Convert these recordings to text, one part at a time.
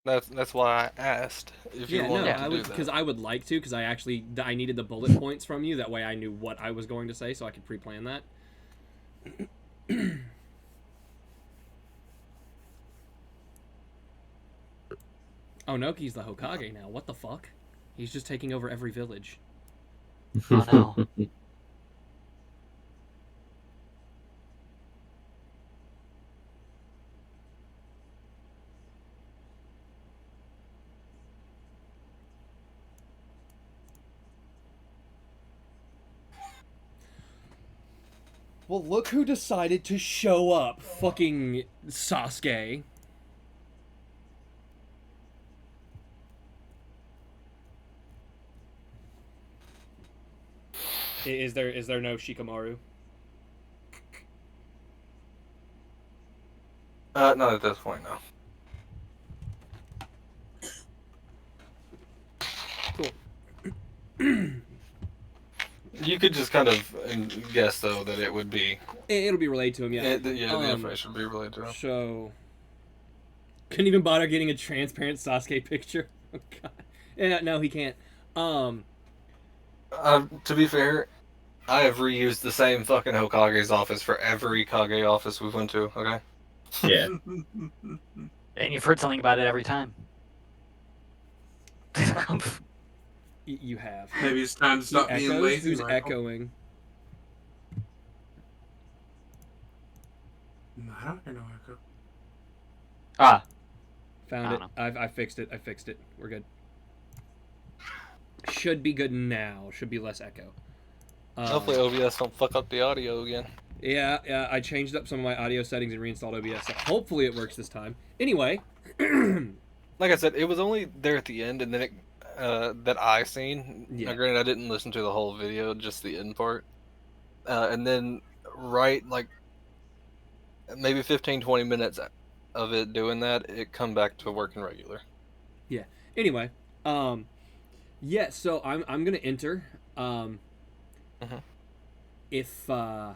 That's why I asked if you Yeah, no, wanted Yeah. to I do would that. because I would like to because I needed the bullet points from you. That way I knew what I was going to say, so I could pre-plan that. Oh, Noki's the Hokage now. What the fuck? He's just taking over every village. Oh no. Well, look who decided to show up. Fucking Sasuke. Is there no Shikamaru? Not at this point, no. Cool. You could just kind of guess though that it would be. It'll be relayed to him, yeah. Yeah, the information would be related to him. So couldn't even bother getting a transparent Sasuke picture. Oh god. Yeah, no, he can't. Um, To be fair, I have reused the same fucking Hokage's office for every Kage office we've went to. Okay. Yeah. And you've heard something about it every time. you have. Maybe it's time to stop He being echoes. lazy. Who's Michael. echoing? No, I don't hear no echo. Ah, Found it. I fixed it. I fixed it. We're good. Should be good now. Should be less echo. Hopefully OBS don't fuck up the audio again. Yeah. I changed up some of my audio settings and reinstalled OBS. So hopefully it works this time. Anyway. Like I said, it was only there at the end, and then it that I seen. Yeah. Now, granted, I didn't listen to the whole video, just the end part. And then right like maybe 15-20 minutes of it doing that, it come back to working regular. Yeah. Anyway, yeah. So I'm gonna enter. If I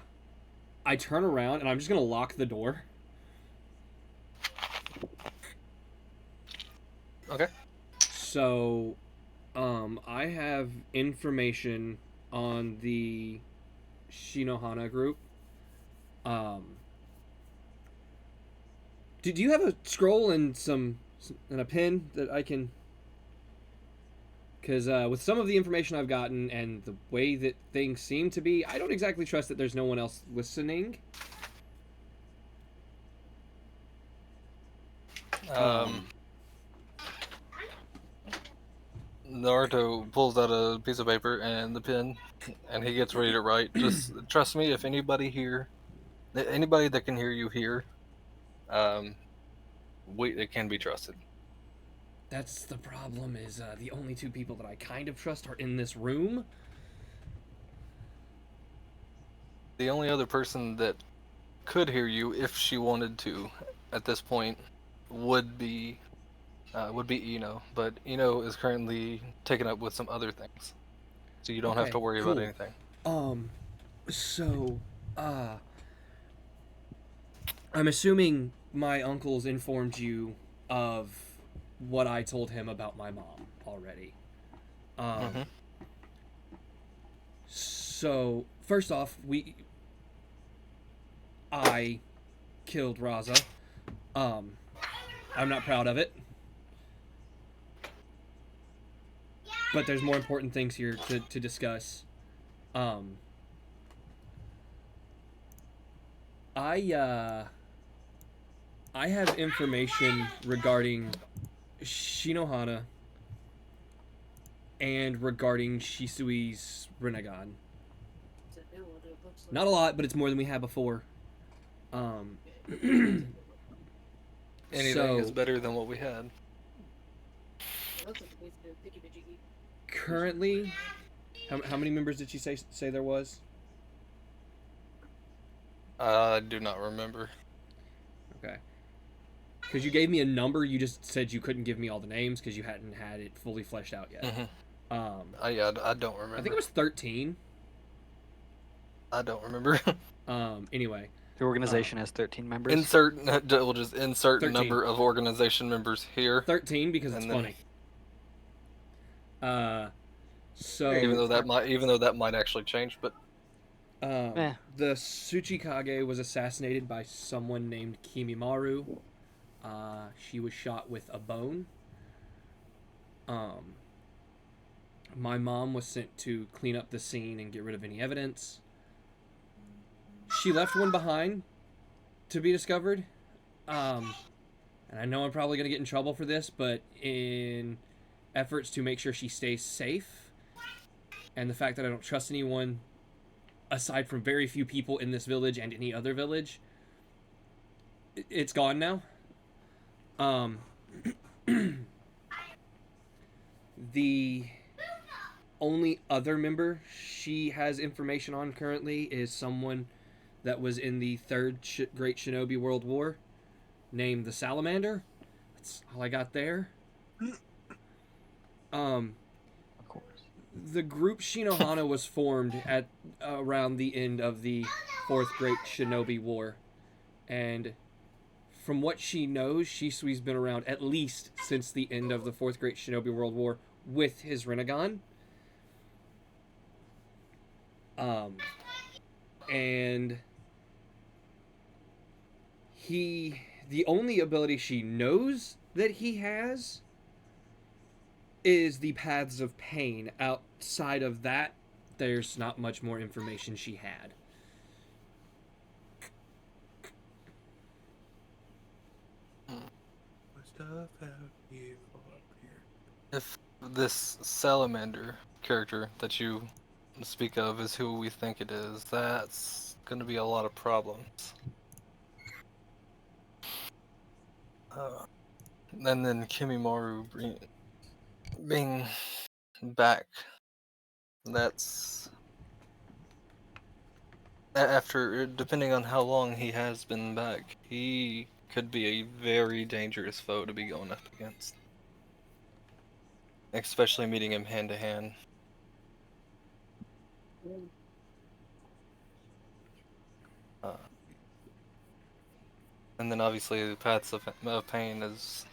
turn around and I'm just gonna lock the door. Okay. So, I have information on the Shinohana group. Do you have a scroll and and a pen that I can? Because with some of the information I've gotten and the way that things seem to be, I don't exactly trust that there's no one else listening. Naruto pulls out a piece of paper and the pen, and he gets ready to write. Just trust me, if anybody that can hear you here, it can be trusted. That's the problem. Is the only two people that I kind of trust are in this room. The only other person that could hear you if she wanted to, at this point, would be Eno, but Eno is currently taken up with some other things, so you don't have to worry about anything. So, I'm assuming my uncle's informed you of what I told him about my mom already. So, first off, I killed Raza. I'm not proud of it. But there's more important things here to discuss. I have information regarding Shinohana and regarding Shisui's Renegon. Not a lot, but it's more than we had before. Anything is better than what we had. Currently, how many members did she say there was? I do not remember. Okay. Because you gave me a number, you just said you couldn't give me all the names because you hadn't had it fully fleshed out yet. Yeah, I don't remember. I think it was 13. I don't remember. Anyway, The organization has 13 members. Insert. We'll just insert 13. number of organization members here. 13 because it's And then- funny. So Even though that might actually change, but the Tsuchikage was assassinated by someone named Kimimaru. She was shot with a bone. My mom was sent to clean up the scene and get rid of any evidence. She left one behind to be discovered. And I know I'm probably going to get in trouble for this, but in efforts to make sure she stays safe, and the fact that I don't trust anyone aside from very few people in this village and any other village, it's gone now. The only other member she has information on currently is someone that was in the Third Great Shinobi World War, named the Salamander. That's all I got there. Of course. The group Shinohana was formed at around the end of the Fourth Great Shinobi War, and from what she knows, Shisui's been around at least since the end of the Fourth Great Shinobi World War with his Rinnegan. And the only ability she knows that he has is the Paths of Pain. Outside of that, there's not much more information she had. What stuff have you up here? if this salamander character that you speak of is who we think it is, that's going to be a lot of problems. And then Kimimaru being back, that's after, depending on how long he has been back, he could be a very dangerous foe to be going up against, especially meeting him hand to hand. And then obviously the Paths of Pain is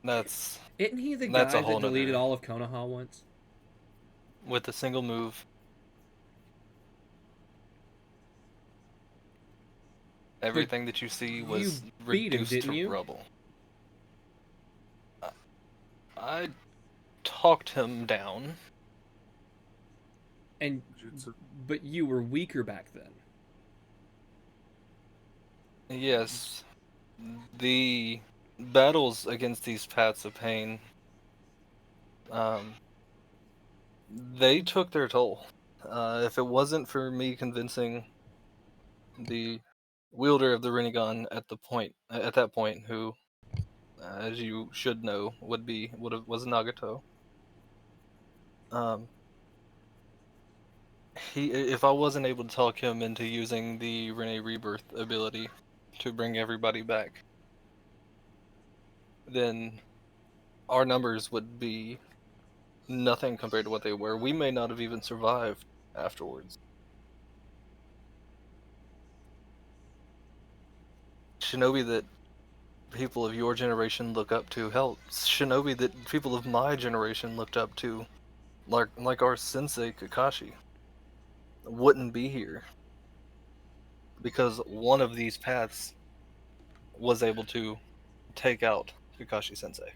that's Isn't he the That's a guy whole that deleted nother- all of Konoha once? with a single move. Everything that you see was you beat him, reduced didn't to you? rubble. I talked him down. And Jutsu. but you were weaker back then. Yes, the battles against these Paths of Pain, they took their toll. If it wasn't for me convincing the wielder of the Rinnegan at that point, who, as you should know, was Nagato. If I wasn't able to talk him into using the Rene Rebirth ability to bring everybody back, then our numbers would be nothing compared to what they were. We may not have even survived afterwards. Shinobi that people of your generation look up to, hell, shinobi that people of my generation looked up to, like our sensei Kakashi, wouldn't be here because one of these paths was able to take out Kakashi sensei.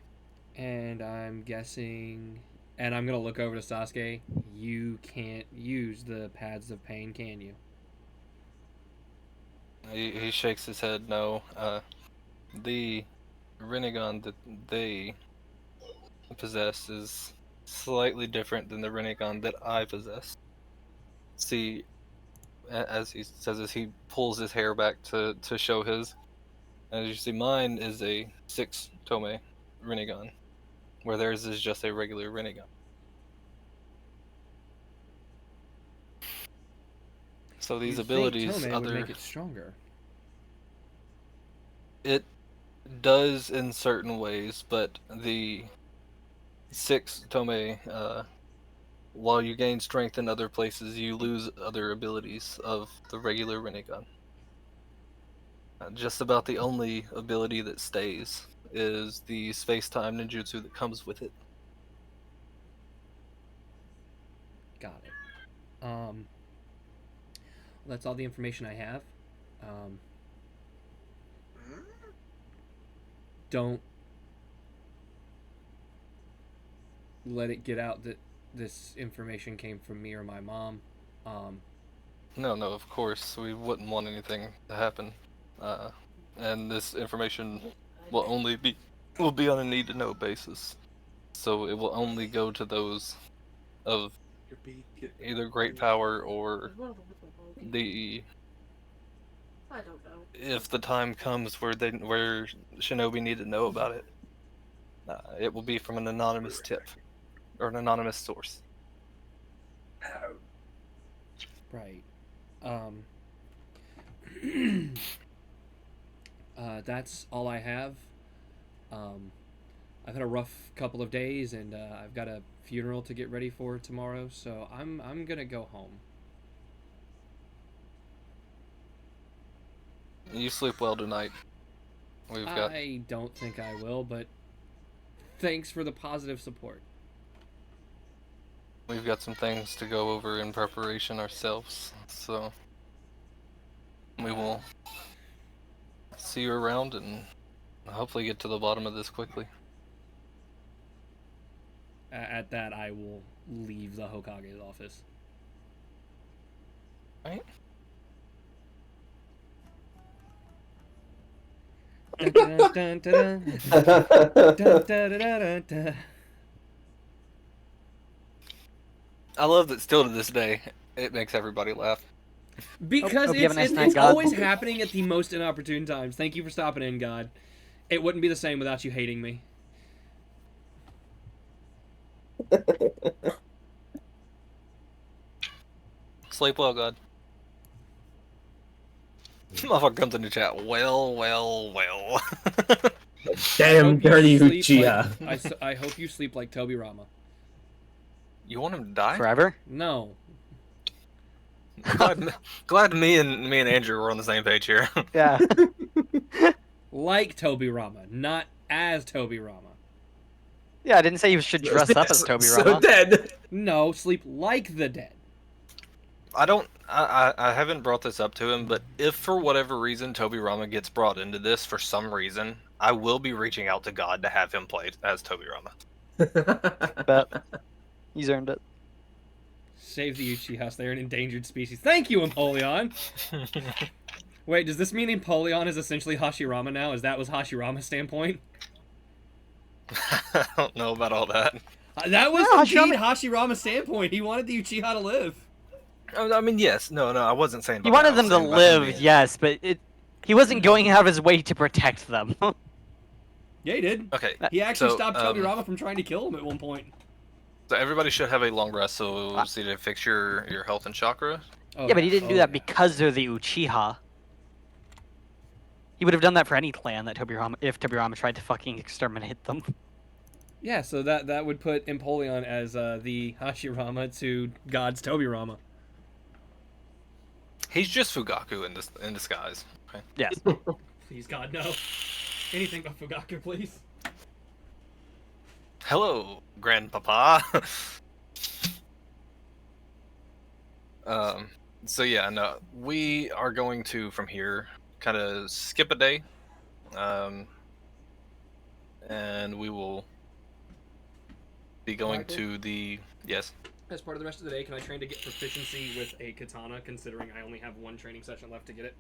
And I'm guessing, and I'm gonna look over to Sasuke. You can't use the Paths of Pain, can you? He shakes his head no. The Rinnegan that they possess is slightly different than the Rinnegan that I possess. See, as he says as he pulls his hair back to show his, as you see, mine is a 6 Tome Rinnegan, where theirs is just a regular Rinnegan. So these You'd abilities, think Tome would make it stronger. it does in certain ways, but the 6 Tome while you gain strength in other places, you lose other abilities of the regular Rinnegan. Just about the only ability that stays is the space-time ninjutsu that comes with it. Got it. That's all the information I have. Don't let it get out that this information came from me or my mom. No, of course, we wouldn't want anything to happen. And this information will be on a need-to-know basis. So it will only go to those of either great power or the I don't know. if the time comes where shinobi need to know about it, it will be from an anonymous tip or an anonymous source. Right. That's all I have. I've had a rough couple of days, and I've got a funeral to get ready for tomorrow, so I'm gonna go home. You sleep well tonight. I don't think I will, but thanks for the positive support. We've got some things to go over in preparation ourselves, so we will see you around and hopefully get to the bottom of this quickly. At that, I will leave the Hokage's office. Right? I love that still to this day, it makes everybody laugh. Because Hope you have a nice night, it's God. always happening at the most inopportune times. Thank you for stopping in, God. It wouldn't be the same without you hating me. Sleep well, God. Motherfucker comes in the chat. Well. Damn dirty sleep Uchiha. I hope you sleep like Toby Rama. You want him to die? Forever? No. Glad me and Andrew were on the same page here. Yeah. Like Toby Rama, not as Toby Rama. Yeah, I didn't say you should dress up as Toby So Rama. dead. No, sleep like the dead. I haven't brought this up to him, but if for whatever reason Toby Rama gets brought into this for some reason, I will be reaching out to God to have him played as Toby Rama. But he's earned it. Save the Uchihas, they're an endangered species. Thank you, Empoleon! Wait, does this mean Empoleon is essentially Hashirama now? Is that was Hashirama's standpoint? I don't know about all that. That was No, indeed Hashirama's standpoint. He wanted the Uchiha to live. I mean, yes. No, I wasn't saying about He wanted that. I them was to saying about him live, being- yes, but he wasn't going out of his way to protect them. Yeah, he did. Okay, He actually so, stopped Toby Rama from trying to kill him at one point. so everybody should have a long rest, so we'll see to fix your health and chakra. Oh, Yeah, but he didn't do oh, that yeah. because they're the Uchiha. He would have done that for any clan that if Toby Rama tried to fucking exterminate them. Yeah, so that would put Empoleon as the Hashirama to God's Toby Rama. He's just Fugaku in disguise. Okay. Yes. Please, God, no. Anything but Fugaku, please. Hello, Grandpapa. So yeah, no, we are going to from here kind of skip a day, and we will be going Michael? to the As part of the rest of the day, can I train to get proficiency with a katana, considering I only have one training session left to get it?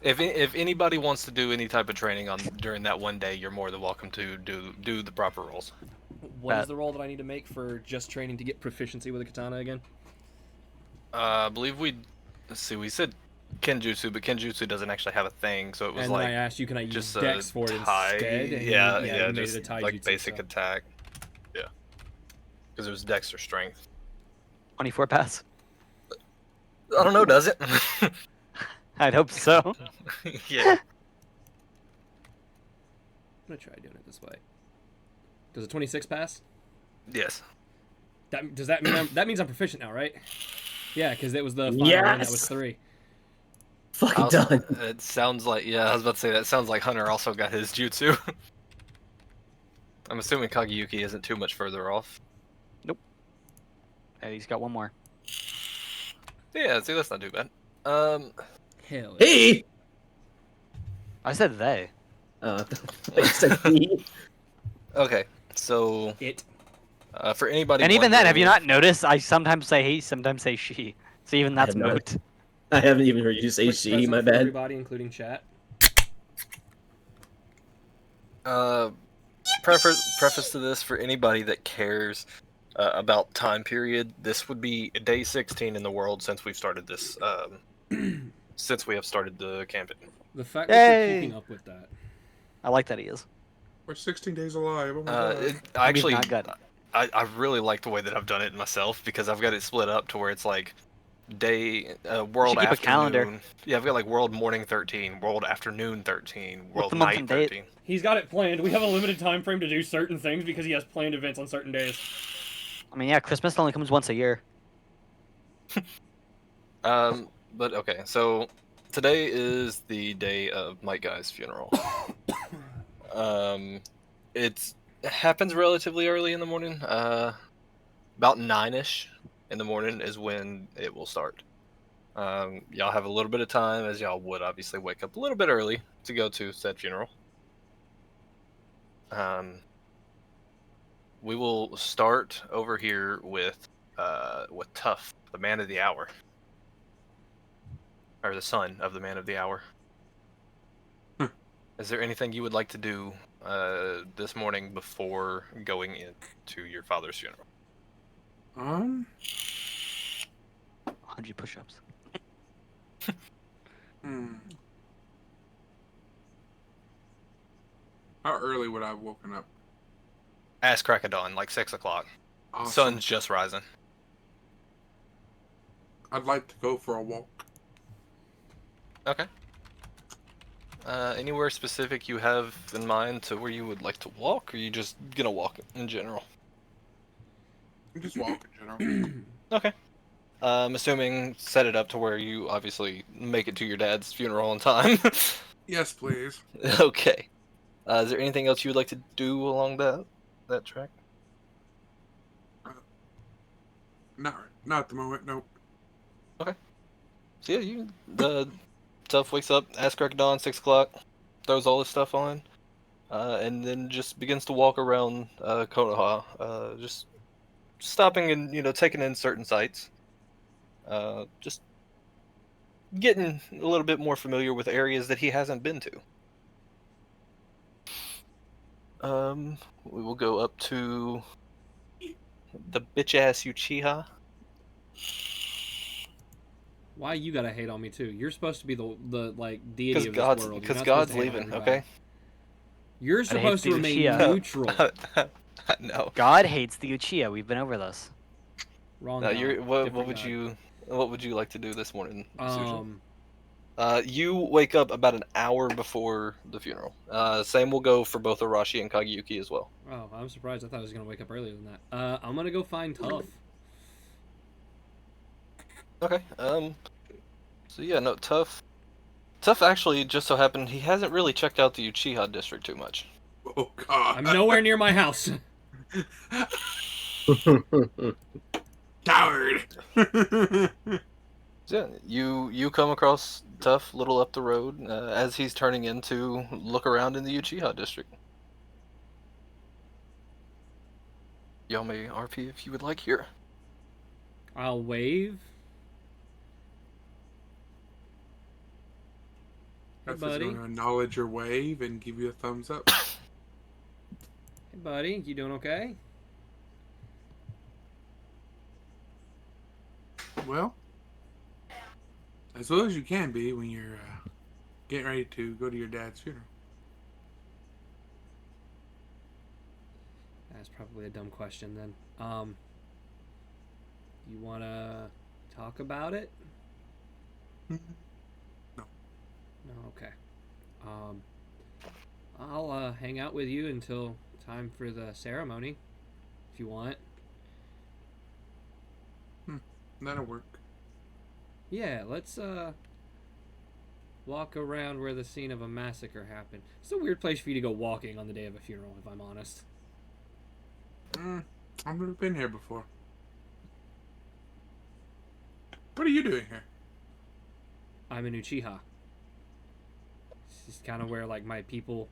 If anybody wants to do any type of training during that one day, you're more than welcome to do the proper roles. What is the role that I need to make for just training to get proficiency with a katana again? I believe let's see, we said Kenjutsu, but Kenjutsu doesn't actually have a thing, so it was And like then I asked you, can I use just Dex a for it tie. instead? And Yeah, you made just it a tai like jutsu, basic so. attack. Yeah, because it was Dex or Strength. 24 pass. I don't know, does it? I'd hope so. Yeah. I'm gonna try doing it this way. Does a 26 pass? Yes. Does that mean that means I'm proficient now, right? Yeah, because it was the final one that was Yes! 3. Fucking done. It sounds like, yeah, I was about to say that sounds like Hunter also got his jutsu. I'm assuming Kageyuki isn't too much further off. Hey, he's got one more. Yeah, see, that's not too bad. Hell yeah. Hey! I said they. Wait, said he? Okay, so It. for anybody, And even then, have you wondering- not noticed? I sometimes say he, sometimes say she. So even that's have not. moot. I haven't even heard you say Quick she, present my for bad. everybody, including chat. Uh, preface to this for anybody that cares about time period. This would be day 16 in the world since we've started this. Since we have started the campaign. The fact that you're Yay! keeping up with that. I like that he is. We're 16 days alive. Oh my god. Actually, not good. I really like the way that I've done it myself because I've got it split up to where it's like day world keep a afternoon. calendar. Yeah, I've got like world morning 13, world afternoon 13, What's world the month night and date? 13. He's got it planned. We have a limited time frame to do certain things because he has planned events on certain days. I mean, yeah, Christmas only comes once a year. But okay, so today is the day of Mike Guy's funeral. It happens relatively early in the morning. About 9ish in the morning is when it will start. Y'all have a little bit of time, as y'all would obviously wake up a little bit early to go to said funeral. We will start over here with Tough, the man of the hour. Or the son of the man of the hour. Is there anything you would like to do this morning before going into your father's funeral? 100 push-ups. How early would I have woken up? Ass crack of dawn, like 6 o'clock. Awesome. Sun's just rising. I'd like to go for a walk. Okay. Anywhere specific you have in mind to where you would like to walk, or are you just gonna walk in general? Just walk in general. Okay. I'm assuming set it up to where you obviously make it to your dad's funeral on time. Yes, please. Okay. Is there anything else you would like to do along that track? Not at the moment. Nope. So yeah, the Tough wakes up, ass crack of dawn, 6 o'clock, throws all his stuff on, and then just begins to walk around Konoha, just stopping and taking in certain sights, just getting a little bit more familiar with areas that he hasn't been to. We will go up to the bitch ass Uchiha. Why you gotta hate on me too? You're supposed to be the like deity of this world. You're Because not God's supposed to hate on leaving. everybody. Okay. You're hate supposed to the remain Uchiha. neutral. No. God hates the Uchiha. We've been over this. Wrong. No, God. what Different would God. what would you like to do this morning, Susan? Um, You wake up about an hour before the funeral. Same will go for both Arashi and Kageyuki as well. oh, I'm surprised. I thought I was gonna wake up earlier than that. I'm gonna go find Tough. Okay. So yeah, no, Tough actually just so happened he hasn't really checked out the Uchiha district too much. Oh god. I'm nowhere near my house. Coward. So yeah, you come across Tough little up the road as he's turning in to look around in the Uchiha district. Y'all may RP if you would like here. I'll wave. Hey, If it's buddy. going to acknowledge your wave and give you a thumbs up. Hey, buddy. You doing okay? Well, as well as you can be when you're getting ready to go to your dad's funeral. That's probably a dumb question then. You wanna talk about it? No. No, okay. I'll hang out with you until time for the ceremony, if you want. That'll work. Yeah, let's walk around where the scene of a massacre happened. It's a weird place for you to go walking on the day of a funeral, if I'm honest. I've never been here before. What are you doing here? I'm in Uchiha. This is kind of where like my people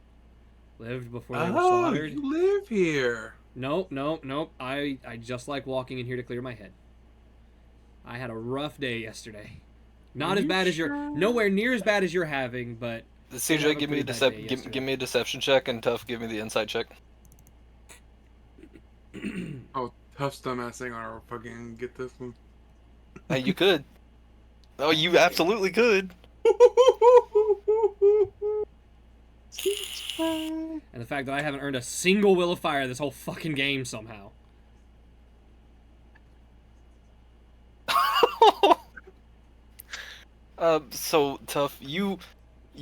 lived before they were Oh, slaughtered. you live here. Nope. I just like walking in here to clear my head. I had a rough day yesterday. Not Are as you bad as sure? nowhere near as bad as you're having, but did have CJ, a give me a pretty bad day give me a deception check, and Tough, give me the insight check. Oh, Tough's dumbassing or fucking get this one. Hey, you could. Oh, you absolutely could. And the fact that I haven't earned a single will of fire this whole fucking game somehow. So Tough, you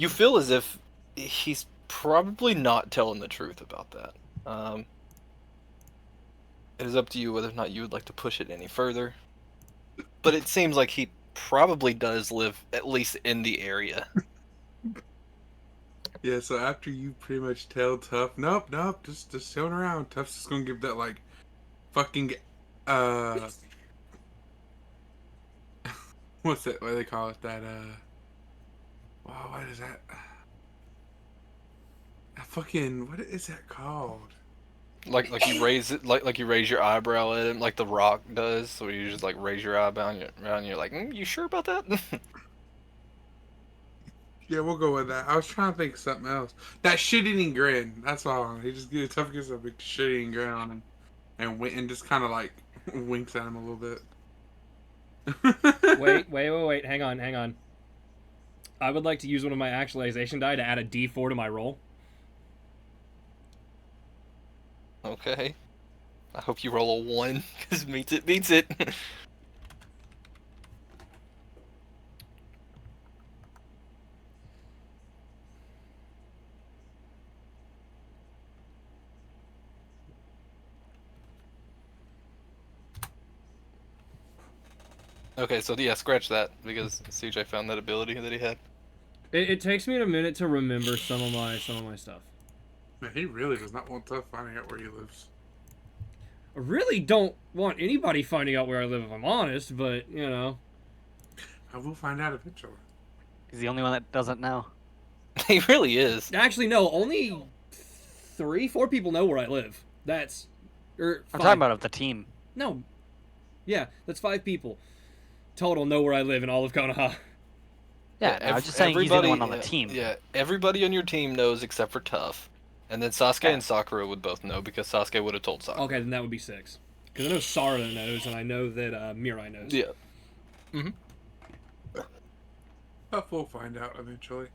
feel as if he's probably not telling the truth about that. It is up to you whether or not you would like to push it any further. But it seems like he probably does live at least in the area. Yeah, so after you pretty much tell Tough, nope, just chilling around. Tough's just gonna give that like fucking what's that? What do they call it? That wow, what is that? Fucking what is that called? Like you raise it like you raise your eyebrow at him like the Rock does, so you just like raise your eyebrow and you're like, you sure about that? Yeah, we'll go with that. I was trying to think of something else. That shit-eating grin. That's all. He just gives Tough gives a big shit-eating grin on him, and just kind of like winks at him a little bit. Wait. Hang on. I would like to use one of my actualization die to add a D4 to my roll. Okay. I hope you roll a 1, because beats it. Okay, so yeah, scratch that, because CJ found that ability that he had. It takes me a minute to remember some of my stuff. Man, he really does not want Tough finding out where he lives. I really don't want anybody finding out where I live, if I'm honest, but, you know. I will find out eventually. He's the only one that doesn't know. He really is. Actually, no, only 3-4 people know where I live. That's... I'm five. talking about of the team. No. Yeah, that's 5 people. Total know where I live in all of Konoha. Yeah, I was just saying he's the only one on the team. Yeah, everybody on your team knows except for Tough. And then Sasuke and Sakura would both know, because Sasuke would have told Sakura. Okay, then that would be 6. Because I know Sarada knows, and I know that Mirai knows. Yeah. Mm-hmm. Tough will find out eventually.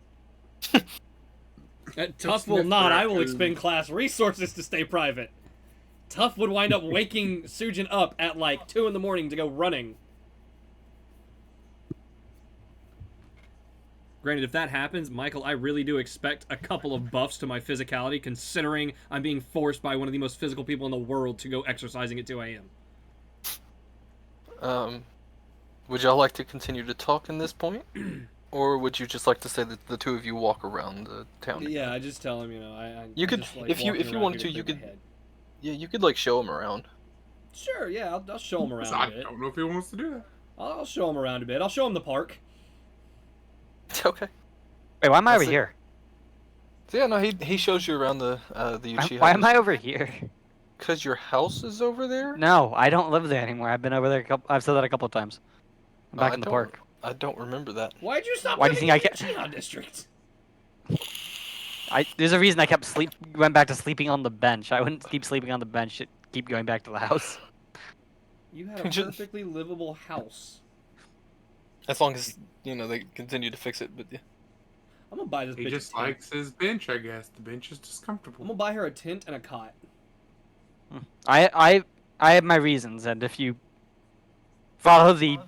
Tough will not. I will expend class resources to stay private. Tough would wind up waking Sujin up at like 2 in the morning to go running. Granted, if that happens, Michael, I really do expect a couple of buffs to my physicality, considering I'm being forced by one of the most physical people in the world to go exercising at 2 a.m. Would y'all like to continue to talk in this point? Or would you just like to say that the two of you walk around the town? Yeah, I just tell him, you know, You could, just, like, if you walking around wanted here to, you clear could, my head. yeah, you could like show him around. Sure, yeah, I'll show him around I a bit. don't know if he wants to do that. I'll show him around a bit. I'll show him the park. Okay. Wait, why am I That's over here? So yeah, no, he shows you around the Uchiha. Why am I over here? Because your house is over there. No, I don't live there anymore. I've been over there. I've said that a couple of times. I'm back in the park. I don't remember that. Why'd you stop Why do you living think in the Uchiha district? There's a reason I went back to sleeping on the bench. I wouldn't keep sleeping on the bench. Keep going back to the house. You had a perfectly livable house. As long as they continue to fix it, but yeah. I'm gonna buy this bitch He a just tent. likes his bench, I guess. The bench is just I'm comfortable. gonna buy her a tent and a cot. I have my reasons, and if you follow the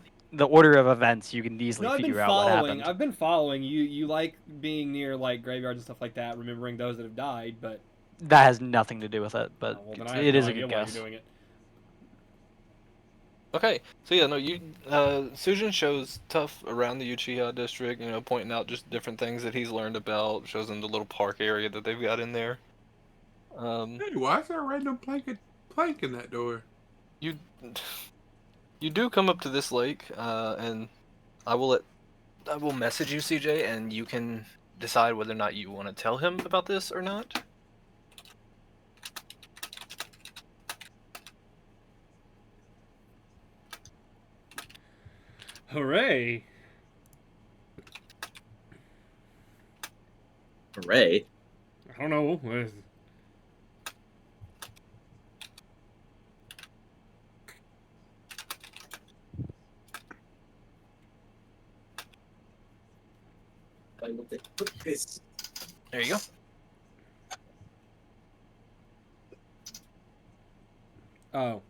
order of events, you can easily figure out what happened. I've been following you. You like being near like graveyards and stuff like that, remembering those that have died, but That has nothing to do with it, but well, then I have it no is a idea good why guess. you're doing it. Okay, so yeah, no, Sujin shows Tough around the Uchiha district, pointing out just different things that he's learned about, shows him the little park area that they've got in there. Hey, why is there a random plank in that door? You you do come up to this lake, and I will message you, CJ, and you can decide whether or not you want to tell him about this or not. Hooray! Hooray. I don't know. There you go. Oh.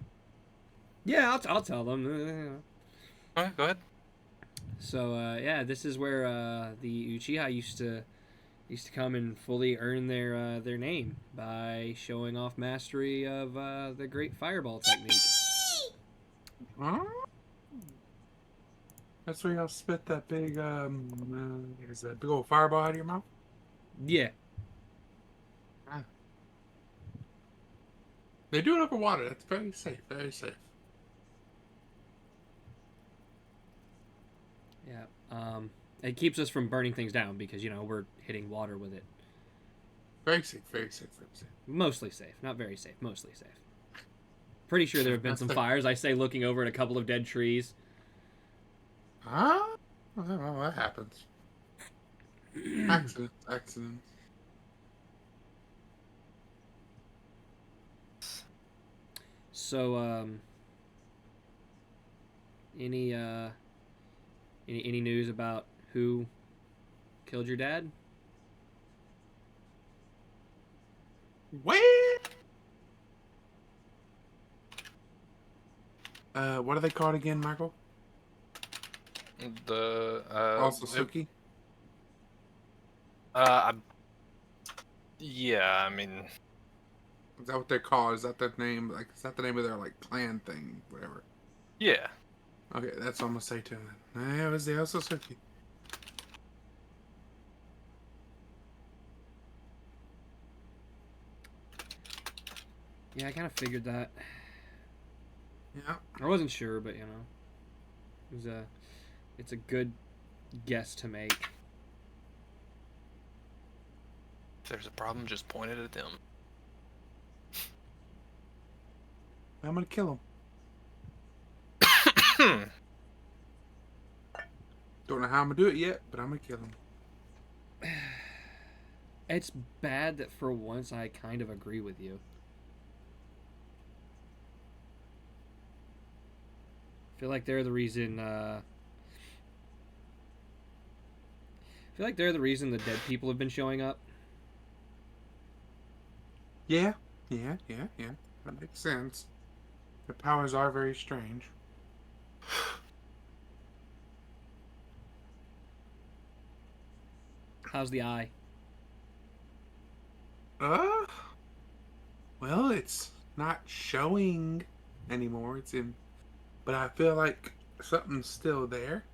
Yeah, I'll tell them. All right, go ahead. So yeah, this is where the Uchiha used to come and fully earn their name by showing off mastery of the great fireball technique. Huh? That's where y'all spit that big is that big old fireball out of your mouth? Yeah. Ah. They do it over water. That's very safe. Very safe. Yeah. It keeps us from burning things down because we're hitting water with it. Very safe. Very safe. Very safe. Mostly safe, not very safe. Mostly safe. Pretty sure there have been some fires. I say, looking over at a couple of dead trees. Huh? Well, that happens. Accidents. So, any news about who killed your dad? Where? What are they called again, Michael? The Also Suki? yeah, I mean, Is that what they're called? Is that their name? Like, is that the name of their like clan thing? Whatever. yeah. Okay, that's what I'm gonna say to him. It was the Also Suki. Yeah, I kind of figured that. Yeah. I wasn't sure, but it's a good guess to make. If there's a problem, just point it at them. I'm gonna kill him. Don't know how I'm gonna do it yet, but I'm gonna kill him. It's bad that for once I kind of agree with you. I feel like they're the reason. I feel like they're the reason the dead people have been showing up. Yeah. That makes sense. The powers are very strange. How's the eye? Well, it's not showing anymore. It's in, but I feel like something's still there.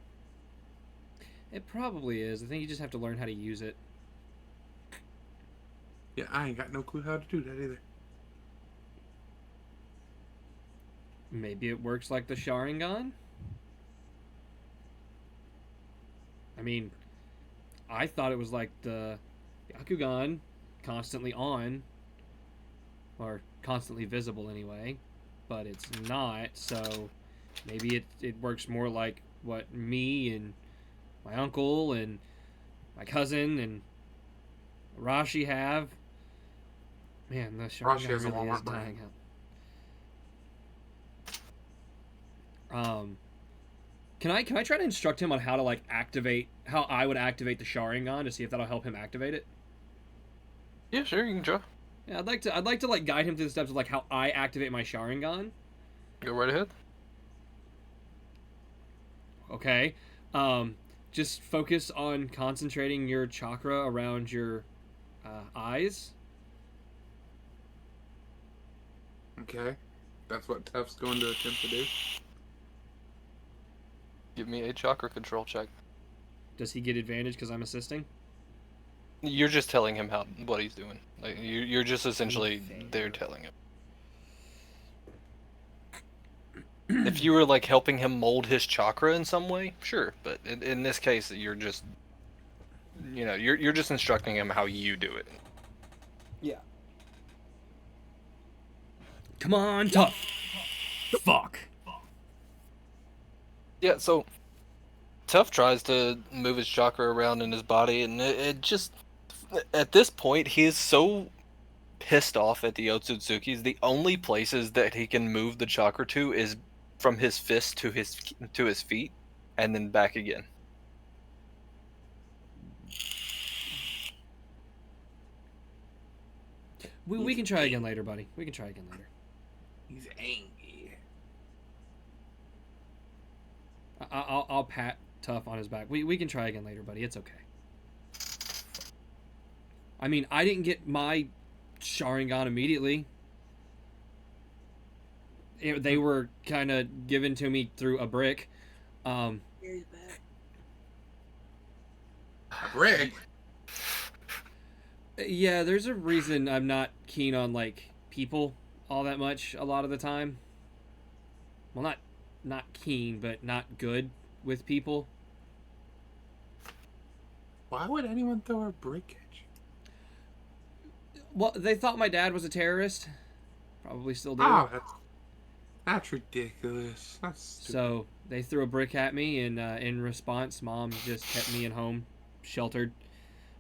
It probably is. I think you just have to learn how to use it. Yeah, I ain't got no clue how to do that either. Maybe it works like the Sharingan? I mean, I thought it was like the Yakugan, constantly on, or constantly visible anyway, but it's not, so maybe it works more like what me and my uncle and my cousin and Rashi have. Man, the Rashi Sharingan has a really is Walmart brand. dying out. Can I try to instruct him on how to how I would activate the Sharingan to see if that'll help him activate it? Yeah, sure, you can try. Yeah, I'd like to guide him through the steps of how I activate my Sharingan. Go right ahead. Okay. Just focus on concentrating your chakra around your eyes. Okay, that's what Tuff's going to attempt to do. Give me a chakra control check. Does he get advantage because I'm assisting? You're just telling him what he's doing. Like you're just essentially there telling him. If you were like helping him mold his chakra in some way, sure. But in this case, you're just, you're just instructing him how you do it. Yeah. Come on, tough. Fuck. Yeah. So Tough tries to move his chakra around in his body, and it just, at this point, he is so pissed off at the Otsutsukis. The only places that he can move the chakra to is from his fist to his feet, and then back again. We can try again later, buddy. We can try again later. He's angry. I'll pat Tough on his back. We can try again later, buddy. It's okay. I mean, I didn't get my Sharingan immediately. They were kind of given to me through a brick. Here's back. Rick. Yeah, there's a reason I'm not keen on like people all that much a lot of the time. Well, not keen, but not good with people. Why would anyone throw a brick at you? Well, they thought my dad was a terrorist. Probably still do. Oh, that's ridiculous. That's stupid. So they threw a brick at me, and in response, Mom just kept me at home, sheltered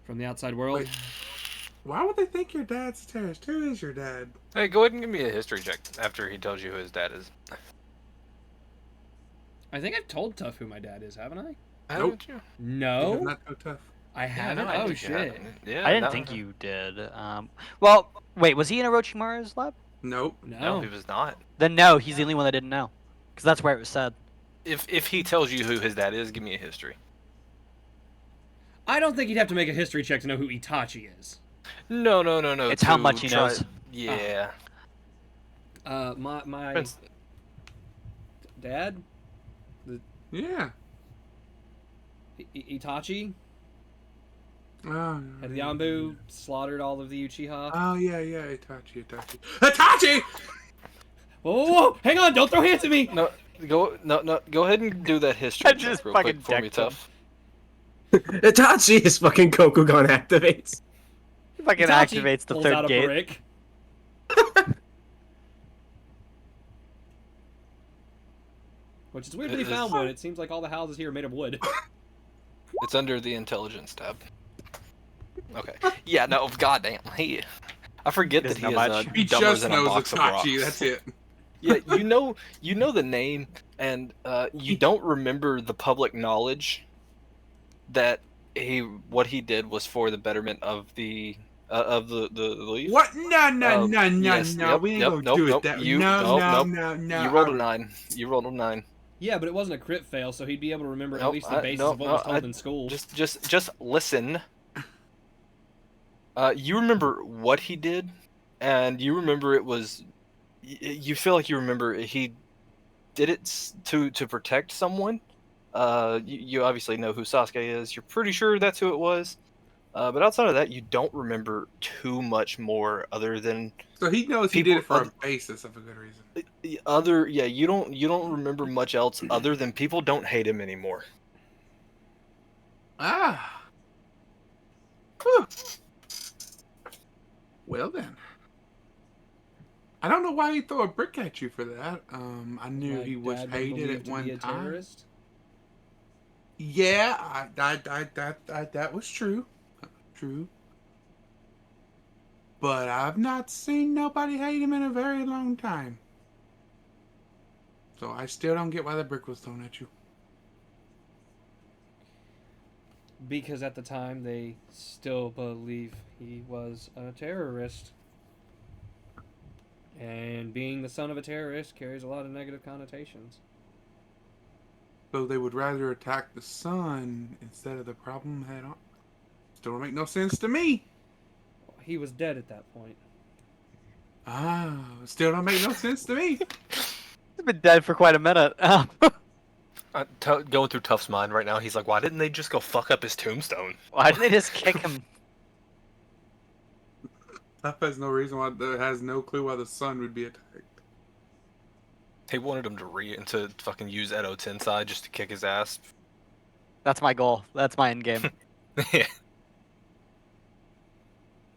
from the outside world. Wait, why would they think your dad's a terrorist? Who is your dad? Hey, go ahead and give me a history check after he tells you who his dad is. I think I've told Tough who my dad is, haven't I? Haven't you? No, You're not so tough. I haven't. I Oh think you shit! haven't. Yeah, I didn't no. think you did. Well, wait, was he in Orochimaru's lab? Nope. No, No. he was not. Then no, he's the only one that didn't know. Because that's where it was said. If he tells you who his dad is, give me a history. I don't think you'd have to make a history check to know who Itachi is. No. It's how to much he try- knows. Yeah. My Prince- dad, Yeah. Itachi, Oh, had the Yambu slaughtered all of the Uchiha. Oh, yeah. Itachi. Itachi! Whoa! Hang on! Don't throw hands at me. No, go ahead and do that history I check just real fucking quick for me, decked him. Tough. Itachi is fucking Kokugan activates. He fucking Itachi activates the pulls out third a gate. brick. Which is weird that he It is- found one. It seems like all the houses here are made of wood. It's under the intelligence tab. Okay. Yeah. No. Goddamn. I forget He that he doesn't is know much. He dumber just than a knows box of Itachi. rocks. That's it. Yeah, you know the name, and you don't remember the public knowledge that what he did was for the betterment of the leaf. What? No. Yes, yep, We ain't yep, gonna nope, do it nope, that way. you- No. You rolled a 9. You rolled a 9. Yeah, but it wasn't a crit fail, so he'd be able to remember at Nope, least the basis no, of what no, was told I- in school. Just listen. You remember what he did, and you remember it was. You feel like you remember he did it to protect someone. You obviously know who Sasuke is. You're pretty sure that's who it was. But outside of that, you don't remember too much more other than So he knows he did it People- for a basis of a good reason. yeah. You don't remember much else other than people don't hate him anymore. Ah. Whew. Well then. I don't know why he threw a brick at you for that. I knew My he was dad was hated believed at to one be a time. terrorist. Yeah, that was true. True. But I've not seen nobody hate him in a very long time. So I still don't get why the brick was thrown at you. Because at the time they still believe he was a terrorist. And being the son of a terrorist carries a lot of negative connotations. So they would rather attack the sun instead of the problem head on. Still don't make no sense to me. He was dead at that point. Still don't make no sense to me. He's been dead for quite a minute. I Going through Tuff's mind right now, he's like, why didn't they just go fuck up his tombstone? Why didn't they just kick him? Tuff has no reason why. Has no clue why the sun would be attacked. They wanted him to fucking use Edo Tensei just to kick his ass. That's my goal. That's my end game. Yeah.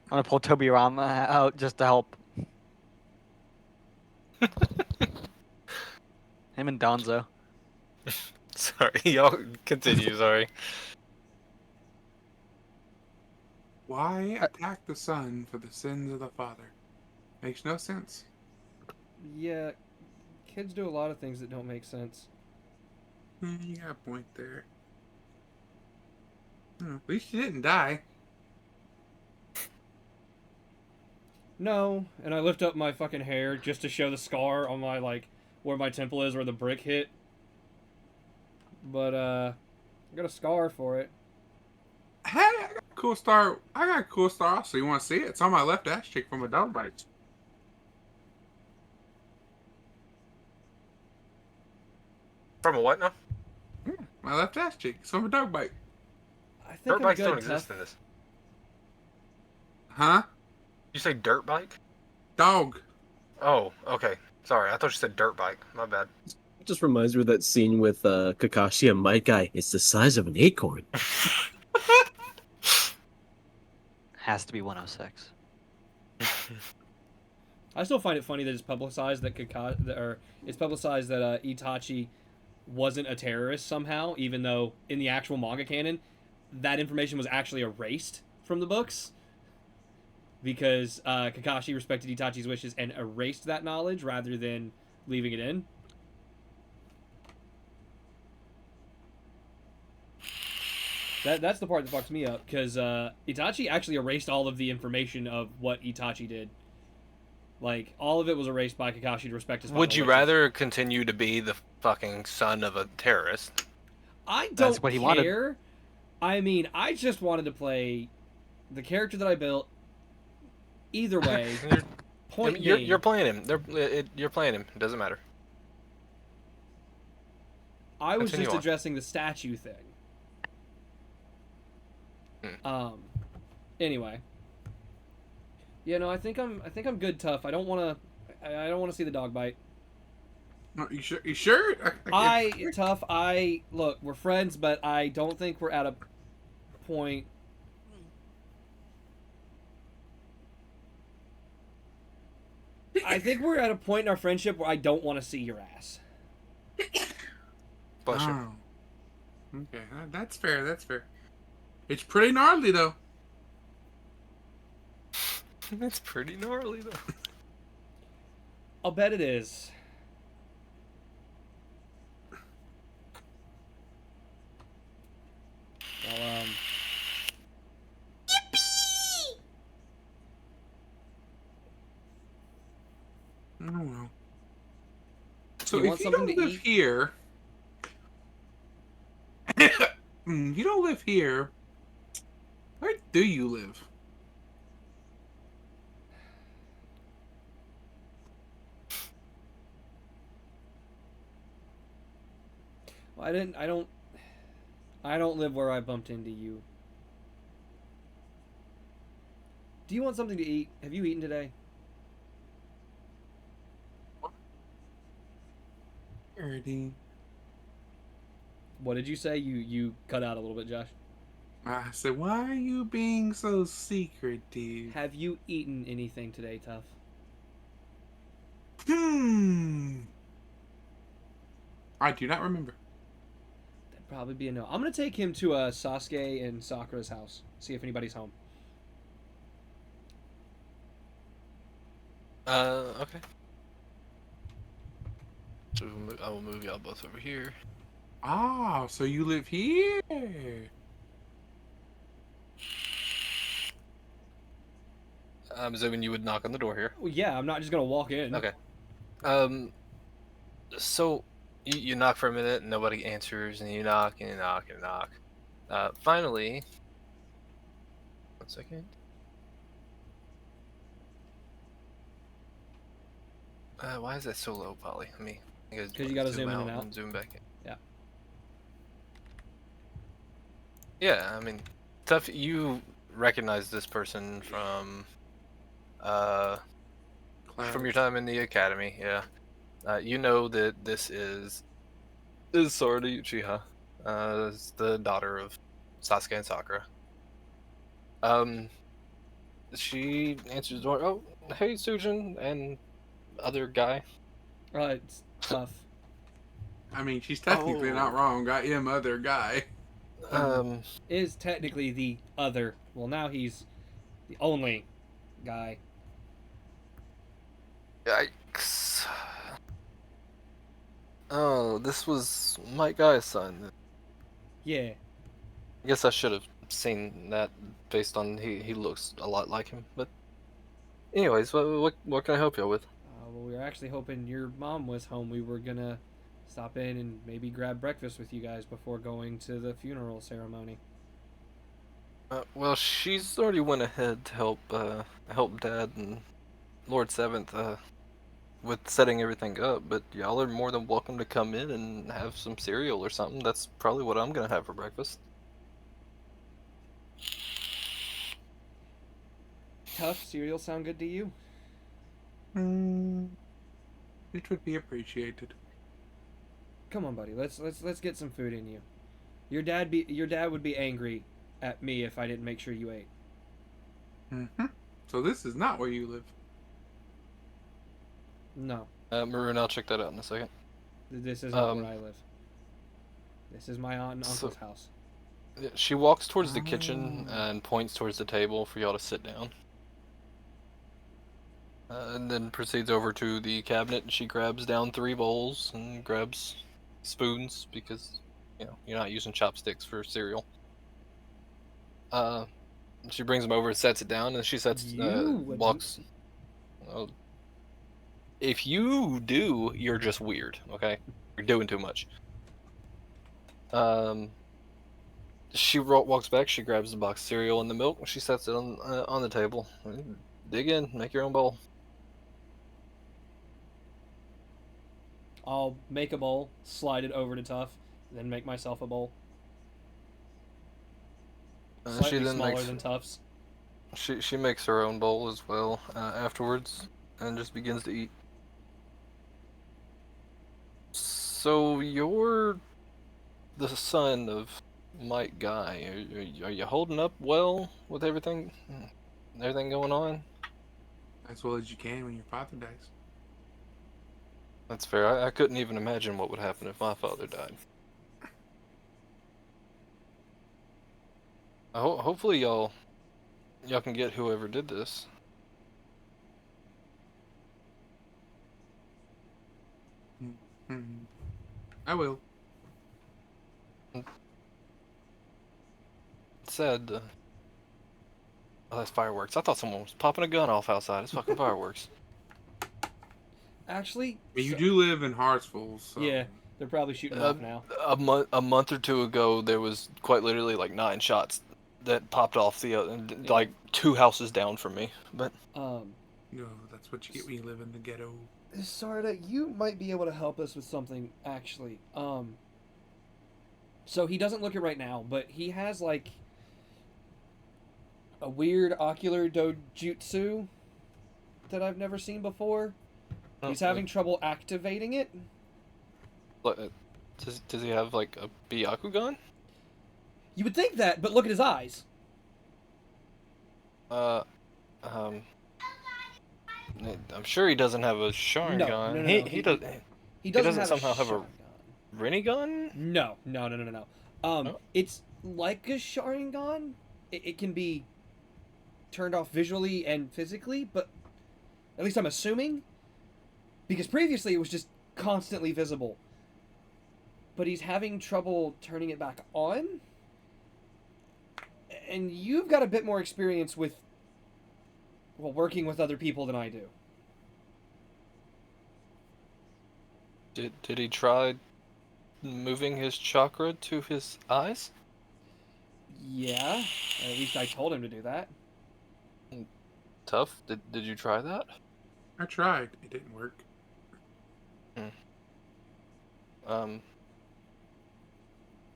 I'm gonna pull Tobirama out just to help. Him and Donzo. Sorry, y'all continue. Sorry. Why attack the son for the sins of the father? Makes no sense. Yeah, kids do a lot of things that don't make sense. You got a point there. At least you didn't die. No, and I lift up my fucking hair just to show the scar on my, like, where my temple is where the brick hit. But, I got a scar for it. Hey, I got a cool star. I got a cool star also. You want to see it? It's on my left ass cheek from a dog bite. From a what now? My left ass cheek. It's from a dog bite. I think Dirt I'm bikes good, don't Tuff. exist in this. Huh? You say dirt bike? Dog. Oh, okay. Sorry, I thought you said dirt bike. My bad. It just reminds me of that scene with Kakashi and my guy. It's the size of an acorn. Has to be 106. I still find it funny that it's publicized that Itachi wasn't a terrorist somehow, even though in the actual manga canon, that information was actually erased from the books because Kakashi respected Itachi's wishes and erased that knowledge rather than leaving it in. That's the part that fucks me up, because Itachi actually erased all of the information of what Itachi did. Like, all of it was erased by Kakashi to respect his final Would you wishes. rather continue to be the fucking son of a terrorist? I don't That's what he wanted. care. I mean, I just wanted to play the character that I built. Either way, point You're playing him. You're playing him. It doesn't matter. I was Continue just on. addressing the statue thing. Anyway. Yeah, no, I think I'm good, Tough. I don't want to see the dog bite. No, you sure? You sure? Tough. Look, we're friends, but I don't think we're at a point. I think we're at a point in our friendship where I don't want to see your ass. Bless you. Oh. Okay, that's fair. That's fair. It's pretty gnarly though. It's pretty gnarly though. I'll bet it is. Well, Oh well. So You if want you something don't to live eat? here, you don't live here. Where do you live? I don't live where I bumped into you. Do you want something to eat? Have you eaten today? Erdy. What did you say? You cut out a little bit, Josh. I said, why are you being so secretive? Have you eaten anything today, Tough? I do not remember. That'd probably be a no. I'm gonna take him to Sasuke and Sakura's house. See if anybody's home. Okay. So I will move y'all both over here. Ah, so you live here? I'm assuming you would knock on the door here. Well, yeah, I'm not just gonna walk in. Okay. So you knock for a minute, and nobody answers, and you knock and you knock and you knock. Finally, 1 second. Why is that so low, Polly? Let me. Because you gotta zoom in and out. And zoom back in. Yeah. Yeah, I mean, tough. You recognize this person uh from your Class. time in the academy. Yeah, you know that this is Sora Uchiha, is the daughter of Sasuke and Sakura. Um, she answers the door. Oh, hey, Sujin and other guy. It's tough. I mean, she's technically not Oh, wrong. Got him other guy. um, Is technically the other. Well, now he's the only guy. yikes. Oh, this was my guy's son. Yeah. I guess I should have seen that based on he looks a lot like him. But anyways, what can I help you with? Well, we were actually hoping your mom was home. We were gonna stop in and maybe grab breakfast with you guys before going to the funeral ceremony. Well, she's already went ahead to help Dad and Lord Seventh with setting everything up. But y'all are more than welcome to come in and have some cereal or something. That's probably what I'm gonna have for breakfast. Tough cereal sound good to you? Mm, it would be appreciated. Come on, buddy. Let's get some food in you. Your dad would be angry at me if I didn't make sure you ate. So this is not where you live. No, Maroon, I'll check that out in a second. this isn't where I live. This is my aunt and So- uncle's house. Yeah, she walks towards the kitchen and points towards the table for y'all to sit down. And then proceeds over to the cabinet and she grabs down 3 bowls and grabs spoons because, you're not using chopsticks for cereal. She brings them over and sets it down and she walks. Oh, if you do, you're just weird, okay? You're doing too much. She walks back, she grabs the box of cereal and the milk, and she sets it on the table. Dig in, make your own bowl. I'll make a bowl, slide it over to Tough, then make myself a bowl. She Slightly then smaller makes than Tough's. she makes her own bowl as well afterwards, and just begins to eat. So you're the son of Mike Guy. Are you holding up well with everything going on? As well as you can when your father dies. That's fair. I couldn't even imagine what would happen if my father died. Hopefully y'all can get whoever did this. Mm-hmm. I will. Said, oh, that's fireworks. I thought someone was popping a gun off outside. It's fucking fireworks. Actually, But you do live in Hartsville, so yeah, they're probably shooting off now. A month or two ago, there was quite literally like 9 shots that popped off like 2 houses down from me. But no, that's what you get when you live in the ghetto. Sarda, you might be able to help us with something, actually. So he doesn't look it right now, but he has, like, a weird ocular dojutsu that I've never seen before. He's having trouble activating it. Does he have like a Byakugan? You would think that, but look at his eyes. I'm sure he doesn't have a Sharingan. No. He doesn't have somehow have a Sharingan. Rinnegan? No. Oh. It's like a Sharingan. It can be turned off visually and physically, but at least I'm assuming, because previously it was just constantly visible. But he's having trouble turning it back on. And you've got a bit more experience with, well, working with other people than I do. Did he try moving his chakra to his eyes? Yeah, at least I told him to do that. Tough. Did you try that? I tried. It didn't work.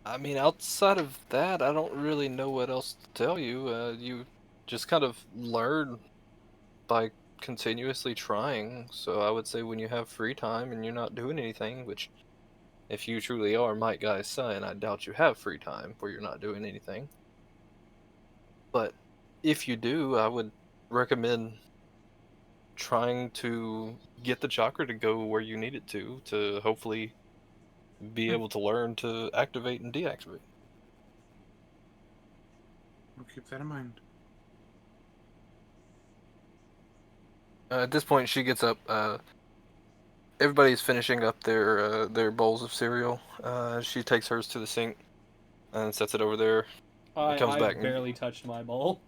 I mean, outside of that, I don't really know what else to tell you. You just kind of learn by continuously trying. So I would say when you have free time and you're not doing anything, which if you truly are Might Guy's son, I doubt you have free time where you're not doing anything. But if you do, I would recommend trying to get the chakra to go where you need it to hopefully be able to learn to activate and deactivate. I'll keep that in mind. At this point, she gets up. Everybody's finishing up their bowls of cereal. She takes hers to the sink and sets it over there. Comes I back and barely touched my bowl.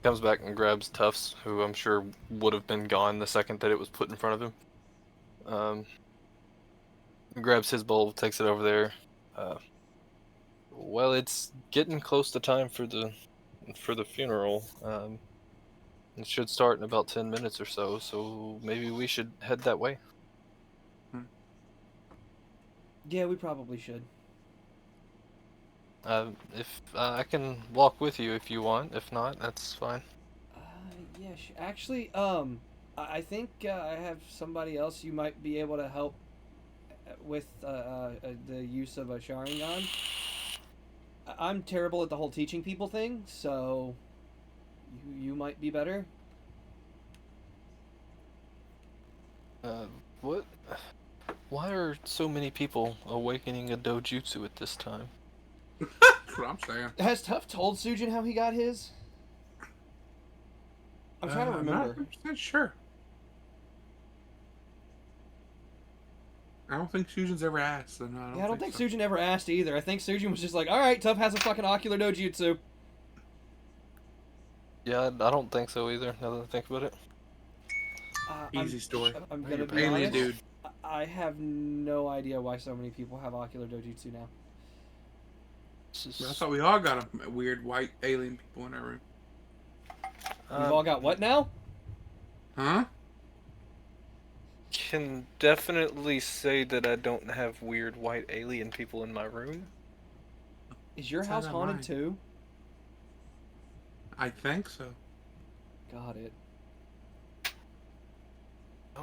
comes back and grabs Tufts, who I'm sure would have been gone the second that it was put in front of him. Grabs his bowl, takes it over there. Well, it's getting close to time for the funeral. It should start in about 10 minutes or so, so maybe we should head that way. Yeah, we probably should. If I can walk with you if you want. If not, that's fine. Yeah, actually, I think I have somebody else you might be able to help with the use of a Sharingan. I'm terrible at the whole teaching people thing, so you might be better. What? Why are so many people awakening a dojutsu at this time? That's what I'm saying. Has Tuff told Sujin how he got his? I'm trying to I'm remember. not 100% sure. I don't think Susan's ever asked, so no, I don't think so. Sujin ever asked either. I think Sujin was just like, alright, Tuff has a fucking ocular dojutsu. Yeah, I don't think so either, now that I think about it. Easy story. I'm gonna be Alien honest. dude. I have no idea why so many people have ocular dojutsu now. I thought we all got a weird white alien people in our room. We've all got what now? Huh? Can definitely say that I don't have weird white alien people in my room. Is your It's house not haunted mine. too? I think so. Got it.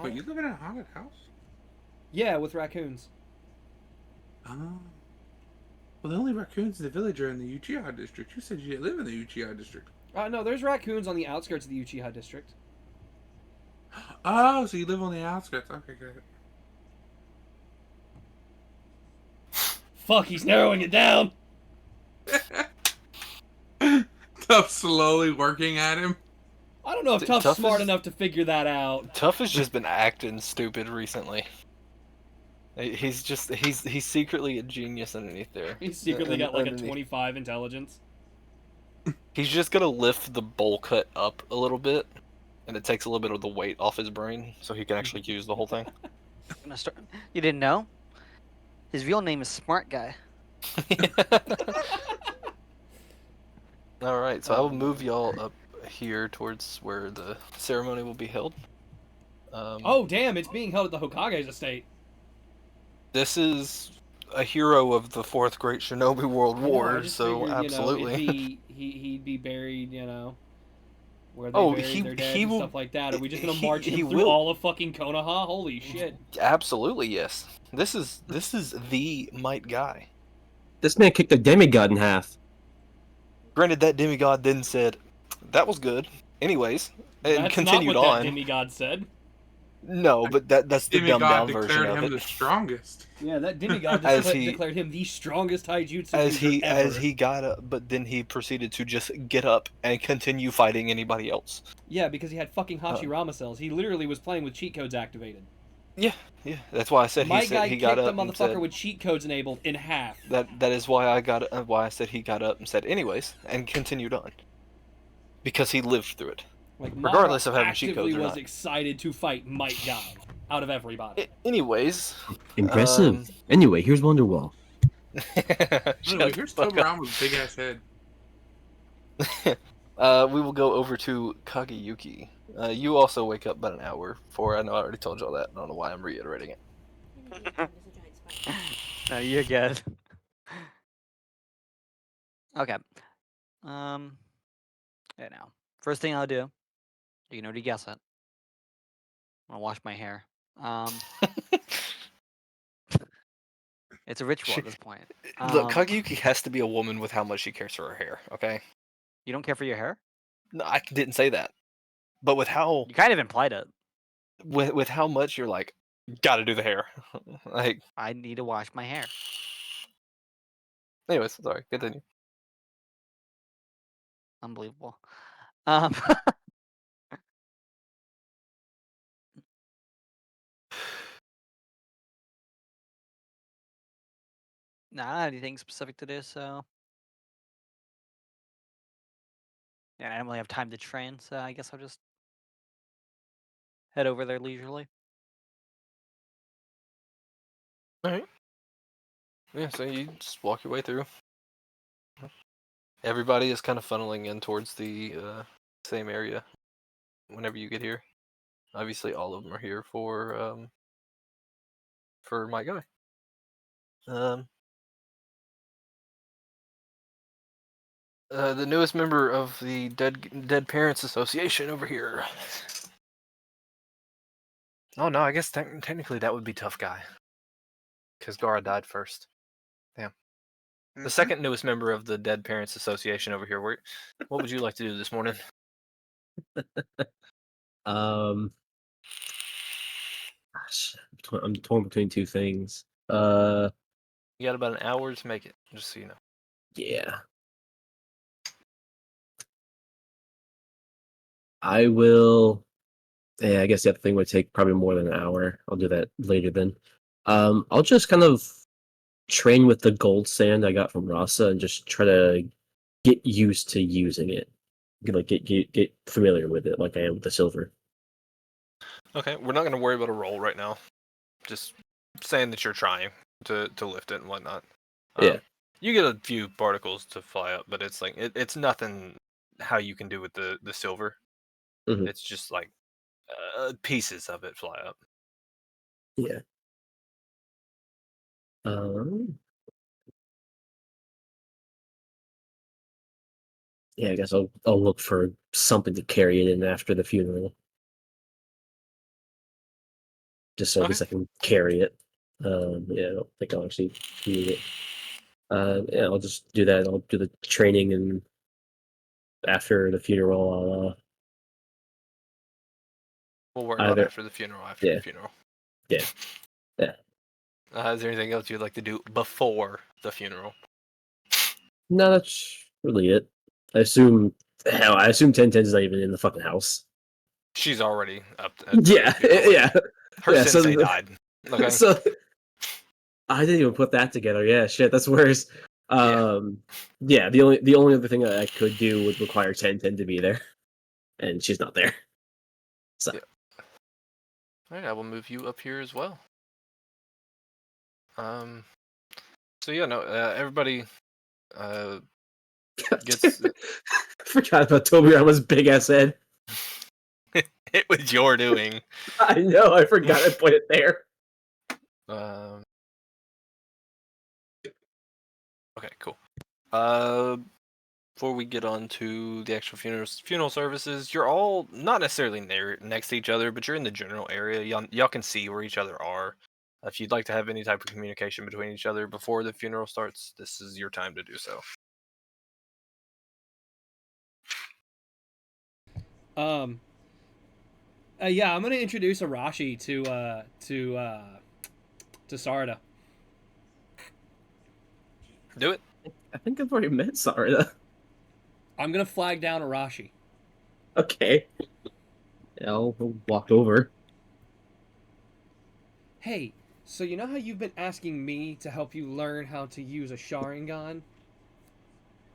But you live in a haunted house? Yeah, with raccoons. Oh. Well, the only raccoons in the village are in the Uchiha district. You said you didn't live in the Uchiha district. No, there's raccoons on the outskirts of the Uchiha district. Oh, so you live on the outskirts. Okay, good. Fuck, he's narrowing it down! Tough slowly working at him. I don't know if Tuff's Tuff smart is- enough to figure that out. Tuff has just been acting stupid recently. He's secretly a genius underneath there. He's secretly got like a Underneath. 25 intelligence. He's just gonna lift the bowl cut up a little bit, and it takes a little bit of the weight off his brain, so he can actually use the whole thing. Gonna start. You didn't know? His real name is Smart Guy. All right, so I will move y'all up here towards where the ceremony will be held. Oh, damn, it's being held at the Hokage's estate. This is a hero of the Fourth Great Shinobi World I know, I War, just so figured, absolutely. You know, he'd be buried, you know, where they Oh, buried their dead he and will- stuff like that. Are we just gonna he- march he him through will. all of fucking Konoha? Holy shit. Absolutely, yes. This is the Might Guy. This man kicked a demigod in half. Granted, that demigod then said, "That was good." Anyways, and That's continued not what on. that demigod said. No, but that's the dumbed Demigod down version declared of him it. the strongest. Yeah, that demigod As he- declared him the strongest taijutsu As user ever. he got up, but then he proceeded to just get up and continue fighting anybody else. Yeah, because he had fucking Hashirama cells. He literally was playing with cheat codes activated. Yeah, that's why I said My he guy got kicked a up and motherfucker said with cheat codes enabled in half. that is why I said he got up and said anyways and continued on because he lived through it. Like, Regardless Mara of having cheat actively codes or was not. excited to fight Might Guy out of everybody. Anyways, Impressive. Anyway, here's Wonderwall. Anyway, here's Tobira's big ass head. We will go over to Kageyuki. You also wake up about an hour before. I know I already told y'all that. I don't know why I'm reiterating it. No, you're good. Okay. Yeah, now. First thing I'll do, you can already guess it. I'll wash my hair. It's a ritual She, at this point. look, Kageyuki has to be a woman with how much she cares for her hair. Okay. You don't care for your hair? No, I didn't say that. But with how You kind of implied it. with how much you're like, gotta do the hair. Like, I need to wash my hair. anyways, sorry. Continue. Unbelievable. Um, not anything specific to this, so. Yeah, I don't really have time to train, so I guess I'll just head over there leisurely. All right. Yeah. So you just walk your way through. Everybody is kind of funneling in towards the same area. Whenever you get here, obviously all of them are here for my guy. The newest member of the Dead Parents Association over here. Oh no, I guess technically that would be Tough Guy, because Gara died first. Damn. The second newest member of the Dead Parents Association over here. What would you like to do this morning? Gosh, I'm torn between two things. You got about an hour to make it, just so you know. Yeah. I will. Yeah, I guess the other thing would take probably more than an hour. I'll do that later then. I'll just kind of train with the gold sand I got from Rasa and just try to get used to using it. Like get familiar with it, like I am with the silver. Okay, we're not going to worry about a roll right now. Just saying that you're trying to lift it and whatnot. Yeah. You get a few particles to fly up, but it's like it's nothing how you can do with the silver. Mhm. It's just like pieces of it fly up. Yeah. Yeah, I guess I'll look for something to carry it in after the funeral. Just so at Okay. least I can carry it. Yeah, I don't think I'll actually need it. Yeah, I'll just do that. I'll do the training, and after the funeral, We'll worry I'll about either after the funeral. After the yeah, funeral. yeah, yeah. Is there anything else you'd like to do before the funeral? No, that's really it. I assume, hell, I assume 1010's not even in the fucking house. She's already up at the Yeah, funeral. yeah, Her yeah. sensei died. Okay. So I didn't even put that together. Yeah, shit, that's worse. Yeah. The only other thing that I could do would require 1010 to be there, and she's not there. So Yeah. All right, I will move you up here as well. So yeah, no, everybody gets. forgot about Tobirama's big ass head. It was your doing. I know. I forgot I put it there. Okay, cool. Before we get on to the actual funeral services, you're all not necessarily next to each other, but you're in the general area. Y'all can see where each other are. If you'd like to have any type of communication between each other before the funeral starts, this is your time to do so. Yeah, I'm gonna introduce Arashi to Sarada. Do it. I think I've already met Sarada. I'm gonna flag down Arashi. Okay. Yeah, I'll walk over. Hey, so you know how you've been asking me to help you learn how to use a Sharingan?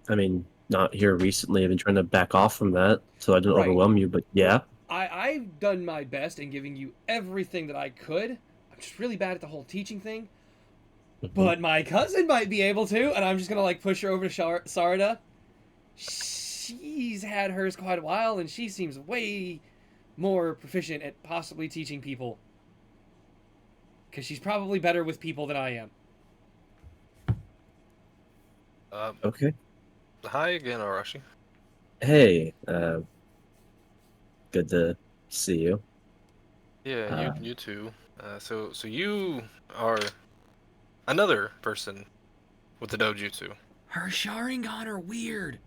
I mean, not here recently. I've been trying to back off from that so I don't Right. overwhelm you, but yeah. I've done my best in giving you everything that I could. I'm just really bad at the whole teaching thing. But my cousin might be able to, and I'm just gonna like push her over to Sarada. She's had hers quite a while, and she seems way more proficient at possibly teaching people. Because she's probably better with people than I am. Okay. Hi again, Arashi. Hey, good to see you. Yeah, Uh, you too. So you are another person with the dojutsu. Her Sharingan are weird.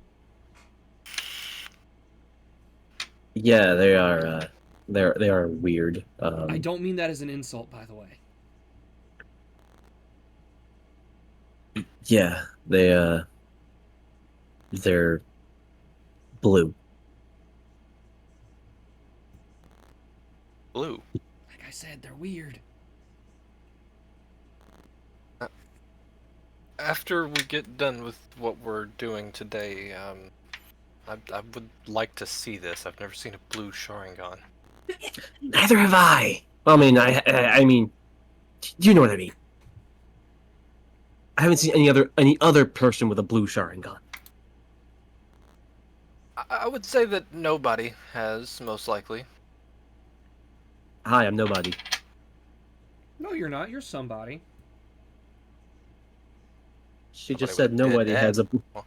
yeah, they are. They are weird. I don't mean that as an insult, by the way. Yeah, they're blue. Blue. Like I said, they're weird. Uh, After we get done with what we're doing today, I would like to see this. I've never seen a blue Sharingan. Neither have I. Well, I mean, I mean, you know what I mean. I haven't seen any other person with a blue Sharingan. I would say that nobody has, most likely. Hi, I'm nobody. No, you're not. You're somebody. She Nobody just with a said dead nobody dad. has a. Well,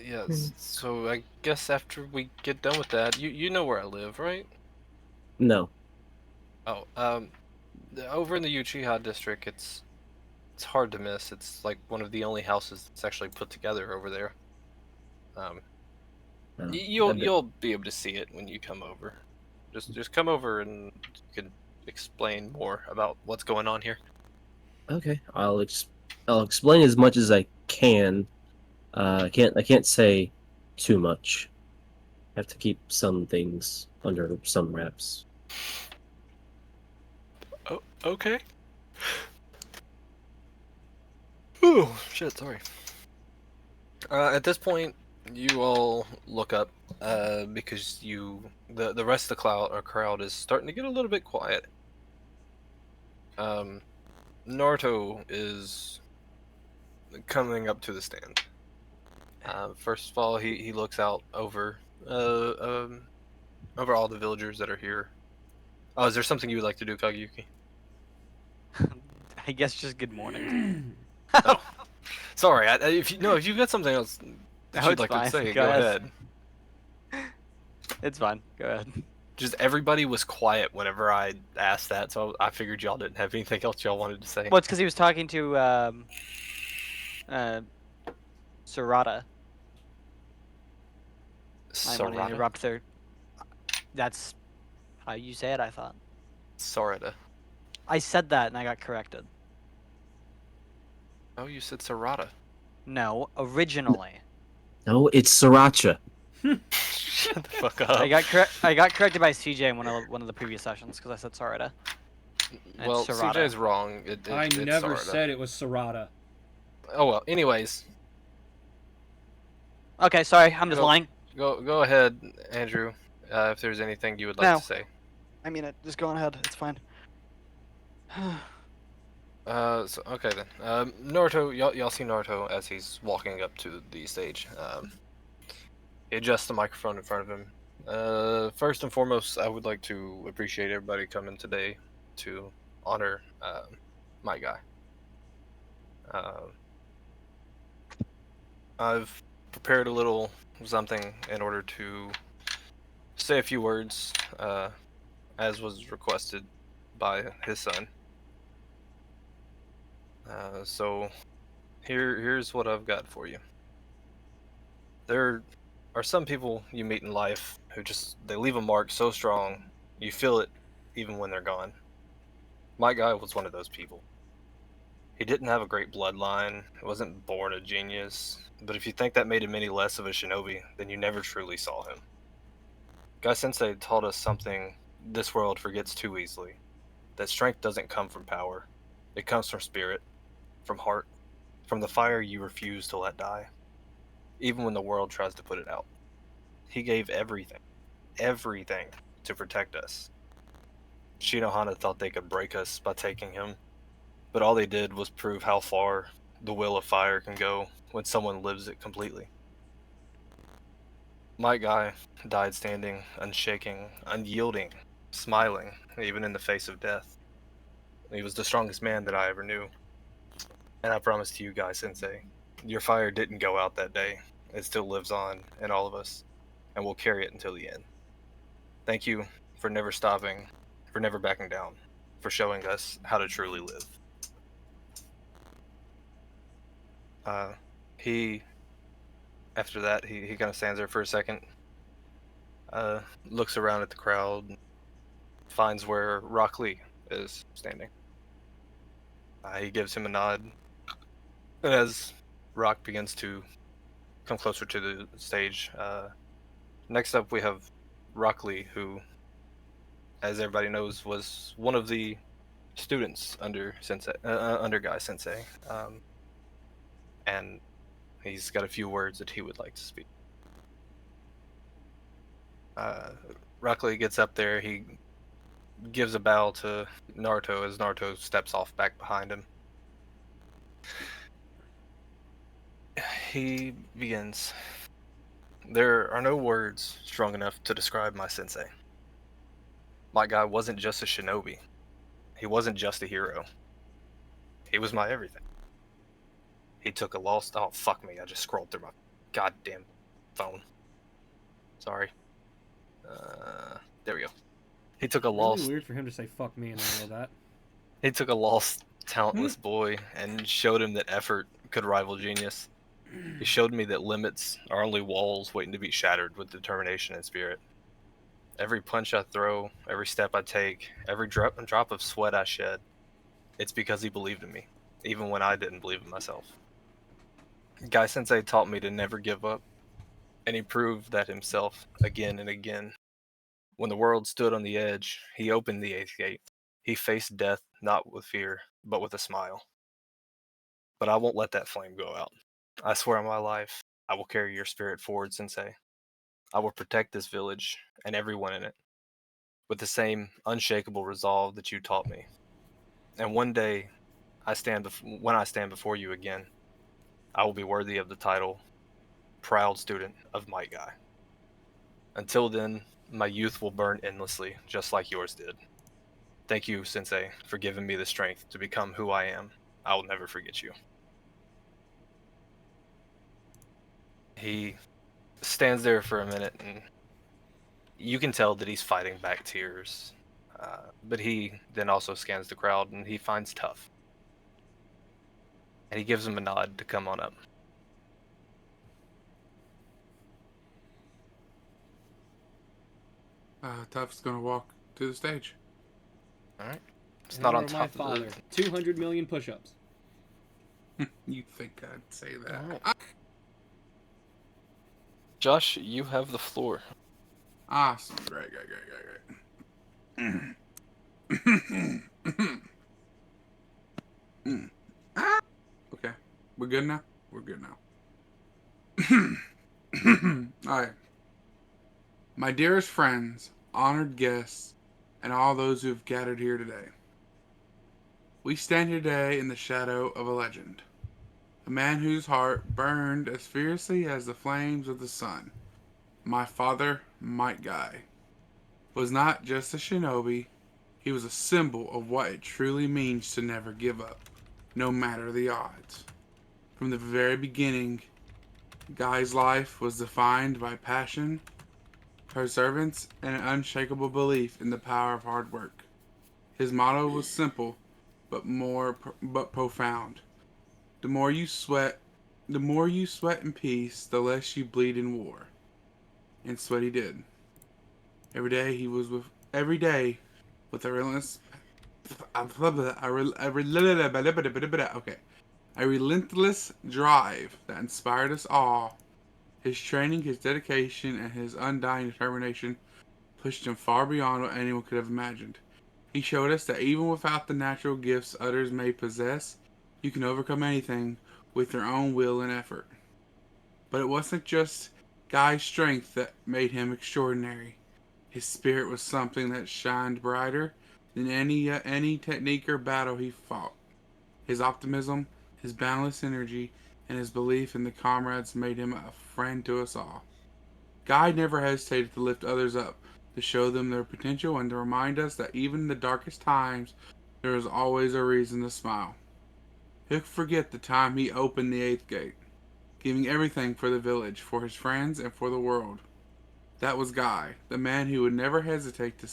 yes. So I guess after we get done with that, you know where I live, right? No. Oh, over in the Uchiha district, it's hard to miss. It's like one of the only houses that's actually put together over there. Um, No. you'll be able to see it when you come over. Just come over and you can explain more about what's going on here. Okay, I'll explain as much as I can. I can't say too much. I have to keep some things under some wraps. Oh, okay. Oh, shit, sorry. At this point, you all look up because the rest of the crowd is starting to get a little bit quiet. Um, Naruto is coming up to the stand. First of all, he looks out uh, um, over all the villagers that are here. Oh, is there something you would like to do, Kageyuki? I guess just good morning. Oh, sorry. If you got something else that No, you'd it's like to fine. say, Go go ahead. ahead. It's fine. Go ahead. Just everybody was quiet whenever I asked that, so I figured y'all didn't have anything else y'all wanted to say. Well, it's because he was talking to uh, Sarada. I want to Sarada? interrupt their. That's how you say it. I thought Sarada. I said that and I got corrected. Oh, you said Sarada. No, originally No, it's Sriracha. Shut the fuck up. I got corrected by CJ in one of the previous sessions because I said Sarada. And Well, it's Sarada. CJ's wrong. I It's never Sarada. said it was Sarada. Oh well. Anyways, Okay, sorry, I'm just Go. lying. go ahead, Andrew. If there's anything you would like No. to say. I mean it. Just go on ahead. It's fine. So, okay then. Naruto, y'all see Naruto as he's walking up to the stage. He adjusts the microphone in front of him. First and foremost, I would like to appreciate everybody coming today to honor my guy. Um, I've prepared a little something in order to say a few words, as was requested by his son. So here's what I've got for you. There are some people you meet in life who they leave a mark so strong you feel it even when they're gone. My guy was one of those people. He didn't have a great bloodline, wasn't born a genius, but if you think that made him any less of a shinobi, then you never truly saw him. Guy Sensei taught us something this world forgets too easily. That strength doesn't come from power. It comes from spirit, from heart, from the fire you refuse to let die, even when the world tries to put it out. He gave everything, to protect us. Shinohana thought they could break us by taking him, but all they did was prove how far the will of fire can go when someone lives it completely. My guy died standing, unshaking, unyielding, smiling, even in the face of death. He was the strongest man that I ever knew. And I promise to you guys, Sensei, your fire didn't go out that day. It still lives on in all of us, and we'll carry it until the end. Thank you for never stopping, for never backing down, for showing us how to truly live. Uh, he, after that, he kind of stands there for a second, looks around at the crowd, finds where Rock Lee is standing. He gives him a nod, and as Rock begins to come closer to the stage, next up we have Rock Lee, who, as everybody knows, was one of the students under Sensei, under Guy Sensei, and he's got a few words that he would like to speak. Rock Lee gets up there. He gives a bow to Naruto as Naruto steps off back behind him. He begins. There are no words strong enough to describe my sensei. My guy wasn't just a shinobi. He wasn't just a hero. He was my everything. He took a lost. Oh, fuck me. I just scrolled through my goddamn phone. Sorry. There we go. He took a lost. Really weird for him to say "fuck me" in the middle of that. He took a lost, talentless boy and showed him that effort could rival genius. He showed me that limits are only walls waiting to be shattered with determination and spirit. Every punch I throw, every step I take, every drop of sweat I shed, it's because he believed in me, even when I didn't believe in myself. Guy Sensei taught me to never give up, and he proved that himself again and again. When the world stood on the edge, he opened the eighth gate. He faced death not with fear, but with a smile. But I won't let that flame go out. I swear on my life, I will carry your spirit forward, Sensei. I will protect this village and everyone in it with the same unshakable resolve that you taught me. And one day, when I stand before you again, I will be worthy of the title proud student of Might Guy. Until then, my youth will burn endlessly, just like yours did. Thank you, Sensei, for giving me the strength to become who I am. I will never forget you. He stands there for a minute, and you can tell that he's fighting back tears. But he then also scans the crowd, and he finds Tough. And he gives him a nod to come on up. Tough's gonna walk to the stage. All right. It's In not honor on of my top father. of the... 200 million push-ups. You'd think I'd say that. All right. Josh, you have the floor. Awesome. Great. Okay. We're good now? We're good now. Alright. My dearest friends, honored guests, and all those who have gathered here today. We stand here today in the shadow of a legend. A man whose heart burned as fiercely as the flames of the sun. My father, Might Guy, was not just a shinobi, he was a symbol of what it truly means to never give up, no matter the odds. From the very beginning, Guy's life was defined by passion, perseverance, and an unshakable belief in the power of hard work. His motto was simple, but profound. The more you sweat in peace, the less you bleed in war. And sweat he did. Every day with a relentless a relentless drive that inspired us all. His training, his dedication, and his undying determination pushed him far beyond what anyone could have imagined. He showed us that even without the natural gifts others may possess, you can overcome anything with your own will and effort. But it wasn't just Guy's strength that made him extraordinary. His spirit was something that shined brighter than any technique or battle he fought. His optimism, his boundless energy, and his belief in the comrades made him a friend to us all. Guy never hesitated to lift others up, to show them their potential, and to remind us that even in the darkest times, there is always a reason to smile. Who could forget the time he opened the eighth gate, giving everything for the village, for his friends, and for the world? That was Guy, the man who would never hesitate to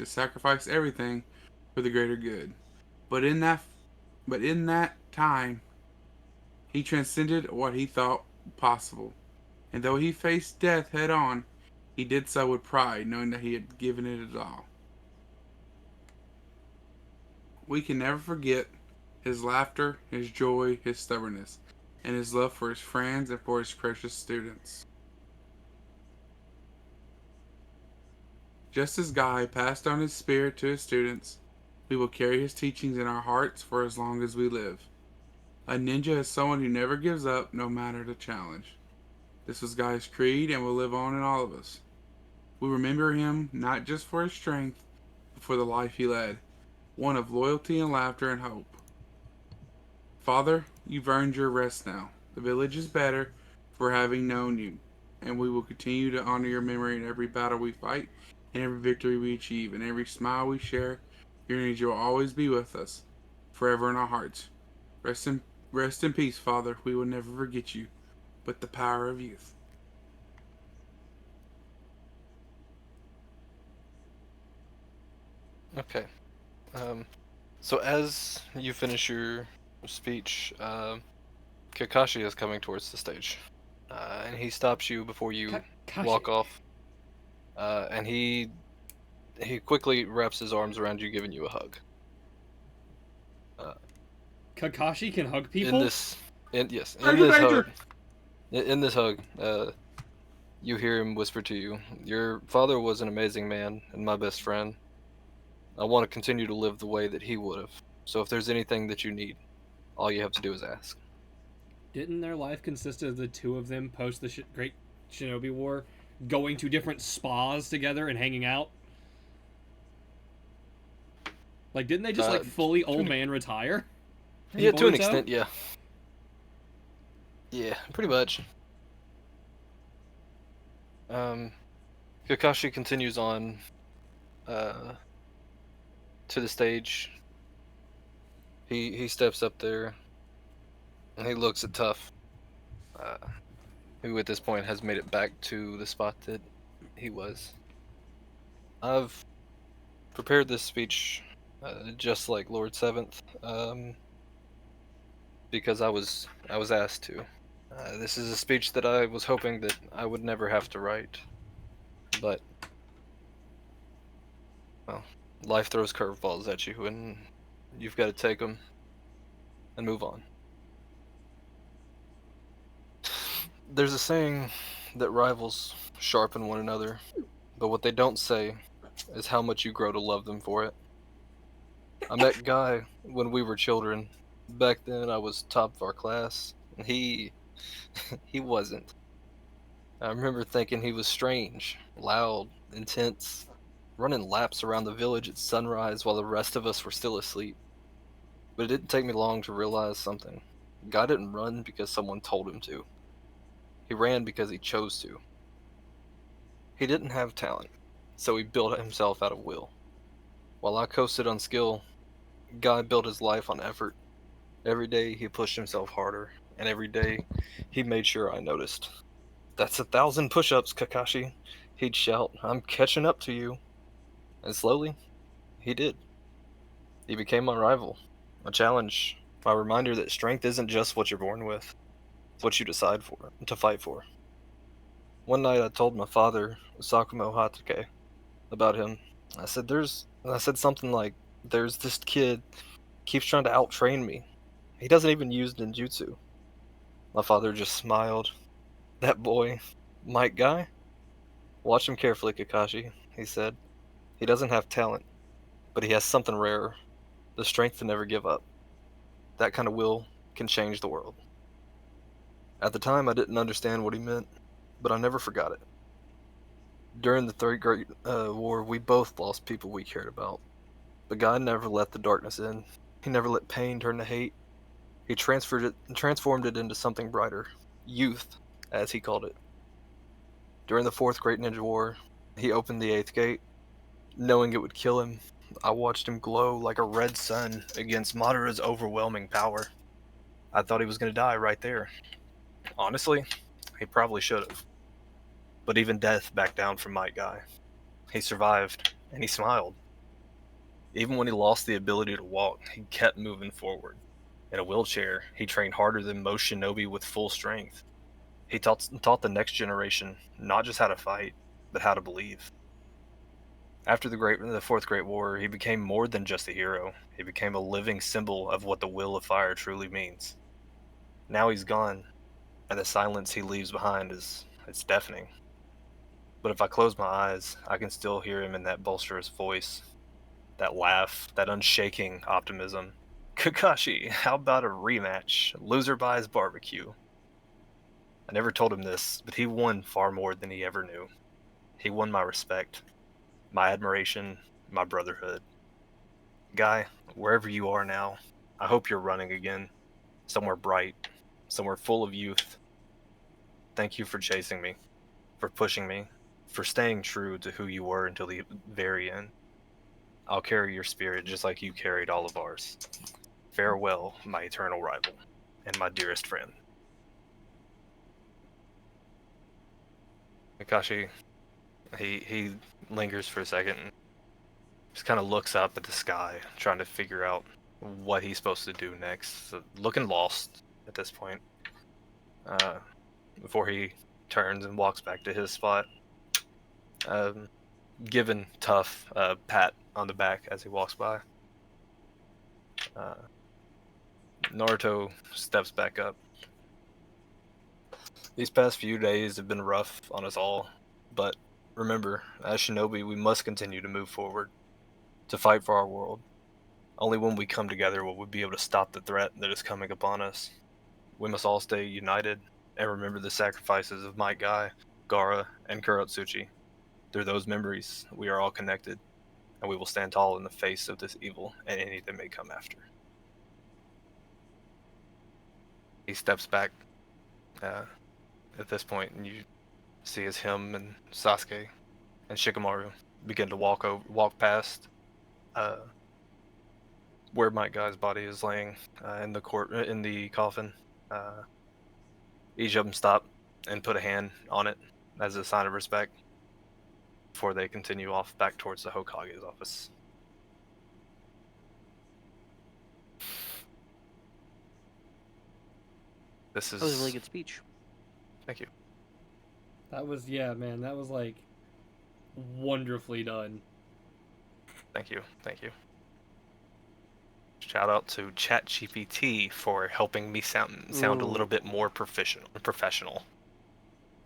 sacrifice everything for the greater good. But in that, but in that time, he transcended what he thought possible. And though he faced death head on, he did so with pride, knowing that he had given it his all. We can never forget his laughter, his joy, his stubbornness, and his love for his friends and for his precious students. Just as Guy passed on his spirit to his students, we will carry his teachings in our hearts for as long as we live. A ninja is someone who never gives up, no matter the challenge. This was Guy's creed and will live on in all of us. We remember him not just for his strength, but for the life he led, one of loyalty and laughter and hope. Father, you've earned your rest now. The village is better for having known you, and we will continue to honor your memory in every battle we fight, and every victory we achieve, and every smile we share. Your energy will always be with us, forever in our hearts. Rest in peace, Father. We will never forget you, but the power of youth. Okay. So as you finish your speech, Kakashi is coming towards the stage, and he stops you before you walk off, and he quickly wraps his arms around you, giving you a hug. Kakashi can hug people? In this hug, you hear him whisper to you, "Your father was an amazing man and my best friend. I want to continue to live the way that he would have. So if there's anything that you need, all you have to do is ask." Didn't their life consist of the two of them post the Great Shinobi War going to different spas together and hanging out? Like, didn't they just, fully old man retire? Yeah, to an extent, yeah. Yeah, pretty much. Kakashi continues on to the stage. He steps up there and he looks at Tough, who at this point has made it back to the spot that he was. I've prepared this speech just like Lord Seventh, because I was asked to. This is a speech that I was hoping that I would never have to write, but well, life throws curveballs at you, and you've got to take them and move on. There's a saying that rivals sharpen one another, but what they don't say is how much you grow to love them for it. I met Guy when we were children. Back then I was top of our class, and he wasn't. I remember thinking he was strange, loud, intense, running laps around the village at sunrise while the rest of us were still asleep. But it didn't take me long to realize something. Guy didn't run because someone told him to. He ran because he chose to. He didn't have talent, so he built himself out of will. While I coasted on skill, Guy built his life on effort. Every day he pushed himself harder, and every day he made sure I noticed. "That's 1,000 push-ups, Kakashi," he'd shout. "I'm catching up to you." And slowly, he did. He became my rival, a challenge, my reminder that strength isn't just what you're born with, it's what you decide to fight for. One night I told my father, Sakumo Hatake, about him. I said something like, "There's this kid, keeps trying to out-train me. He doesn't even use ninjutsu." My father just smiled. "That boy, Mike Guy? Watch him carefully, Kakashi," he said. "He doesn't have talent, but he has something rare, the strength to never give up. That kind of will can change the world." At the time, I didn't understand what he meant, but I never forgot it. During the Third Great War, we both lost people we cared about. But God never let the darkness in. He never let pain turn to hate. He transformed it into something brighter. Youth, as he called it. During the Fourth Great Ninja War, he opened the Eighth Gate, knowing it would kill him, I watched him glow like a red sun against Madara's overwhelming power. I thought he was going to die right there. Honestly, he probably should have. But even death backed down from Might Guy. He survived, and he smiled. Even when he lost the ability to walk, he kept moving forward. In a wheelchair, he trained harder than most shinobi with full strength. He taught the next generation not just how to fight, but how to believe. After the Fourth Great War, he became more than just a hero. He became a living symbol of what the will of fire truly means. Now he's gone, and the silence he leaves behind it's deafening. But if I close my eyes, I can still hear him in that bolsterous voice, that laugh, that unshaking optimism. Kakashi, how about a rematch? Loser buys barbecue. I never told him this, but he won far more than he ever knew. He won my respect, my admiration, my brotherhood. Guy, wherever you are now, I hope you're running again. Somewhere bright, somewhere full of youth. Thank you for chasing me, for pushing me, for staying true to who you were until the very end. I'll carry your spirit just like you carried all of ours. Farewell, my eternal rival, and my dearest friend. Kakashi, he lingers for a second, just kind of looks up at the sky, trying to figure out what he's supposed to do next. So, looking lost at this point. Before he turns and walks back to his spot, given Tough a pat on the back as he walks by. Naruto steps back up. These past few days have been rough on us all, but remember, as shinobi, we must continue to move forward, to fight for our world. Only when we come together will we be able to stop the threat that is coming upon us. We must all stay united and remember the sacrifices of Might Guy, Gaara, and Kurotsuchi. Through those memories, we are all connected, and we will stand tall in the face of this evil and any that may come after. He steps back at this point, and you see as him and Sasuke and Shikamaru begin to walk past where Might Guy's body is laying in the coffin. Each of them stop and put a hand on it as a sign of respect before they continue off back towards the Hokage's office. This is That was a really good speech. Thank you. That was, yeah, man, that was like wonderfully done. Thank you. Shout out to ChatGPT for helping me sound a little bit more professional.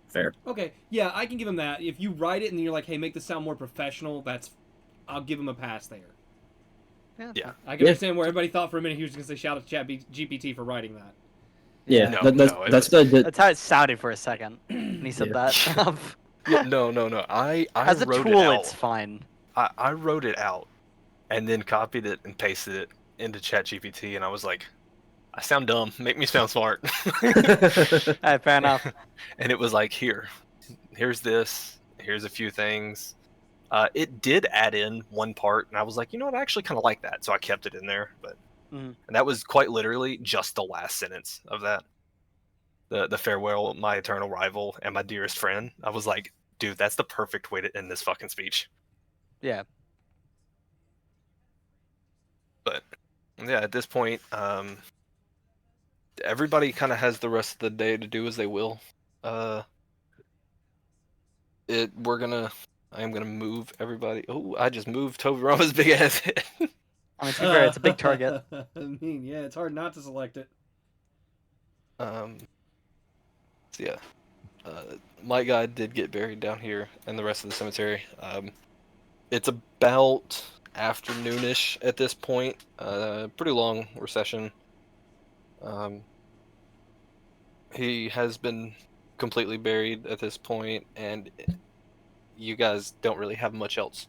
Fair. Okay, yeah, I can give him that. If you write it and you're like, hey, make this sound more professional, I'll give him a pass there. Yeah. I can understand where everybody thought for a minute he was going to say shout out to GPT for writing that. Yeah, No, that's what I did. That's how it sounded for a second when he said that. Yeah, no. I As a wrote tool, it out. it's fine. I wrote it out and then copied it and pasted it into ChatGPT, and I was like, I sound dumb. Make me sound smart. Fair enough. And it was like, here's this. Here's a few things. It did add in one part, and I was like, you know what? I actually kind of like that, so I kept it in there. But and that was quite literally just the last sentence of that. The farewell, my eternal rival, and my dearest friend. I was like, dude, that's the perfect way to end this fucking speech. Yeah. But yeah, at this point, everybody kind of has the rest of the day to do as they will. I am gonna move everybody. Oh, I just moved Tobirama's big ass head. I mean, to be fair, it's a big target. I mean, yeah, it's hard not to select it. So yeah, my guy did get buried down here in the rest of the cemetery. It's about afternoonish at this point. Pretty long recession. He has been completely buried at this point, and you guys don't really have much else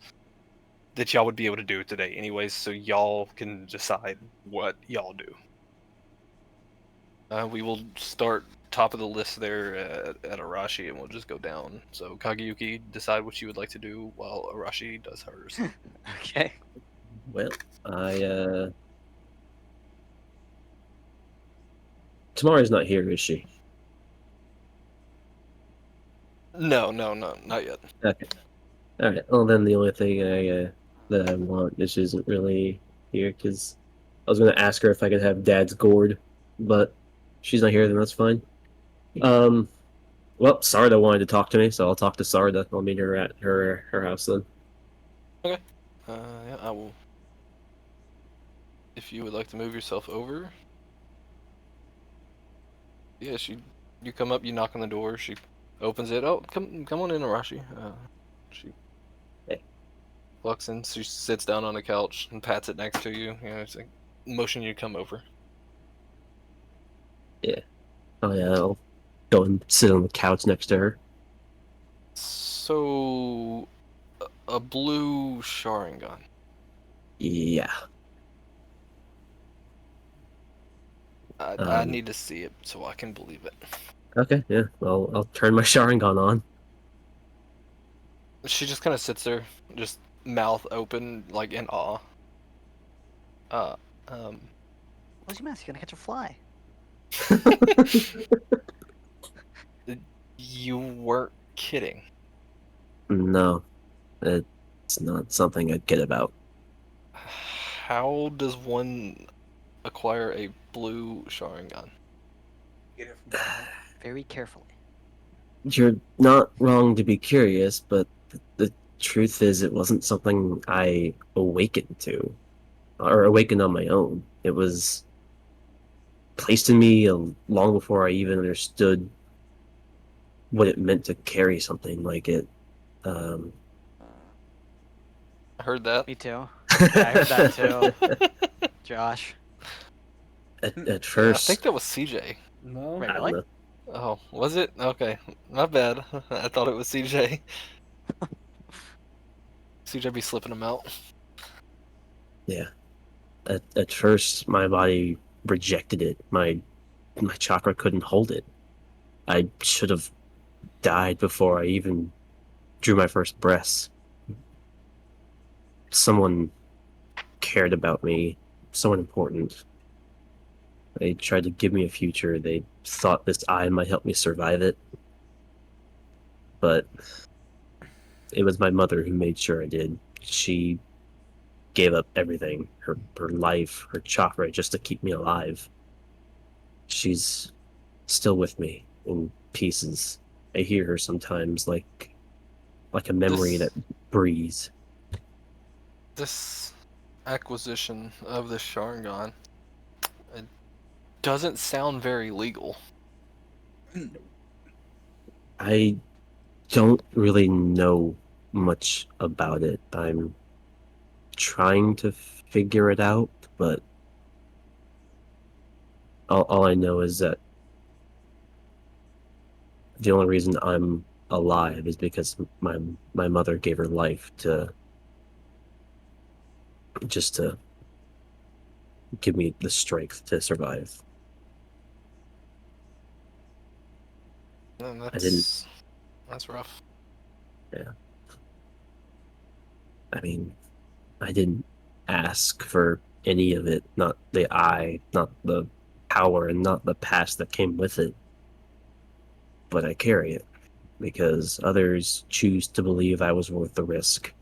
that y'all would be able to do today anyways, so y'all can decide what y'all do. We will start top of the list there at Arashi, and we'll just go down. So Kageyuki, decide what you would like to do while Arashi does hers. Okay. Well, Tamara's not here, is she? No, no, no, not yet. Okay. All right. Well, then the only thing that I want, which isn't really here, because I was gonna ask her if I could have Dad's gourd, but she's not here, then that's fine. Um, well, Sarda wanted to talk to me, so I'll talk to Sarda. I'll meet her at her house then. Okay. Yeah, I will. If you would like to move yourself over, yeah, you come up, you knock on the door, she opens it. Oh, come on in, Arashi. She Hey. walks in, she sits down on the couch and pats it next to you. You know, it's like motion you to come over. Yeah. Oh yeah. I'll go and sit on the couch next to her. So, a blue Sharingan. Yeah. I need to see it so I can believe it. Okay. Yeah. Well, I'll turn my Sharingan on. She just kind of sits there, just mouth open, like in awe. Uh, um, What's your mask? You're gonna catch a fly. you weren't kidding. No, it's not something I'd kid about. How does one acquire a blue Sharingan? Get it from Bob. Very carefully. You're not wrong to be curious, but the truth is, it wasn't something I awakened to, or awakened on my own. It was placed in me long before I even understood what it meant to carry something like it. Um, I heard that. Me too. Yeah, I heard that too. Josh. at I first, think that was CJ. No. Wait, I don't really? know. Oh, was it? Okay, not bad. I thought it was CJ. CJ be slipping them out. Yeah. At first, my body rejected it. My chakra couldn't hold it. I should have died before I even drew my first breaths. Someone cared about me, someone important. They tried to give me a future. They thought this eye might help me survive it. But it was my mother who made sure I did. She gave up everything, her life, her chakra, just to keep me alive. She's still with me in pieces. I hear her sometimes like a memory This that breathes. this acquisition of this Sharingan, it doesn't sound very legal. I don't really know much about it. I'm trying to figure it out, but all I know is that the only reason I'm alive is because my mother gave her life to just to give me the strength to survive. And I didn't. that's rough. Yeah. I mean, I didn't ask for any of it. Not the eye, not the power, and not the past that came with it. But I carry it because others choose to believe I was worth the risk.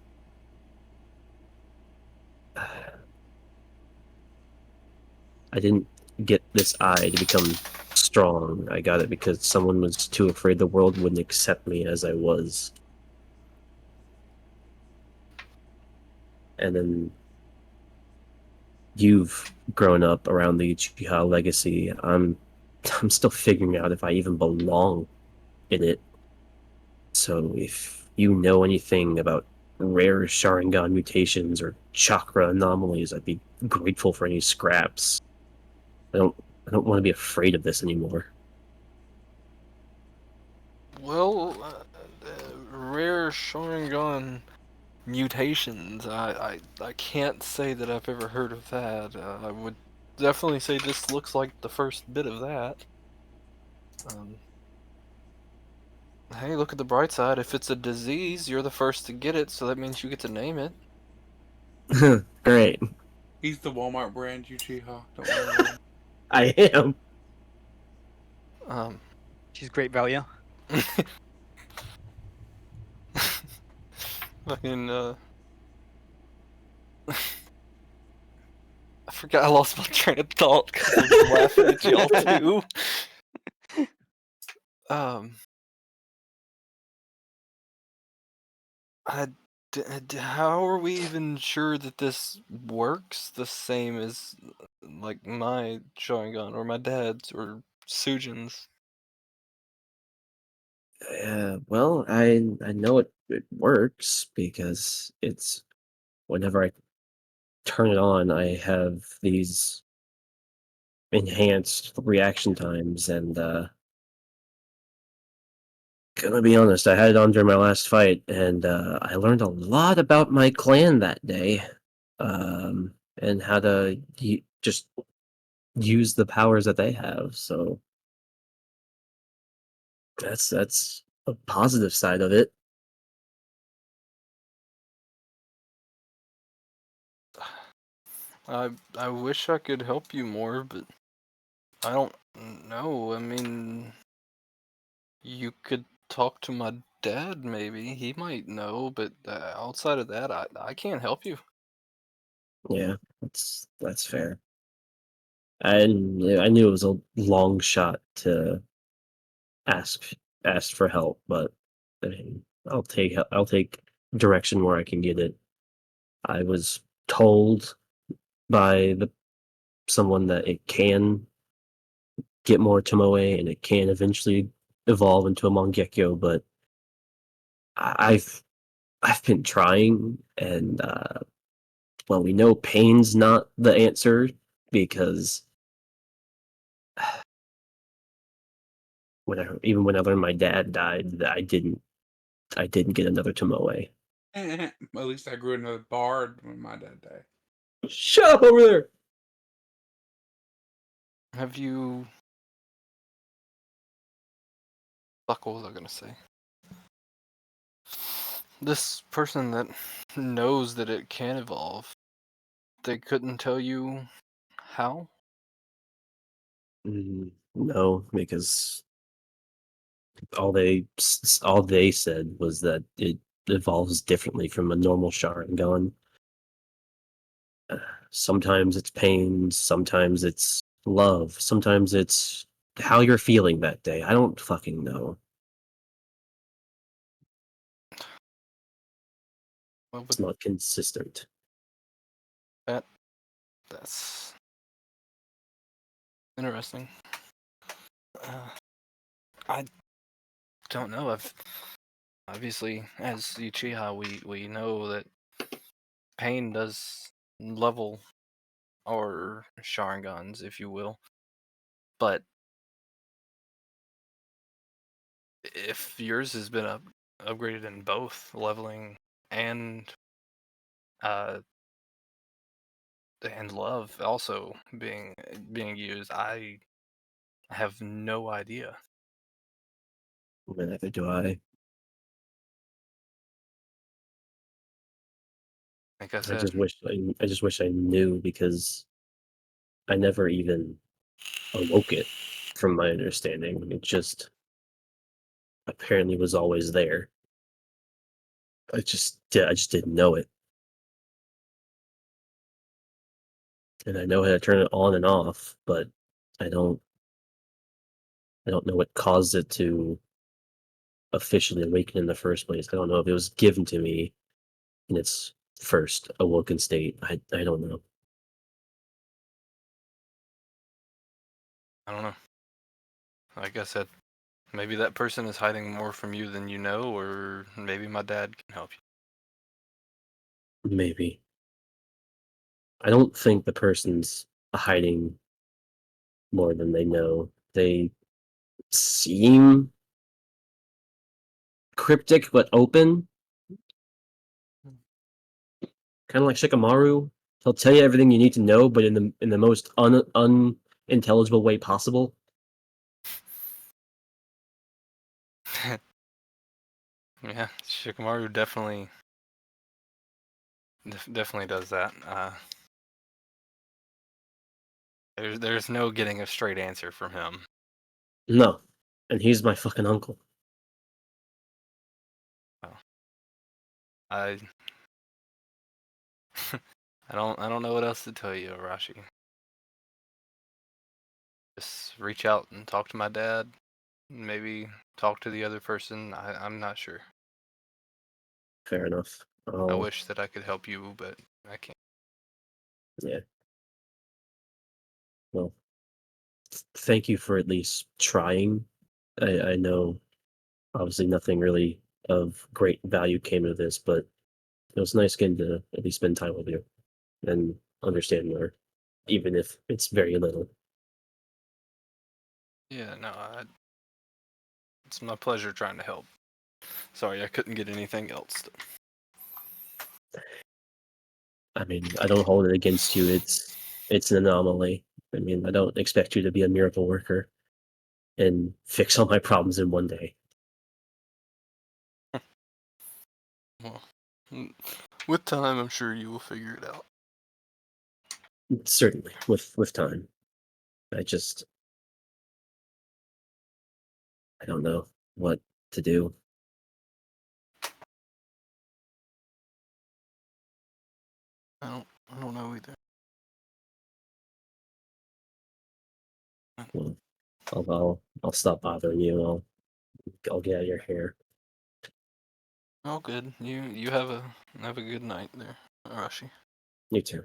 I didn't get this eye to become strong. I got it because someone was too afraid the world wouldn't accept me as I was. And then you've grown up around the Uchiha legacy. I'm still figuring out if I even belong in it. So if you know anything about rare Sharingan mutations or chakra anomalies, I'd be grateful for any scraps. I don't I don't want to be afraid of this anymore. Well, rare Sharingan mutations. I can't say that I've ever heard of that. I would definitely say this looks like the first bit of that. Um, hey, look at the bright side. If it's a disease, you're the first to get it, so that means you get to name it. Great. He's the Walmart brand Uchiha. Don't worry about him. I am. Um, She's great value. Fucking I forgot I lost my train of thought because I was laughing at y'all too. Um, how are we even sure that this works the same as like my Sharingan or my dad's or Sujin's? Well, I know it works because it's whenever I turn it on, I have these enhanced reaction times, and gonna be honest, I had it on during my last fight, and I learned a lot about my clan that day, and how to just use the powers that they have. So that's a positive side of it. I wish I could help you more, but I don't know. I mean, you could talk to my dad, maybe. He might know, but outside of that, I can't help you. Yeah, that's fair. I knew it was a long shot to ask ask for help, but I mean, I'll take direction where I can get it. I was told by the someone that it can get more Tomoe and it can eventually evolve into a Mangekyo, but I've been trying, and well, we know pain's not the answer because even when I learned my dad died, I didn't get another Tomoe. At least I grew another bard when my dad died. Shut up over there. Have you... Fuck, what was I gonna say? This person that knows that it can evolve, they couldn't tell you how? No, because all they said was that it evolves differently from a normal Sharingan. Sometimes it's pain, sometimes it's love, sometimes it's how you're feeling that day. I don't fucking know. Well, It's with not consistent. that, that's interesting. Uh, I don't know. I've obviously, as Uchiha, we know that pain does level our Sharingans, if you will. But if yours has been upgraded in both leveling and uh and love also being used, I have no idea. Neither do I. Like I said, I just wish I knew because I never even awoke it from my understanding. It just apparently was always there. I just didn't know it. And I know how to turn it on and off, but I don't I don't know what caused it to officially awaken in the first place. I don't know if it was given to me in its first awoken state. I don't know. I don't know. Like I said, maybe that person is hiding more from you than you know, or maybe my dad can help you. Maybe. I don't think the person's hiding more than they know. They seem cryptic but open, kind of like Shikamaru. He'll tell you everything you need to know, but in the most unintelligible way possible. Yeah, Shikamaru definitely definitely does that. There's no getting a straight answer from him. No, and he's my fucking uncle. I I don't know what else to tell you, Arashi. Just reach out and talk to my dad. Maybe talk to the other person. I'm not sure. Fair enough. I wish that I could help you, but I can't. Yeah. Well, thank you for at least trying. I know obviously nothing really of great value came of this, but it was nice getting to at least spend time with you and understand more, even if it's very little. Yeah, no, it's my pleasure trying to help. Sorry, I couldn't get anything else. I mean, I don't hold it against you. It's an anomaly. I mean, I don't expect you to be a miracle worker and fix all my problems in one day. Well, with time, I'm sure you will figure it out. Certainly, with time. I just I don't know what to do. I don't know either. Well, I'll stop bothering you. I'll get out of your hair. Oh, good. You have a good night there, Arashi. You too.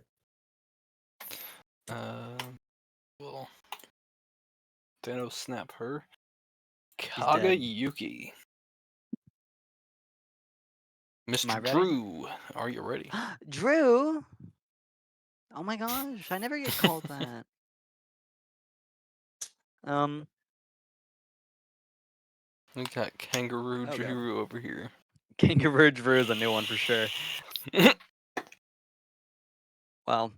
Well, Thanos snap her. He's dead. Kagayuki. Am I Mr. ready? Drew, are you ready? Drew. Oh my gosh, I never get called that. We got Kangaroo Okay. Drew over here. Kangaroo Drew is a new one for sure. Well.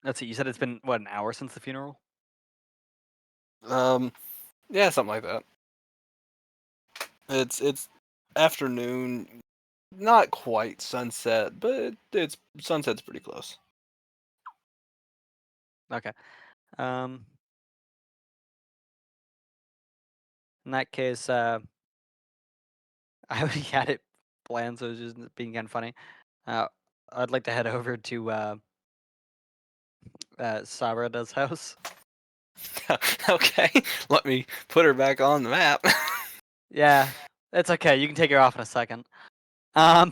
Let's see. You said it's been what, an hour since the funeral? Yeah, something like that. It's afternoon, not quite sunset, but it's sunset's pretty close. Okay. In that case, I already had it planned, so it was just being kind of funny. I'd like to head over to Sarada's house. Okay, let me put her back on the map. Yeah, it's okay. You can take her off in a second. Yeah,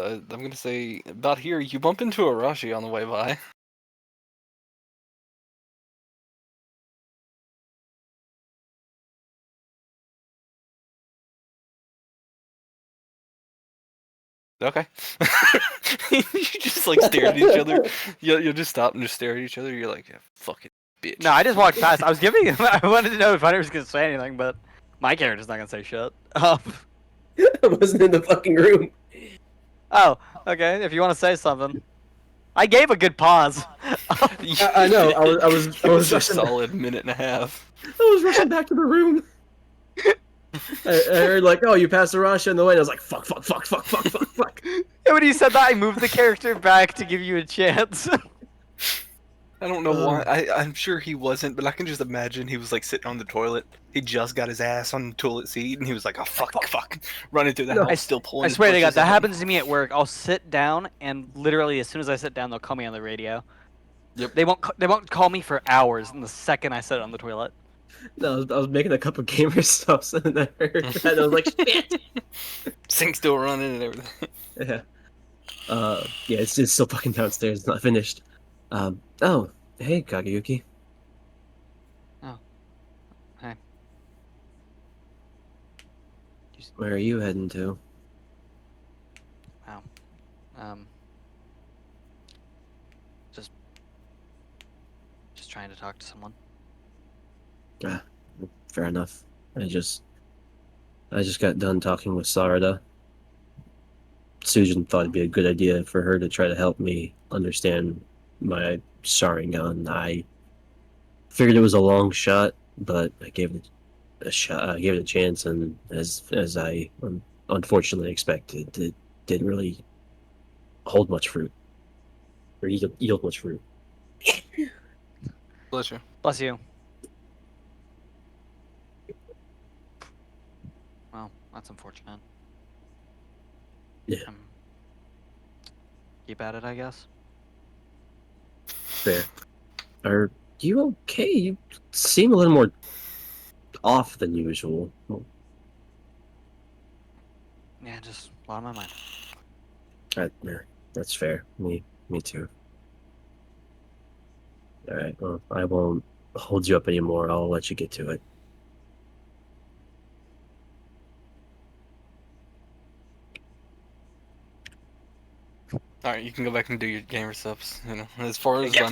I'm gonna say about here. You bump into Arashi on the way by. Okay. You just like stare at each other. You'll just stop and just stare at each other. You're like, yeah, fucking bitch. No, I just walked past. I was giving him. I wanted to know if I was gonna say anything, but my character's not gonna say shit. I wasn't in the fucking room. Oh, okay. If you want to say something, I gave a good pause. I know. I was It was a rushing. solid minute and a half. I was rushing back to the room. I heard like, oh, you passed the Russia in the way. And I was like, fuck. And when he said that, I moved the character back to give you a chance. I don't know why. I'm sure he wasn't, but I can just imagine he was like sitting on the toilet. He just got his ass on the toilet seat, and he was like, "Oh fuck!" running through the house, still pulling. I his swear to God, bushes that at him. happens to me at work. I'll sit down, and literally, as soon as I sit down, they'll call me on the radio. Yep. They won't call me for hours. And the second I sit on the toilet. No, I was making a cup of gamer stuff, and I heard that. And I was like, shit. Sink still running and everything. Yeah. Yeah, it's still fucking downstairs. It's not finished. Oh, hey, Kagayuki. Oh. Hey. Where are you heading to? Wow. Just trying to talk to someone. Fair enough. I just got done talking with Sarada. Susan thought it'd be a good idea for her to try to help me understand my Sharingan. figured it was a long shot, but I gave it a shot. I gave it a chance, and as I unfortunately expected, it didn't really hold much fruit or yield much fruit. Bless you. Bless you. Well, that's unfortunate. Yeah. Keep at it, I guess. Fair. Are you okay? You seem a little more off than usual. Yeah, just a lot on my mind. Yeah, that's fair. Me too. All right. Well, I won't hold you up anymore. I'll let you get to it. All right, you can go back and do your gamer subs. You know, as far as Yeah. I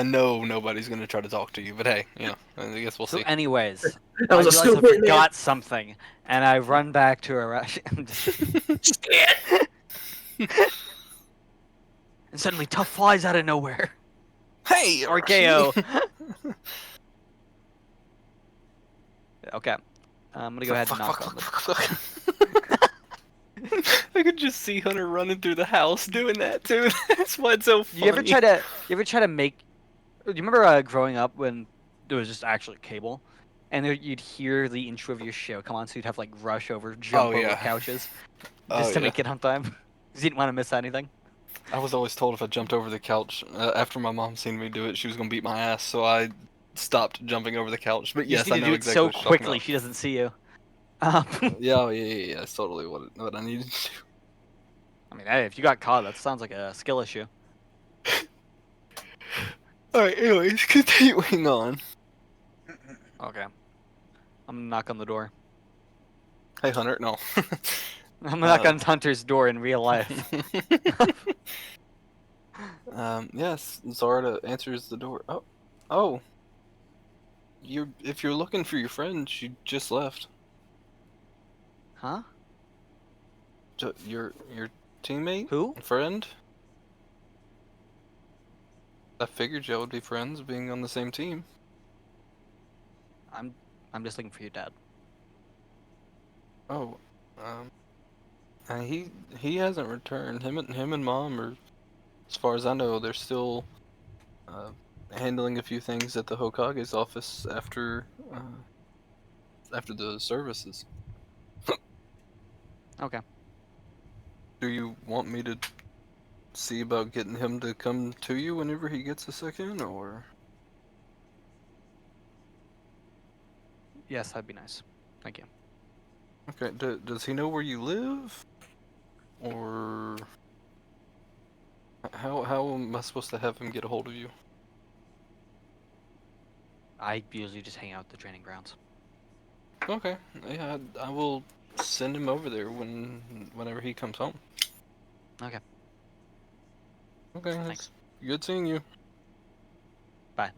know, nobody's gonna try to talk to you. But hey, you know, I guess we'll So, see. anyways, That I was a realized I stupid man. forgot something, and I run back to a rush. I'm just kidding. And suddenly, Tough flies out of nowhere. Hey, RKO. Okay, I'm gonna go ahead and knock on the. I could just see Hunter running through the house doing that too. That's why it's so funny. You ever try to make? Do you remember growing up when there was just actually cable, and you'd hear the intro of your show come on, so you'd have to, like, rush over, jump over yeah. couches, Oh, just to yeah. make it on time, because you didn't want to miss anything. I was always told if I jumped over the couch after my mom seen me do it, she was gonna beat my ass. So I stopped jumping over the couch. But You just yes, I need to know do it exactly so what you're talking quickly about. she doesn't see you. Yeah, oh, yeah. That's totally what I needed to do. I mean, hey, if you got caught, that sounds like a skill issue. All right. Anyways, continuing on. Okay. I'm gonna knock on the door. Hey, Hunter. No. I'm gonna knock on Hunter's door in real life. Yes, Zarda answers the door. Oh. If you're looking for your friend, she just left. Huh? Your teammate? Who? Friend? I figured y'all would be friends, being on the same team. I'm just looking for your dad. Oh, he hasn't returned. Him and Mom are, as far as I know, they're still handling a few things at the Hokage's office after the services. Okay. Do you want me to see about getting him to come to you whenever he gets a second, or? Yes, that'd be nice. Thank you. Okay. Does he know where you live, or how am I supposed to have him get a hold of you? I usually just hang out at the training grounds. Okay. Yeah, I will send him over there whenever he comes home. Okay. Okay. Thanks. Good seeing you. Bye.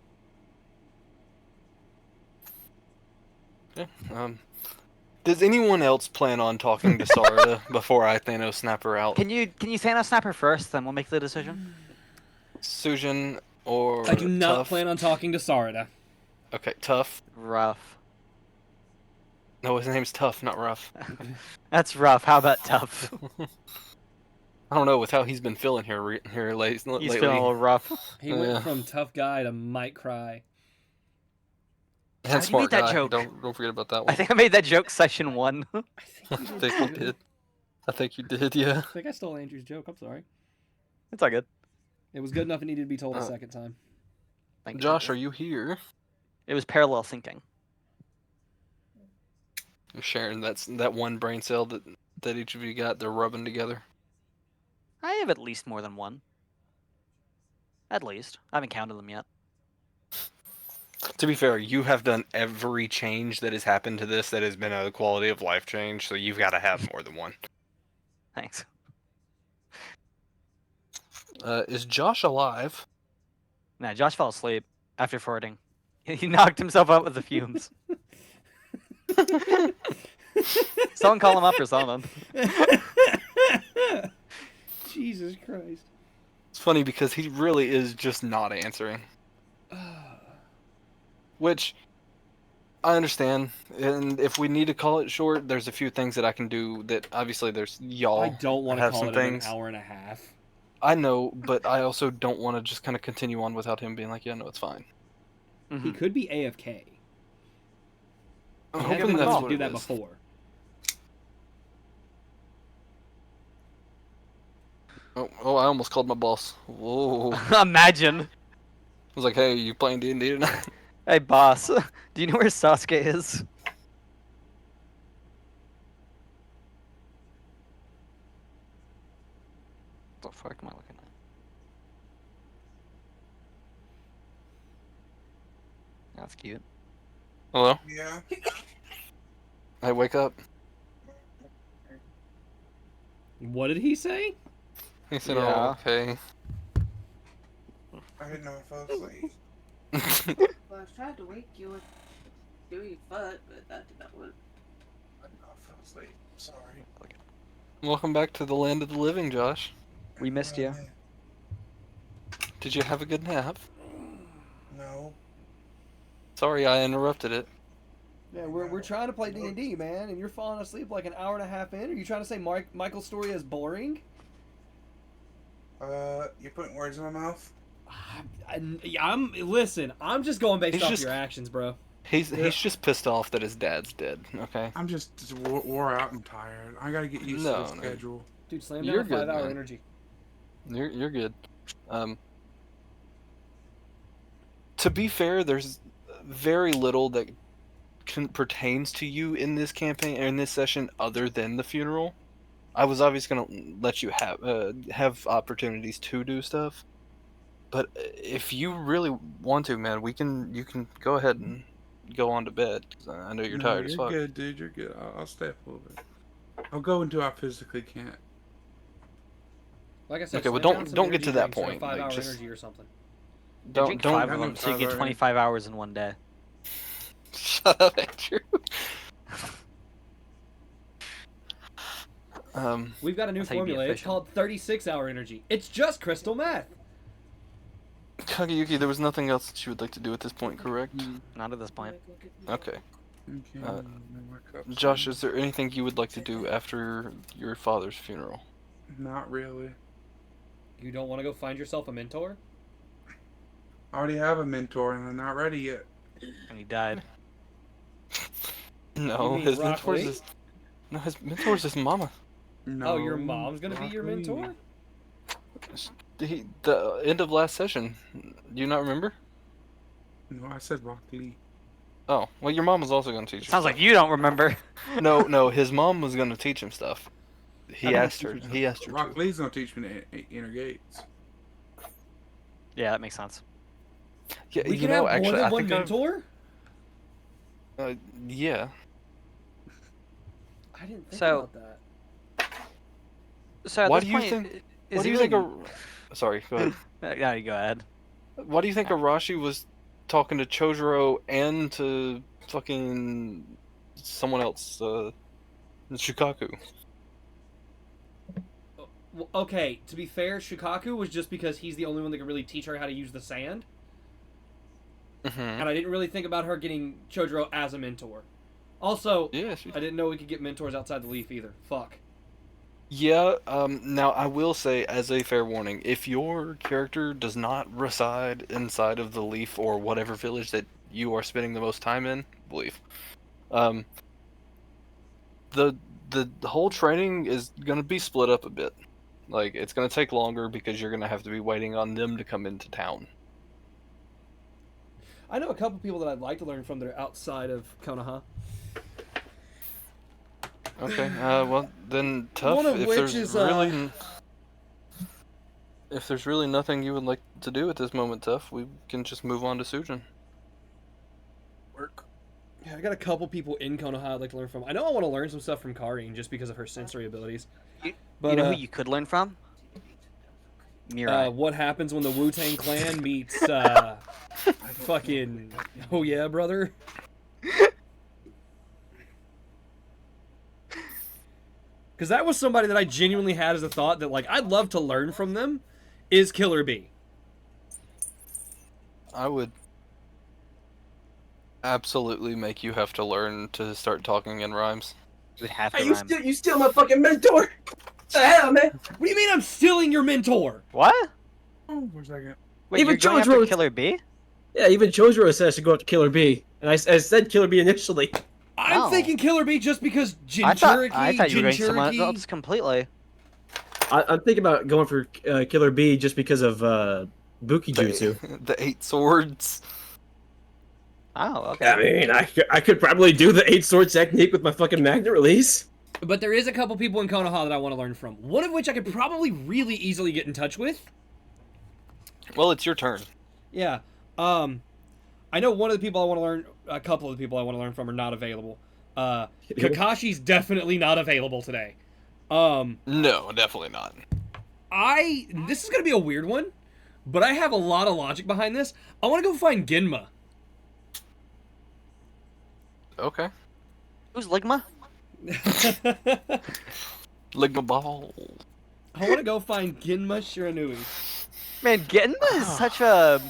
Yeah. Does anyone else plan on talking to Sarada before I Thanos snap her out? Can you Thanos snap her first, then we'll make the decision. Sujin or I do not Tough? plan on talking to Sarada. Okay, Tough. Rough. No, his name's Tough, not Rough. That's rough. How about tough? I don't know with how he's been feeling here lately. He's feeling a little rough. He went from tough guy to might cry. And You smart made that guy. joke. Don't forget about that I one. think I made that joke session 1. I think you did. I think you did. Yeah. I think I stole Andrew's joke. I'm sorry. It's all good. It was good enough. It needed to be told a second time. Thank you. Josh, are you here? It was parallel thinking. You're sharing that one brain cell that each of you got. They're rubbing together. I have at least more than one. At least. I haven't counted them yet. To be fair, you have done every change that has happened to this that has been a quality of life change, so you've got to have more than one. Thanks. Is Josh alive? Nah, Josh fell asleep after farting. He knocked himself out with the fumes. Someone call him up or something. Jesus Christ. It's funny because he really is just not answering. which I understand. And if we need to call it short, there's a few things that I can do. That obviously there's y'all. I don't want to have call some it things. an hour and a half. I know, but I also don't want to just kind of continue on without him being like, yeah, no, it's fine. He could be AFK. I'm He hoping hasn't that's managed what to do it that is. before. Oh, I almost called my boss. Whoa. Imagine. I was like, hey, you playing D&D tonight? Hey, boss. Do you know where Sasuke is? What the fuck am I looking at? That's cute. Hello? Yeah. Hey, wake up. What did he say? He said, Yeah. oh, okay. I didn't know if I was asleep. Well, I tried to wake you with doing your foot, but that did not work. I didn't know if I was asleep. Sorry. Welcome back to the land of the living, Josh. We missed you. Did you have a good nap? No. Sorry, I interrupted it. Yeah, we're trying to play D&D, man, and you're falling asleep like an hour and a half in. Are you trying to say Michael's story is boring? You're putting words in my mouth? Listen, I'm just going based He's off just- your actions, bro. He's just pissed off that his dad's dead, okay? I'm just wore out and tired. I gotta get used No, to the no. schedule. Dude, slam You're down a good, 5-hour man. energy. You're good. To be fair, there's very little that pertains to you in this campaign, in this session, other than the funeral. I was obviously gonna let you have opportunities to do stuff, but if you really want to, man, you can go ahead and go on to bed. 'Cause I know you're No, tired as you're fuck. good, dude. You're good. I'll stay up a little bit. I'll go until I physically can't. Like I said, Okay, well, slam don't- down some don't get energy to that drinks or a point, like, 5-hour just- energy or something. Drink Don't 5 of I them know so you get 5 25 hours in one day. shut up, Andrew. We've got a new That's how you be formula. It's efficient. called 36-hour energy. It's just crystal meth. Kageyuki, there was nothing else that you would like to do at this point, correct? Not at this point. Okay. Okay. Uh, my cup's Josh, done. is there anything you would like to do after your father's funeral? Not really. You don't want to go find yourself a mentor? I already have a mentor and I'm not ready yet. And he died. No, mean his Rock mentor's Lee? his mentor's his mama. No. Oh, your mom's gonna be your Rock Lee. mentor? The end of last session. Do you not remember? No, I said Rock Lee. Oh, well, your mom was also going to teach him Sounds stuff. like you don't remember. No, his mom was going to teach him stuff. He I'm gonna asked her. teach you He asked her Rock to. Lee's gonna teach me to enter gates. Yeah, that makes sense. Yeah, We you can know, have more actually, than I one think mentor? yeah. I didn't think So- about that. So at Why this do you point, think- is What do he you really... think? Sorry, go ahead. Yeah, you go ahead. Why do you think Arashi was talking to Chojuro and to fucking someone else, Shukaku? Well, okay, to be fair, Shukaku was just because he's the only one that can really teach her how to use the sand. Mm-hmm. And I didn't really think about her getting Chojuro as a mentor. Also, Yeah, I didn't know we could get mentors outside the Leaf either. Fuck. Yeah, now I will say, as a fair warning, if your character does not reside inside of the Leaf or whatever village that you are spending the most time in, Leaf, the whole training is gonna be split up a bit. Like, it's gonna take longer because you're gonna have to be waiting on them to come into town. I know a couple people that I'd like to learn from that are outside of Konoha. Okay, well then, tough. One of If which there's is, really, if there's really nothing you would like to do at this moment, tough, we can just move on to Sujin. Work. Yeah, I got a couple people in Konoha I'd like to learn from. I know I want to learn some stuff from Karin just because of her sensory abilities. But you know who you could learn from? Mirai. what happens when the Wu-Tang Clan meets fucking oh yeah, brother? Because that was somebody that I genuinely had as a thought that, like, I'd love to learn from them, is Killer Bee. I would. absolutely make you have to learn to start talking in rhymes. You would have Hey, to rhyme. you steal my fucking mentor. What the hell, man? What do you mean I'm stealing your mentor? What? Oh, for a second. Wait, Even you're going Jones after wrote- Killer B? Yeah, even Chojuro says I should go after Killer B, and I said Killer B initially. I'm Oh. thinking Killer B just because I thought you were Jinchuriki. going someone else completely. I'm thinking about going for Killer B just because of Buki Jutsu. The 8 swords. Oh, okay. I mean, I could probably do the 8 sword technique with my fucking magnet release. But there is a couple people in Konoha that I want to learn from. One of which I could probably really easily get in touch with. Well, it's your turn. Yeah. I know one of the people I want to learn, a couple of the people I want to learn from are not available. Kakashi's definitely not available today. No, definitely not. This is going to be a weird one, but I have a lot of logic behind this. I want to go find Ginma. Okay. Who's Ligma? Ligma ball. I want to go find Ginma Shiranui. Man, Genma is such a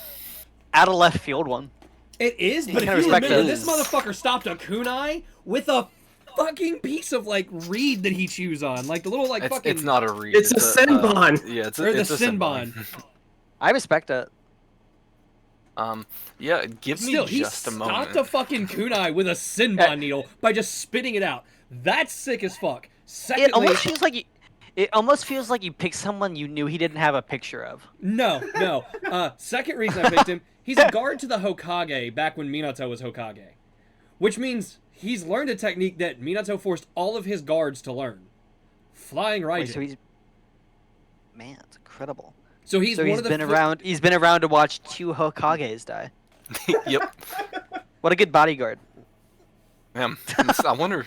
out of left field one. It is, but kinda if you respect remember, it. this motherfucker stopped a kunai with a fucking piece of, like, reed that he chews on. Like, the little, like, fucking... It's not a reed. It's a Senbon. Yeah, it's Or the it's a Senbon. I respect it. Yeah, give Still, me he just a moment. stopped a fucking kunai with a Senbon needle by just spitting it out. That's sick as fuck. Secondly... It almost feels like you picked someone you knew he didn't have a picture of. No. Second reason I picked him, he's a guard to the Hokage back when Minato was Hokage. Which means he's learned a technique that Minato forced all of his guards to learn. Flying Raijin. Wait, so he's... Man, it's incredible. So he's one of the... He's been around to watch 2 Hokages die. Yep. What a good bodyguard. I wonder,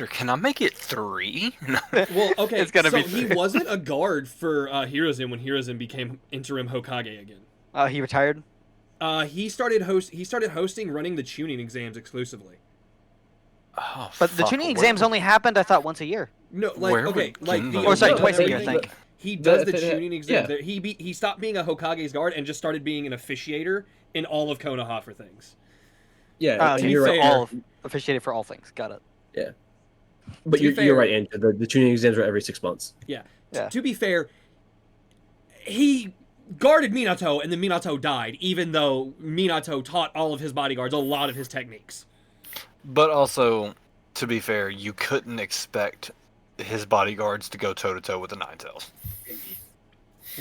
can I make it 3? Well, okay, It's gonna so be he wasn't a guard for Hiruzen when Hiruzen became interim Hokage again. He retired? He started hosting, running the tuning exams exclusively. Oh, But the fuck, tuning where- exams only happened, I thought, once a year. No, like, Where okay, would like Ginma the... Or sorry, no, twice a no, year, he- I think. He does the The- tuning exam. yeah. He stopped being a Hokage's guard and just started being an officiator in all of Konoha for things. Yeah, So and you're you're right. officiated for all things. Got it. But to be you're fair- right, Andrew. The tuning exams are every 6 months. Yeah. Yeah. To be fair, he guarded Minato and then Minato died, even though Minato taught all of his bodyguards a lot of his techniques. But also, to be fair, you couldn't expect his bodyguards to go toe-to-toe with the Nine Tails.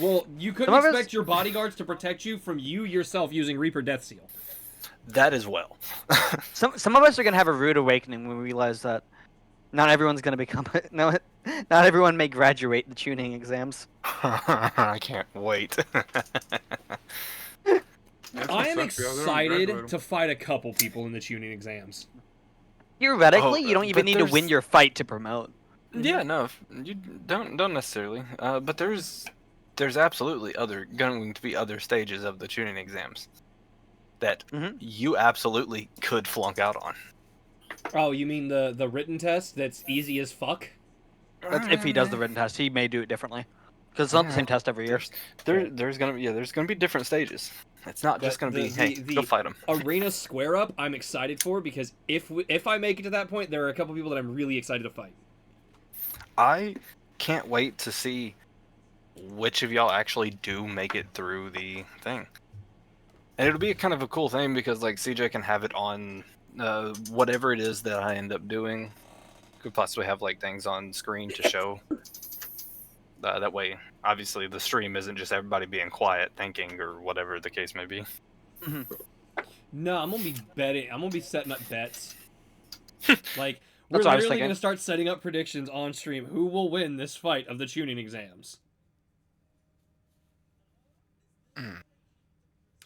Well, you couldn't Some of us- expect your bodyguards to protect you from you yourself using Reaper Death Seal. That as well. Some of us are gonna have a rude awakening when we realize that not everyone's gonna become not everyone may graduate the tuning exams. I can't wait. That's I am what sucks, y'all. They don't excited graduate 'em. to fight a couple people in the tuning exams. Theoretically, Oh, you don't even but need to there's- win your fight to promote. Yeah, no, you don't necessarily. But there's absolutely going to be other stages of the tuning exams that Mhm. you absolutely could flunk out on. Oh, you mean the written test that's easy as fuck? That's if he does the written test. He may do it differently because it's not the same test every year. There's gonna be different stages. It's not just But gonna be the- hey, the- go fight him. Arena Square Up, I'm excited for because if I make it to that point, there are a couple people that I'm really excited to fight. I can't wait to see which of y'all actually do make it through the thing. And it'll be a kind of a cool thing because like CJ can have it on whatever it is that I end up doing. Could possibly have like things on screen to show. That way, obviously, the stream isn't just everybody being quiet, thinking, or whatever the case may be. No, I'm gonna be betting. I'm gonna be setting up bets. Like we're That's what I was literally thinking. gonna start setting up predictions on stream. Who will win this fight of the tuning exams?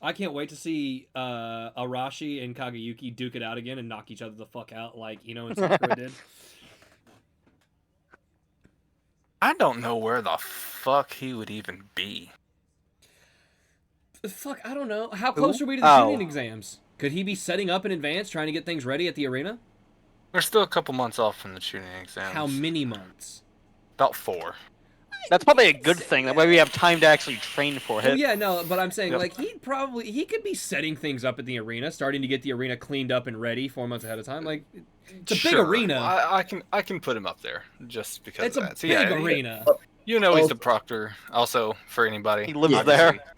I can't wait to see Arashi and Kageyuki duke it out again and knock each other the fuck out like Ino and Sakura did. I don't know where the fuck he would even be. Fuck, I don't know. How close are we to the Oh. tuning exams? Could he be setting up in advance, trying to get things ready at the arena? We're still a couple months off from the tuning exams. How many months? About 4. That's probably a good thing. That way we have time to actually train for Oh it. yeah, no, but I'm saying Yep. like he could be setting things up at the arena, starting to get the arena cleaned up and ready 4 months ahead of time. Like it's a big Sure. arena. I can put him up there just because It's of a that. So, big yeah, arena. you know he's the proctor. Also, for anybody, He lives obviously. there.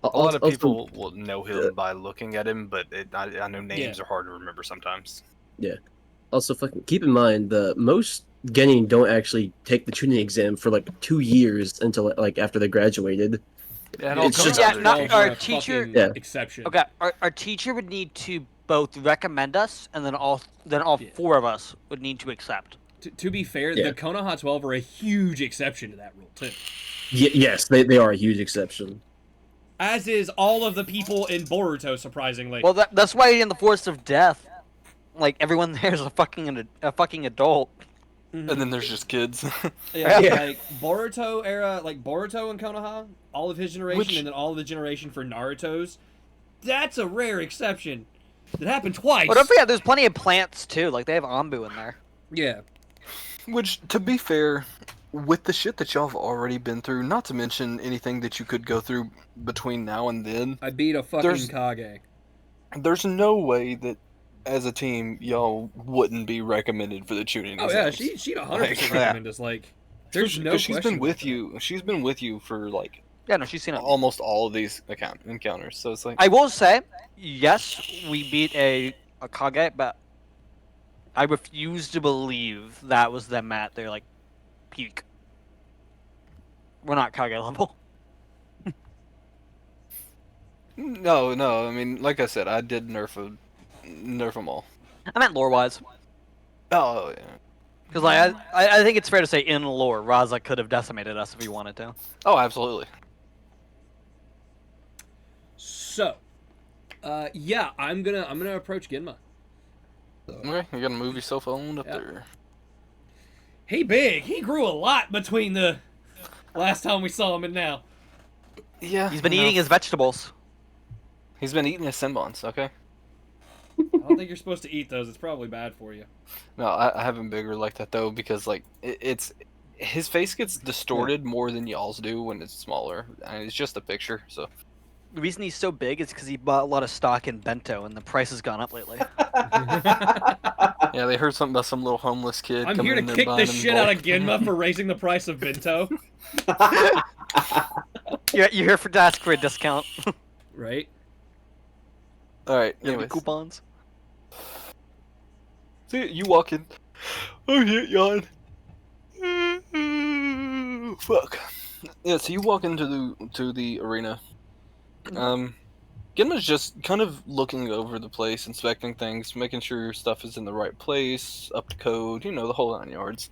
A lot of Also, people will know him by looking at him, but I know names Yeah. are hard to remember sometimes. also, fucking keep in mind the most Genin don't actually take the tuning exam for like 2 years until like after they graduated. Yeah, it all It's comes just- down Yeah, to not the Well, teacher. our we're a teacher- fucking Yeah. exception. Okay, our teacher would need to both recommend us, and then all Yeah. 4 of us would need to accept. To be fair, Yeah. the Konoha 12 are a huge exception to that rule too. Yes, they are a huge exception. As is all of the people in Boruto, surprisingly. Well, that's why in the Forest of Death, like everyone there is a fucking adult. Mhm. And then there's just kids. Yeah, Yeah. like Boruto era, like Boruto and Konoha, all of his generation, Which- and then all of the generation for Naruto's. That's a rare exception. That happened twice. But don't forget, there's plenty of plants too. Like they have Anbu in there. Yeah. Which, to be fair, with the shit that y'all have already been through, not to mention anything that you could go through between now and then, I beat a fucking There's- Kage. there's no way that as a team y'all wouldn't be recommended for the tuning Oh yeah, exams. she'd 100% Like, recommend us. Like, there's no she's question been about with that. you. She's been with you for like Yeah, no, she's seen it. almost all of these encounters. So it's like I will say, yes, we beat a Kage, but I refuse to believe that was them at their like peak. We're not Kage level. no. I mean, like I said, I did nerf them all. I meant lore wise, Oh yeah. because like I think it's fair to say in lore, Raza could have decimated us if he wanted to. Oh, absolutely. So, yeah, I'm gonna approach Ginma. Okay, you gotta move yourself on up Yeah. there. He big. He grew a lot between the last time we saw him and now. Yeah. He's been you know, eating his vegetables. He's been eating his Senbons, okay? I don't think you're supposed to eat those. It's probably bad for you. No, I have him bigger like that though because like it's his face gets distorted more than y'all's do when it's smaller. I mean, it's just a picture, so The reason he's so big is because he bought a lot of stock in bento, and the price has gone up lately. yeah. They heard something about some little homeless kid. I'm coming here to in there kick buying the them shit bulk. out of Ginma for raising the price of bento. You're here to ask for a discount. Right? All right. You have Anyways, coupons. see you walk in. Oh shit, yawn. Fuck. Yeah. So you walk into the arena. Genma's just kind of looking over the place, inspecting things, making sure your stuff is in the right place, up to code, you know, the whole 9 yards.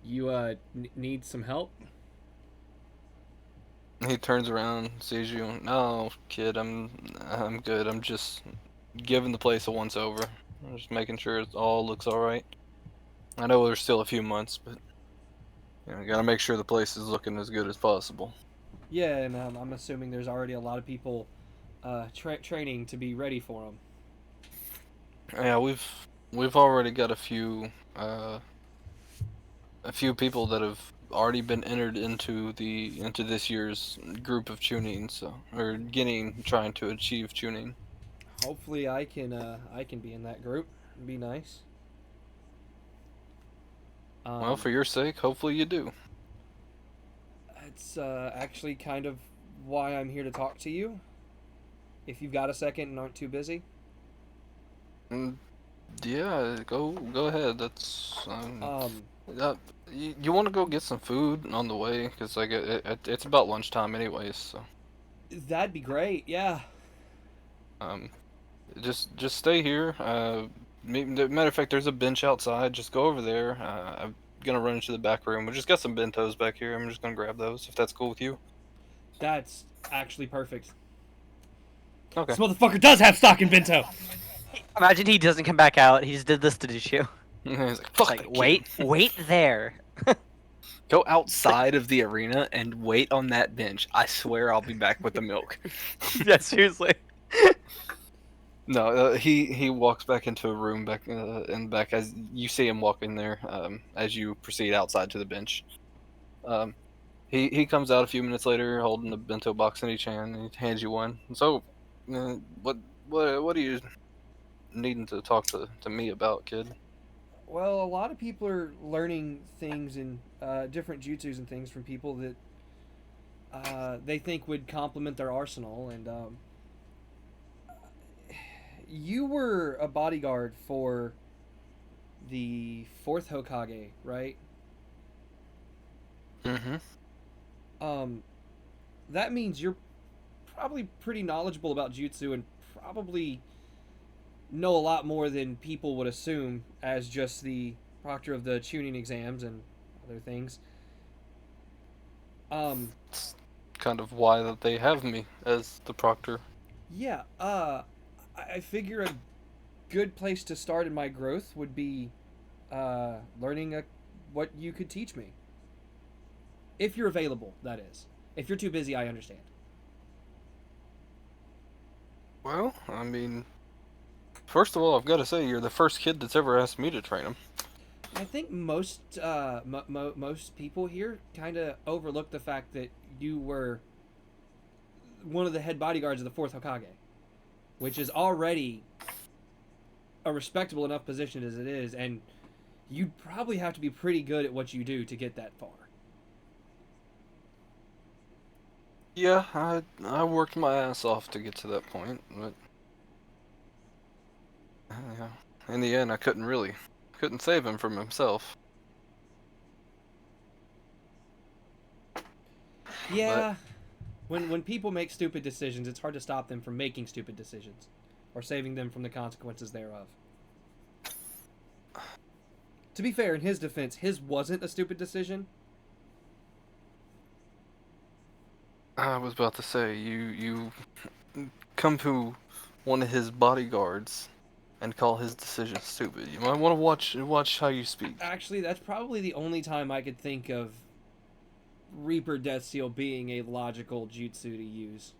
You need some help? He turns around, sees you. No, kid, I'm good. I'm just giving the place a once over. I'm just making sure it all looks all right. I know there's still a few months, but you know, gotta make sure the place is looking as good as possible. Yeah, and I'm assuming there's already a lot of people training to be ready for them. Yeah, we've already got a few people that have already been entered into this year's group of tuning, so or trying to achieve tuning. Hopefully, I can be in that group. It'd be nice. Well, for your sake, hopefully you do. It's actually kind of why I'm here to talk to you. If you've got a second and aren't too busy. Yeah, go ahead. That's you want to go get some food on the way because like it's about lunchtime anyways. So That'd be great. Yeah. just stay here. Matter of fact, there's a bench outside. Just go over there. I'm gonna run into the back room. We just got some bentos back here. I'm just gonna grab those if that's cool with you. That's actually perfect. Okay. This motherfucker does have stock in bento. Imagine he doesn't come back out. He just did this to Jushu. He's like, fuck Like, that kid." wait there. Go outside of the arena and wait on that bench. I swear I'll be back with the milk. Yeah, seriously. No, he walks back into a room back in the back as you see him walk in there. As you proceed outside to the bench, um, he comes out a few minutes later holding a bento box in each hand and he hands you one. So, what what are you needing to talk to me about, kid? Well, a lot of people are learning things in different jutsus and things from people that they think would complement their arsenal. And you were a bodyguard for the fourth Hokage, right? Mm-hmm. Um, that means you're probably pretty knowledgeable about jutsu and probably know a lot more than people would assume as just the proctor of the tuning exams and other things. Um, It's kind of why that they have me as the proctor. yeah, I figure a good place to start in my growth would be learning what you could teach me. If you're available, that is. If you're too busy, I understand. Well, I mean, first of all, I've got to say you're the first kid that's ever asked me to train him. I think most most people here kind of overlook the fact that you were one of the head bodyguards of the fourth Hokage, which is already a respectable enough position as it is, and you'd probably have to be pretty good at what you do to get that far. Yeah, I worked my ass off to get to that point, but yeah, in the end, I couldn't save him from himself. But Yeah, when people make stupid decisions, it's hard to stop them from making stupid decisions, or saving them from the consequences thereof. To be fair, in his defense, his wasn't a stupid decision. I was about to say you come to one of his bodyguards and call his decision stupid. You might want to watch how you speak. Actually, that's probably the only time I could think of Reaper Death Seal being a logical jutsu to use.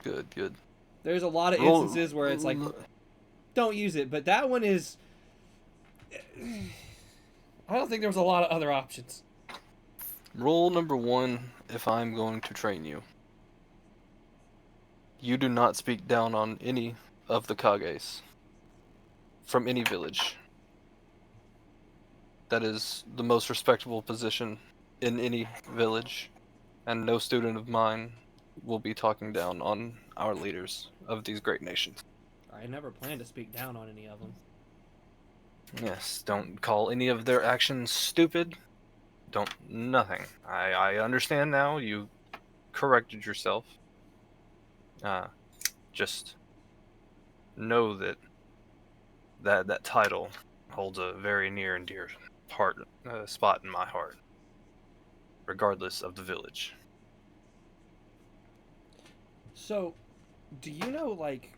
Good, good. There's a lot of Roll, instances where it's like, don't use it, but that one is. I don't think there was a lot of other options. rule number one: if I'm going to train you, you do not speak down on any of the Kages from any village. That is the most respectable position in any village, and no student of mine will be talking down on our leaders of these great nations. I never planned to speak down on any of them. Yes, don't call any of their actions stupid. Don't nothing. I understand now. You corrected yourself. Just know that that title holds a very near and dear heart spot in my heart, regardless of the village. So, do you know, like,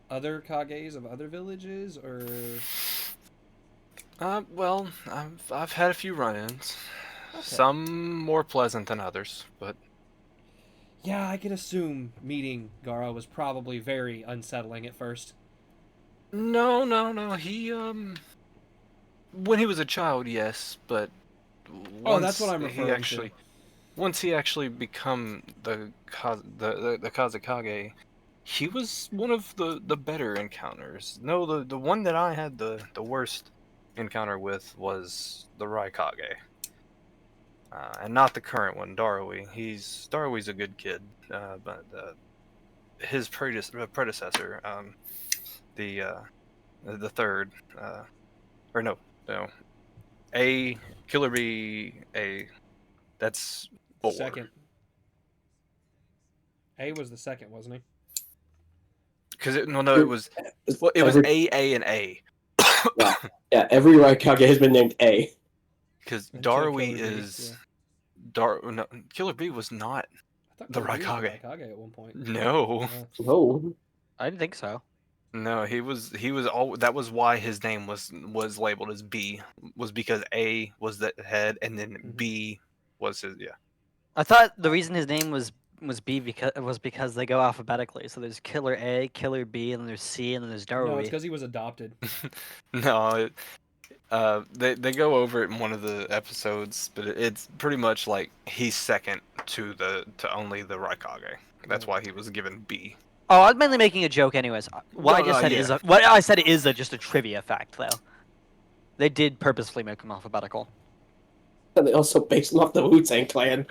other Kages of other villages, or. Well, I've had a few run-ins. Okay. Some more pleasant than others, but Yeah, I can assume meeting Gara was probably very unsettling at first. no. When he was a child, yes, but Oh, that's what once I'm he referring actually to. once he actually become the Kazekage, he was one of the better encounters. No, the one that I had the worst encounter with was the Raikage. And not the current one, Darui. Darui's a good kid, but his predecessor, the the third, or no, A Killer B A. That's 4. Second. A was the second, wasn't he? Because it was it was Every A and A. yeah, yeah, every Raikage has been named A. Because Until Darui Killer B, is yeah. No, Killer B was not I thought the Killer B was the Raikage. Raikage at one point. No. No. I didn't think so. No, he was all that was why his name was labeled as B, was because A was the head and then Mhm. B was his, yeah. I thought the reason his name was because they go alphabetically. So there's Killer A, Killer B, and then there's C, and then there's No, it's Darui. because he was adopted. No, they go over it in one of the episodes, but it's pretty much like he's second to only the Raikage. That's why he was given B. Oh, I was mainly making a joke, anyways. What I No, just said yeah. what I said is just a trivia fact, though. They did purposefully make them alphabetical. And they also based them off the Wu-Tang Clan.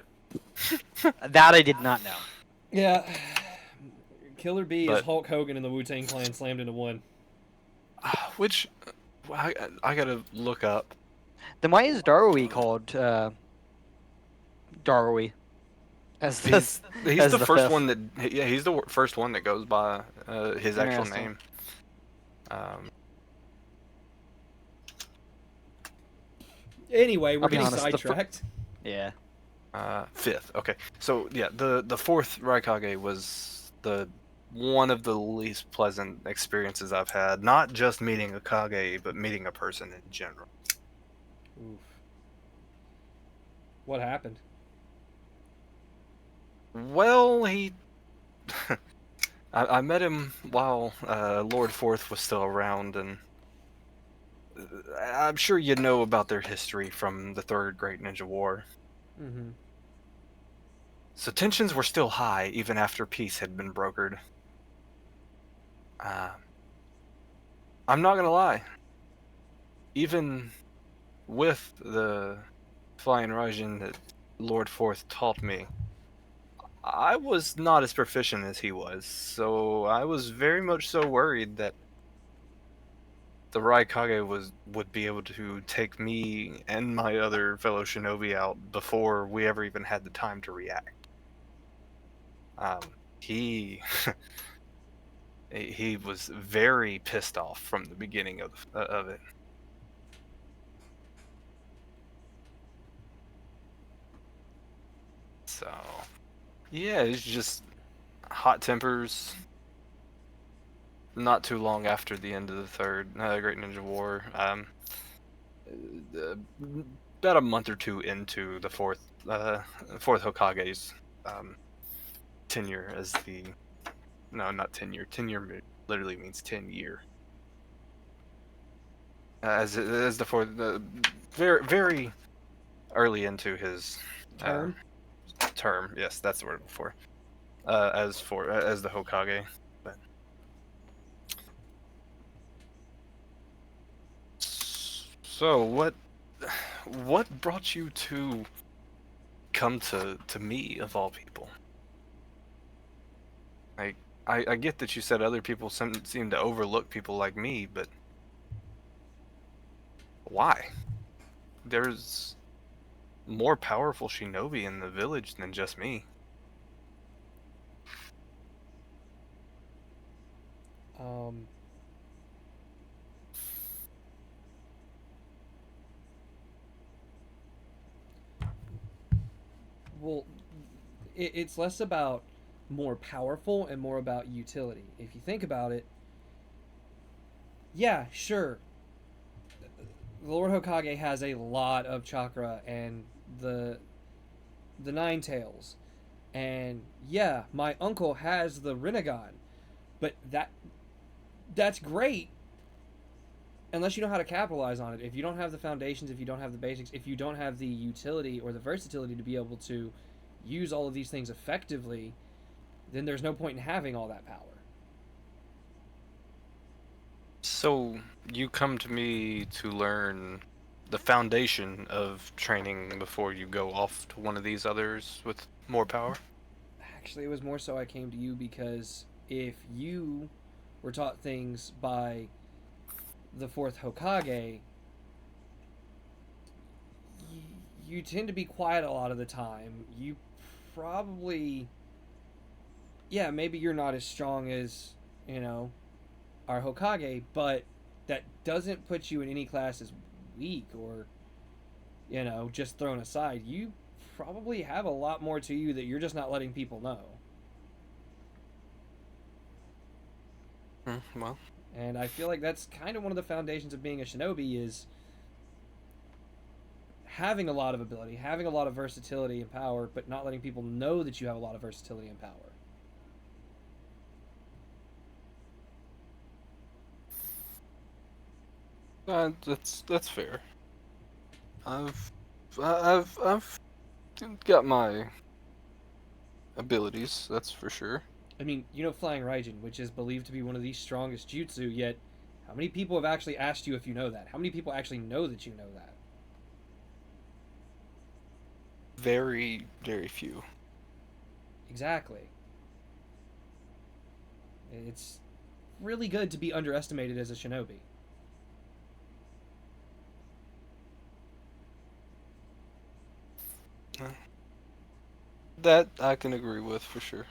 That I did not know. Yeah. Killer B is But- Hulk Hogan and the Wu-Tang Clan slammed into one. Which I gotta look up. Then why is Darui called Darui? As He's as the first fifth. one that he's the first one that goes by his actual Interesting. name. Anyway, we're I'll be getting honest, sidetracked. Yeah. Fifth. Okay, so yeah, the fourth Raikage was the one of the least pleasant experiences I've had. Not just meeting a Kage, but meeting a person in general. Oof. What happened? Well, he. I met him while Lord Fourth was still around, and I'm sure you know about their history from the Third Great Ninja War. Mm-hmm. So tensions were still high even after peace had been brokered. I'm not gonna lie. Even with the Flying Raijin that Lord Fourth taught me, I was not as proficient as he was, so I was very much so worried that the Raikage would be able to take me and my other fellow shinobi out before we ever even had the time to react. He he was very pissed off from the beginning of it. So, yeah, it's just hot tempers. Not too long after the end of the Third Great Ninja War, about a month or two into the fourth Hokage's tenure as the no, not tenure. Tenure literally means 10-year. As the fourth, very very early into his Term? term. Yes, that's the word before. As the Hokage. But so what brought you to come to me of all people? Like I get that you said other people seem to overlook people like me, but why? There's more powerful shinobi in the village than just me. Um, well, it's less about more powerful and more about utility. If you think about it, yeah, sure. The Lord Hokage has a lot of chakra and the Nine Tails. And yeah, my uncle has the Rinnegan. But that's great unless you know how to capitalize on it. If you don't have the foundations, if you don't have the basics, if you don't have the utility or the versatility to be able to use all of these things effectively, then there's no point in having all that power. So you come to me to learn the foundation of training before you go off to one of these others with more power? Actually, it was more so I came to you because if you were taught things by the fourth Hokage, you tend to be quiet a lot of the time. You probably, yeah, maybe you're not as strong as, our Hokage, but that doesn't put you in any class as weak or, just thrown aside. You probably have a lot more to you that you're just not letting people know. Well, And I feel like that's kind of one of the foundations of being a shinobi is having a lot of ability, having a lot of versatility and power, but not letting people know that you have a lot of versatility and power. That's fair. I've I've got my abilities, that's for sure. I mean, you know Flying Raijin, which is believed to be one of the strongest jutsu, yet how many people have actually asked you if you know that? How many people actually know that you know that? Very, very few. Exactly. It's really good to be underestimated as a shinobi. That I can agree with for sure.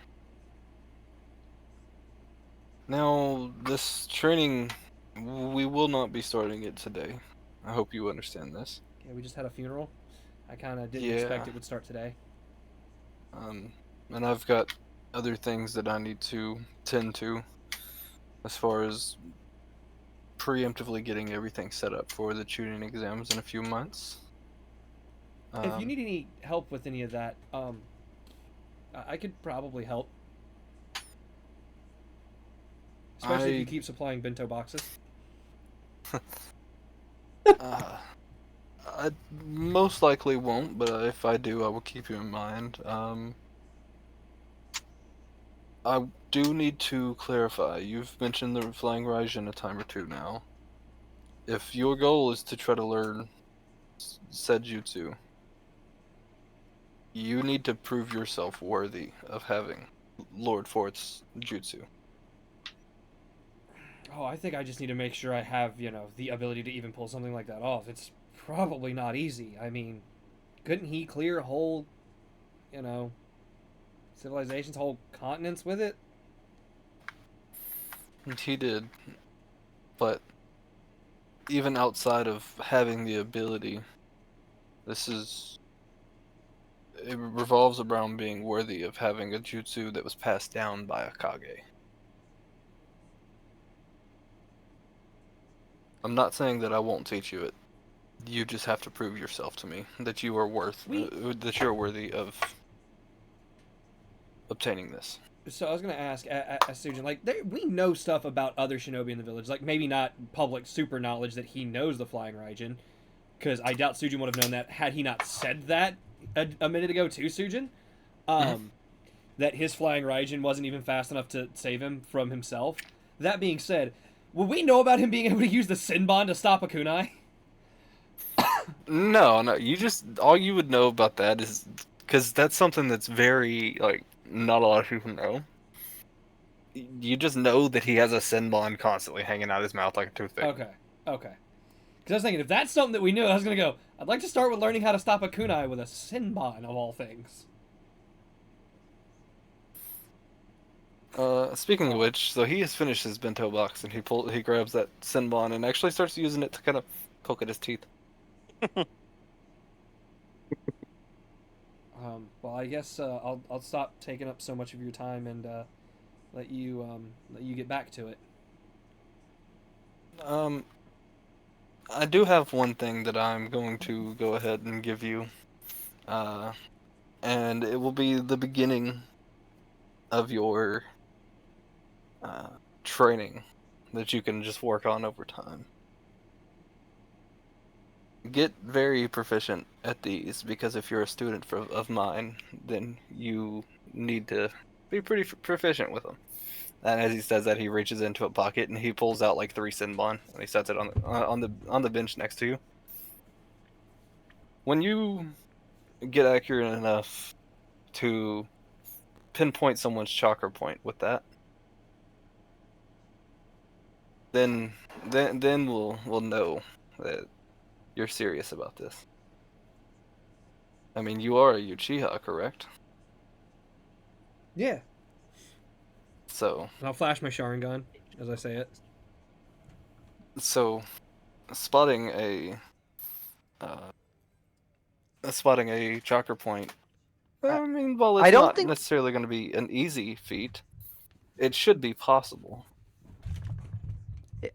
Now, this training, we will not be starting it today. I hope you understand this. Yeah, we just had a funeral. I kind of didn't Yeah. expect it would start today. Um, and I've got other things that I need to tend to as far as preemptively getting everything set up for the tuning exams in a few months. If you need any help with any of that, I could probably help. Especially if you I keep supplying bento boxes. uh, I most likely won't, but if I do, I will keep you in mind. I do need to clarify. You've mentioned the Flying Raijin a time or two now. If your goal is to try to learn said jutsu, you need to prove yourself worthy of having Lord Fort's jutsu. Oh, I think I just need to make sure I have, the ability to even pull something like that off. It's probably not easy. I mean, couldn't he clear whole, you know, civilizations, whole continents with it? And he did, but even outside of having the ability, it revolves around being worthy of having a jutsu that was passed down by a Kage. I'm not saying that I won't teach you it. You just have to prove yourself to me that you are that you're worthy of obtaining this. So I was gonna ask, Sujin, like, we know stuff about other shinobi in the village, like maybe not public super knowledge that he knows the Flying Raijin, because I doubt Sujin would have known that had he not said that a minute ago to Sujin. Um, that his Flying Raijin wasn't even fast enough to save him from himself. That being said, would we know about him being able to use the Sinbon to stop a kunai? No, you just all you would know about that is because that's something that's very like not a lot of people know. You just know that he has a Senbon constantly hanging out his mouth like a toothpick. Okay, okay. Because I was thinking, if that's something that we knew, I was gonna go. I'd like to start with learning how to stop a kunai with a Sinbon of all things. Speaking of which, so he has finished his bento box and he grabs that Senbon and actually starts using it to kind of poke at his teeth. Well, I guess I'll stop taking up so much of your time and let you get back to it. Um, I do have one thing that I'm going to go ahead and give you, uh, and it will be the beginning of your training that you can just work on over time. Get very proficient at these because if you're a student of mine, then you need to be pretty proficient with them. And as he says that, he reaches into a pocket and he pulls out like 3 Sinbon and he sets it on the bench next to you. When you get accurate enough to pinpoint someone's chakra point with that, then we'll know that you're serious about this. I mean, you are a Uchiha, correct? Yeah. So, And I'll flash my Sharingan as I say it. so spotting uh, spotting a chakra point. I mean, well, I it's don't not think necessarily going to be an easy feat. It should be possible.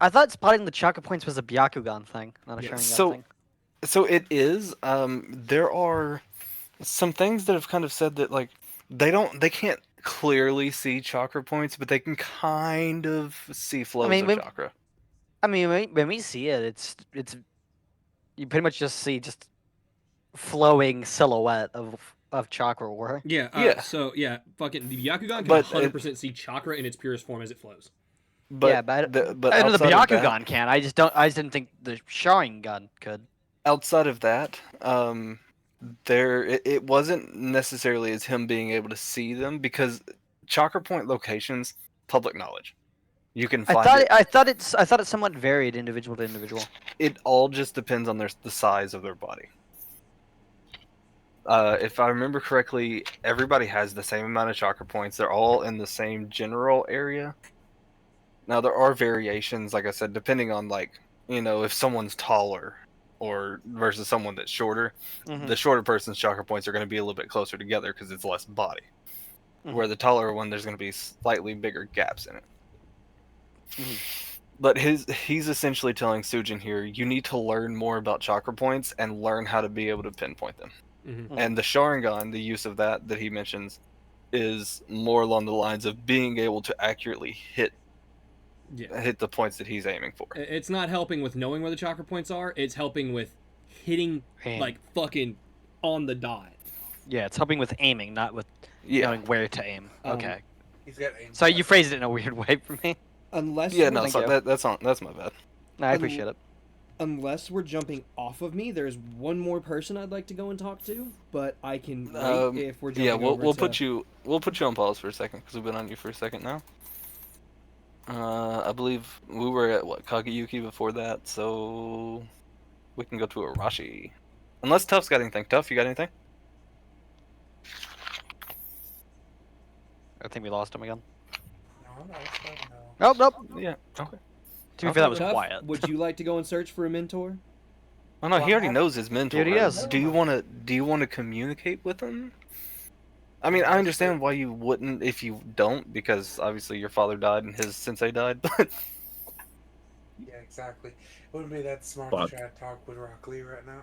I thought spotting the chakra points was a Byakugan thing, not a Yeah. Sharingan So, thing. So it is. There are some things that have kind of said that like they can't clearly see chakra points, but they can kind of see I flows mean, of chakra. when we see it, it's you pretty much just see just flowing silhouette of chakra aura. Yeah. Yeah, So yeah, fucking the Byakugan can but 100% see chakra in its purest form as it flows. Yeah, but but but I know the outside of that, Byakugan can. I just didn't think the Sharingan could. outside of that, it wasn't necessarily as him being able to see them because chakra point locations, public knowledge. You can find it. I thought it's somewhat varied individual to individual. It all just depends on the size of their body. If I remember correctly, everybody has the same amount of chakra points. They're all in the same general area. Now there are variations, like I said, depending on like if someone's taller or versus someone that's shorter. Mm-hmm. The shorter person's chakra points are going to be a little bit closer together because it's less body. Mm-hmm. Where the taller one, there's going to be slightly bigger gaps in it. Mm-hmm. But he's essentially telling Sujin here, you need to learn more about chakra points and learn how to be able to pinpoint them. Mm-hmm. And the Sharingan, the use of that he mentions, is more along the lines of being able to accurately hit the points that he's aiming for. It's not helping with knowing where the chakra points are. It's helping with hitting Aim. like fucking on the dot. Yeah, it's helping with aiming, not with knowing where to aim. Okay. He's got aim. So you phrased it in a weird way for me. Unless Yeah, we're, no, Thank so you. that's my bad. No, I appreciate it. unless we're jumping off of me, there's one more person I'd like to go and talk to, but I can wait if we're jumping Yeah, over we'll to... put you on pause for a second because we've been on you for a second now. I believe we were at Kageyuki before that, so we can go to Arashi. Unless Tuff's got anything. Tuff, you got anything? I think we lost him again. No, it's fine, no. Nope, nope. Yeah. Okay. To be fair, that was Tuff, quiet. would you like to go and search for a mentor? Oh no, he Well, already I- knows his mentor. He already does. Do you want to communicate with him? I mean, I understand why you wouldn't if you don't, because obviously your father died and his sensei died. But Yeah, exactly. It wouldn't be that smart Fuck. to try to talk with Rock Lee right now.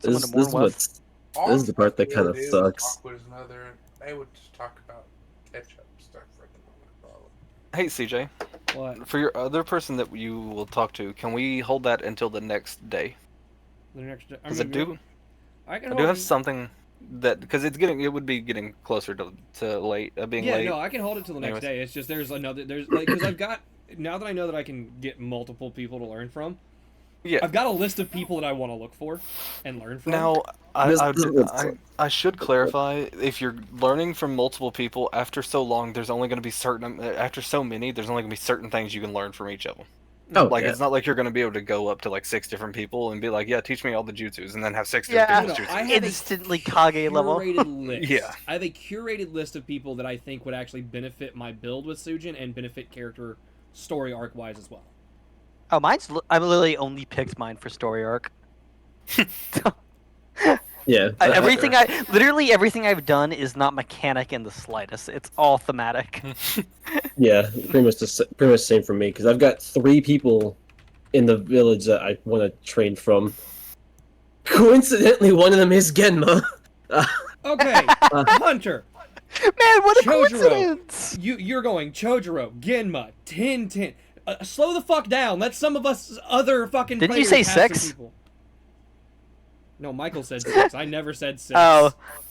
Someone This, to mourn this, with. what's, this is the part that all kind he of would do is sucks. Talk with his mother, and they would just talk about ketchup stuff for the moment, probably. hey, CJ, What? for your other person that you will talk to, can we hold that until the next day? The next... Because I do can have something that because it would be getting closer to late being Yeah, late. no, I can hold it till the next Anyways. day. It's just there's like because I've got now that I know that I can get multiple people to learn from. Yeah. I've got a list of people that I want to look for and learn from. Now, This is what's- I should clarify, if you're learning from multiple people, after so long, there's only going to be after so many, there's only going to be certain things you can learn from each of them. Oh, Like, yeah. it's not like you're going to be able to go up to, like, 6 different people and be like, yeah, teach me all the jutsus, and then have 6 different Yeah, people's No, jutsus. I have a instantly Kage level. curated list. Yeah. I have a curated list of people that I think would actually benefit my build with Sujin and benefit character story arc wise as well. Oh, I literally only picked mine for story arc. Yeah. Literally everything I've done is not mechanic in the slightest. It's all thematic. Yeah, pretty much the same for me because I've got 3 people in the village that I want to train from. Coincidentally, one of them is Genma. Okay, Hunter, Man, what a Chojuro. coincidence! you're going Chojuro, Genma, Tintin. Slow the fuck down. Let some of us other fucking. Didn't you players say have some 6? people. No, Michael said 6. I never said 6. Oh,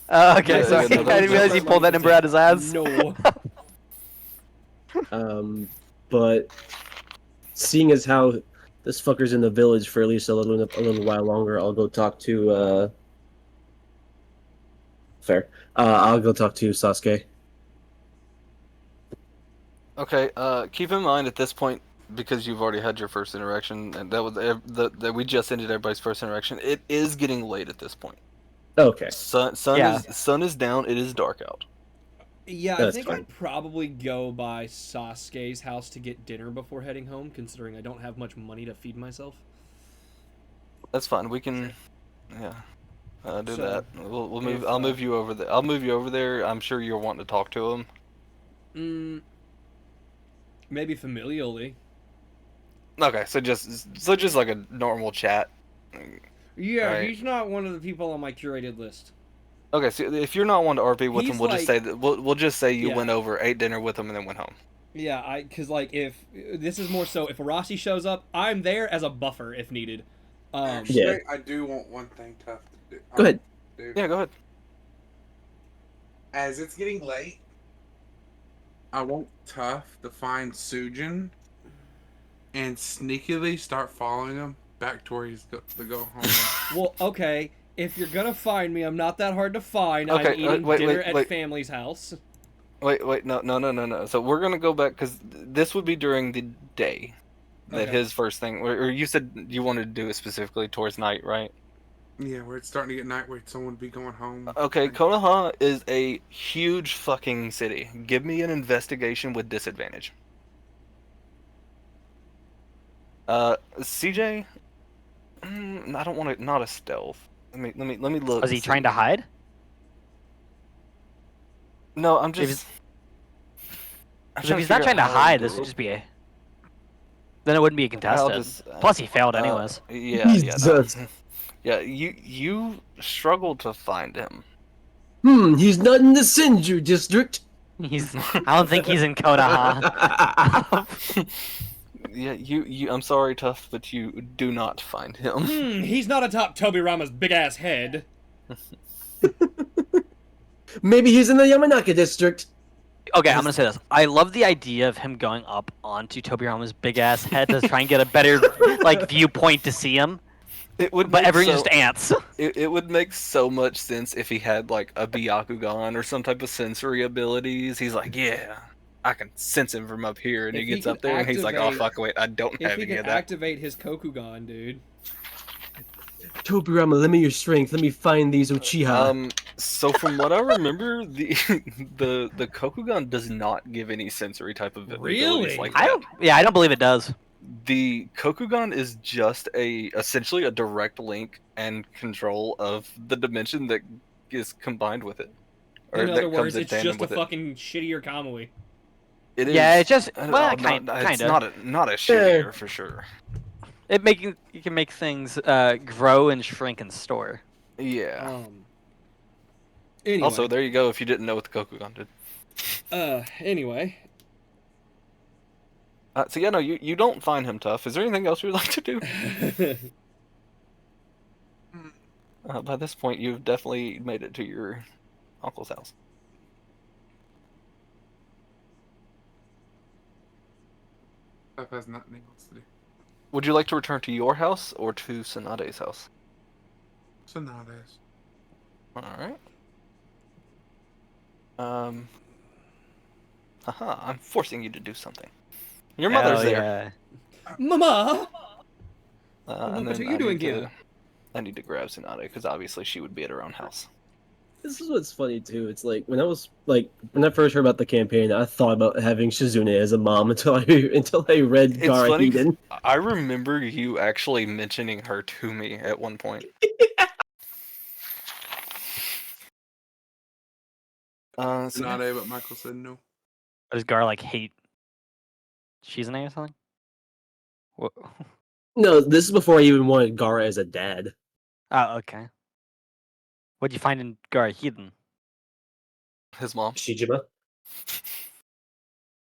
okay. Yeah, Sorry, yeah, no, I didn't realize you pulled that number out his ass. No. But seeing as how this fucker's in the village for at least a little while longer, I'll go talk to. Fair. I'll go talk to Sasuke. Okay, keep in mind at this point, because you've already had your first interaction, and that was that we just ended everybody's first interaction. It is getting late at this point. Okay. Sun is down. It is dark out. Yeah, I That's think fine. I'd probably go by Sasuke's house to get dinner before heading home, considering I don't have much money to feed myself. That's fine. We can, yeah, do So, that. We'll move. if, I'll move you over there. I'll move you over there. I'm sure you're wanting to talk to him. Maybe familially. Okay, so just like a normal chat. Yeah, Right. he's not one of the people on my curated list. Okay, so if you're not one to RP with He's him, we'll just like- say that we'll just say you Yeah. went over, ate dinner with him, and then went home. Yeah, because like if this is more so if Arasi shows up, I'm there as a buffer if needed. Actually, Yeah. I do want one thing tough to do. Go ahead. Dude. Yeah, go ahead. As it's getting late, I want Tough to find Sujin and sneakily start following him back to where he's to go home. Well, okay, if you're gonna find me, I'm not that hard to find. Okay, I'm eating wait, dinner wait, at wait. family's house. Wait, no. So we're gonna go back because this would be during the day that Okay. his first thing. Or you said you wanted to do it specifically towards night, right? Yeah, where it's starting to get night, where someone would be going home. Okay, Like, Konoha is a huge fucking city. Give me an investigation with disadvantage. CJ, I don't want to. Not a stealth. Let me look. Was he see. trying to hide? No, I'm If just. he's- I'm 'Cause if trying he's not figure trying to out how hide, do this it. would just be a. Then it wouldn't be a I'll contested. just, Plus, he failed anyways. Yeah, Jesus. no. Yeah, you struggled to find him. He's not in the Senju district. He's. I don't think he's in Konoha. Yeah, you. I'm sorry, Tough, but you do not find him. He's not atop Tobirama's big ass head. Maybe he's in the Yamanaka district. Okay, I'm gonna say this. I love the idea of him going up onto Tobirama's big ass head to try and get a better like viewpoint to see him. It would, But make everyone's so, just ants. it would make so much sense if he had like a Byakugan or some type of sensory abilities. He's like, yeah, I can sense him from up here, and If he he gets can up there and he's like, oh activate- fuck, wait, I don't If have he any can of that. activate his Kokugan, dude. Tobirama, lend me your strength. Let me find these Uchiha. So from what I remember, the the Kokugan does not give any sensory type of Really? abilities like I that. don't. Yeah, I don't believe it does. The Kokugan is just essentially a direct link and control of the dimension that is combined with it, or In that other comes words, in it's tandem just a with it. fucking shittier Kamui. It is. Yeah, it's just I don't well, know, kind it's of. not a shittier for sure. You can make things grow and shrink and store. Yeah. Anyway. Also, there you go. If you didn't know what the Kokugan did. Anyway. So yeah, no, you don't find him tough. Is there anything else you'd like to do? By this point, you've definitely made it to your uncle's house. Tough has nothing else to do. Would you like to return to your house or to Sanade's house? So nowadays. All right. Haha, I'm forcing you to do something. Your mother's Hell there. yeah. Mama! And what then are you doing here? I need to grab Tsunade because obviously she would be at her own house. This is what's funny too. It's like when I first heard about the campaign, I thought about having Shizune as a mom until I read It's Gara funny 'cause Hiden. I remember you actually mentioning her to me at one point. So Not A, but Michael said no. Does Gar like hate Shizune or something? What? No, this is before I even wanted Gara as a dad. Oh, okay. What'd you find in Gar Hidden? his mom. Shijima.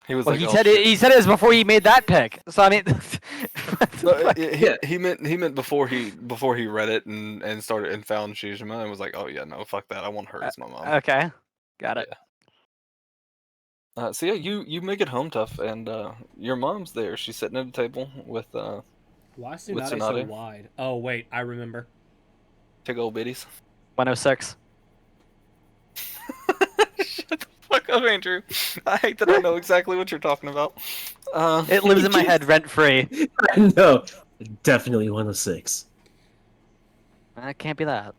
He was Well, like, he "Oh, said shit." he said it was before he made that pick. So I mean, No, Yeah. he meant before he read it and started and found Shijima and was like, oh yeah, no, fuck that, I want her as my mom. okay, got it. So yeah, you make it home tough, and your mom's there. She's sitting at a table with Why is With Tsunade so Tsunade? wide? Oh, wait, I remember. big old biddies. 106. Shut the fuck up, Andrew. I hate that I know exactly what you're talking about. It lives in my head rent free. No, definitely 106. That can't be that.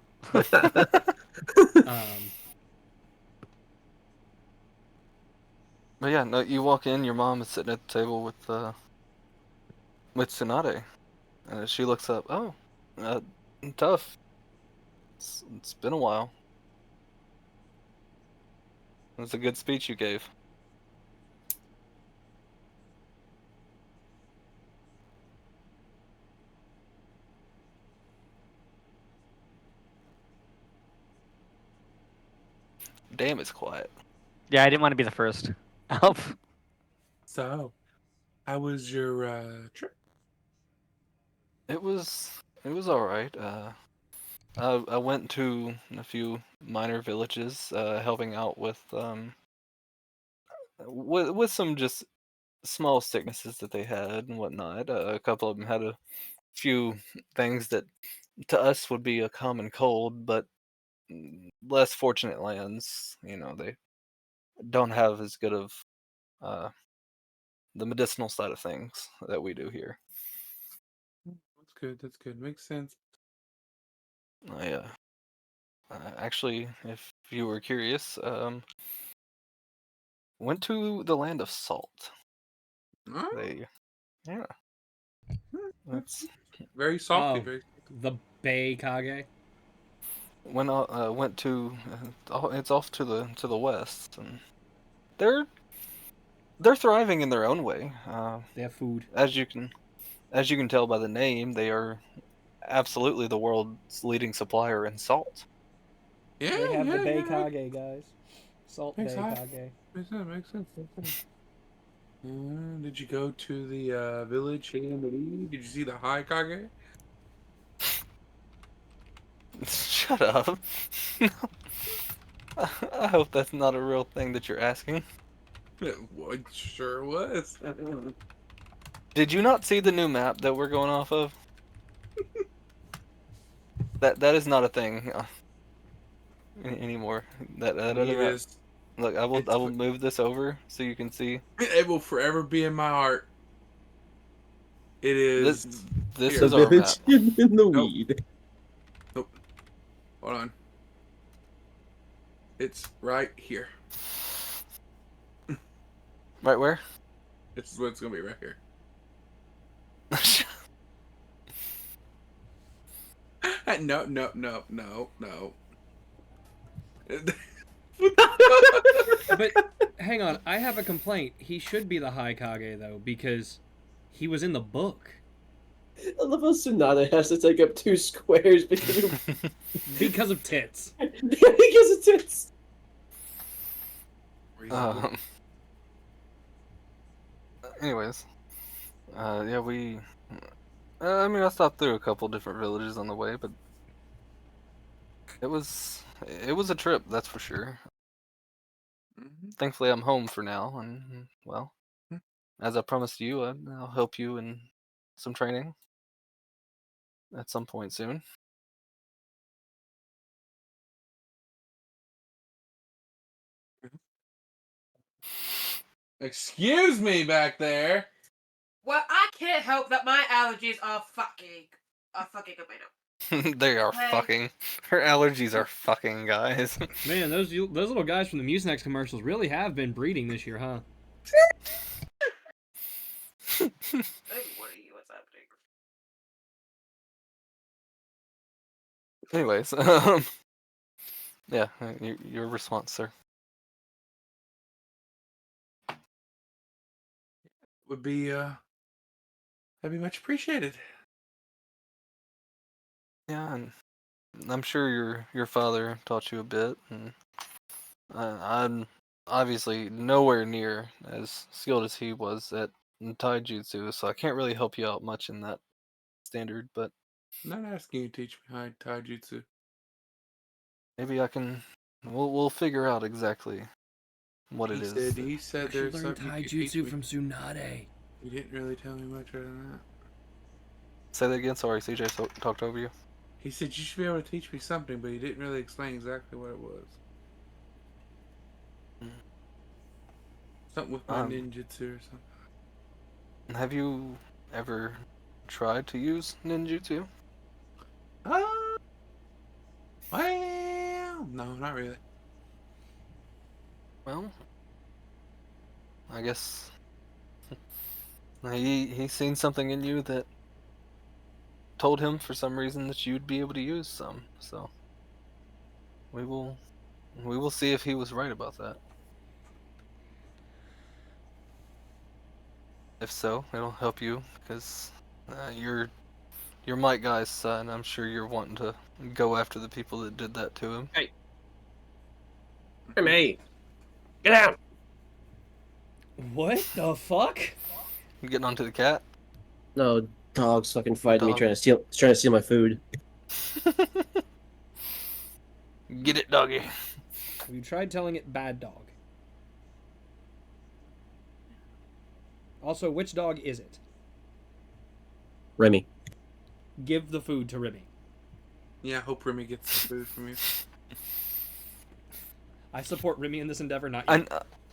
But yeah, no, you walk in, your mom is sitting at the table with Tsunade, and as she looks up, oh, tough. It's been a while. It was a good speech you gave. damn, it's quiet. Yeah, I didn't want to be the first. Help. So, how was your trip? It was all right. I went to a few minor villages, helping out with some just small sicknesses that they had and whatnot. A couple of them had a few things that to us would be a common cold, but less fortunate lands, they don't have as good of uh, the medicinal side of things that we do here. That's good. That's good. Makes sense. I actually, if you were curious, went to the land of salt. Oh, They, yeah, that's that's very salty. Oh, Very. the Bay Kage. went to it's off to the west, and they're they're thriving in their own way. They have food. As you can tell by the name, they are absolutely the world's leading supplier in salt. Yeah, They have the yeah, Bay yeah. Kage, guys. Salt Makes Bay sense. Kage. Makes sense. Makes sense. Makes sense. Did you go to the village here in the lead? Did you see the high kage? Shut up. I hope that's not a real thing that you're asking. Well, it sure was. Did you not see the new map that we're going off of? That is not a thing anymore. That other Believe map. is Look, I it's will move this over so you can see. it will forever be in my heart. It This is this here. The is our map. village in the Nope. weed. Nope. Hold on. It's right here. Right where? This is what it's gonna be right here. No, no, no, no, no. But hang on, I have a complaint. He should be the High Kage though, because he was in the book. I love how Tsunade has to take up 2 squares because of, Because of tits. because of tits. um, anyways, yeah, we. I mean, I stopped through a couple different villages on the way, but it was a trip, that's for sure. Mhm. Thankfully, I'm home for now, and well, as I promised you, I'll help you in some training at some point soon. Excuse me back there. Well, I can't help that my allergies are fucking tomato. They are Okay. fucking. Her allergies are fucking, guys. Man, those little guys from the Mucinex commercials really have been breeding this year, huh? Hey, what are you? What's happening? Anyways, yeah, your response, sir. Would be that'd be much appreciated. Yeah, and I'm sure your father taught you a bit, and I'm obviously nowhere near as skilled as he was at taijutsu, so I can't really help you out much in that standard. But I'm not asking you to teach me how to taijutsu. maybe I can. We'll figure out exactly what it is. He said I should there's learn something you could teach taijutsu me. from Tsunade. He didn't really tell me much other than that. Say that again. Sorry, CJ talked over you. He said you should be able to teach me something, but he didn't really explain exactly what it was. Something with my ninjutsu or something. Have you ever tried to use ninjutsu? Well, no, not really. Well, I guess he's seen something in you that told him for some reason that you'd be able to use some. So we will see if he was right about that. If so, it'll help you because you're Mike Guy's son. I'm sure you're wanting to go after the people that did that to him. Remy, get out! What the fuck? You getting onto the cat? No, dog's fucking fighting me, Dog. trying to steal my food. Get it, doggy. Have you tried telling it bad dog? Also, which dog is it? Remy. Give the food to Remy. Yeah, I hope Remy gets the food from you. I support Remy in this endeavor, not you.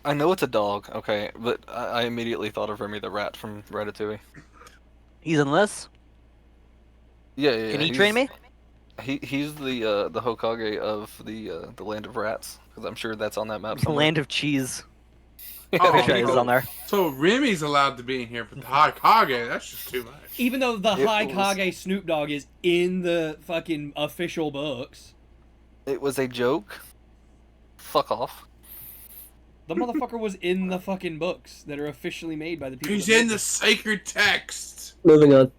I know it's a dog, okay, but I immediately thought of Remy the rat from Ratatouille. He's in this. Yeah. Can he train me? He's the Hokage of the land of rats, because I'm sure that's on that map The somewhere. land of cheese. Oh, Pretty sure he's no. on there. So Remy's allowed to be in here, but the Hokage, that's just too much. Even though the It High was- Kage Snoop Dogg is in the fucking official books, It was a joke. Fuck off. the motherfucker was in the fucking books that are officially made by the people. He's that in made the them. sacred text. Moving on.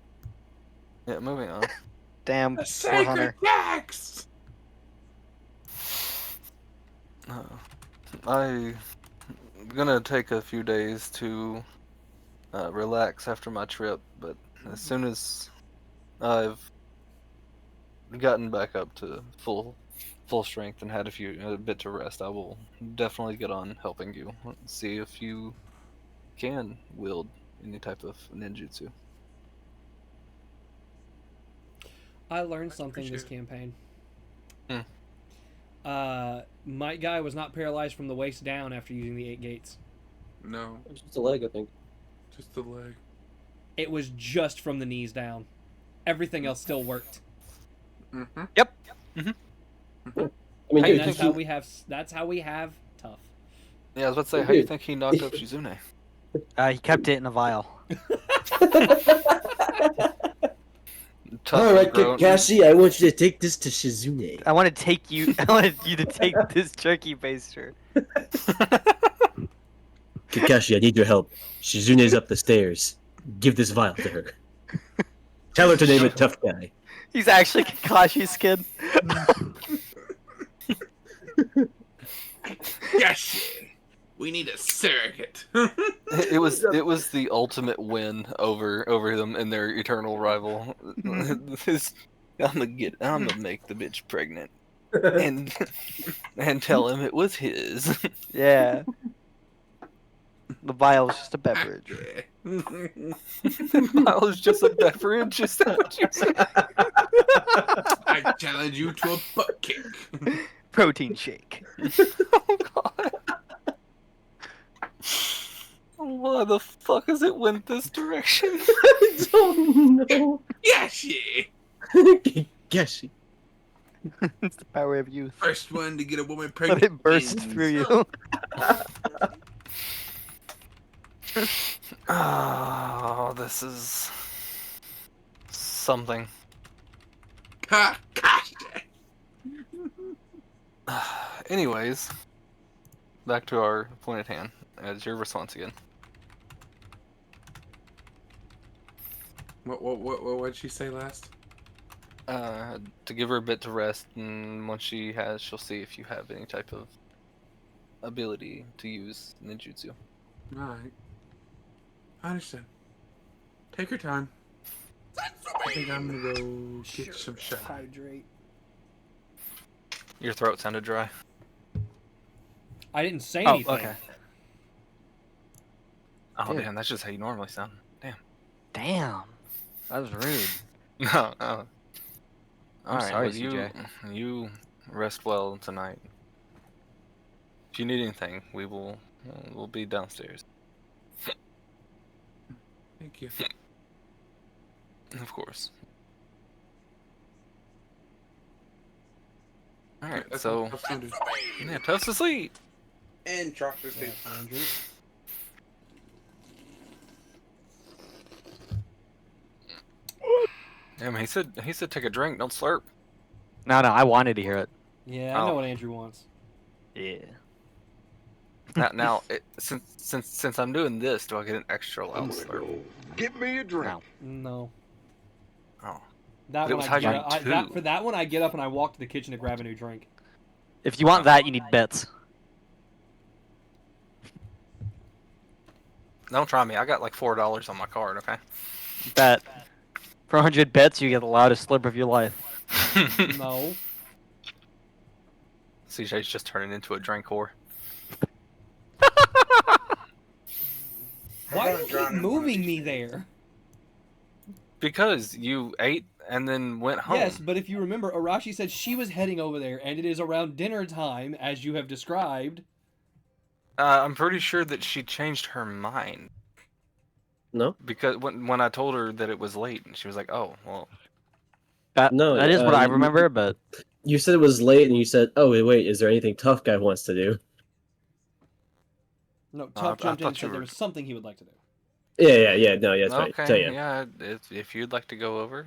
Yeah, moving on. Damn, The poor sacred Hunter. text. I'm gonna take a few days to relax after my trip, but as soon as I've gotten back up to full strength and had a bit to rest, I will definitely get on helping you. See if you can wield any type of ninjutsu. I learned something this appreciate campaign. Hmm. My guy was not paralyzed from the waist down after using the 8 gates. No, Just a leg, I think. just the leg. It was just from the knees down. Everything else still worked. Mm-hmm. Yep. I mean, Hey, dude, And you that's think how he- we have. That's how we have tough. Yeah, I was about to say, how do you think he knocked up Shizune? He kept it in a vial. Tough all right, and grown- Kakashi, I want you to take this to Shizune. I want to take you. I wanted you to take this turkey baster. Kakashi, I need your help. Shizune's up the stairs. Give this vial to her. Tell her to name it Tough Guy. He's actually Kakashi's kid. Yes. We need a surrogate. It was the ultimate win over them in their eternal rival. I'm gonna make the bitch pregnant and tell him it was his. Yeah. The vial was just a beverage. I was just a beverage. Is that what you said? I challenge you to a butt kick. Protein shake. Oh god. Why the fuck has it went this direction? I don't know. Yes, yeah. Kakashi. It's the power of youth. First one to get a woman Let pregnant. it burst wins. through you. Oh, this is something. Kakashi. Anyways, back to our point at hand. As your response again. What'd she say last? To give her a bit to rest, and once she has, she'll see if you have any type of ability to use ninjutsu. Alright. I understand. Take your time. I think I'm gonna go get some shot. Hydrate. Your throat sounded dry. I didn't say Oh, anything. okay. Oh Dude. damn, that's just how you normally sound. Damn. Damn. That was rude. No. I'm Alright, sorry, well, you rest well tonight. If you need anything, we'll be downstairs. Thank you. Of course. Alright, That's so that's fine, dude. yeah, toast to sleep. And chocolate too. Andrew. Damn, he said take a drink, don't slurp. No, I wanted to hear it. Yeah, I know Oh. what Andrew wants. Yeah. Now since I'm doing this, do I get an extra loud slurp? Give me a drink. No. No. Oh. That But it one was I get hydrating up, too. for that one I get up and I walk to the kitchen to grab a new drink. If you want that, you need bits. Don't try me. I got like $4 on my card. Okay. Bet. For 100 bets, you get the loudest slurp of your life. No. CJ's just turning into a drink whore. Why do you keep moving me there? Because you ate and then went home. Yes, but if you remember, Arashi said she was heading over there, and it is around dinner time, as you have described. I'm pretty sure that she changed her mind No, because when I told her that it was late, and she was like, "Oh, well." no. That is what I remember, but You said it was late, and you said, "Oh, wait, is there anything Tough Guy wants to do?" No, I Tough jumped in and thought you said there were- was something he would like to do. Yeah. No, yeah, that's right. Okay, So, yeah. yeah. If you'd like to go over,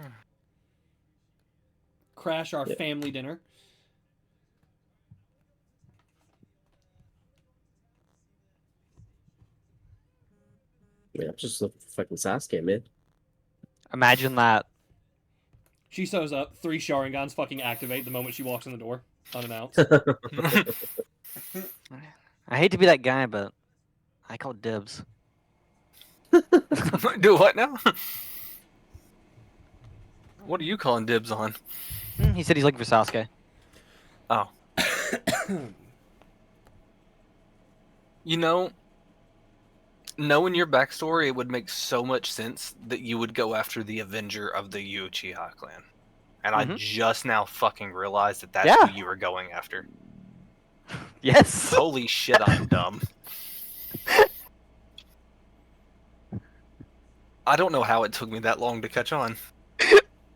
Crash our Yeah. family dinner. Yeah, I'm just a fucking Sasuke, man. imagine that. She sews up, 3 Sharingans fucking activate the moment she walks in the door, unannounced. I hate to be that guy, but I call dibs. do what now? What are you calling dibs on? He said he's looking for Sasuke. Oh, you know, knowing your backstory, it would make so much sense that you would go after the Avenger of the Uchiha clan. And I Mhm. just now fucking realized that that's Yeah. who you were going after. Yes. Holy shit, I'm dumb. I don't know how it took me that long to catch on.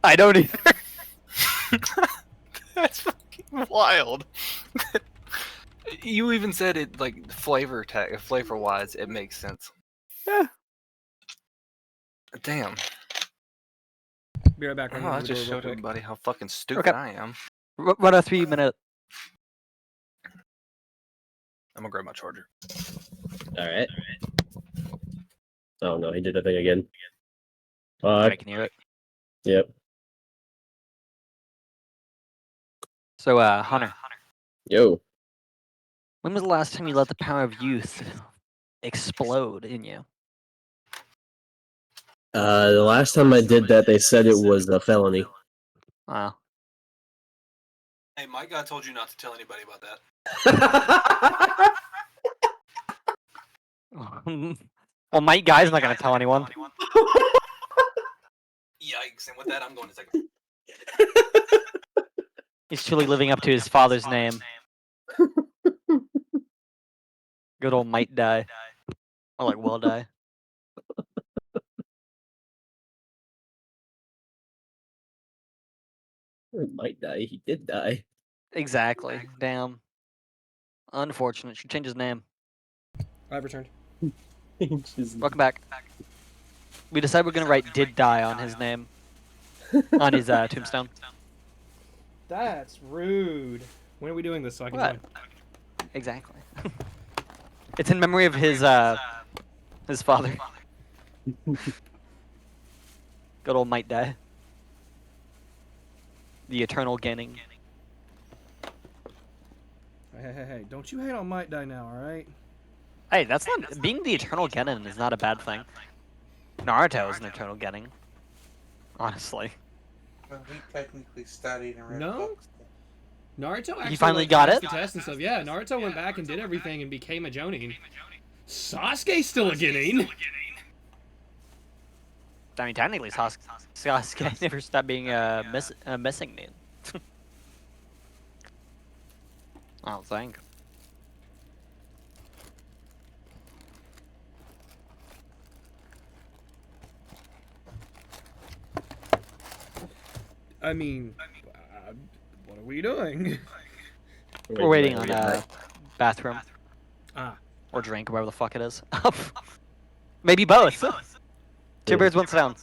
I don't either. That's fucking wild. You even said it like flavor wise, it makes sense. Yeah. Damn. Be right back. Oh, Running I to the door just real showed quick. everybody how fucking stupid Okay. I am. Run a 3-minute. I'm gonna grab my charger. All right. Oh no, he did that thing again. I Fuck. can hear it. Yep. So, Hunter, Yo. when was the last time you let the power of youth explode in you? The last time I did that, they said it was a felony. Wow. Hey, Mike, I told you not to tell anybody about that. Well, Mike Guy's not gonna tell anyone. Yikes! And with that, I'm going to take a He's truly living up to his father's name. Good old might die. Or like will die. He might die. He did die. Exactly. Damn. Unfortunate. Should change his name. I've returned. Just- Welcome back. We decided we're gonna write "did die" on his name, on his tombstone. That's rude. When are we doing this so I can What? join? Exactly. It's in memory of his father. Good old might die. The eternal Genning. Hey, don't you hate on Might Die now, alright? Hey, that's not being the eternal Genin is not a bad thing. Naruto is an eternal Genning. Honestly. Well, he technically studied and read No? books. Naruto actually finally like, got passed it? the test and stuff. Yeah, Naruto went back and did everything and became a Jonin. Sasuke's still a Genin. I mean, technically, Sasuke never stopped being a missing man. I don't think. I mean, what are we doing? We're waiting on bathroom Ah, or drink, whatever the fuck it is. Maybe both. Two birds, one stone.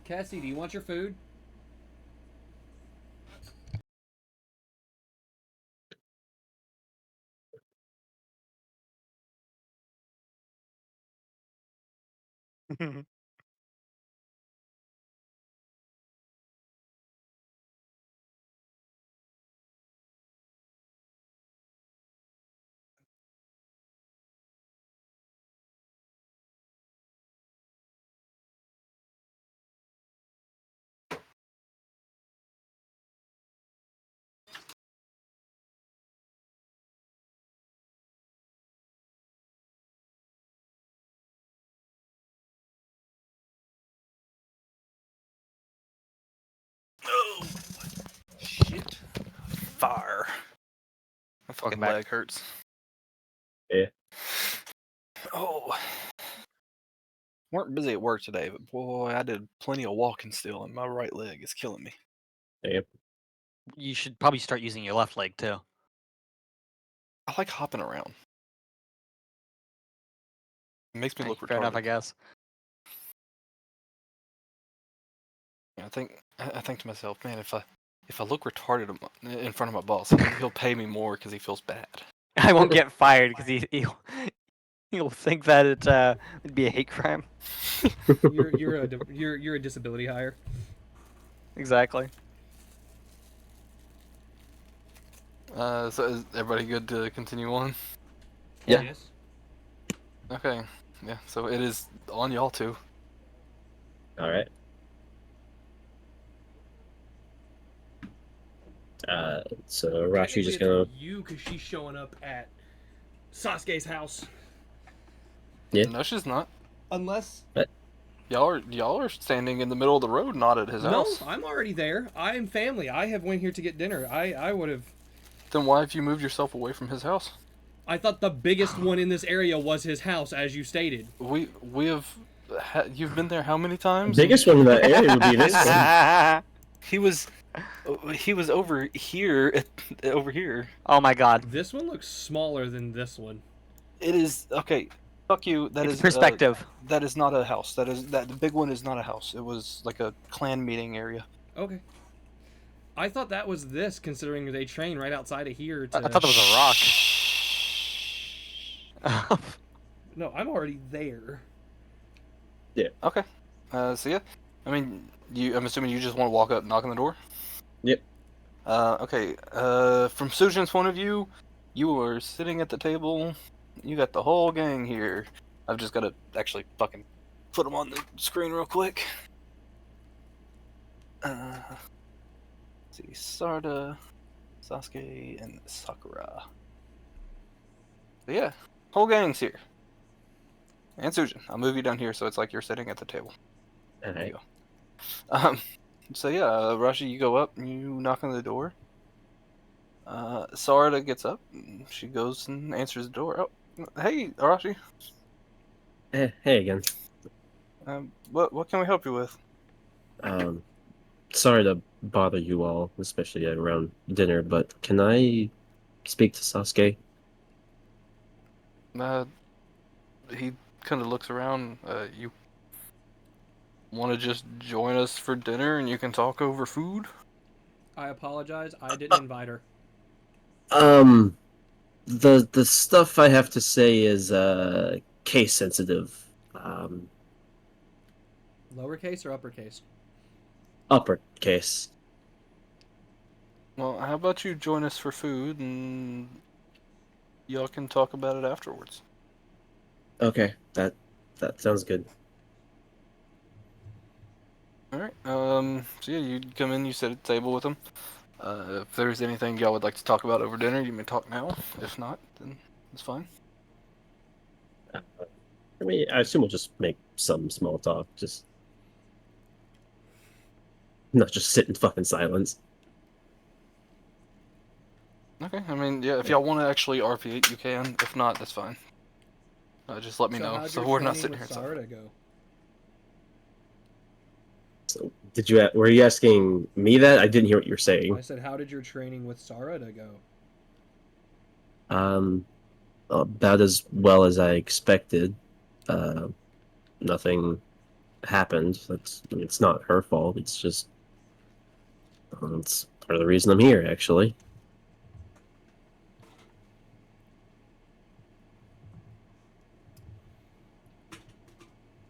Cassie, do you want your food? fucking back. leg hurts. Yeah. Oh, weren't busy at work today, but boy, I did plenty of walking still, and my right leg is killing me. Damn. You should probably start using your left leg too. I like hopping around. It makes me look Fair enough, I retarded. guess. I think to myself, man, if I look retarded in front of my boss, he'll pay me more because he feels bad. I won't get fired because he'll think that it'd be a hate crime. You're a disability hire. Exactly. So is everybody good to continue on? Yeah. Yes. Okay. Yeah. So it is on y'all too. All right. So Rashi just Technically, gonna. it's you because she's showing up at Sasuke's house. Yeah. No, she's not. Unless Y'all are standing in the middle of the road, not at his no, house. I'm already there. I am family. I have went here to get dinner. I would have. Then why have you moved yourself away from his house? I thought the biggest one in this area was his house, as you stated. We have. You've been there how many times? Biggest one in that area would be this one. He was over here. Over here. Oh my god. This one looks smaller than this one. It is okay. Fuck you. That It's is perspective. that is not a house. The big one is not a house. It was like a clan meeting area. Okay. I thought that was this, considering they train right outside of here. I thought that was a rock. No, I'm already there. Okay. So yeah, I mean, I'm assuming you just want to walk up, knock on the door. Yep. Okay. From Sujin's point of view, you are sitting at the table. You got the whole gang here. I've just got to actually fucking put them on the screen real quick. Let's see, Sarda, Sasuke, and Sakura. So yeah, whole gang's here. And Sujin. I'll move you down here so it's like you're sitting at the table. All There you right. go. So yeah, Rashi, you go up, you knock on the door. Sarada gets up, and she goes and answers the door. Oh, hey, Rashi. Hey again. What can we help you with? Sorry to bother you all, especially around dinner, but can I speak to Sasuke? He kind of looks around. You want to just join us for dinner and you can talk over food? I apologize. I didn't invite her. The stuff I have to say is case sensitive. Lowercase or uppercase? Uppercase. Well, how about you join us for food and y'all can talk about it afterwards. Okay, that sounds good. All right. So yeah, you come in, you sit at the table with them. If there's anything y'all would like to talk about over dinner, you may talk now. If not, then it's fine. I mean, I assume we'll just make some small talk, just not just sit in fucking silence. Okay. I mean, yeah, if y'all want to actually RP it, you can. If not, that's fine. Just let me know, how'd so your we're not training sitting here. with Sarada go? So, were you asking me that? I didn't hear what you were I saying. said, how did your training with Sarada go? About as well as I expected. Uh, Nothing happened. It's not her fault. It's just it's part of the reason I'm here, actually.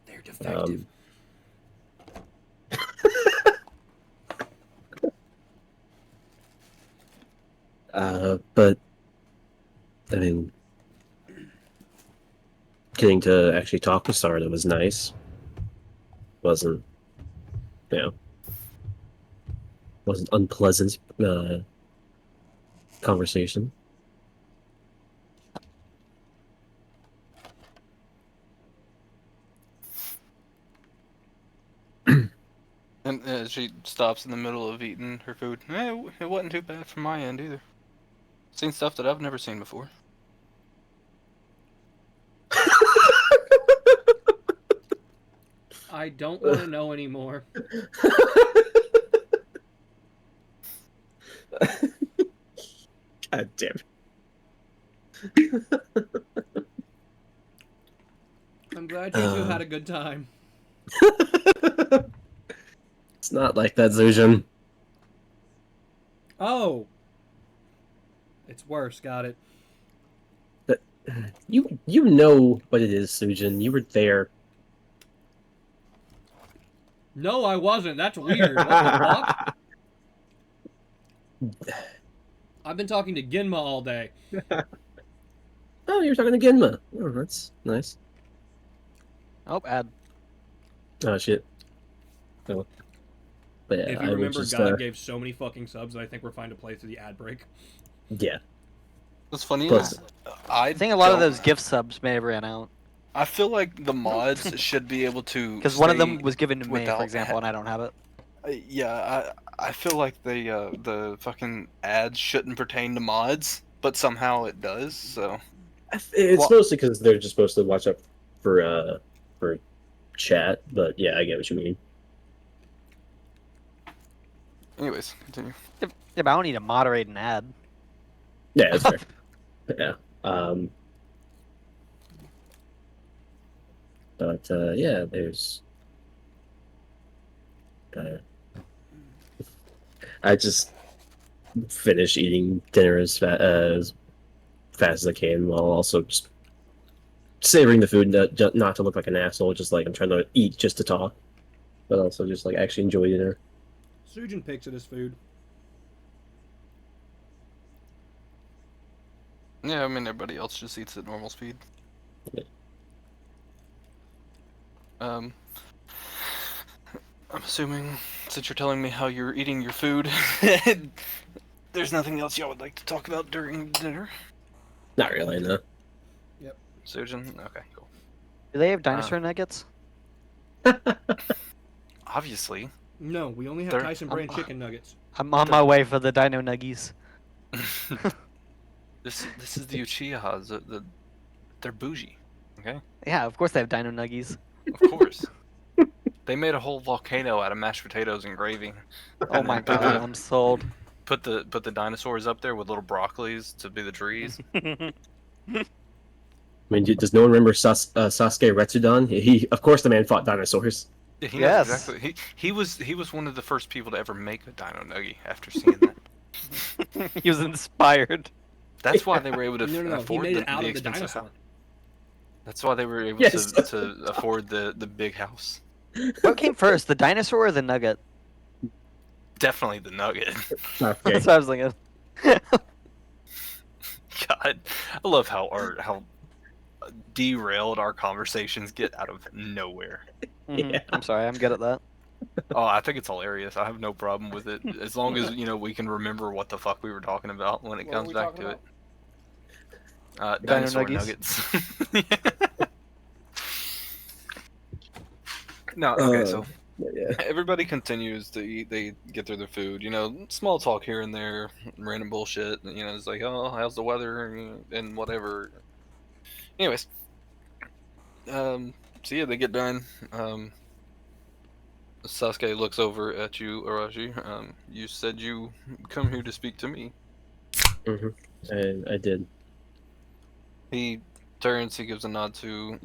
They're defective. But I mean, getting to actually talk with Sarda was nice. Wasn't, you know, wasn't unpleasant conversation. And she stops in the middle of eating her food. It wasn't too bad from my end either. Seen stuff that I've never seen before. I don't want to know anymore. God damn I'm glad you two had a good time. it. It's not like that, Zujin. Oh. It's worse, got it. You know what it is, Sujin. You were there. No, I wasn't. That's weird. What the fuck? I've been talking to Ginma all day. Oh, you were talking to Genma. Oh, that's nice. Oh, ad. Oh shit. Oh. But yeah, If I you will remember, just God gave so many fucking subs that I think we're fine to play through the ad break. yeah. What's funny Plus- is I I think a lot of don't- those gift subs may have ran out. I feel like the mods should be able to. Because one of them stay was given to me, without for example, ha- and I don't have it. Yeah, I feel like the fucking ads shouldn't pertain to mods, but somehow it does. So It's Well- mostly because they're just supposed to watch out for chat. But yeah, I get what you mean. anyways, continue. Yeah, but I don't need to moderate an ad. Yeah, that's fair. Yeah. But yeah, there's. I just finish eating dinner as fast as I can, while also just savoring the food, not to look like an asshole. Just like I'm trying to eat just to talk, but also just like actually enjoy dinner. Sujin picks at his food. Yeah, I mean everybody else just eats at normal speed. Yeah. I'm assuming, since you're telling me how you're eating your food, there's nothing else y'all would like to talk about during dinner. Not really, no. Sujin? Okay, cool. Do they have dinosaur nuggets? Obviously. No, we only have They're- Tyson brand chicken nuggets. I'm on my way for the dino nuggies. This is the Uchihas. They're bougie. Okay? Yeah, of course they have dino nuggies. Of course. They made a whole volcano out of mashed potatoes and gravy. Oh my god, I'm sold. Put the dinosaurs up there with little broccolis to be the trees. I mean, does no one remember Sasuke Retsudan? He, of course, the man fought dinosaurs. Yeah, he Yes. knows exactly. He was one of the first people to ever make a dino nugget after seeing that. He was inspired. That's why they were able to No, he afford made the, it out the of the expensive dinosaur. house. That's why they were able Yes. to afford the big house. What came first, the dinosaur or the nugget? Definitely the nugget. Sasuke. That's what I was thinking. God, I love how derailed our conversations get out of nowhere. Mhm. Yeah. I'm sorry, I'm good at that. Oh, I think it's hilarious. I have no problem with it as long as we can remember what the fuck we were talking about when it What were comes we back talking to it. Dino Dinosaur nuggies? nuggets. No, okay, so Yeah. everybody continues to eat. They get through their food. Small talk here and there, random bullshit. It's like, oh, how's the weather and whatever. Anyways, so yeah, they get done. Sasuke looks over at you, Arashi. You said you come here to speak to me. And I did. He turns. He gives a nod to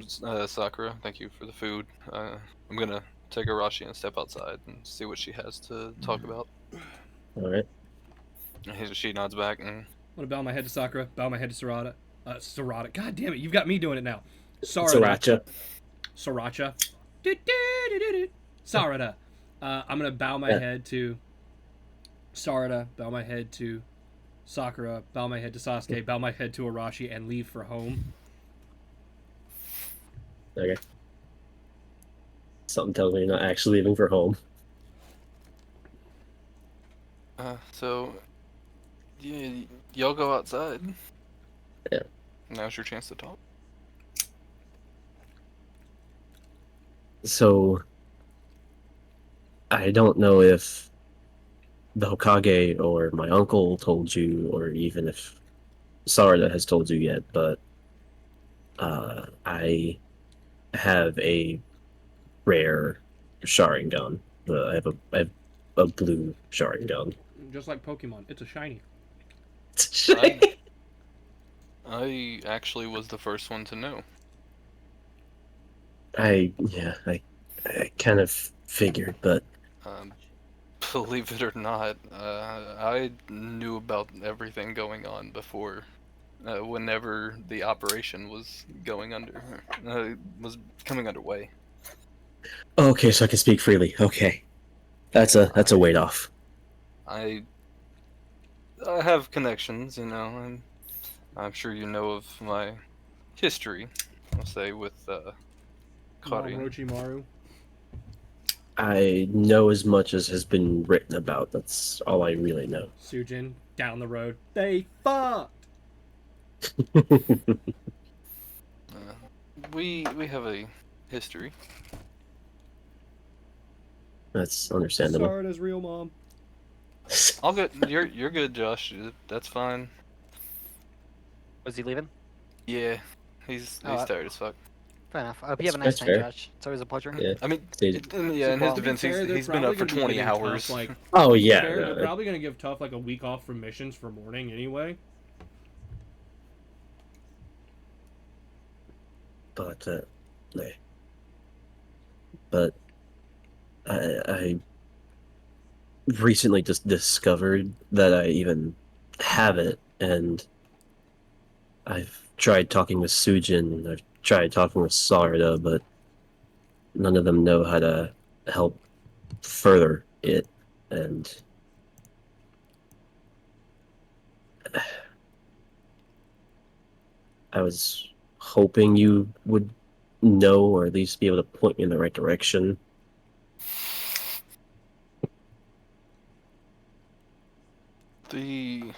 Sakura. Thank you for the food. I'm gonna take Arashi and step outside and see what she has to talk about. All right. She nods back and I'm gonna bow my head to Sakura, bow my head to Sarada. Sarada. God damn it, you've got me doing it now. Sriracha. Sriracha. Do-do-do-do-do. Sarada. I'm gonna bow my Yeah. head to Sarada, bow my head to Sakura, bow my head to Sasuke, bow my head to Arashi, and leave for home. Okay. Something tells me you're not actually leaving for home. so yeah, y'all go outside. Yeah. Now's your chance to talk. So, I don't know if the Hokage or my uncle told you, or even if Sarda has told you yet, but I have a rare Sharingan. I have a blue Sharingan. Just like Pokemon, it's a shiny. I I actually was the first one to know. I kind of figured, but Um, believe it or not, I knew about everything going on before. Whenever the operation was going under, was coming underway. okay, so I can speak freely. Okay, that's a weight off. I I have connections, and I'm sure you know of my history. I'll say with Mom Karin. Orochimaru. I know as much as has been written about. That's all I really know. Sujin, down the road. They fucked! Uh, we have a history. That's understandable. Sarda's real mom. I'll go. You're good, Josh. That's fine. Was he leaving? Yeah, he's Oh, tired as fuck. fair enough. I hope you have a That's nice night, fair. Josh. It's always a pleasure. Yeah. I mean, Stay- yeah. In his To be defense, fair, they're he's been probably up for gonna be 20 giving hours. Tough, like, Oh to be yeah, fair, they're probably gonna give Tough like a week off from missions for morning anyway. but no. But I recently just discovered that I even have it, and I've tried talking with Sujin, I've tried talking with Sarda, but none of them know how to help further it, and I was hoping you would know, or at least be able to point me in the right direction. The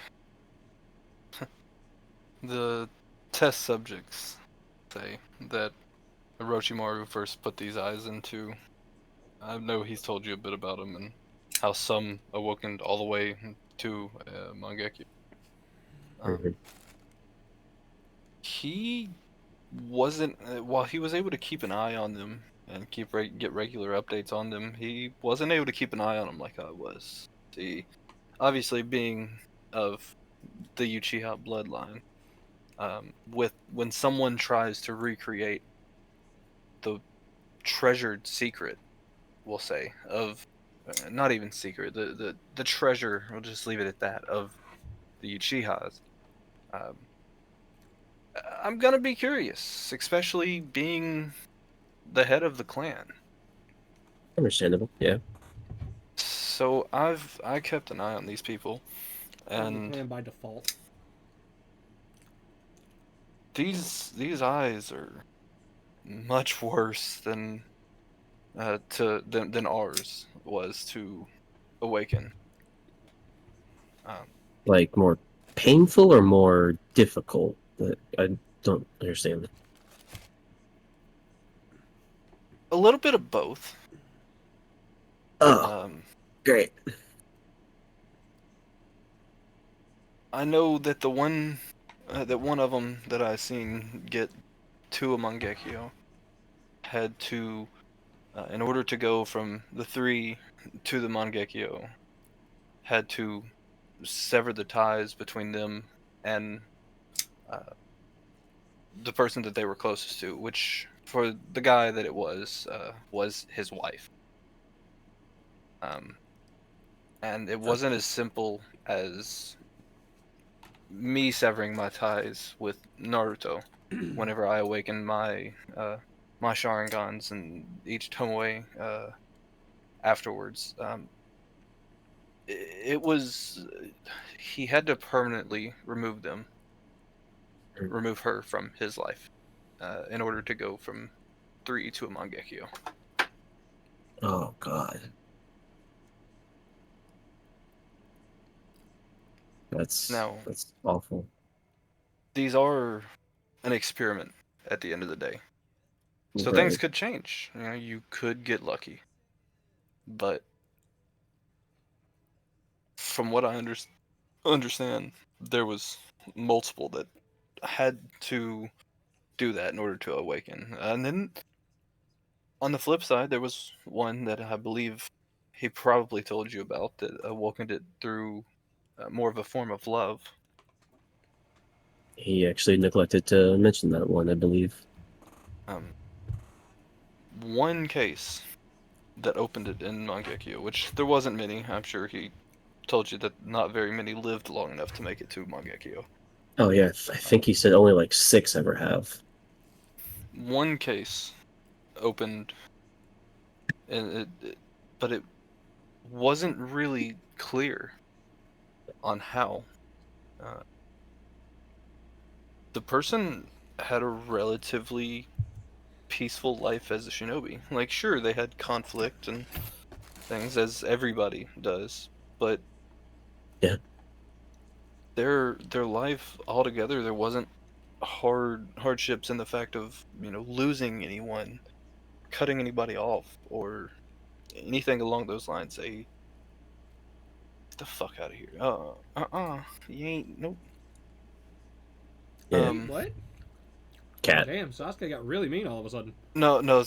the test subjects say that Orochimaru first put these eyes into. I know he's told you a bit about him and how some awokened all the way to Mangekyo. Mhm. He wasn't while he was able to keep an eye on them and get regular updates on them. He wasn't able to keep an eye on them like I was. See, obviously being of the Uchiha bloodline, with when someone tries to recreate the treasured secret, we'll say of not even secret, the treasure. We'll just leave it at that of the Uchihas. Um, I'm gonna be curious, especially being the head of the clan. Understandable, yeah. So I kept an eye on these people, Head of the and clan by default. these eyes are much worse than ours was to awaken. Um, Like more painful or more difficult? I don't understand. a little bit of both. Oh, Um, great. I know that that one of them that I seen get to a Mangekyo had to, in order to go from the three to the Mangekyo, had to sever the ties between them and uh, the person that they were closest to, which for the guy that it was his wife. Um, and it wasn't as simple as me severing my ties with Naruto. Whenever I awakened my Sharingans and each Tomoe afterwards, it was he had to permanently remove her from his life, in order to go from three to a Mangekyo. Oh God, Now, that's awful. these are an experiment at the end of the day. So things Right. could change. You could get lucky. But from what I understand, there was multiple that had to do that in order to awaken. And then on the flip side, there was one that I believe he probably told you about that awakened it through more of a form of love. He actually neglected to mention that one, I believe. One case that opened it in Mangekyo, which there wasn't many. I'm sure he told you that not very many lived long enough to make it to Mangekyo. Oh yeah, I think he said only like 6 ever have. One case opened, and but it wasn't really clear on how. Uh, the person had a relatively peaceful life as a shinobi. Like, sure, they had conflict and things, as everybody does, but Yeah. their life altogether, there wasn't hardships in the fact of losing anyone, cutting anybody off, or anything along those lines. Get the fuck out of here. You ain't nope. Yeah. Wait, what? Cat. Damn, Sasuke got really mean all of a sudden. No, no,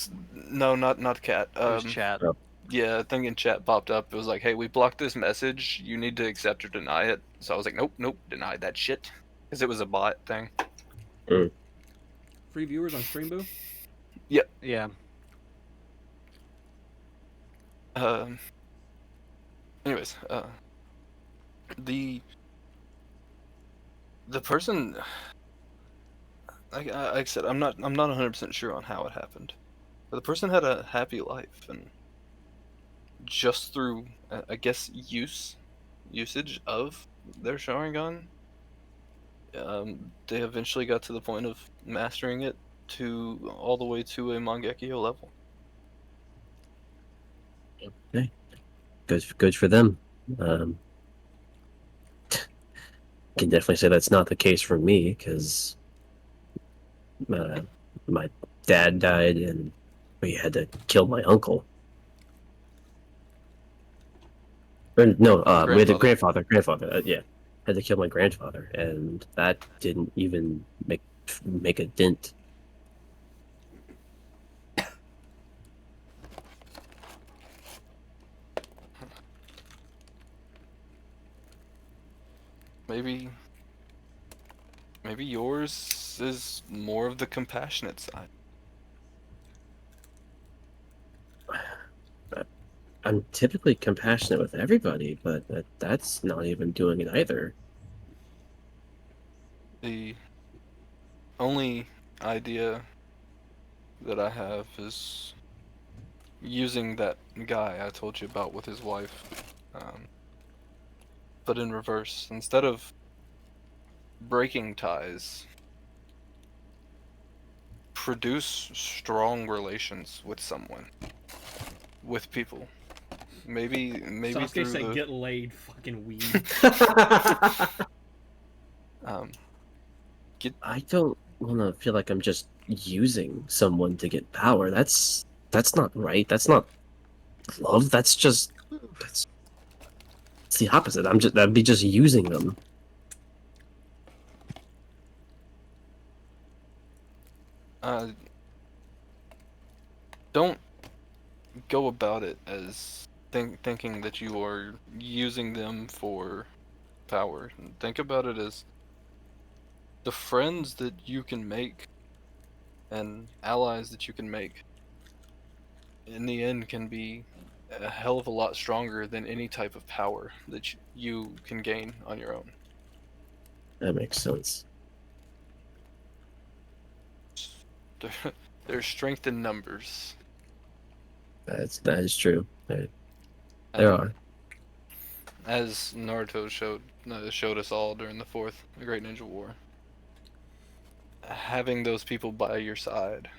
not cat. It was chat. Yeah, a thing in chat popped up. It was like, hey, we blocked this message. You need to accept or deny it. So I was like, nope, deny that shit. Because it was a bot thing. Free viewers on Stream Boo? Yeah. Anyways, the person, like I said, I'm not 100% sure on how it happened. But the person had a happy life, and just through, I guess, usage of their Sharingan, they eventually got to the point of mastering it to all the way to a Mangekyo level. Okay. Good for them. Can definitely say that's not the case for me, because my dad died and we had to kill my uncle. Or, no, we had a grandfather. Yeah, had to kill my grandfather, and that didn't even make a dent. Maybe yours is more of the compassionate side. I'm typically compassionate with everybody, but that's not even doing it either. The only idea that I have is using that guy I told you about with his wife, but in reverse. Instead of breaking ties, produce strong relations with someone, with people. Maybe Sasuke through said the get laid, fucking weed. I don't want to feel like I'm just using someone to get power. That's not right. That's not love. That's the opposite. That'd be just using them. Don't go about it as thinking that you are using them for power. Think about it as the friends that you can make and allies that you can make in the end can be a hell of a lot stronger than any type of power that you can gain on your own. That makes sense. There's strength in numbers. That is true. There Um, are. As Naruto showed us all during the the Great Ninja War. Having those people by your side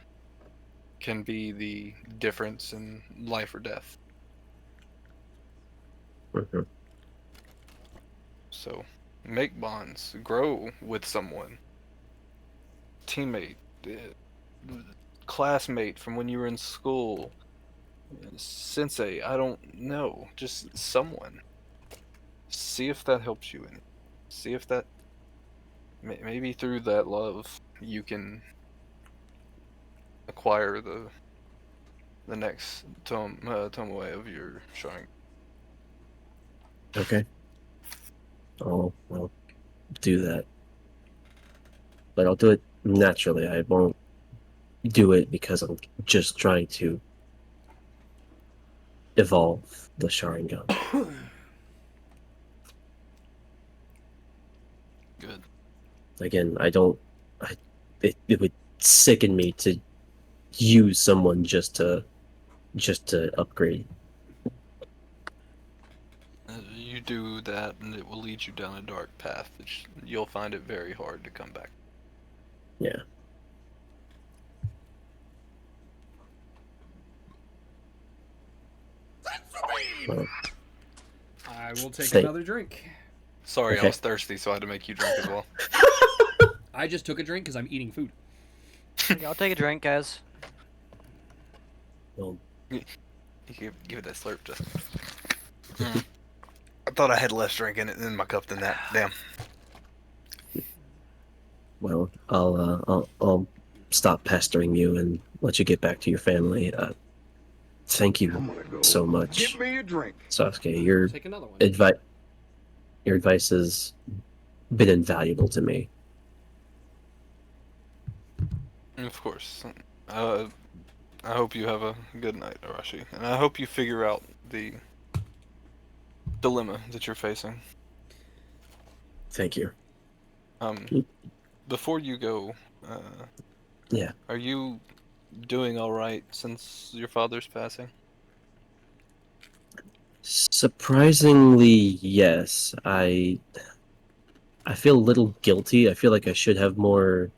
can be the difference in life or death. Mhm. So, make bonds, grow with someone, teammate, classmate from when you were in school, sensei, I don't know, just someone. See if that helps you in. See if that maybe through that love you can acquire the next Tomoe of your shrine. Okay. I'll do that. But I'll do it naturally. I won't do it because I'm just trying to evolve the Sharingan. Good. Again, I don't. It would sicken me to use someone just to upgrade. You do that, and it will lead you down a dark path. You'll find it very hard to come back. Yeah. Well, I will take Stay. another drink. Sorry, I Okay. was thirsty, so I had to make you drink as well. I just took a drink because I'm eating food. I'll take a drink, guys. well, You give it that slurp, just. I thought I had less drink in my cup than that. Damn. well, I'll stop pestering you and let you get back to your family. Thank you so much, Get me a drink. Sasuke. Your Take another one. advice has been invaluable to me. Of course. I hope you have a good night, Arashi, and I hope you figure out the dilemma that you're facing. Thank you. Before you go, Yeah. are you doing all right since your father's passing? Surprisingly, yes. I feel a little guilty. I feel like I should have more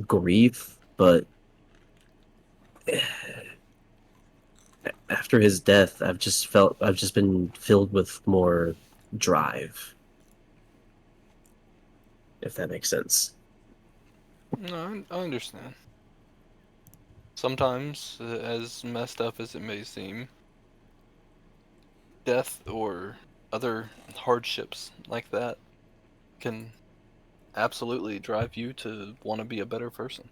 grief, but after his death, I've just been filled with more drive. If that makes sense. No, I understand. Sometimes, as messed up as it may seem, death or other hardships like that can absolutely drive you to want to be a better person.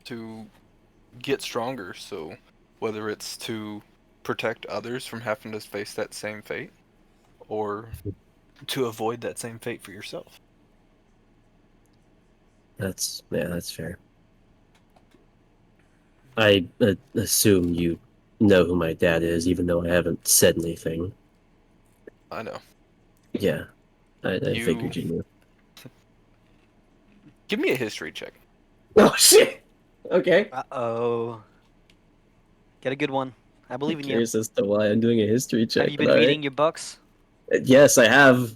To get stronger, so whether it's to protect others from having to face that same fate, or to avoid that same fate for yourself. That's fair. I assume you know who my dad is, even though I haven't said anything. I know. Yeah, I You figured you knew. give me a history check. Oh shit! Okay. Uh-oh. Get a good one. I believe in you. Curious as to why I'm doing a history check. Have you been but reading your books? Yes, I have.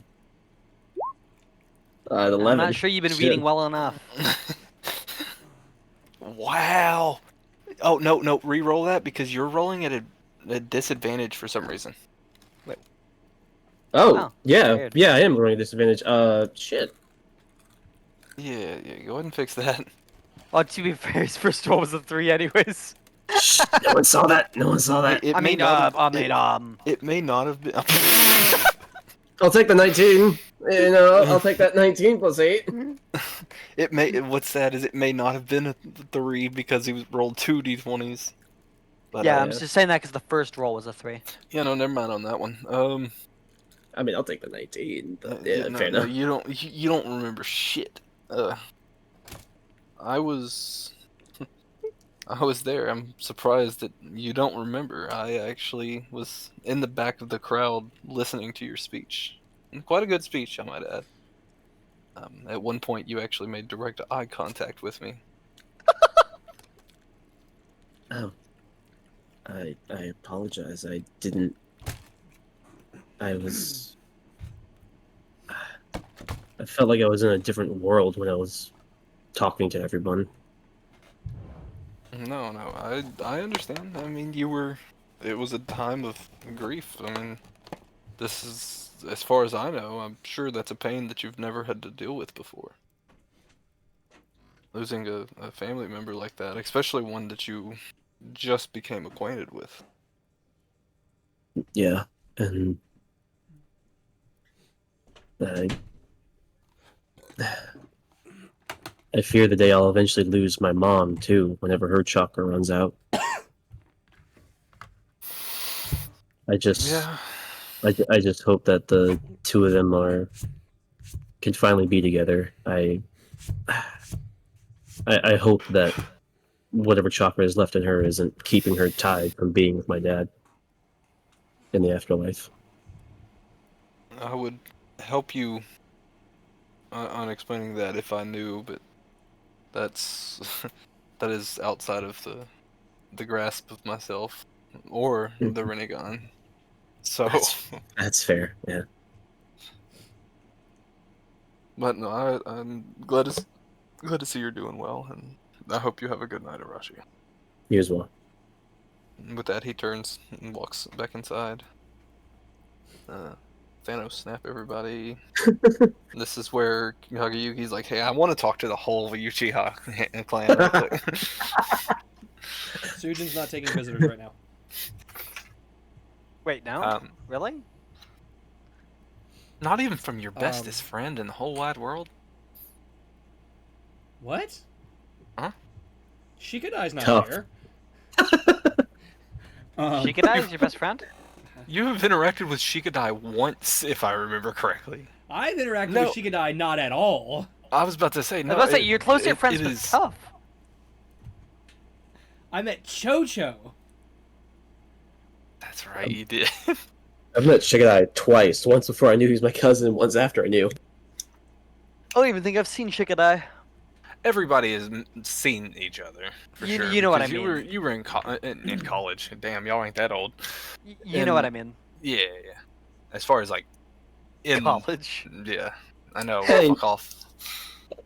I'm 11. not sure you've been Shit. reading well enough. Wow. Oh no, re-roll that because you're rolling at a disadvantage for some reason. Oh, yeah, weird. I am running a disadvantage. Shit. Yeah, go ahead and fix that. Well, to be fair, his first roll was a 3 anyways. Shh, no one saw that. No one saw that. It I may mean, not have, it, it may not have been. I'll take the 19. You know, I'll take that 19 plus 8. It may. What's sad is it may not have been a 3 because he was rolled 2 d20s. But yeah, I'm just saying that because the first roll was a 3. yeah, no, never mind on that one. I mean, I'll take the 19, but Yeah, fair no, enough. you don't remember shit. I was I was there. I'm surprised that you don't remember. I actually was in the back of the crowd listening to your speech. And quite a good speech, I might add. At one point, you actually made direct eye contact with me. Oh. I apologize. I didn't. I was. I felt like I was in a different world when I was talking to everyone. No, I understand. I mean, it was a time of grief. I mean, this is, as far as I know, I'm sure that's a pain that you've never had to deal with before. Losing a family member like that, especially one that you just became acquainted with. Yeah, and I, I fear the day I'll eventually lose my mom too, whenever her chakra runs out. I just, Yeah. I just hope that the two of them can finally be together. I hope that whatever chakra is left in her isn't keeping her tied from being with my dad in the afterlife. I would help you on explaining that if I knew, but that's that is outside of the grasp of myself or the Renegon. So, That's fair. Yeah, but no, I'm glad to see you're doing well, and I hope you have a good night, Arashi. you as well. And with that, he turns and walks back inside. Thanos snap everybody. This is where Hagayuki's like, hey, I want to talk to the whole Uchiha clan real quick. Sujin's not taking visitors right now. Wait, no? Really? Not even from your bestest friend in the whole wide world? What? Huh? Shikadai's not Tough. here. Shikadai is your best friend? You have interacted with Shikadai once, if I remember correctly. I've interacted No. with Shikadai not at all. I was about to say, I no. was about to say, you're closer friends it with is- Tough. I met Chocho. That's right, you did. I've met Shikadai twice. Once before I knew he was my cousin, once after I knew. I don't even think I've seen Shikadai. Everybody has seen each other, for You- sure. you know what I because mean. You were in college. Damn, y'all ain't that old. You know what I mean. Yeah. As far as like in College. Yeah, I know. Hey. Fuck off.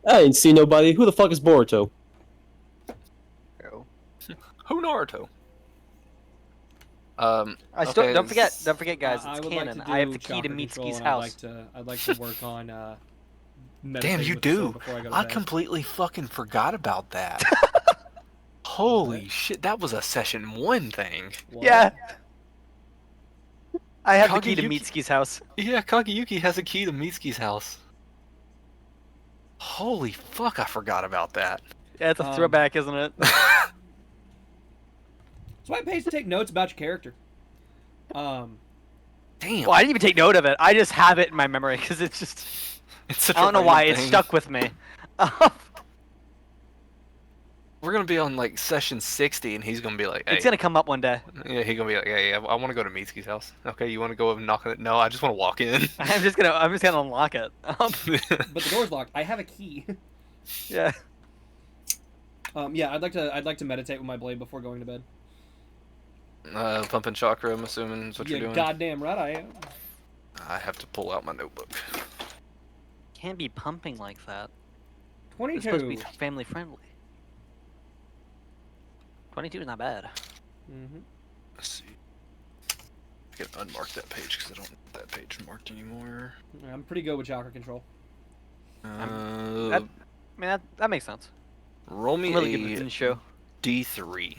I ain't seen nobody. Who the fuck is Boruto? Who Naruto? I still okay, don't forget, guys. I It's would canon. like to I have do the key to chakra control, Mitsuki's and house. I'd like to work on Damn, meditating you with the sword do. before I go to I bed. completely fucking forgot about that. Holy shit, that was a session 1 thing. What? Yeah. I have the key to Kageyuki- Mitsuki's house. Yeah, Kageyuki has a key to Mitsuki's house. Holy fuck, I forgot about that. Yeah, it's a throwback, isn't it? That's why it pays to take notes about your character. Damn. Well, I didn't even take note of it. I just have it in my memory because it's just. It's such I don't a know why random it's thing. stuck with me. We're gonna be on like session 60 and he's gonna be like, hey. It's gonna come up one day. Yeah, he's gonna be like, hey, I want to go to Mitsuki's house. Okay, you want to go and knock on it? No, I just want to walk in. I'm just gonna unlock it. But the door's locked. I have a key. Yeah. Yeah, I'd like to meditate with my blade before going to bed. Pumping chakra, I'm assuming is what Yeah, you're doing. goddamn right I am. I have to pull out my notebook. Can't be pumping like that. It's supposed to be 22. family friendly. 22 is not bad. Mm-hmm. Let's see. I can unmark that page because I don't have that page marked anymore. I'm pretty good with chakra control. I mean, that makes sense. Roll me I'm really good with a the show. D3.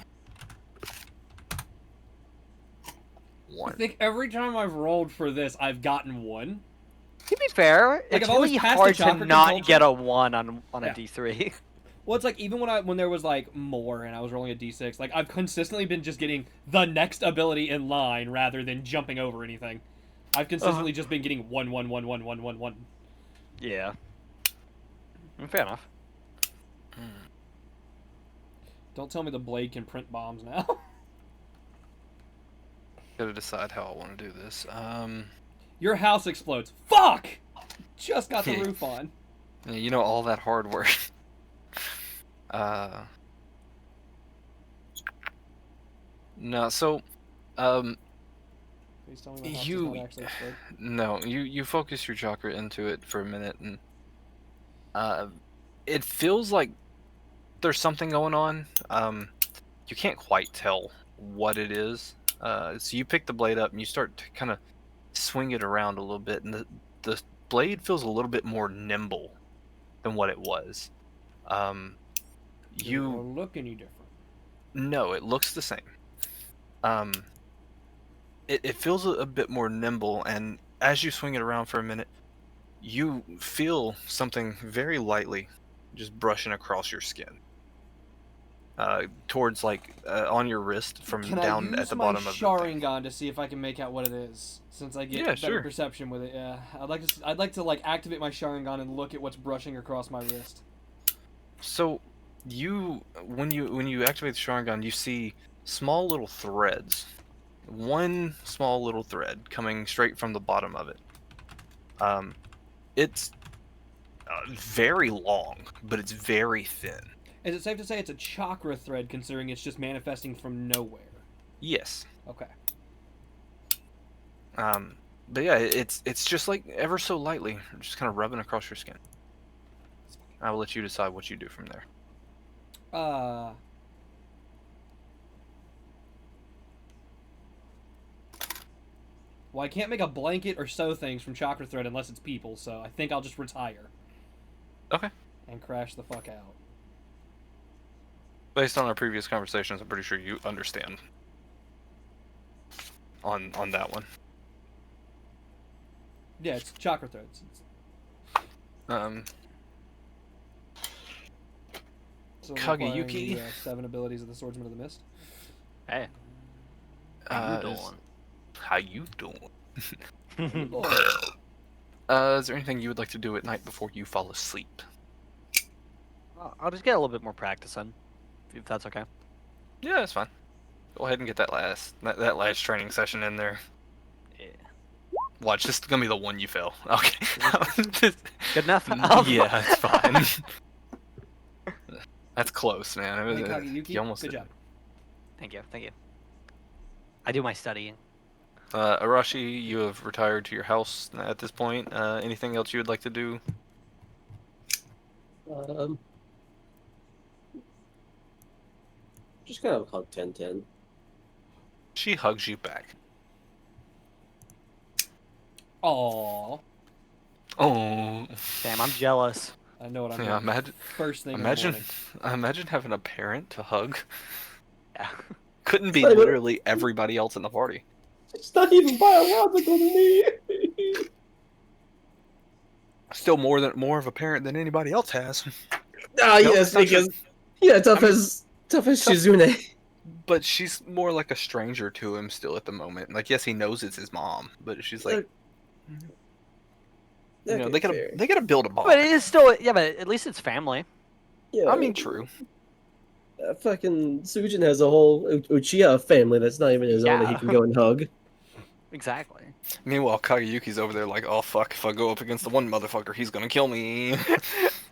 I 1. think every time I've rolled for this, I've gotten 1. To be fair, it's I've always really passed the hard to chakra not control get a 1 on a Yeah. D3. Well, it's like even when there was like more and I was rolling a d6, like I've consistently been just getting the next ability in line rather than jumping over anything. I've consistently just been getting 1, 1, 1, 1, 1, 1, 1. Yeah. Fair enough. Don't tell me the blade can print bombs now. Gotta decide how I want to do this. Your house explodes. Fuck! Just got the roof on. Yeah, you know, all that hard work. No, so, Please tell me my house does you, not actually explode. no, you focus your chakra into it for a minute, and it feels like there's something going on. You can't quite tell what it is. So you pick the blade up and you start to kind of swing it around a little bit, and the blade feels a little bit more nimble than what it was. You don't look any different. No, it looks the same. It feels a bit more nimble, and as you swing it around for a minute, you feel something very lightly just brushing across your skin. Towards on your wrist from Can I down at use the my bottom of the thing. Sharingan to see if I can make out what it is? Since I get Yeah, better sure. perception with it. Yeah, I'd like to like activate my Sharingan and look at what's brushing across my wrist. So when you activate the Sharingan, you see small little threads. One small little thread coming straight from the bottom of it. It's very long, but it's very thin. Is it safe to say it's a chakra thread, considering it's just manifesting from nowhere? Yes. Okay. But yeah, it's just like ever so lightly, just kind of rubbing across your skin. I will let you decide what you do from there. Well, I can't make a blanket or sew things from chakra thread unless it's people, so I think I'll just retire. Okay. And crash the fuck out. Based on our previous conversations, I'm pretty sure you understand on that one. Yeah, it's chakra threads. So Kageyuki? the 7 abilities of the Swordsman of the Mist. Hey. How you doing? Is there anything you would like to do at night before you fall asleep? I'll just get a little bit more practice in, if that's okay. Yeah, that's fine. Go ahead and get that last training session in there. Yeah. Watch, this is gonna be the one you fail. Okay. Good enough? Yeah, it's fine. That's close, man. Hey, Kageyuki, You almost good did. job. Thank you. I do my studying. Arashi, you have retired to your house at this point. Anything else you would like to do? Just kind of hug 10-10. She hugs you back. Aww. Oh. Damn, I'm jealous. I know what I'm Yeah, doing. First thing in the imagine morning. having a parent to hug. Yeah. Couldn't be It's not literally everybody else in the party. It's not even biological to me. Still more of a parent than anybody else has. Ah, No, yes, that's not true. because yeah, tough I mean, as tough- Shizune. But she's more like a stranger to him still at the moment. Like, yes, he knows it's his mom, but she's like, they gotta build a bond. But it is still, yeah, but at least it's family. Yeah, I mean, true. Fucking Sujin has a whole Uchiha family that's not even his own that he Yeah. can go and hug. Exactly. Meanwhile, Kageyuki's over there like, oh fuck, if I go up against the one motherfucker, he's gonna kill me.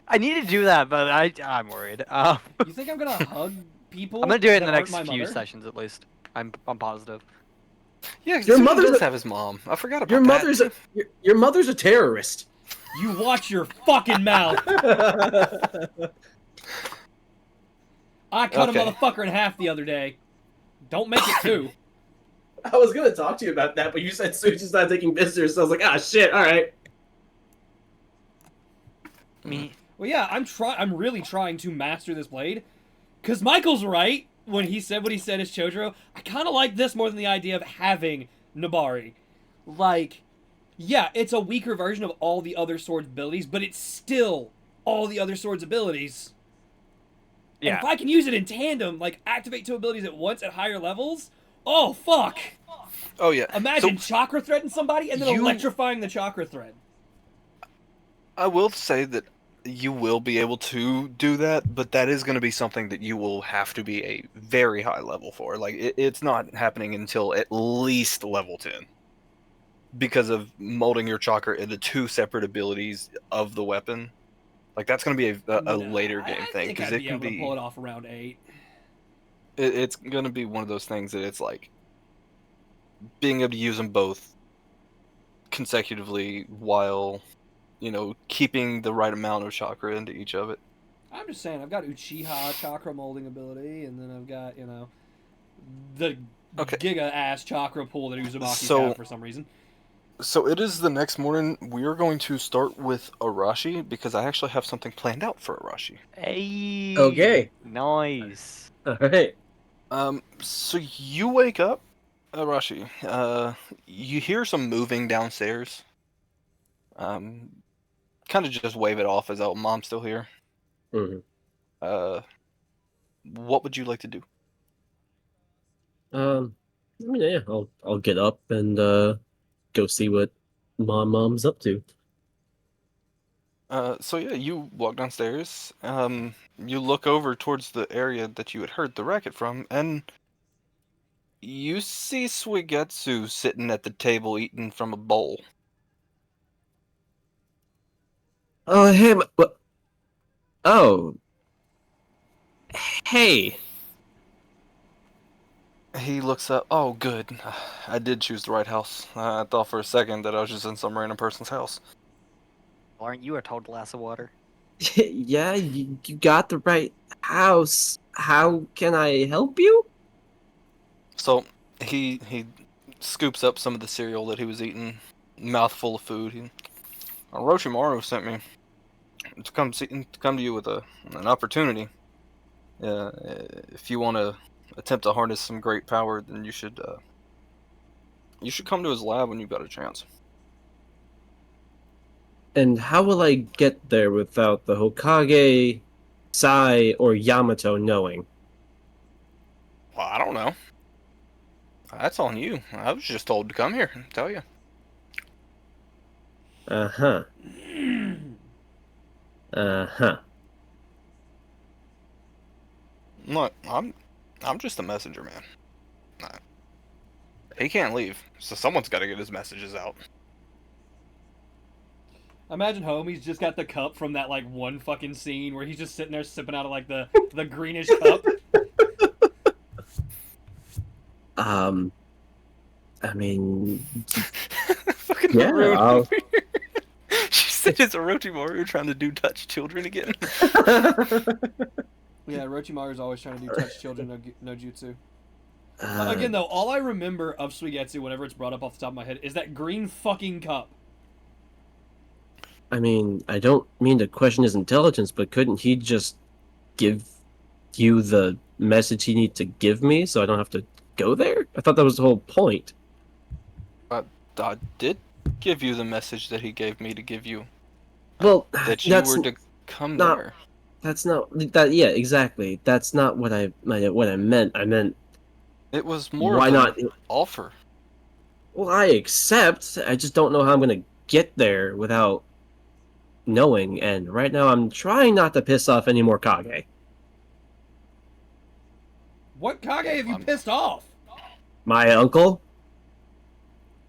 I need to do that, but I'm worried. You think I'm gonna hug people? I'm gonna do it in that the aren't next my few mother? sessions at least. I'm positive. Yeah, Your your mother's mother does a- have his mom. I forgot about Your that. mother's your mother's a terrorist. You watch your fucking mouth. I cut Okay. a motherfucker in half the other day. Don't make it two. I was gonna talk to you about that, but you said Sujin's not taking visitors, so I was like, ah, shit, all right. Me. Well, yeah, I'm really trying to master this blade, cause Michael's right when he said what he said as Chojuro. I kind of like this more than the idea of having Nabari. Like, yeah, it's a weaker version of all the other swords' abilities, but it's still all the other swords' abilities. And Yeah. if I can use it in tandem, like activate 2 abilities at once at higher levels, oh fuck! Oh yeah. Imagine So, chakra threading somebody and then you- electrifying the chakra thread. I will say that you will be able to do that, but that is going to be something that you will have to be a very high level for. Like, it's not happening until at least level 10. Because of molding your chakra into 2 separate abilities of the weapon. Like, that's going to be a later game thing. I think Because I'd it be can able to be. pull it off around 8. It's going to be one of those things that it's like being able to use them both consecutively while, keeping the right amount of chakra into each of it. I'm just saying, I've got Uchiha chakra molding ability, and then I've got, the Okay. giga-ass chakra pool that Uzumaki's So- have for some reason. So it is the next morning. We are going to start with Arashi because I actually have something planned out for Arashi. Hey. Okay. Nice. All right. So you wake up, Arashi. You hear some moving downstairs. kind of just wave it off as oh, mom's still here. Mhm. What would you like to do? I mean, yeah, I'll get up and go see what mom's up to. So yeah, you walk downstairs. You look over towards the area that you had heard the racket from, and you see Suigetsu sitting at the table eating from a bowl. Oh, hey, what? Oh, hey. He looks up. Oh, good. I did choose the right house. I thought for a second that I was just in some random person's house. Aren't you a total glass of water? Yeah, you got the right house. How can I help you? So he scoops up some of the cereal that he was eating, mouthful of food. Orochimaru sent me to come to you with an opportunity. If you want to attempt to harness some great power, then you should come to his lab when you've got a chance. And how will I get there without the Hokage, Sai, or Yamato knowing? Well, I don't know. That's on you. I was just told to come here and tell you. Uh-huh. Uh-huh. Look, I'm just a messenger, man. He can't leave, so someone's got to get his messages out. Imagine homie's just got the cup from that like one fucking scene where he's just sitting there sipping out of like the greenish cup. I mean, Fucking yeah, Naruto I'll... over here. She said it's Orochimaru trying to do touch children again. Yeah, Orochimaru's always trying to do touch children no jutsu. Uh, Again, though, all I remember of Suigetsu whenever it's brought up off the top of my head is that green fucking cup. I mean, I don't mean to question his intelligence, but couldn't he just give you the message he needs to give me so I don't have to go there? I thought that was the whole point. I did give you the message that he gave me to give you. Well, That you that's were to come not- there. That's not that. Yeah, exactly. That's not what I meant. I meant, It was more why of an not? offer. Well, I accept. I just don't know how I'm gonna get there without knowing. And right now, I'm trying not to piss off any more Kage. What Kage have you pissed off? My uncle.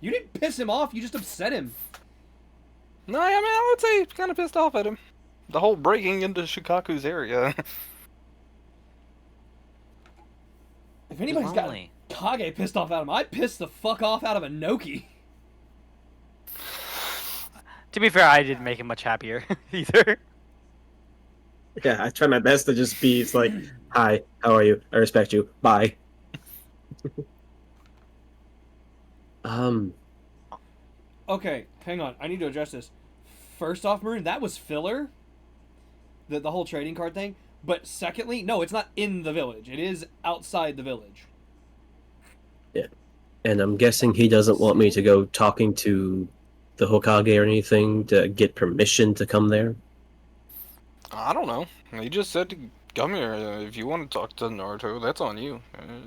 You didn't piss him off, you just upset him. No, I mean, I would say kind of pissed off at him. The whole breaking into Shikaku's area. If anybody's got Lonely. Kage pissed off at him, I'd piss the fuck off out of a Noki. To be fair, I didn't make him much happier either. Yeah, I try my best to just be. It's like, hi, how are you? I respect you. Bye. Okay, hang on. I need to address this. First off, Maroon, that was filler. The whole trading card thing. But secondly, no, it's not in the village. It is outside the village. Yeah, and I'm guessing he doesn't want me to go talking to the Hokage or anything to get permission to come there. I don't know. He just said to come here. If you want to talk to Naruto, that's on you.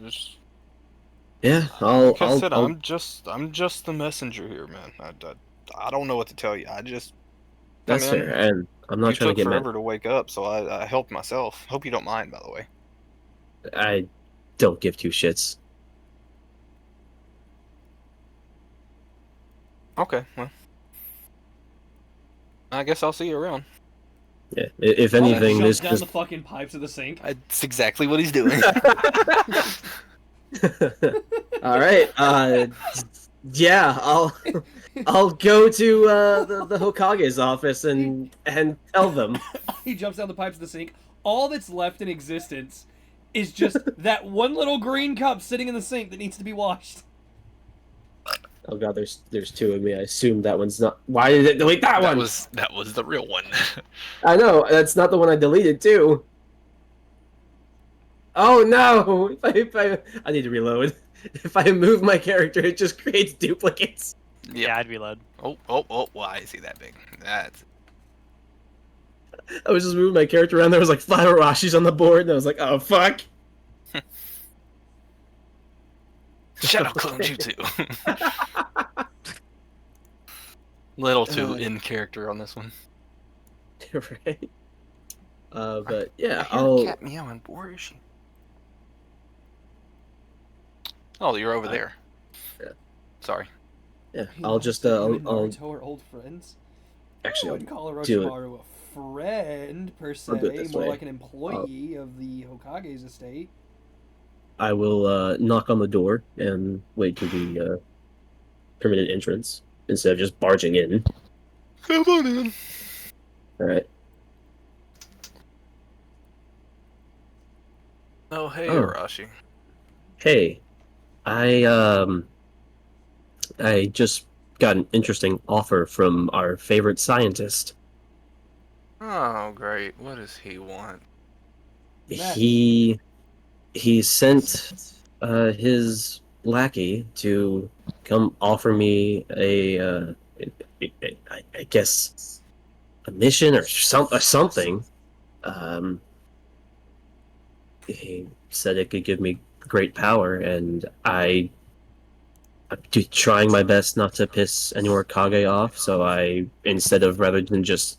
Just, Yeah, like I I'll, said, I'll I'm just the messenger here, man. I don't know what to tell you. I just come that's in. fair, and I'm not You trying to took get mad. forever to wake up, so I helped myself. Hope you don't mind, by the way. I don't give two shits. Okay, well, I guess I'll see you around. Yeah, if While he anything, jumps this down just the fucking pipes of the sink. That's exactly what he's doing. all right. Yeah, I'll go to the Hokage's office and tell them. He jumps down the pipes of the sink. All that's left in existence is just that one little green cup sitting in the sink that needs to be washed. Oh god, there's two of me. I assume that one's not. Why did it delete that one? That was the real one. I know that's not the one I deleted too. Oh no! I need to reload. If I move my character, it just creates duplicates. Yeah, I'd reload. Oh, well, I see that big. That's I was just moving my character around. There was like 5 Arashis on the board, and I was like, "Oh fuck!" Shadow cloned you too. Little too in character on this one. Right. But I yeah, hear a cat meowing. Where is she? Oh, you're over there. Yeah. Sorry. Yeah, He I'll knows just that you and I'll Naruto are old friends. actually I wouldn't call do it. Orochimaru a friend per I'll do it se, this more way. like an employee of the Hokage's estate. I will knock on the door and wait to be permitted entrance instead of just barging in. Come on in. All right. Oh, hey, Oh, Arashi. hey. I I just got an interesting offer from our favorite scientist. Oh, great. What does he want? Meth. He sent his lackey to come offer me I guess a mission or something. Um, he said it could give me great power, and I'm trying my best not to piss any more Kage off. So I, instead of rather than just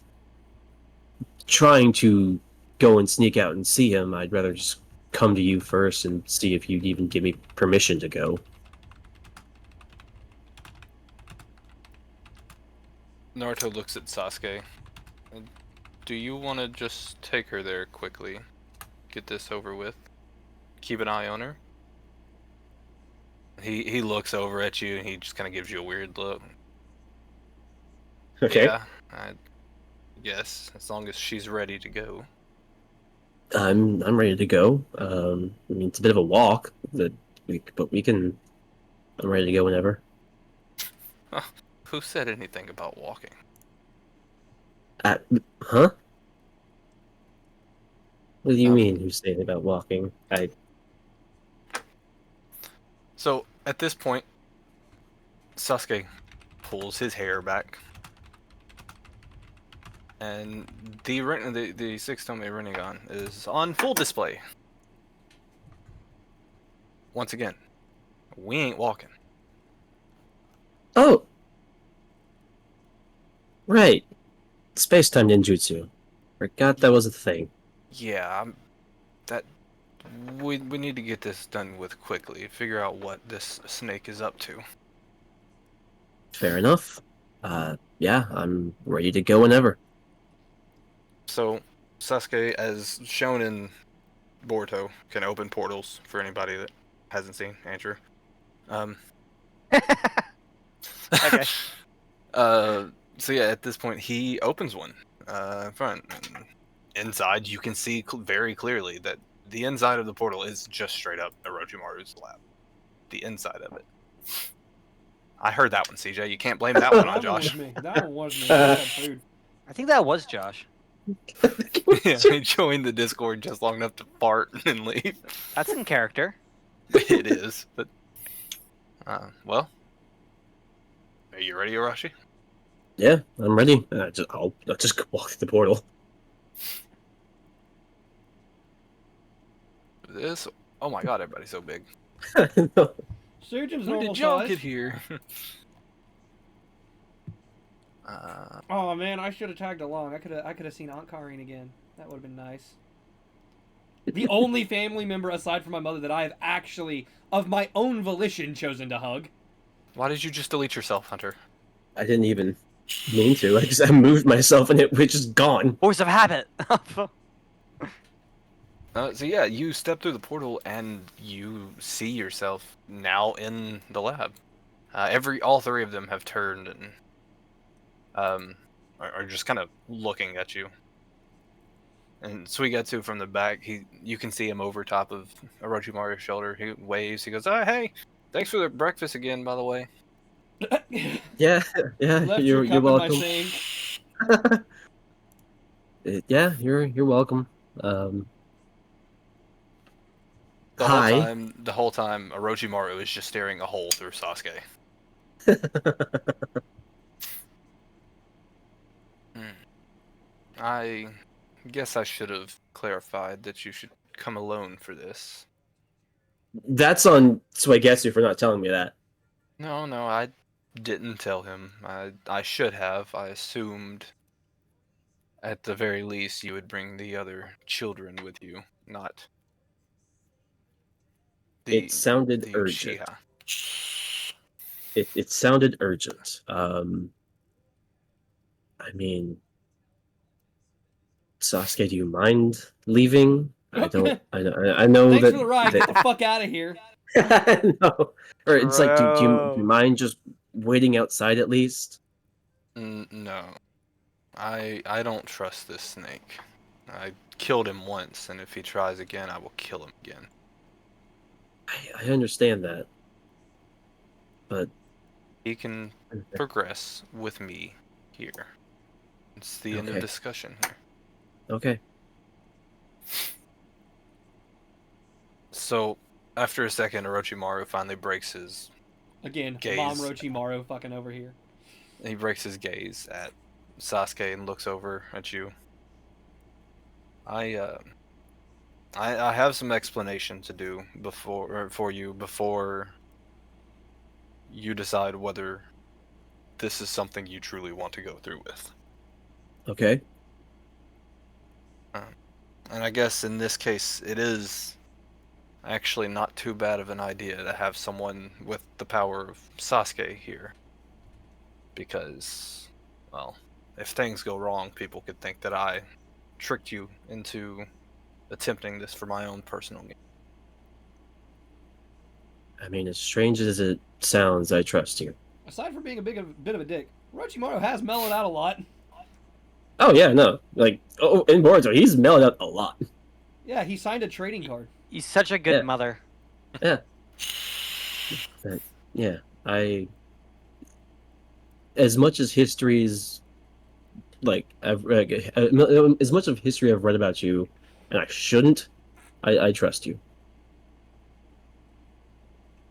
trying to go and sneak out and see him, I'd rather just come to you first and see if you'd even give me permission to go. Naruto looks at Sasuke. Do you want to just take her there quickly? Get this over with? Keep an eye on her? He looks over at you and he just kind of gives you a weird look. Okay. Yeah, I guess, as long as she's ready to go. I'm ready to go. I mean, it's a bit of a walk, but we can. I'm ready to go whenever. Who said anything about walking? Uh, huh? What do you Um, mean? Who's saying about walking? so at this point, Sasuke pulls his hair back, and the 6-tome Rinnegan is on full display. Once again, we ain't walking. Oh, right. Space-time ninjutsu. Forgot that was a thing. Yeah, that we need to get this done with quickly. Figure out what this snake is up to. Fair enough. Yeah, I'm ready to go whenever. So, Sasuke, as shown in Boruto, can open portals for anybody that hasn't seen Andrew. Okay. So yeah, at this point, he opens one in front. And inside, you can see very clearly that the inside of the portal is just straight up Orochimaru's lab. The inside of it. I heard that one, CJ. You can't blame that one on That one was Josh. me. That one was me. I just had food. I think that was Josh. Yeah, he joined the Discord just long enough to fart and leave. That's in character. It is, but well, are you ready, Arashi? Yeah, I'm ready. I'll just go walk through the portal. This. Oh my God, everybody's so big. Surgeon's When normal did y'all size. get here? Oh man, I should have tagged along. I could have seen Aunt Karine again. That would have been nice. The only family member aside from my mother that I have actually, of my own volition, chosen to hug. Why did you just delete yourself, Hunter? I didn't even mean to. I moved myself and it was just gone. Force of habit. So yeah, you step through the portal and you see yourself now in the lab. All three of them have turned and are just kind of looking at you. And Suigetsu from the back, you can see him over top of Orochimaru's shoulder. He waves. He goes, "Oh hey, thanks for the breakfast again, by the way." Yeah, yeah. Left You're your cup in my welcome. sink. Yeah, you're welcome. The Hi. whole time, Orochimaru is just staring a hole through Sasuke. Hmm. guess I should have clarified that you should come alone for this. That's on Suegetsu for not telling me that. No, no, I didn't tell him. I should have. I assumed at the very least you would bring the other children with you, not It the sounded the urgent. Uchiha. It sounded urgent. I mean, Sasuke, do you mind leaving? I don't. I know Thanks that. for the ride. Get the fuck out of here. No. Or it's like, do you Bro. mind just waiting outside at least? No, I don't trust this snake. I killed him once, and if he tries again, I will kill him again. I understand that, but He can progress with me here. It's the end of okay, discussion here. okay, So, after a second, Orochimaru finally breaks his Again, gaze. Mom Orochimaru fucking over here. He breaks his gaze at Sasuke and looks over at you. I have some explanation to do for you before you decide whether this is something you truly want to go through with. okay, And I guess in this case, it is actually not too bad of an idea to have someone with the power of Sasuke here. Because, well, if things go wrong, people could think that I tricked you into attempting this for my own personal gain. I mean, as strange as it sounds, I trust you. Aside from being a bit of a dick, Orochimaru has mellowed out a lot. Oh yeah, no, like in Boruto, he's mellowed out a lot. Yeah, he signed a trading card. He's such a good Yeah. mother. Yeah, yeah. As much as history's as much of history I've read about you, and I shouldn't. I trust you.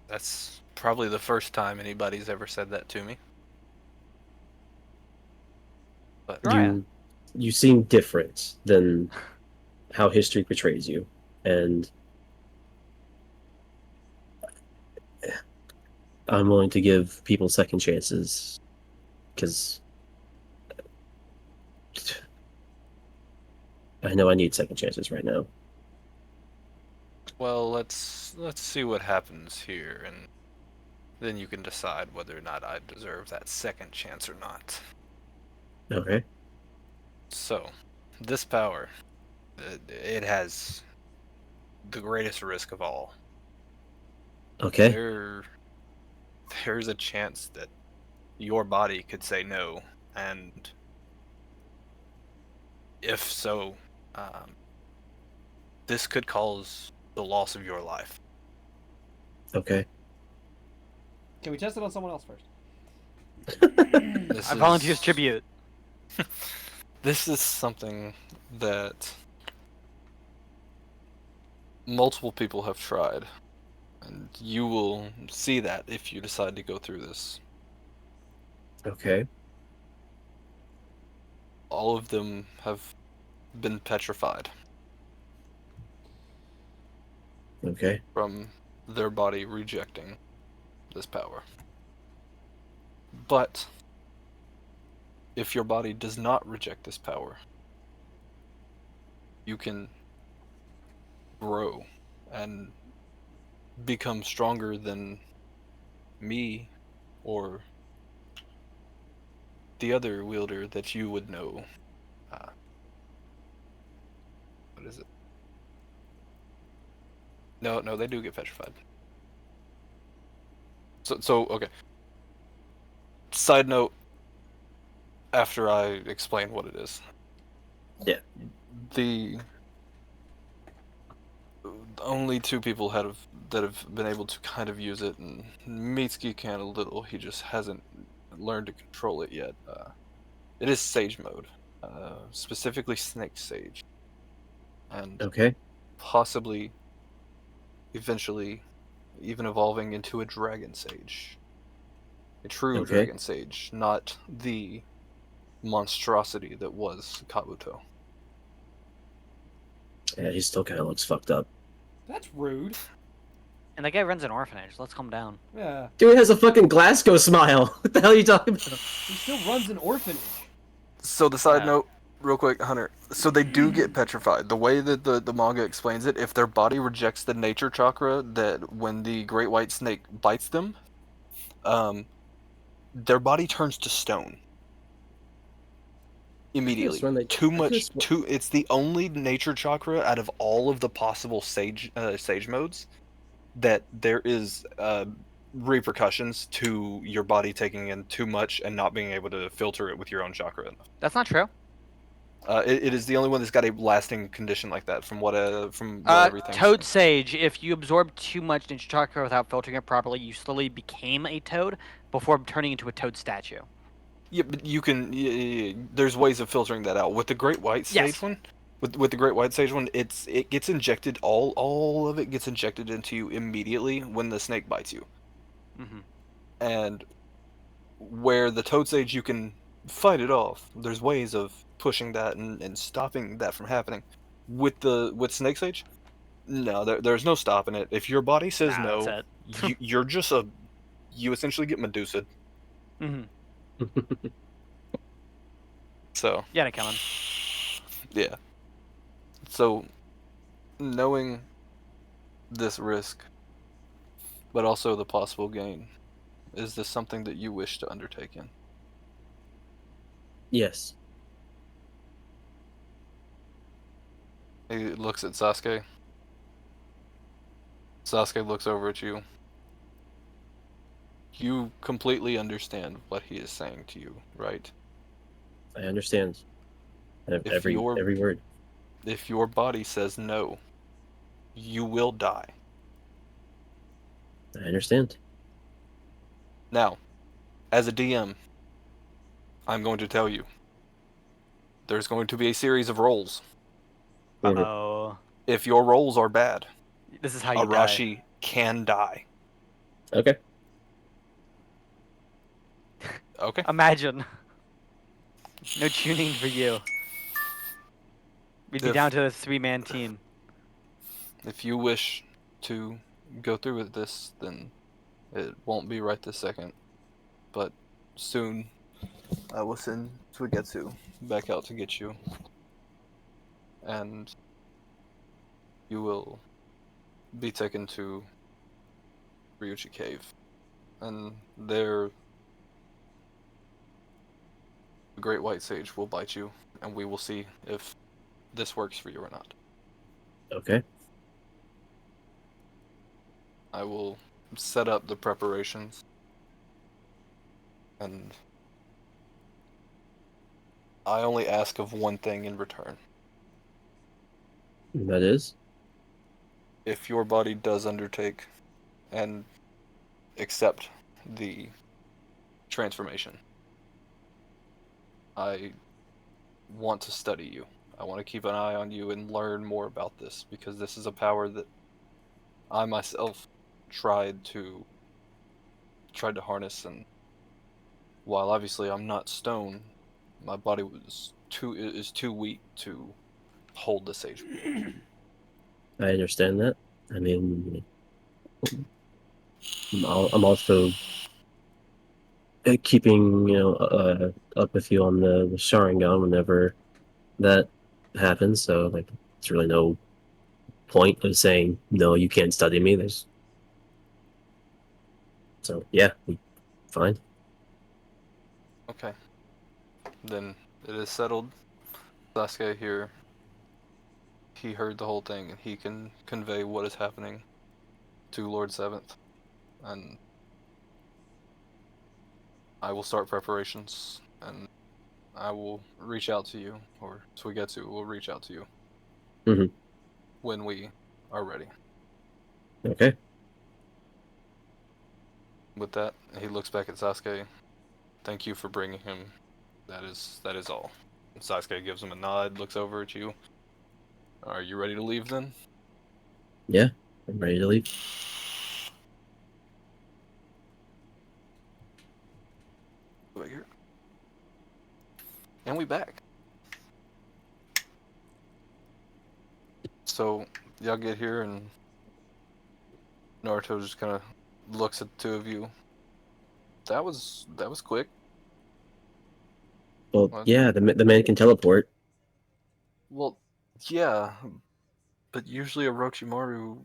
That's probably the first time anybody's ever said that to me. But Right. You seem different than how history portrays you, and I'm willing to give people second chances because I know I need second chances right now. well, let's see what happens here, and then you can decide whether or not I deserve that second chance or not. Okay. So, this power, it has the greatest risk of all. Okay. There's a chance that your body could say no, and if so, this could cause the loss of your life. Okay. Can we test it on someone else first? This I is- volunteer as tribute. This is something that multiple people have tried, and you will see that if you decide to go through this. Okay. All of them have been petrified Okay. from their body rejecting this power. But if your body does not reject this power, you can grow and become stronger than me or the other wielder that you would know. What is it? No, they do get petrified. So okay. Side note, after I explain what it is. Yeah. The only two people that have been able to kind of use it, and Mitsuki can a little. He just hasn't learned to control it yet. It is Sage mode, specifically Snake Sage, and Okay. possibly, eventually, even evolving into a Dragon Sage, a true Okay. Dragon Sage, not the monstrosity that was Kabuto. Yeah, he still kind of looks fucked up. That's rude. And that guy runs an orphanage. Let's calm down. Yeah. Dude has a fucking Glasgow smile. What the hell are you talking about? He still runs an orphanage. So the side Yeah. note, real quick, Hunter. So they do get petrified. The way that the manga explains it, if their body rejects the nature chakra, that when the great white snake bites them, um, their body turns to stone I could have immediately. sworn they. Too I could have much. sworn. Too. It's the only nature chakra out of all of the possible sage modes that there is repercussions to your body taking in too much and not being able to filter it with your own chakra enough. That's not true. It is the only one that's got a lasting condition like that, from what everything's Toad saying. Sage, if you absorb too much nature chakra without filtering it properly, you slowly became a toad before turning into a toad statue. Yeah, but you can. There's ways of filtering that out with the Great White Sage Yes. one. With the Great White Sage one, it gets injected. All of it gets injected into you immediately when the snake bites you. Mm-hmm. And where the Toad Sage, you can fight it off. There's ways of pushing that and stopping that from happening. With Snake Sage, no, there's no stopping it. If your body says Nah, that's no, it. you're just you essentially get Medusa. Mm-hmm. So You gotta kill him. yeah. So knowing this risk, but also the possible gain, is this something that you wish to undertake in? Yes. He looks at Sasuke. Sasuke looks over at you. You completely understand what he is saying to you, right? I understand. If Every your word. if your body says no, you will die. I understand. Now, as a DM, I'm going to tell you, there's going to be a series of rolls. Mhm. Uh-oh. If your rolls are bad, This is how you die. Arashi can die. Okay. Okay? Imagine. No tuning for you. We'd be down to a 3-man team. If you wish to go through with this, then it won't be right this second. But soon, I will send Suigetsu back out to get you. And you will be taken to Ryuchi Cave. And there, the Great White Sage will bite you, and we will see if this works for you or not. Okay. I will set up the preparations, and I only ask of one thing in return. That is. If your body does undertake and accept the transformation, I want to study you. I want to keep an eye on you and learn more about this, because this is a power that I myself tried to harness, and while obviously I'm not stone, my body is too weak to hold the sage. I understand that. I mean, I'm also keeping up with you on the Sharingan whenever that happens. So like, it's really no point of saying no. You can't study me. There's so yeah, fine. Okay, then it is settled. Sasuke here, he heard the whole thing, and he can convey what is happening to Lord Seventh, and I will start preparations, and I will reach out to you, or Suigetsu will reach out to you Hmm. when we are ready. Okay. With that, he looks back at Sasuke. Thank you for bringing him. That is all. And Sasuke gives him a nod, looks over at you. Are you ready to leave then? Yeah, I'm ready to leave. Over here. And we back. So y'all get here, and Naruto just kind of looks at the two of you. That was quick. Well, What? yeah, the man can teleport. Well, yeah, but usually Orochimaru,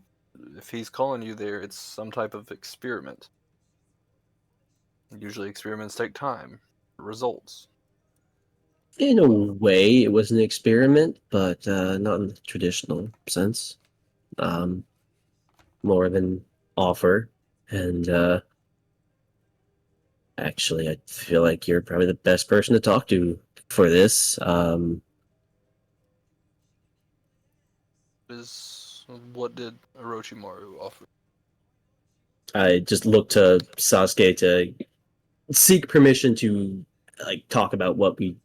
if he's calling you there, it's some type of experiment. Usually experiments take time, results. In a Well, way, it was an experiment, but not in the traditional sense. Um, More of an offer. And actually, I feel like you're probably the best person to talk to for this. what did Orochimaru offer? I just look to Sasuke to seek permission to like talk about what we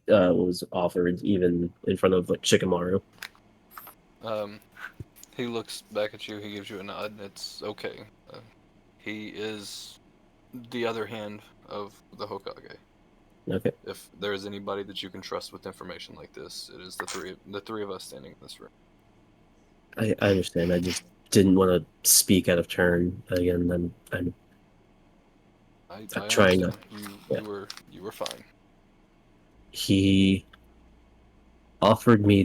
was offered, even in front of like Shikamaru. Um, he looks back at you. He gives you a nod. It's okay. He is the other hand of the Hokage. Okay, If there is anybody that you can trust with information like this, it is the three of us standing in this room. I understand. I just didn't want to speak out of turn again. I'm I trying to. understand. Yeah. You were fine. He offered me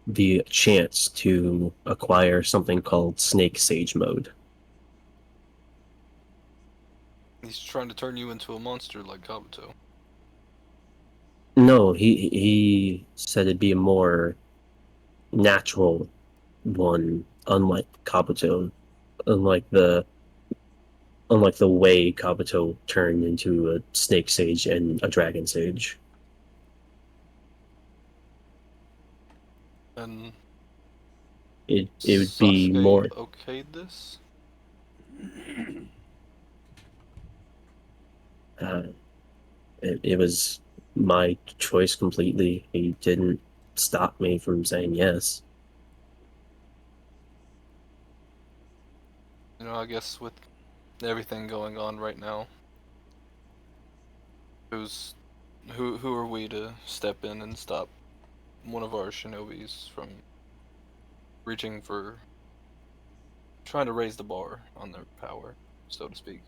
the chance to acquire something called Snake Sage mode. He's trying to turn you into a monster like Kabuto. No, he said it'd be a more natural one, unlike Kabuto, unlike the unlike the way Kabuto turned into a Snake Sage and a Dragon Sage. And It would be Sasuke more. okayed this? Uh, it was my choice completely. He didn't stop me from saying yes. You know, I guess with everything going on right now, who's who are we to step in and stop one of our shinobis from reaching for trying to raise the bar on their power, so to speak?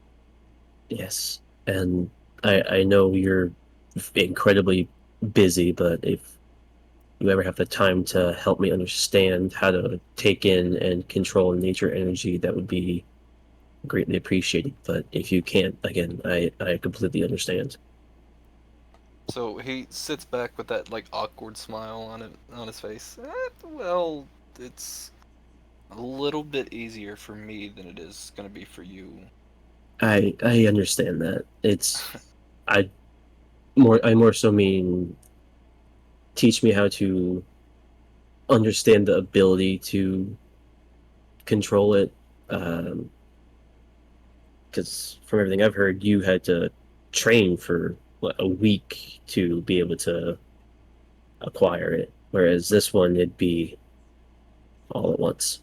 Yes, and I know you're incredibly busy, but if you ever have the time to help me understand how to take in and control nature energy, that would be greatly appreciated. But if you can't, again, I completely understand. So he sits back with that like awkward smile on his face. Well, it's a little bit easier for me than it is gonna be for you. I understand that. I I more so mean teach me how to understand the ability to control it. Um, because from everything I've heard, you had to train for what, a week to be able to acquire it, whereas this one it'd be all at once.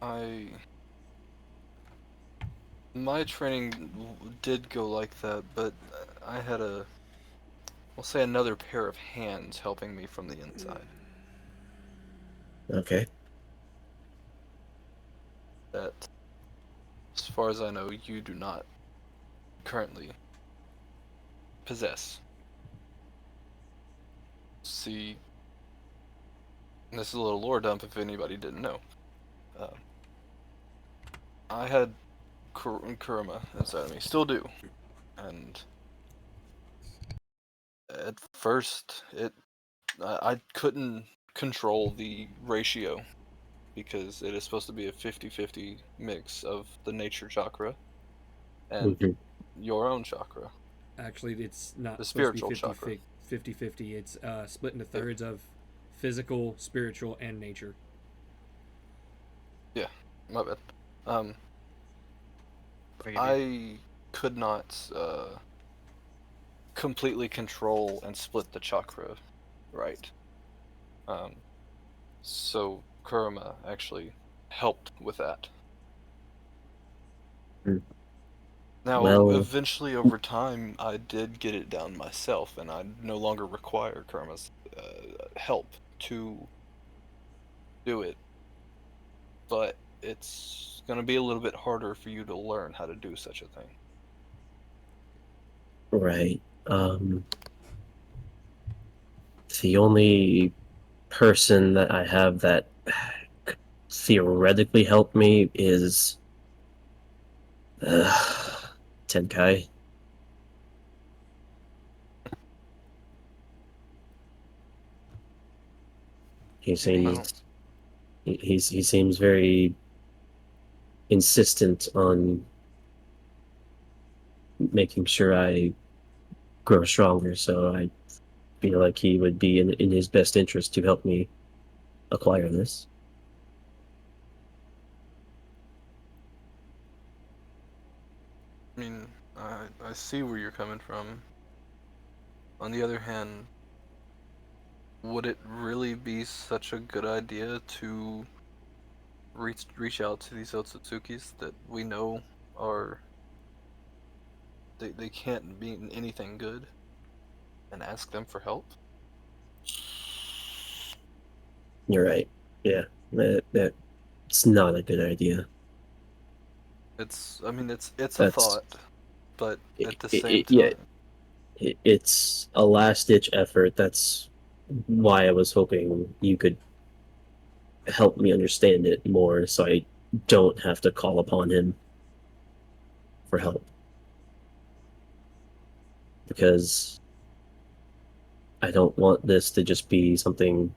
I My training did go like that, but I had we'll say another pair of hands helping me from the inside. Okay. That, as far as I know, you do not currently possess. See, and this is a little lore dump if anybody didn't know. Uh, I had Kurama inside of me, still do, and at first I couldn't control the ratio because it is supposed to be a 50-50 mix of the nature chakra and Mhm. your own chakra, Actually, it's not the supposed to be spiritual chakra. 50-50. It's split into thirds of physical, spiritual, and nature. Yeah, my bad. Um, Forgive you. I could not completely control and split the chakra, right? Um, so Kurama actually helped with that. Mm. Now, Well, eventually, over time, I did get it down myself, and I no longer require Kurama's help to do it, but it's going to be a little bit harder for you to learn how to do such a thing. Right. The only person that I have that could theoretically help me is Tenkai. He Well, seems he seems very insistent on making sure I grow stronger, so I feel like he would be in his best interest to help me acquire this. I mean, I see where you're coming from. On the other hand, would it really be such a good idea to reach out to these Otsutsukis that we know are they can't mean anything good and ask them for help? You're right. Yeah, it's not a good idea. I mean, it's a That's thought, but it, at the it, same yeah. time, It's a last ditch effort. That's why I was hoping you could help me understand it more, so I don't have to call upon him for help. Because I don't want this to just be something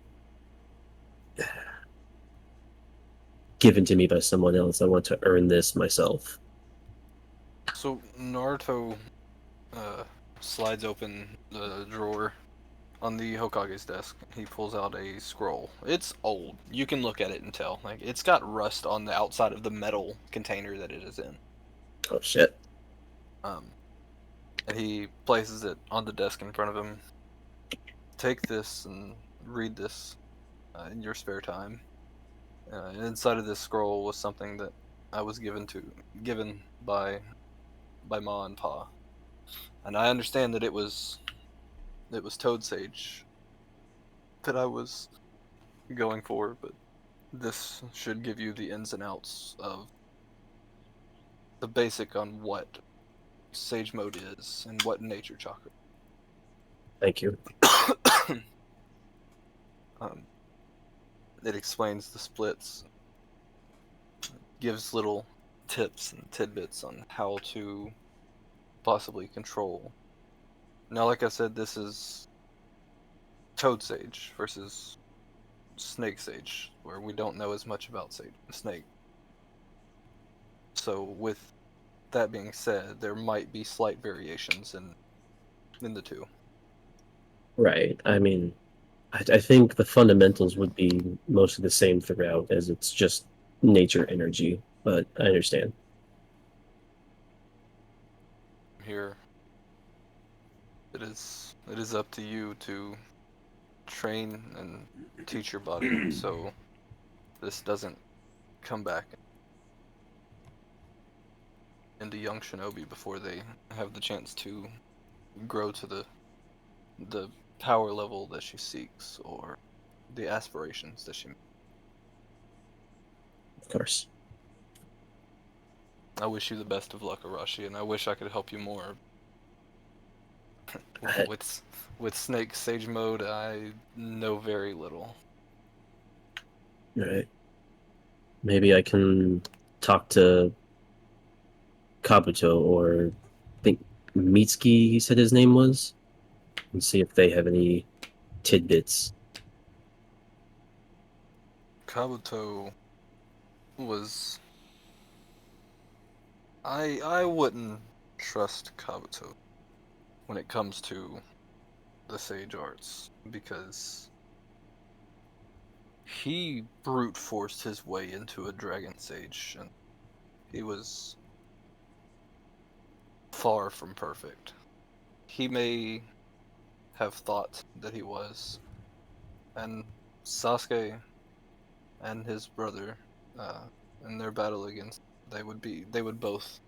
given to me by someone else. I want to earn this myself. so Naruto uh, slides open the drawer on the Hokage's desk. He pulls out a scroll. It's old. You can look at it and tell. Like it's got rust on the outside of the metal container that it is in. Oh shit. Um, and he places it on the desk in front of him. Take this and read this in your spare time. And inside of this scroll was something that I was given by Ma and Pa, and I understand that it was Toad Sage that I was going for, but this should give you the ins and outs of the basic on what Sage Mode is and what Nature Chakra. Thank you. um, it explains the splits, gives little tips and tidbits on how to possibly control. Now, like I said, this is Toad Sage versus Snake Sage, where we don't know as much about Snake. So, with that being said, there might be slight variations in the two. Right. I mean, I think the fundamentals would be mostly the same throughout, as it's just nature energy. But I understand. Here, it is up to you to train and teach your body, so this doesn't come back into young shinobi before they have the chance to grow to the power level that she seeks or the aspirations that she. Of course. I wish you the best of luck, Arashi, and I wish I could help you more. I- With Snake Sage Mode, I know very little. Right. Maybe I can talk to Kabuto, or I think Mitsuki, he said his name was, and see if they have any tidbits. Kabuto was. I wouldn't trust Kabuto when it comes to the Sage Arts because he brute forced his way into a Dragon Sage and he was far from perfect. He may have thought that he was, and Sasuke and his brother, in their battle against, they would both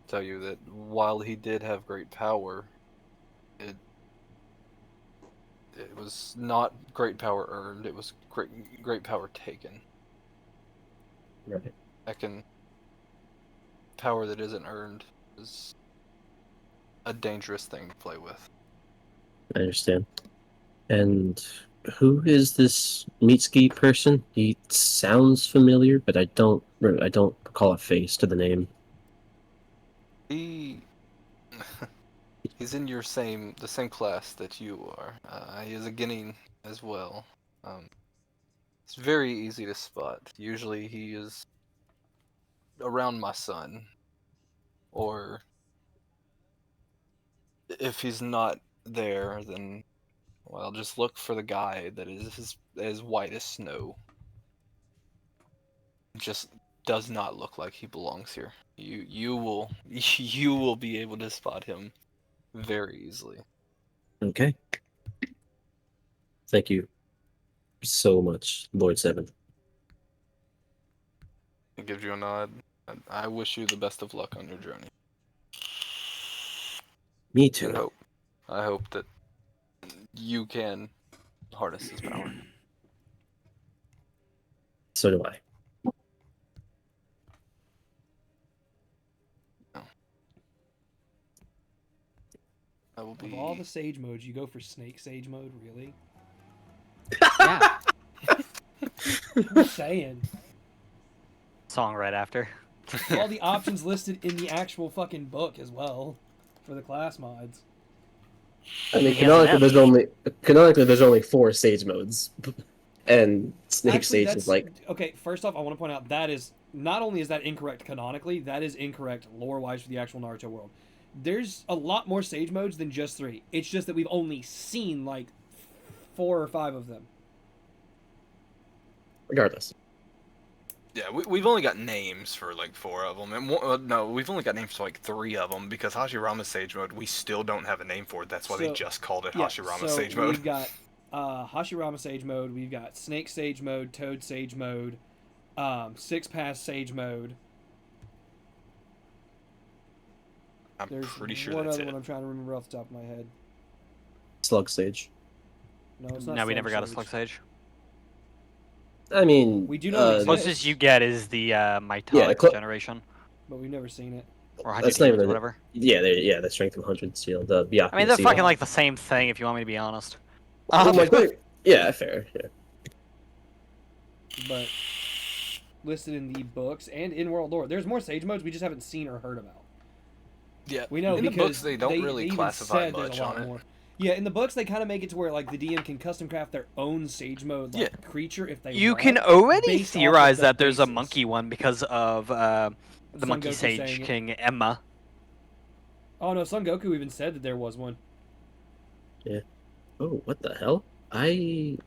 tell you that while he did have great power, it it was not great power earned, it was great power taken. Right. Power that isn't earned is a dangerous thing to play with. I understand. And who is this Mitsuki person? He sounds familiar, but I don't recall a face to the name. He he's in the same class that you are. He is a Guinean as well. It's very easy to spot. Usually he is around my son, or if he's not there, then well, just look for the guy that is as white as snow. Just does not look like he belongs here. You will you will be able to spot him very easily. Okay. Thank you so much, Lord Seven. He gives you a nod. I wish you the best of luck on your journey. Me And too. I hope that you can harness his power. So do I. I will be. Of all the sage modes, you go for snake sage mode, really? Yeah. I'm saying. Song right after. All the options listed in the actual fucking book as well for the class mods. I mean, He has an canonically there's only 4 stage modes, and Snake Actually, Stage that's is like okay. First off, I want to point out that is not only is that incorrect canonically, that is incorrect lore-wise for the actual Naruto world. There's a lot more sage modes than just 3. It's just that we've only seen like 4 or 5 of them. regardless. Yeah, we've only got names for like 4 of them, and no, we've only got names for like 3 of them because Hashirama Sage Mode we still don't have a name for it. That's why they So- just called it Yeah, Hashirama so Sage Mode. we've got Hashirama Sage Mode, we've got Snake Sage Mode, Toad Sage Mode, Six Pass Sage Mode. I'm There's pretty sure one that's other it. one I'm trying to remember off the top of my head. Slug Stage. No, it's not. No, we Slug never got a Sage. Slug Sage. I mean, We do know it exists. Closest you get is the Mitotic Yeah, generation. But we've never seen it. Or 100 That's not demons, even whatever. the strength of 100 seal, the Byakuya I mean, they're seal. fucking like the same thing if you want me to be honest. Oh my god. Yeah, fair. Yeah. But listed in the books and in World Lore, there's more Sage modes we just haven't seen or heard about. Yeah, We know in the because books they don't really even classify said there's much a lot on it. more. Yeah, in the books they kind of make it to where like the DM can custom craft their own Sage mode like, Yeah. creature if they You want. can already based off of theorize the that there's a bases. monkey one because of the Son Monkey Goku Sage saying it. King Emma. Oh no, Son Goku even said that there was one. Oh, what the hell? Um,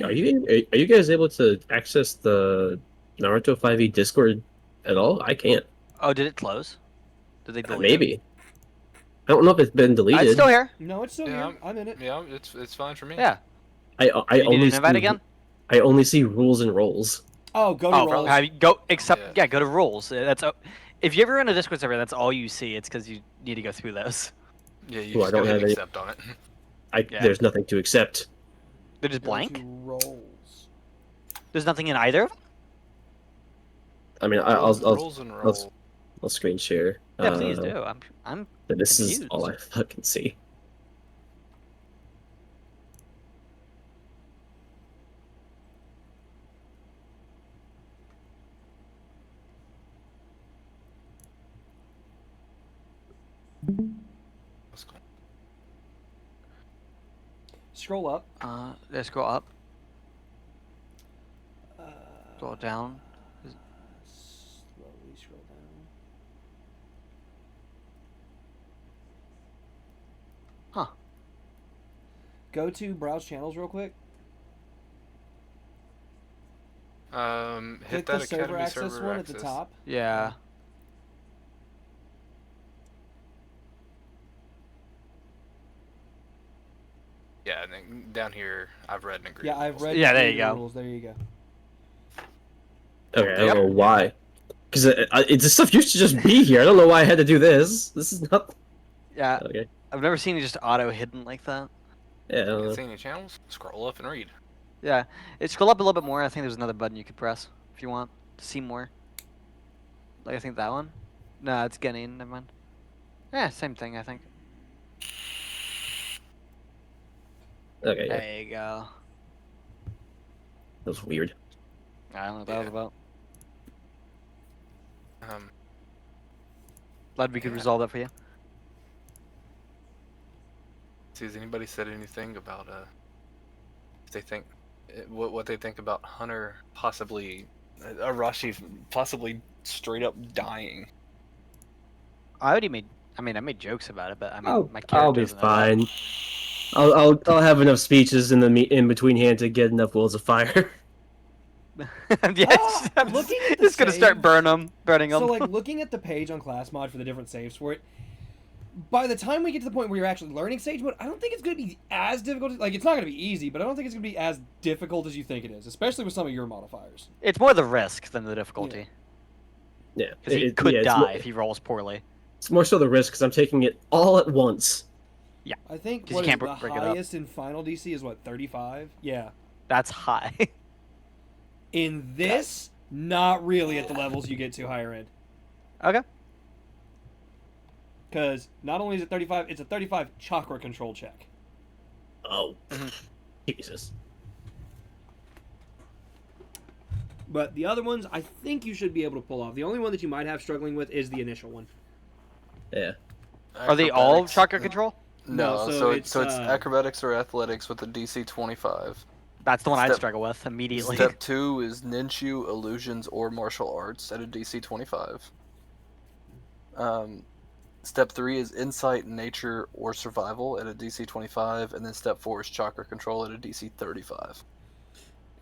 Are you guys able to access the Naruto 5e Discord at all? I can't. Oh, did it close? Did they delete it? Maybe. I don't know if it's been deleted. It's still here. no, it's still Yeah, here. I'm in it. Yeah, it's fine for me. Yeah. I You need only an invite see, again? I only see rules and rolls. Oh, go to Oh, rolls. have you go except Yeah. yeah, go to rules. That's if you ever in a Discord server, that's all you see. It's because you need to go through those. Yeah, you Ooh, I just don't gotta hit have any- accept on it. Yeah. There's nothing to accept. They're just Go blank. to rolls. There's nothing in either. I mean, Rolls and rolls. I'll screen share. Yeah, please do. I'm But this is confused. all I fucking see. Scroll up. Let's go up, Uh, go down. Slowly scroll down. Huh. Go to browse channels real quick. Hit Click that the server Academy access server one access. at the top. Yeah. Yeah, and then down here, I've read and agreed. Yeah, with I've rules. read. Yeah, there the you go. Rules. There you go. Okay, I Yep. don't know why. Because it's the stuff used to just be here. I don't know why I had to do this. This is not. Yeah. Okay. I've never seen it just auto hidden like that. Yeah, I don't Can't know. see any channels? Scroll up and read. Yeah, it scroll up a little bit more. I think there's another button you could press if you want to see more. Like I think that one. No, it's getting. Never mind. Yeah, same thing. I think. Okay, yeah, There you go. that was weird. I don't know what that was Yeah. about. Glad we could Yeah. resolve that for you. See, has anybody said anything about if they think what they think about Hunter possibly Arashi possibly straight up dying? I already made. I mean, I made jokes about it, but I mean, my I'll character be doesn't know that. fine. I'll have enough speeches in the in between hand to get enough wills of fire. Yeah, I'm looking at the just gonna start saves- burning them. So, like, looking at the page on class mod for the different saves for it, by the time we get to the point where you're actually learning Sage Mode, I don't think it's going to be as difficult. Like, it's not going to be easy, but I don't think it's going to be as difficult as you think it is, especially with some of your modifiers. It's more the risk than the difficulty. Yeah, Because he it- could yeah, it's die more- if he rolls poorly. It's more so the risk because I'm taking it all at once. I think 'Cause you what is can't the break it up. highest in final DC is what, 35? Yeah. That's high. In this, not really at the levels you get to higher end. Okay. Because not only is it 35, it's a 35 chakra control check. Oh, Mhm. Jesus. But the other ones, I think you should be able to pull off. The only one that you might have struggling with is the initial one. Yeah. Are they all Acrobatics? chakra control? No, No, so, so it's it's, acrobatics or athletics with a DC 25. That's the one I'd Step- struggle with immediately. Step 2 is ninju, illusions, or martial arts at a DC 25. Step 3 is insight, nature, or survival at a DC 25, and then step 4 is chakra control at a DC 35.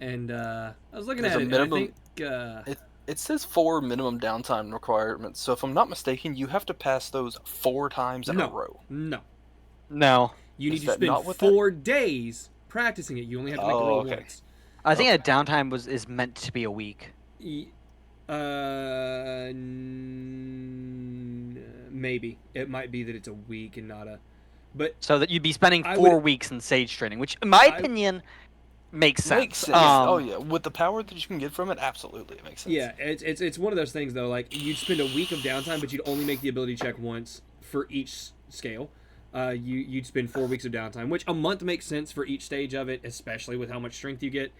And I was looking There's at a it, minimum- and I think... It says 4 minimum downtime requirements, so if I'm not mistaken, you have to pass those 4 times in a row. No. No. You need Is to that spend not what that- 4 days practicing it. You only have to make the Oh, roll okay. once. I think a downtime is meant to be a week. Maybe. It might be that it's a week and not a... But So that you'd be spending I 4 would- weeks in Sage training, which, in my I- opinion, makes sense. Makes sense. Oh yeah, with the power that you can get from it, absolutely it makes sense. yeah, it's one of those things, though. Like, you'd spend a week of downtime, but you'd only make the ability check once for each scale. You'd spend 4 weeks of downtime, which a month makes sense for each stage of it, especially with how much strength you get.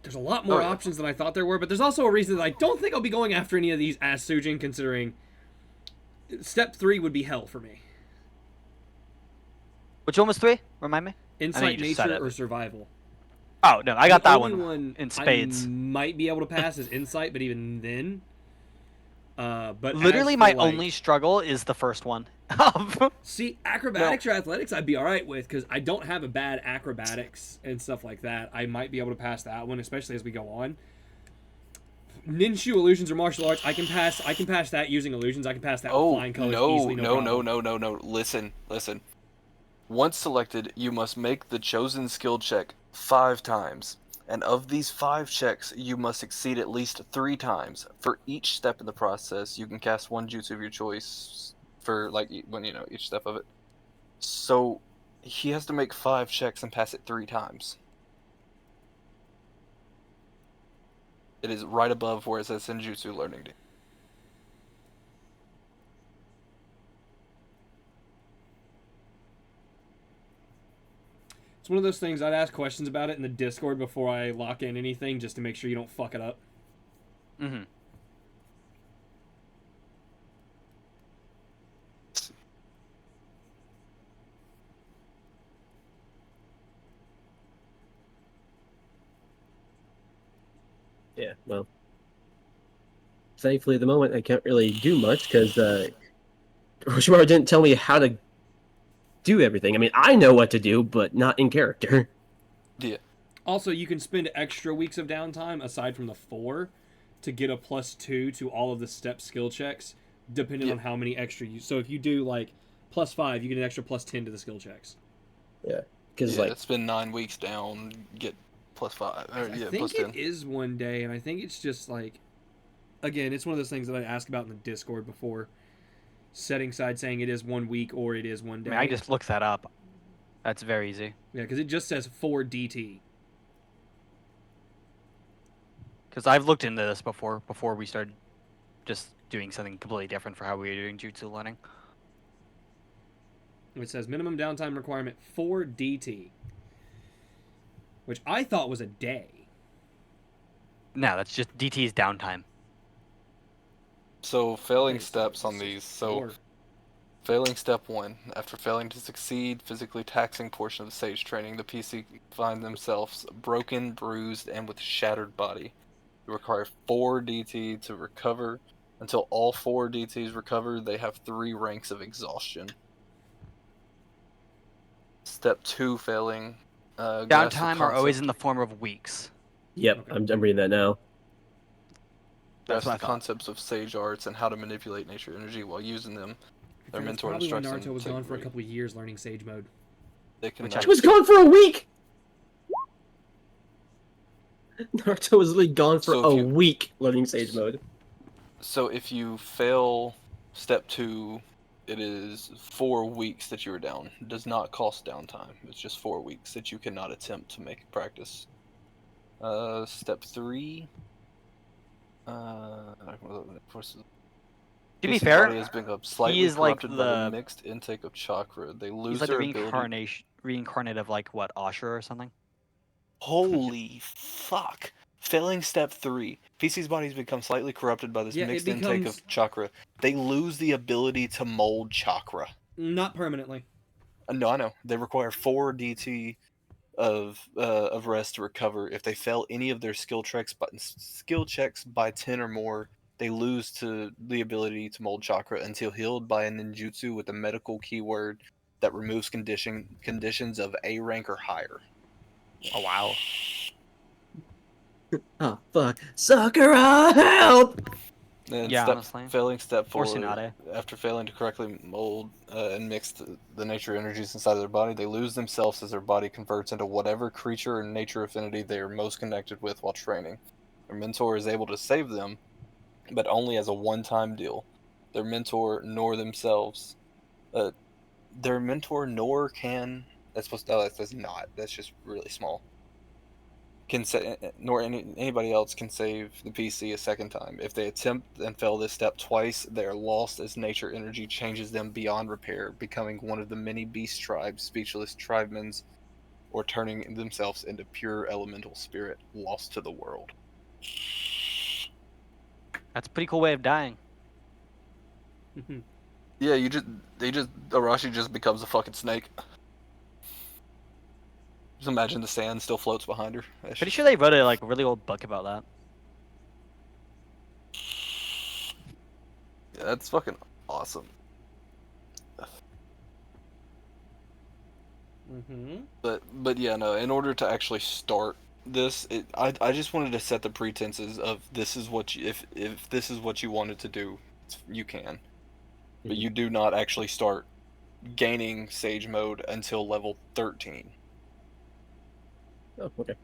There's a lot more Oh, yeah. options than I thought there were, but there's also a reason that I don't think I'll be going after any of these as Sujin, considering step 3 would be hell for me. Which one was 3? Remind me. Insight, just said nature, it. or survival. Oh no, I got The that only one in spades. I might be able to pass is insight, but even then, but Literally, as for, my like, only struggle is the first one. see, acrobatics or athletics, I'd be all right with because I don't have a bad acrobatics and stuff like that. I might be able to pass that one, especially as we go on. Ninja illusions or martial arts, I can pass. I can pass that using illusions. I can pass that with Oh flying colors no, easily. no, problem. no! Listen. Once selected, you must make the chosen skill check 5 times, and of these 5 checks, you must succeed at least 3 times. For each step in the process, you can cast one jutsu of your choice for when each step of it. So he has to make 5 checks and pass it 3 times. It is right above where it says Senjutsu Learning. It's one of those things I'd ask questions about it in the Discord before I lock in anything, just to make sure you don't fuck it up. Mm-hmm. Yeah, well. Thankfully, at the moment, I can't really do much because Roshimaru didn't tell me how to do everything. I mean, I know what to do, but not in character. Yeah. Also, you can spend extra weeks of downtime aside from the 4 to get a +2 to all of the step skill checks, depending on how many extra you. So if you do like +5, you get an extra +10 to the skill checks. Yeah, because Yeah, spend 9 weeks down, get +5. Or, I yeah, think +10. it is one day, and I think it's just like, again, it's one of those things that I asked about in the Discord before. setting side saying it is 1 week or it is 1 I day. mean, I just looked that up. That's very easy. Yeah, because it just says 4 DT. Because I've looked into this before we started just doing something completely different for how we were doing jutsu learning. It says minimum downtime requirement 4 DT, which I thought was a day. No, that's just DT's downtime. So failing Okay, so steps on it's these. So 4. failing step 1. After failing to succeed physically taxing portion of the sage training, the PC find themselves broken, bruised, and with shattered body. You require 4 DT to recover. Until all 4 DTs recover, they have 3 ranks of exhaustion. Step 2 failing. Grasp the Downtime are always concept- in the form of weeks. Yep, Okay. I'm reading that now. That's grasp what I the thought. concepts of sage arts and how to manipulate nature energy while using them. Their That's mentor probably why instructs them Naruto was to gone for a take couple of years learning Sage Mode. They can Which now- He was gone for a week. Naruto was literally gone for So if a you- week learning Sage Mode. So if you fail step 2, it is 4 weeks that you are down. It does not cost downtime. It's just 4 weeks that you cannot attempt to make practice. Step 3. To be PC fair, body has become slightly is like corrupted by the the- mixed intake of chakra. They lose He's like their the ability. reincarnate of like what, Ashura or something? Holy fuck! Failing step 3. PC's body has become slightly corrupted by this Yeah, it mixed intake becomes- of chakra. They lose the ability to mold chakra. Not permanently. No, I know. They require 4 DT of rest to recover. If they fail any of their skill checks by 10 or more, they lose to the ability to mold chakra until healed by a ninjutsu with a medical keyword that removes conditions of A rank or higher. Oh wow. Oh fuck, Sakura, help! And Yeah, honestly. failing step Or 4, Tsunade. after failing to correctly mold and mix the nature energies inside of their body, they lose themselves as their body converts into whatever creature or nature affinity they are most connected with while training. Their mentor is able to save them, but only as a one-time deal. Their mentor nor themselves, their mentor nor can. That's not. That's just really small. Nor anybody else can save the PC a second time. If they attempt and fail this step twice, they are lost as nature energy changes them beyond repair, becoming one of the many beast tribes, speechless tribemans, or turning themselves into pure elemental spirit, lost to the world. That's a pretty cool way of dying. Yeah, Arashi just becomes a fucking snake. Just imagine the sand still floats behind her. Pretty sure they wrote a like really old book about that. Yeah, that's fucking awesome. But yeah, no. In order to actually start this, I just wanted to set the pretenses of this is what you, if this is what you wanted to do, you can. But you do not actually start gaining Sage Mode until level 13. Oh, okay.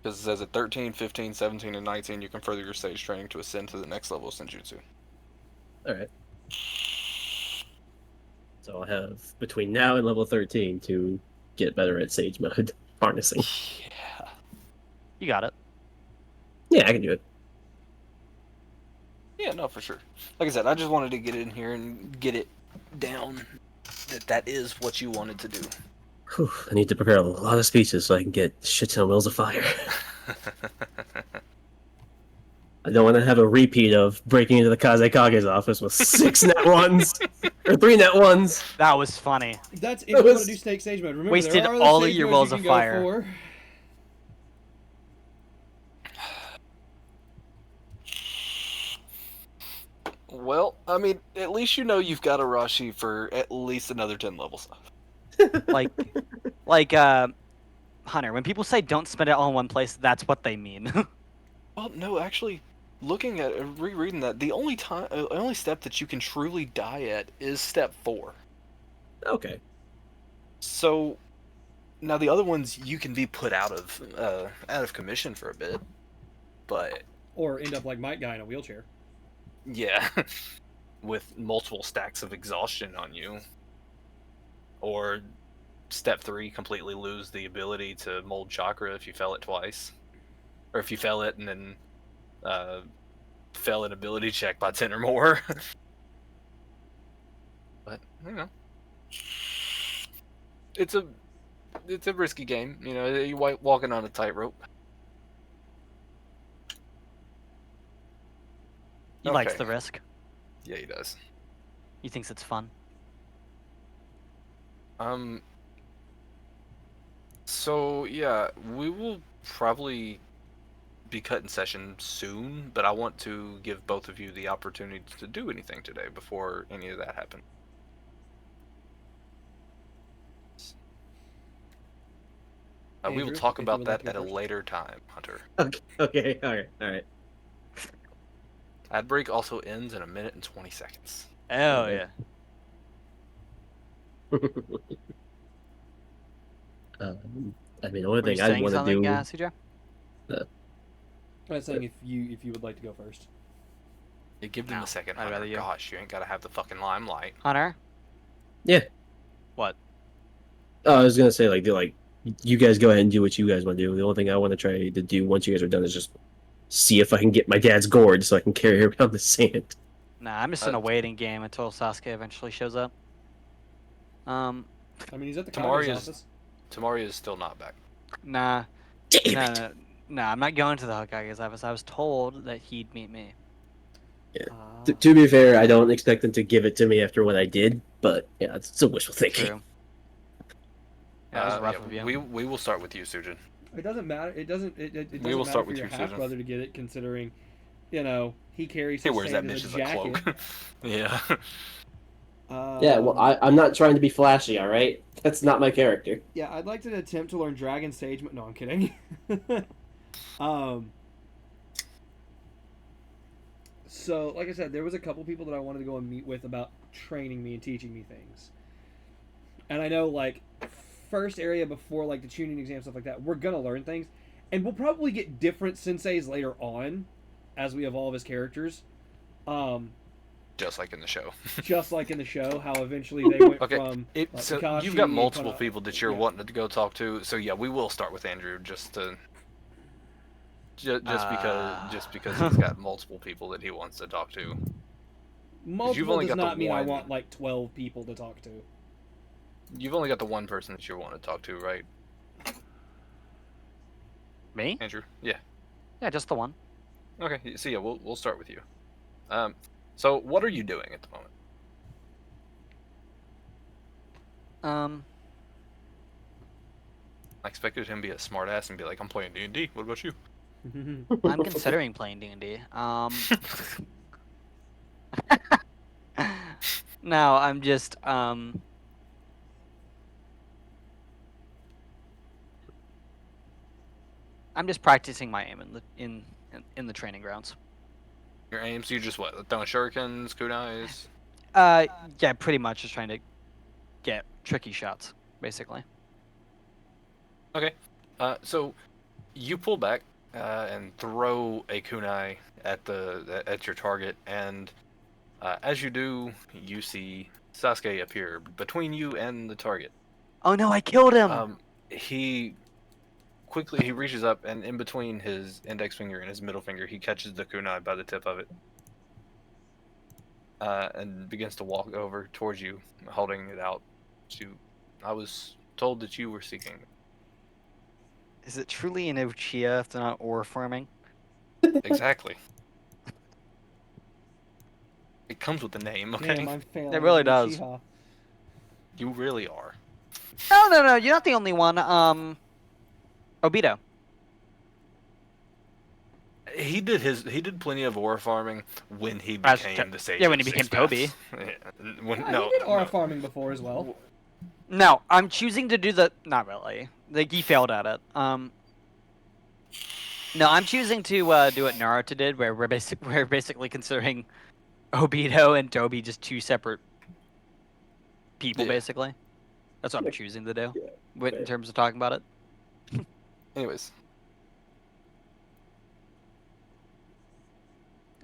Because it says at 13, 15, 17, and 19, you can further your Sage training to ascend to the next level of Senjutsu. Alright. So I'll have between now and level 13 to get better at Sage Mode harnessing. Yeah. You got it. Yeah, I can do it. Yeah, no, for sure. Like I said, I just wanted to get in here and get it down that is what you wanted to do. Whew, I need to prepare a lot of speeches so I can get shit ton of Wheels of Fire. I don't want to have a repeat of breaking into the Kazekage's office with 6 net ones or 3 net ones. That was funny. That's if That you want was- to do Snake Sage Mode. Remember, Wasted there are all of Sage your modes Wells you of can go Fire. for. Well, I mean, at least you know you've got Arashi for at least another 10 levels. Like Hunter, when people say don't spend it all in one place, that's what they mean. Well, no, actually, looking at rereading that, the only step that you can truly die at is step 4. Okay. So now the other ones you can be put out of commission for a bit, but Or end up like Mike Guy in a wheelchair. yeah. with multiple stacks of exhaustion on you, or step 3, completely lose the ability to mold chakra if you fail it twice, or if you fail it and then fail an ability check by 10 or more. But it's a risky game. You're walking on a tightrope. He likes Okay. the risk. Yeah, he does. He thinks it's fun. So yeah, we will probably be cutting session soon, but I want to give both of you the opportunity to do anything today before any of that happens. We will Andrew, talk if you about would like that to at go a first. later time, Hunter. Okay. All right. Ad break also ends in 1 minute and 20 seconds. Oh Okay. yeah. I mean, the only Were you thing I'd saying want to something, do. CJ? I was saying if you would like to go first. Yeah, give them No, a second, I'd Hunter. rather you. Gosh, you ain't gotta have the fucking limelight. Hunter? Yeah. What? I was gonna say like you guys go ahead and do what you guys want to do. The only thing I want to try to do once you guys are done is just see if I can get my dad's gourd so I can carry her around the sand. Nah, I'm just in a waiting game until Sasuke eventually shows up. I mean, he's at the Tamari Kage's is office. Tamari is still not back. Nah, Damn no, it! no, no, I'm not going to the Hokage's office. I was told that he'd meet me. Ah. To be fair, I don't expect them to give it to me after what I did, but yeah, it's still wishful thinking. True. Yeah, that was rough of you. We will start with you, Sujin. It doesn't matter. It doesn't. It We will doesn't matter start for with your you, half Susan. brother to get it, considering, he carries He his wears that sand bitch as a as a jacket. cloak. Yeah. Yeah, well, I'm not trying to be flashy, all right? That's not my character. Yeah, I'd like to attempt to learn Dragon Sage. No, I'm kidding. um. So, like I said, there was a couple people that I wanted to go and meet with about training me and teaching me things. And I know, like, first area before, like, the tuning exam, stuff like that, we're going to learn things. And we'll probably get different senseis later on as we evolve as characters. Just like in the show. Just like in the show, how eventually they went Okay, from... like, so Kakashi, you've got multiple Kana- people that you're yeah. wanting to go talk to. So yeah, we will start with Andrew just because he's got multiple people that he wants to talk to. Multiple only does got the not mean I one- want, like, 12 people to talk to. You've only got the one person that you want to talk to, right, Me? Andrew? Yeah. Yeah, just the one. Okay. So yeah, we'll start with you. So what are you doing at the moment? I expected him to be a smartass and be like, "I'm playing D&D. What about you?" I'm considering playing D&D. No, I'm just practicing my aim in the training grounds. Your aim, so you just what? Throwing shurikens, kunais? Yeah, pretty much just trying to get tricky shots, basically. Okay. So you pull back and throw a kunai at your target, and as you do, you see Sasuke appear between you and the target. Oh no, I killed him! He quickly reaches up, and in between his index finger and his middle finger, he catches the kunai by the tip of it, and begins to walk over towards you, holding it out. I was told that you were seeking. Is it truly an Uchiha if they're not ore farming? Exactly. It comes with the name, okay? Damn, I'm failing. It really as does. Uchiha. You really are. No, you're not the only one. Obito. He did plenty of ore farming when he As became the sage. yeah, of when he the became Six Paths. Toby. Yeah. When, Yeah, no, he did aura no. farming before as well. No, I'm choosing to do the. Not really. Like he failed at it. No, I'm choosing to do what Naruto did, where we're basically considering Obito and Toby just two separate people, Yeah. basically. That's what I'm choosing to do. Yeah. In terms of talking about it. Anyways,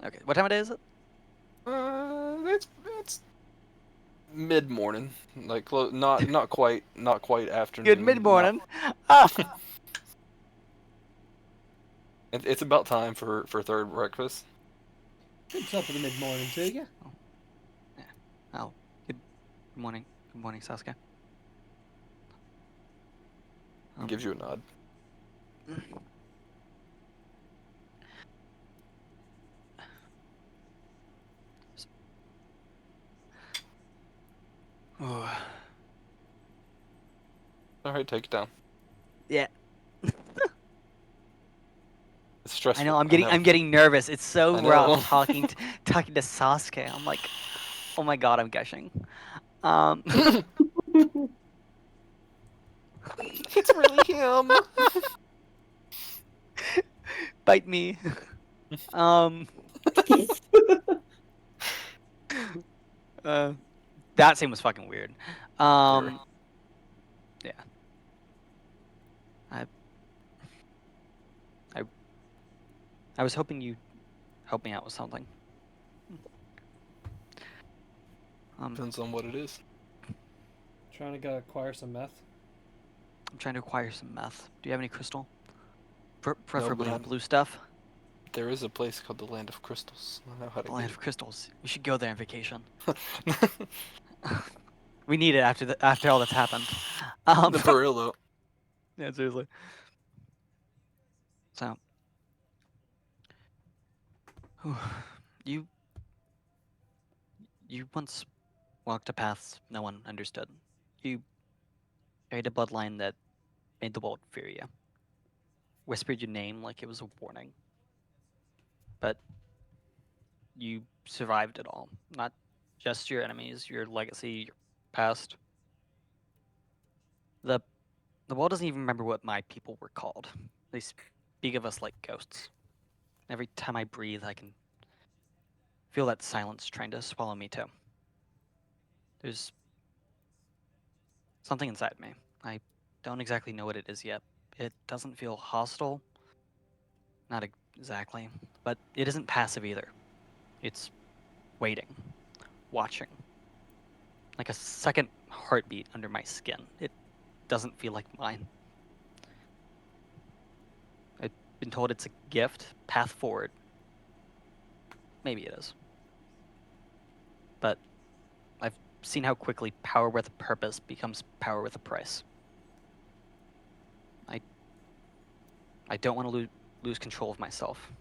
Okay, what time of day is it? It's mid morning, like not quite afternoon. Good mid morning. Ah, It's about time for third breakfast. Good top of the mid morning to you. oh, good morning. Good morning, Sasuke. Gives you a nod. Oh, All right, take it down. yeah. It's stressful. I know. I'm getting nervous. It's so I know. rough talking talking to Sasuke. I'm like, oh my god, I'm gushing. Um, It's really him. bite me. Um, uh, that scene was fucking weird. Very. Yeah. I I I was hoping you'd help me out with something. Depends on what it is. Trying to acquire some meth. I'm trying to acquire some meth. Do you have any crystal? No, Preferably the but blue stuff. there is a place called the Land of Crystals. I know how to The land get of crystals. We should go there on vacation. it. We need it after all that's happened. Um, For real though. yeah, seriously. So, you you once walked a path no one understood. You carried a bloodline that made the world fear you. Whispered your name like it was a warning. But you survived it all. Not just your enemies, your legacy, your past. The the world doesn't even remember what my people were called. They speak of us like ghosts. Every time I breathe, I can feel that silence trying to swallow me too. There's something inside me. I don't exactly know what it is yet. It doesn't feel hostile. Not exactly. But it isn't passive either. It's waiting, watching. Like a second heartbeat under my skin. It doesn't feel like mine. I've been told it's a gift, path forward. Maybe it is. But I've seen how quickly power with a purpose becomes power with a price. I don't want to lose control of myself.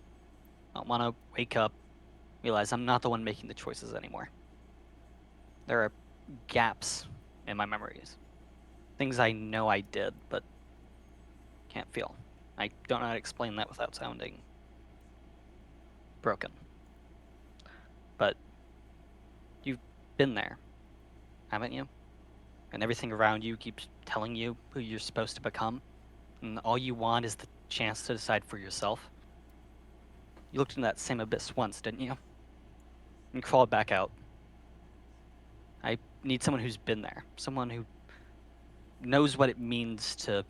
I don't want to wake up, realize I'm not the one making the choices anymore. There are gaps in my memories. Things I know I did, but can't feel. I don't know how to explain that without sounding broken. But you've been there, haven't you? And everything around you keeps telling you who you're supposed to become. And all you want is the chance to decide for yourself. You looked in that same abyss once, didn't you? And crawled back out. I need someone who's been there. Someone who knows what it means to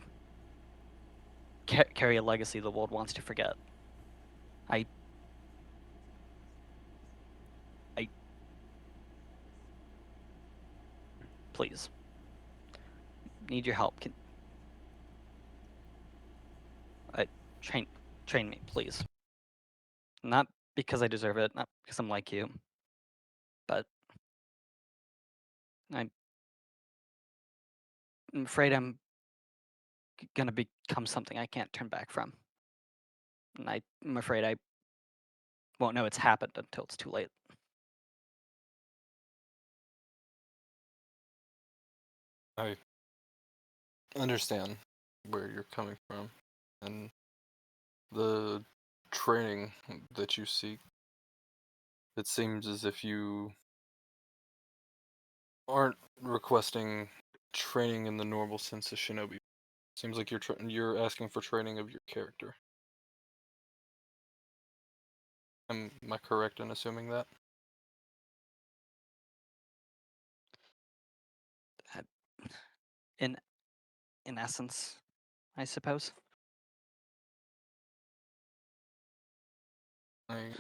carry a legacy the world wants to forget. I please need your help. Can train me, please? Not because I deserve it, not because I'm like you, but I'm afraid I'm gonna become something I can't turn back from. And I'm afraid I won't know it's happened until it's too late. I understand where you're coming from and the training that you seek. It seems as if you aren't requesting training in the normal sense of shinobi. Seems like you're asking for training of your character. Am I correct in assuming that? Uh, In in essence, I suppose. I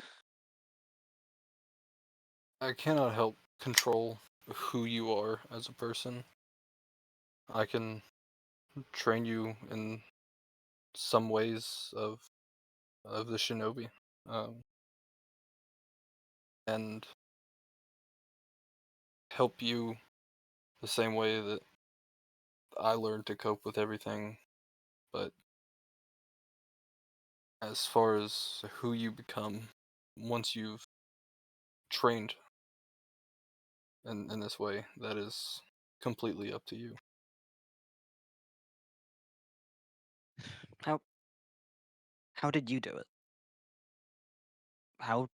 I cannot help control who you are as a person. I can train you in some ways of the shinobi, um, and help you the same way that I learned to cope with everything. But as far as who you become once you've trained in this way, that is completely up to you. How how did you do it? How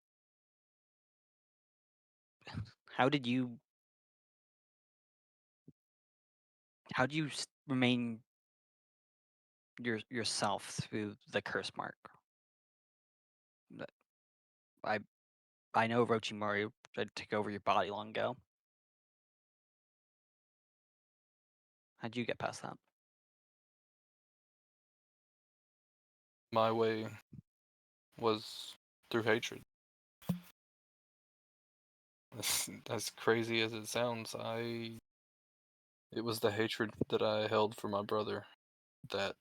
how did you remain yourself through the curse mark? That- I I know Orochimaru tried to take over your body long ago. How'd you get past that? My way was through hatred. As crazy as it sounds, it was the hatred that I held for my brother that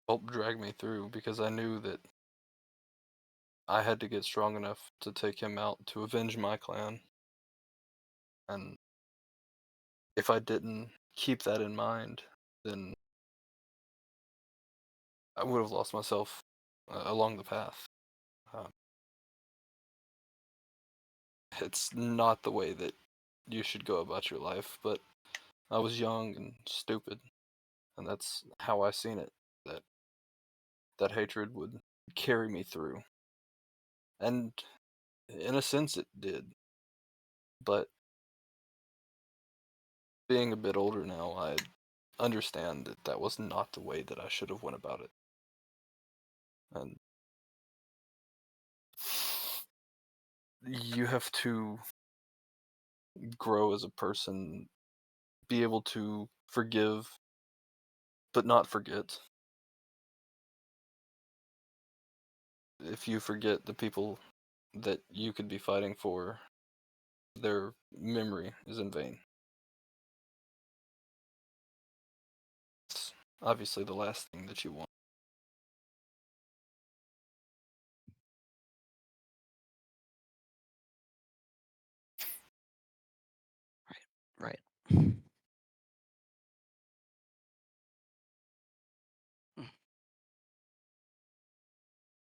helped drag me through, because I knew that I had to get strong enough to take him out to avenge my clan. And if I didn't keep that in mind, then I would have lost myself along the path. Uh, it's not the way that you should go about your life, but I was young and stupid, and that's how I seen it. That that hatred would carry me through, and in a sense, it did. But being a bit older now, I understand that that was not the way that I should have went about it, and you have to grow as a person, be able to forgive but not forget. If you forget the people that you could be fighting for, their memory is in vain. It's obviously the last thing that you want. Right.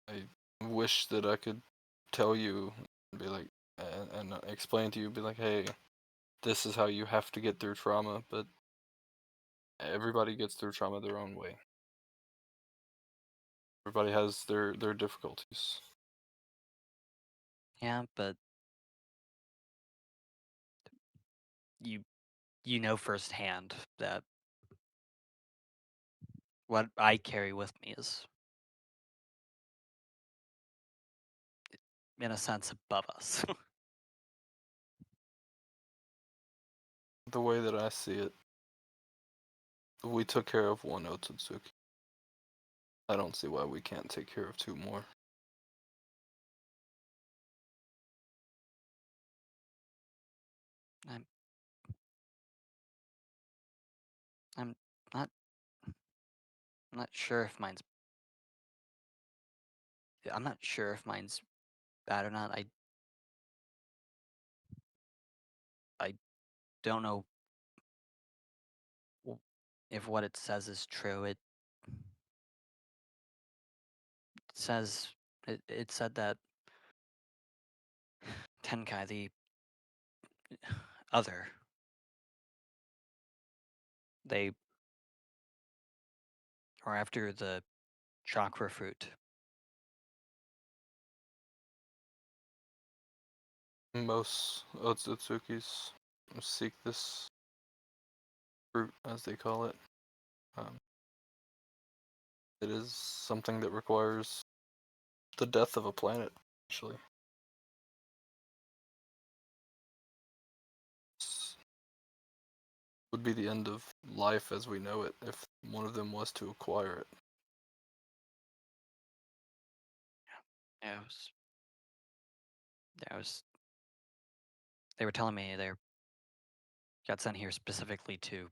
I wish that I could tell you, be like, and explain to you, be like, hey, this is how you have to get through trauma, but everybody gets through trauma their own way. Everybody has their difficulties. Yeah, but you you know firsthand that what I carry with me is, in a sense, above us. The way that I see it, we took care of one Otsutsuki. I don't see why we can't take care of two more. I'm I'm not I'm not sure if mine's I'm not sure if mine's bad or not. I don't know if what it says is true. It says it said that Tenkai, the other, they are after the chakra fruit. Most Otsutsukis seek this fruit, as they call it. Um, it is something that requires the death of a planet, actually. This would be the end of life as we know it if one of them was to acquire it. Yeah, They were telling me they got sent here specifically to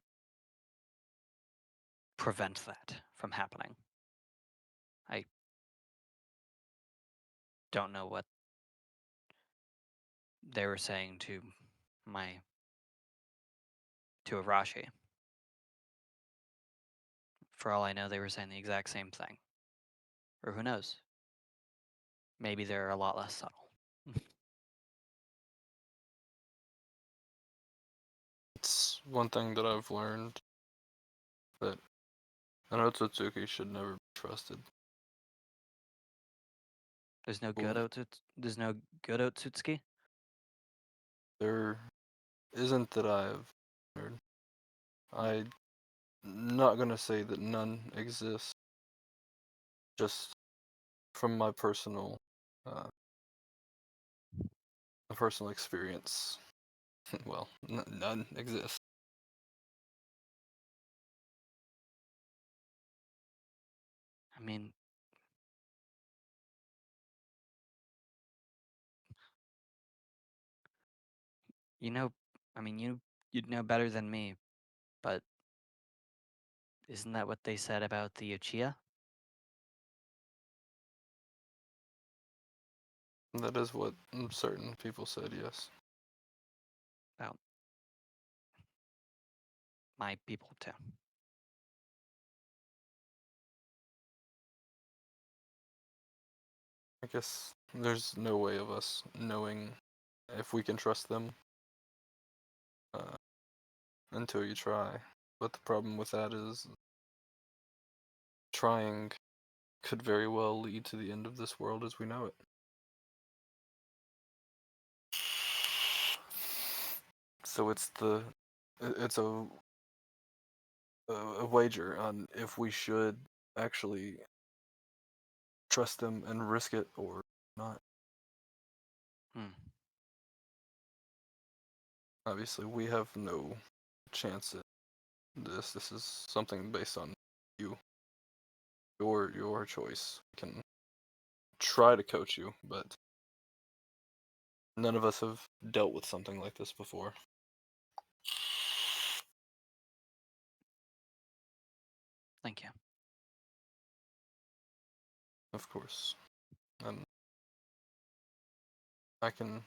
prevent that from happening. I don't know what they were saying to Arashi. For all I know, they were saying the exact same thing. Or who knows? Maybe they're a lot less subtle. It's one thing that I've learned that Naruto Tsuki should never be trusted. There's no Cool. good Otsutsuki? There isn't that I've heard. I'm not gonna say that none exist. Just from my personal experience, well, none exist. I mean, you'd know better than me, but isn't that what they said about the Uchiha? That is what certain people said, yes. About my people too. I guess there's no way of us knowing if we can trust them until you try. But the problem with that is trying could very well lead to the end of this world as we know it. So it's a wager on if we should actually trust them and risk it or not. Obviously, we have no chance at this. This is something based on you, your choice. We can try to coach you, but none of us have dealt with something like this before. Thank you. Of course. And I can,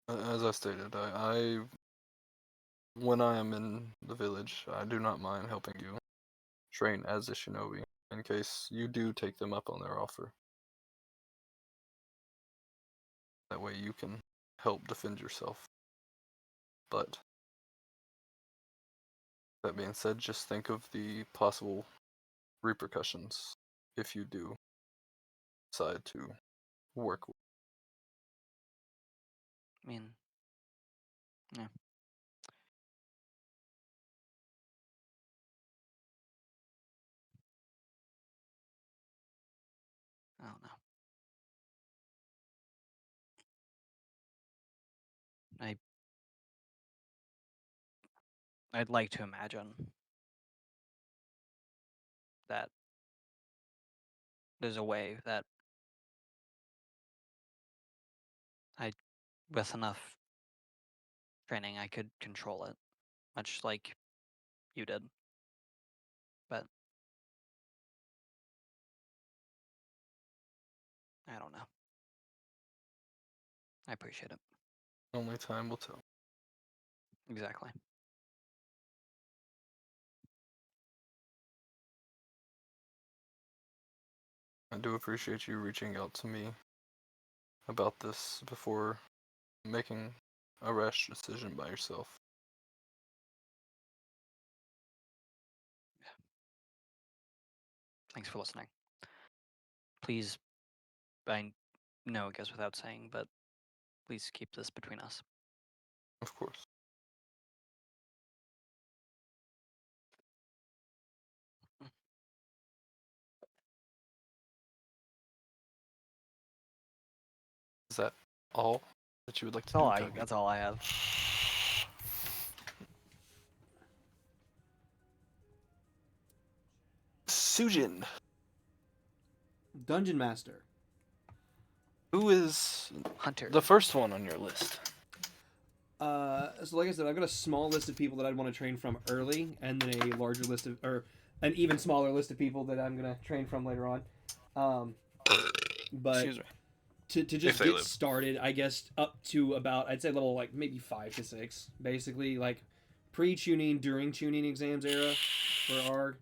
as I stated, when I am in the village, I do not mind helping you train as a shinobi in case you do take them up on their offer. That way you can help defend yourself. But that being said, just think of the possible repercussions if you do decide to work with. I mean, yeah. I don't know. I'd like to imagine that there's a way that with enough training, I could control it, much like you did. But I don't know. I appreciate it. Only time will tell. Exactly. I do appreciate you reaching out to me about this before making a rash decision by yourself. Thanks for listening. Please, I know it goes without saying, but please keep this between us. Of course. Is that all that you would like to do, Kage? That's all I have. Sujin. Dungeon Master. Who is Hunter. the first one on your list? So like I said, I've got a small list of people that I'd want to train from early, and then a larger list of, or an even smaller list of people that I'm gonna train from later on. But Excuse me. to If just they get live. started, I guess up to about, I'd say level like maybe 5 to 6, basically like pre-tuning, during tuning exams era for our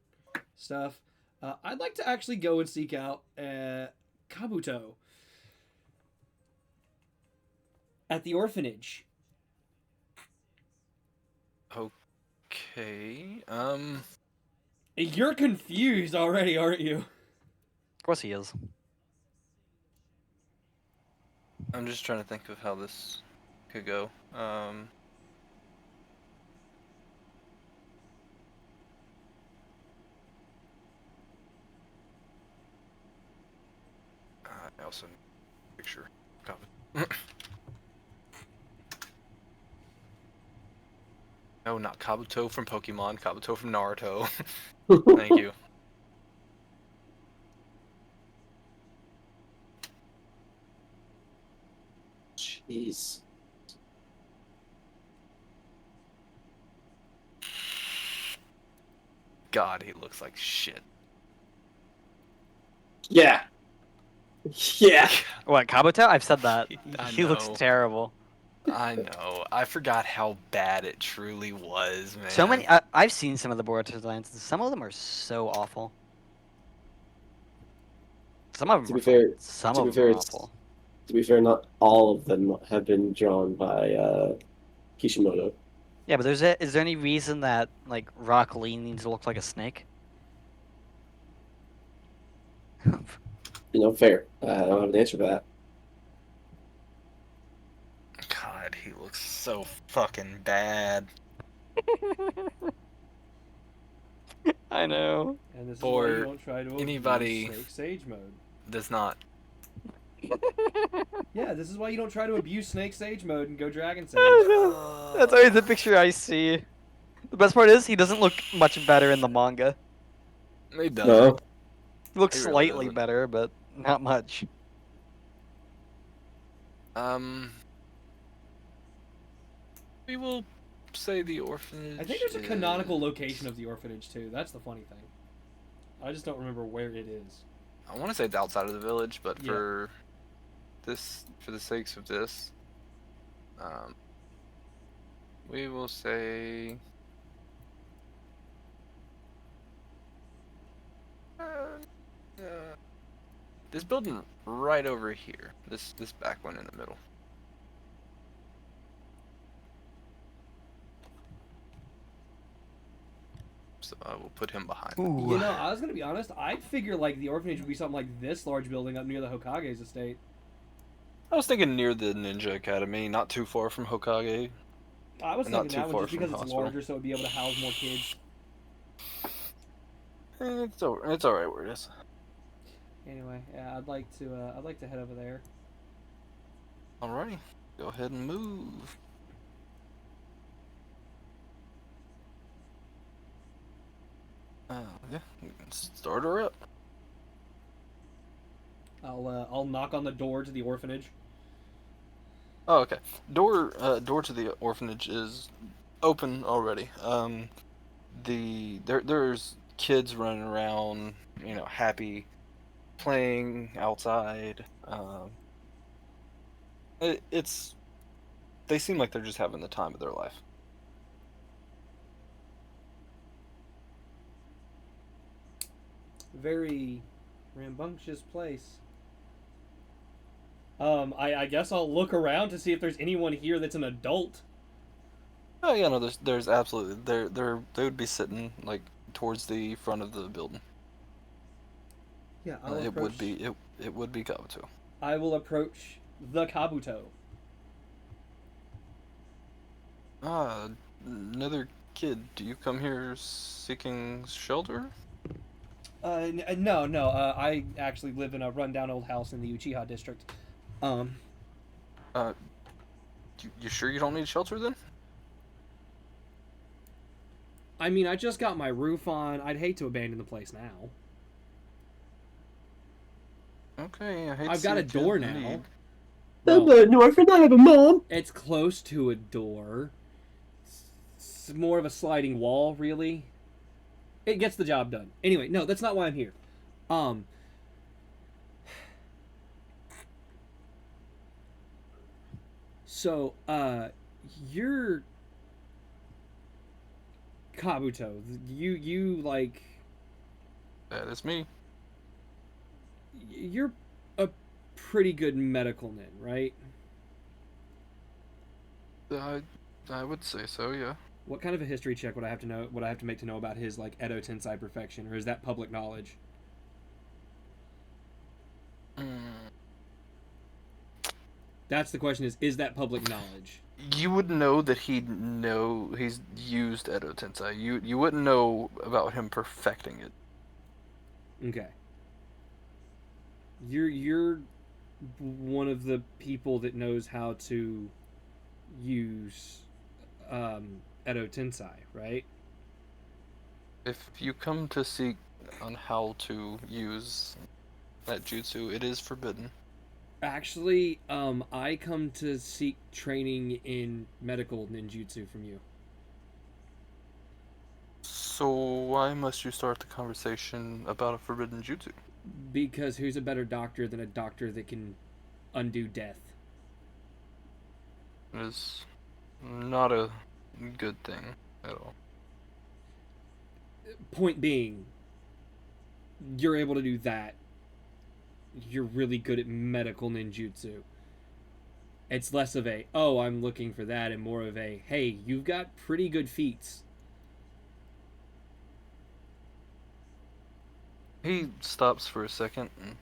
stuff. I'd like to actually go and seek out Kabuto at the orphanage. Okay. You're confused already, aren't you? Of course he is. I'm just trying to think of how this could go. I also need a picture. No, not Kabuto from Pokemon. Kabuto from Naruto. Thank you. Jeez. God, he looks like shit. Yeah. Yeah. What, Kabuto? I've said that. I He looks know. terrible. I know. I forgot how bad it truly was, man. So many. I've seen some of the Boruto designs. Some of them are so awful. Some of them To are be fun. fair, Some to of be them fair, are it's awful. to be fair, not all of them have been drawn by Kishimoto. Yeah, but is there any reason that like Rock Lee needs to look like a snake? Fair. I don't have an answer for that. God, he looks so fucking bad. I know. And this is why you For don't try to anybody- abuse Snake Sage mode. Does not. Yeah, this is why you don't try to abuse Snake Sage mode and go Dragon Sage. That's always the picture I see. The best part is he doesn't look much better in the manga. He doesn't. No. He looks He really slightly doesn't. better, but not much. We will say the orphanage. I think there's a canonical is- location of the orphanage too. That's the funny thing. I just don't remember where it is. I want to say it's outside of the village, but Yeah. for the sakes of this, we will say. This building right over here. This back one in the middle. So I will put him behind. You know, I was gonna be honest. I'd figure like the orphanage would be something like this large building up near the Hokage's estate. I was thinking near the Ninja Academy, not too far from Hokage. I was Not thinking too that one far just from because the it's hospital. larger, so it'd be able to house more kids. It's alright where it is. Anyway, yeah, I'd like to head over there. Alrighty, go ahead and move. Yeah, we can start her up. I'll knock on the door to the orphanage. Oh, okay. Door to the orphanage is open already. There's kids running around, happy, playing outside. They seem like they're just having the time of their life. Very rambunctious place. I guess I'll look around to see if there's anyone here that's an adult. Oh yeah, no, there's absolutely they would be sitting like towards the front of the building. Yeah, I'll It approach. would be Kabuto. I will approach the Kabuto. Another kid. Do you come here seeking shelter? No. I actually live in a rundown old house in the Uchiha district. You sure you don't need shelter then? I mean, I just got my roof on. I'd hate to abandon the place now. Okay, I hate to I've see got a kid door in now. need. Well, an orphan. I have a mom. it's close to a door. It's more of a sliding wall, really. It gets the job done. Anyway, no, that's not why I'm here. Um. So, you're Kabuto. You like That is me. you're a pretty good medical nin, right? I would say so, yeah. What kind of a history check would I have to know? Would I have to make to know about his like Edo Tensei perfection, or is that public knowledge? Mm. That's the question: is that public knowledge? You would know that he's used Edo Tensei. You wouldn't know about him perfecting it. Okay. You're one of the people that knows how to use Edo Tensei, right? If you come to seek on how to use that jutsu, it is forbidden. Actually, I come to seek training in medical ninjutsu from you. So why must you start the conversation about a forbidden jutsu? Because who's a better doctor than a doctor that can undo death? It is not a good thing at all. Point being, you're able to do that. You're really good at medical ninjutsu. It's less of a, oh, I'm looking for that, and more of a, hey, you've got pretty good feats. He stops for a second and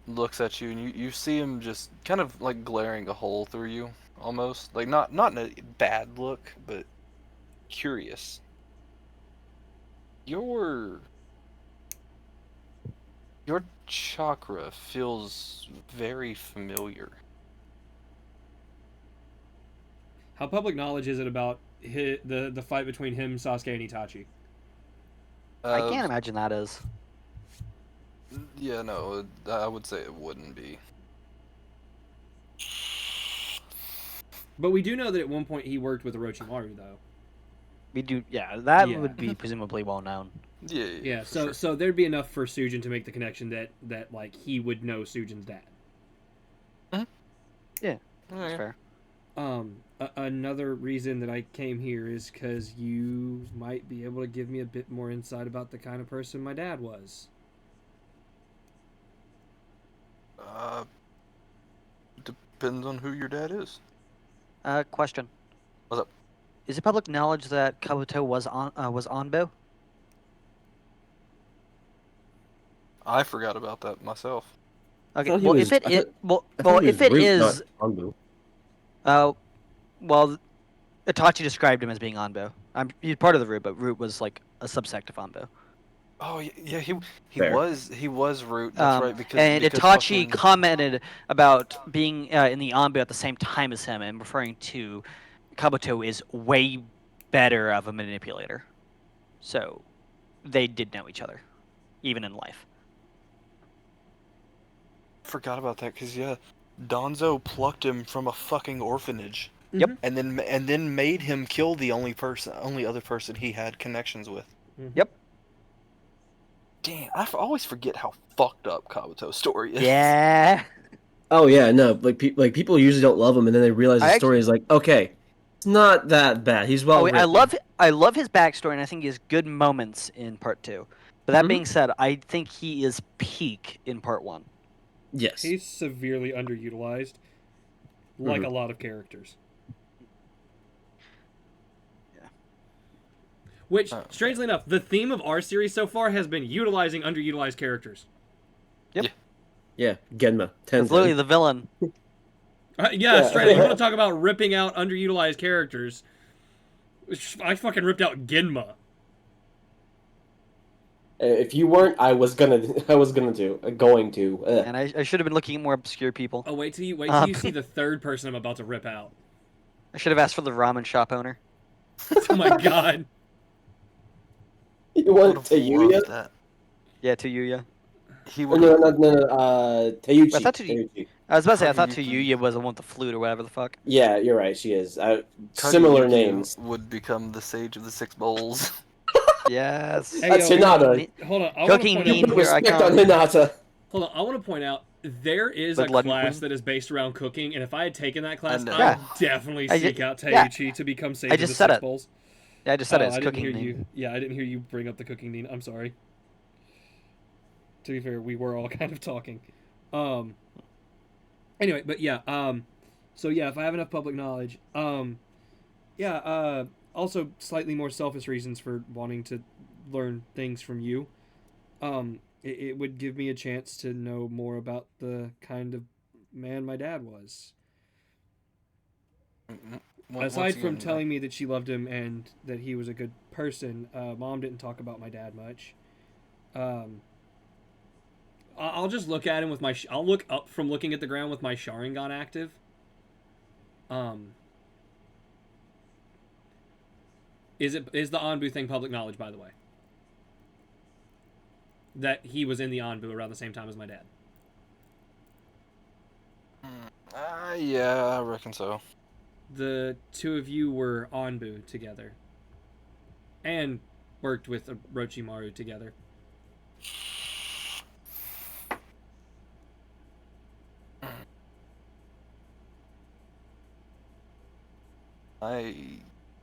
looks at you, and you see him just kind of like glaring a hole through you, almost. Like not in a bad look, but curious. Your chakra feels very familiar. How public knowledge is it about the fight between him, Sasuke, and Itachi? I can't imagine that is. Yeah, no, I would say it wouldn't be. But we do know that at one point he worked with Orochimaru, though. We do, yeah. That Yeah. would be presumably well known. Yeah, Yeah, for so sure. so there'd be enough for Sujin to make the connection that like he would know Sujin's dad. Yeah, Oh, that's yeah. fair. Another reason that I came here is because you might be able to give me a bit more insight about the kind of person my dad was. Depends on who your dad is. Question. What's up? Is it public knowledge that Kabuto was Anbo? I forgot about that myself. Okay. thought he Well, was- if it I is, thought- I well, thought he if was it Root, is, not Anbu. well, Itachi described him as being Anbo. He's part of the Root, but Root was like a subsect of Anbo. Oh yeah, he Fair. was Root. That's right. Because And because Itachi fucking- commented about being in the Anbo at the same time as him, and referring to Kabuto is way better of a manipulator. So they did know each other, even in life. forgot about that because yeah, Donzo plucked him from a fucking orphanage. Yep. And then made him kill the only other person he had connections with. Yep. Damn, always forget how fucked up Kabuto's story is. Yeah. Oh yeah, no, like people usually don't love him, and then they realize the story is like, okay, it's not that bad. He's well written. I love his backstory, and I think he has good moments in part 2. But that Mhm. being said, I think he is peak in part 1. Yes. He's severely underutilized, like a lot of characters. Yeah. Which, strangely enough, the theme of our series so far has been utilizing underutilized characters. Yep. Yeah, Genma. That's literally the villain. Yeah, straight up. You want to talk about ripping out underutilized characters? I fucking ripped out Genma. If you weren't, I was going to. And I should have been looking at more obscure people. Oh, wait till you see the third person I'm about to rip out. I should have asked for the ramen shop owner. Oh my god. You want to Would've Yuya? loved that. Yeah, to Yuya. he Oh, would no, have. no, no, no. I Teiuchi. thought Teiuchi. I was about to say I thought Kageyuki, Tuyuya was the one with the flute or whatever the fuck. Yeah, you're right. She is. Similar Kageyuki names. would become the Sage of the Six Bowls. Yes. Hey, That's yo, hold on. Hinata. Hold on. I want to Cooking point You out. Dean, put here I respect on come. Hinata. Hold on. I want to point out there is With a Lemon class Queen? that is based around cooking, and if I had taken that class, know. I Yeah. would definitely I ju- seek out yeah. Teiuchi to become Sage I of the just said Six it. Bowls. Yeah, I just said Oh, it's I didn't Cooking hear Dean. you. Yeah, I didn't hear you bring up the cooking dean. I'm sorry. To be fair, we were all kind of talking. Um. Anyway, but yeah. So yeah, if I have enough public knowledge. Yeah. Also, slightly more selfish reasons for wanting to learn things from you. It would give me a chance to know more about the kind of man my dad was. Once Aside from again, telling me that she loved him and that he was a good person, Mom didn't talk about my dad much. Um, I'll just look at him with my. I'll look up from looking at the ground with my Sharingan active. Um, is the Anbu thing public knowledge, by the way? That he was in the Anbu around the same time as my dad. yeah, I reckon so. The two of you were Anbu together. And worked with Orochimaru together. I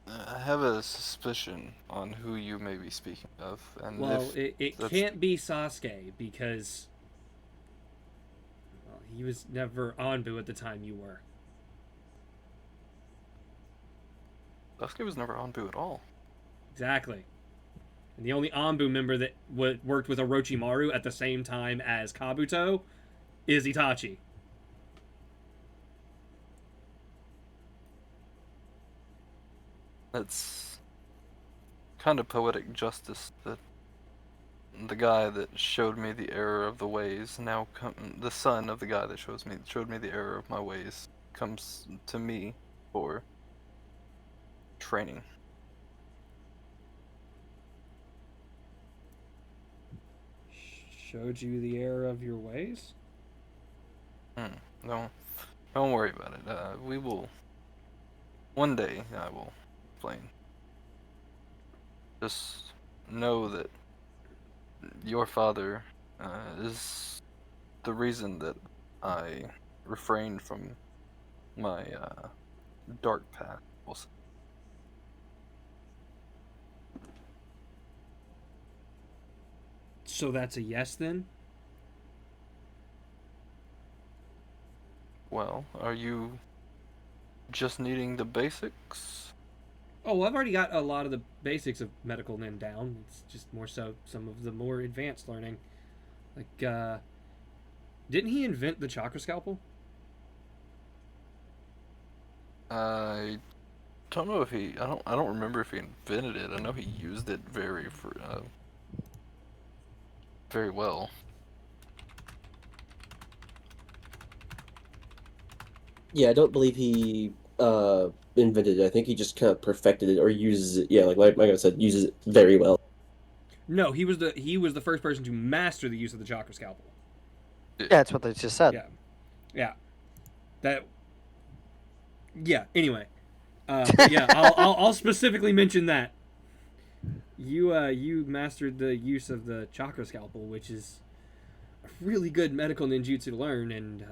have a suspicion on who you may be speaking of, and Well, if it that's can't be Sasuke because well, he was never Anbu at the time you were. Sasuke was never Anbu at all. Exactly. And the only Anbu member that worked with Orochimaru at the same time as Kabuto is Itachi. That's kind of poetic justice that the guy that showed me the error of the ways the son of the guy that showed me the error of my ways comes to me for training. Showed you the error of your ways? No, don't worry about it. We will. One day I will explain. Just know that your father is the reason that I refrained from my dark path. We'll say. So that's a yes then? Well, are you just needing the basics? Oh, well, I've already got a lot of the basics of medical nin down. It's just more so some of the more advanced learning. Like, didn't he invent the chakra scalpel? I don't know if he. I don't remember if he invented it. I know he used it very well. Yeah, I don't believe he invented it. I think he just kind of perfected it or uses it. Yeah, like I said, uses it very well. No, he was the first person to master the use of the chakra scalpel. Yeah, that's what they just said. Yeah, yeah, that. Yeah. Anyway, but yeah, I'll specifically mention that you mastered the use of the chakra scalpel, which is a really good medical ninjutsu to learn, and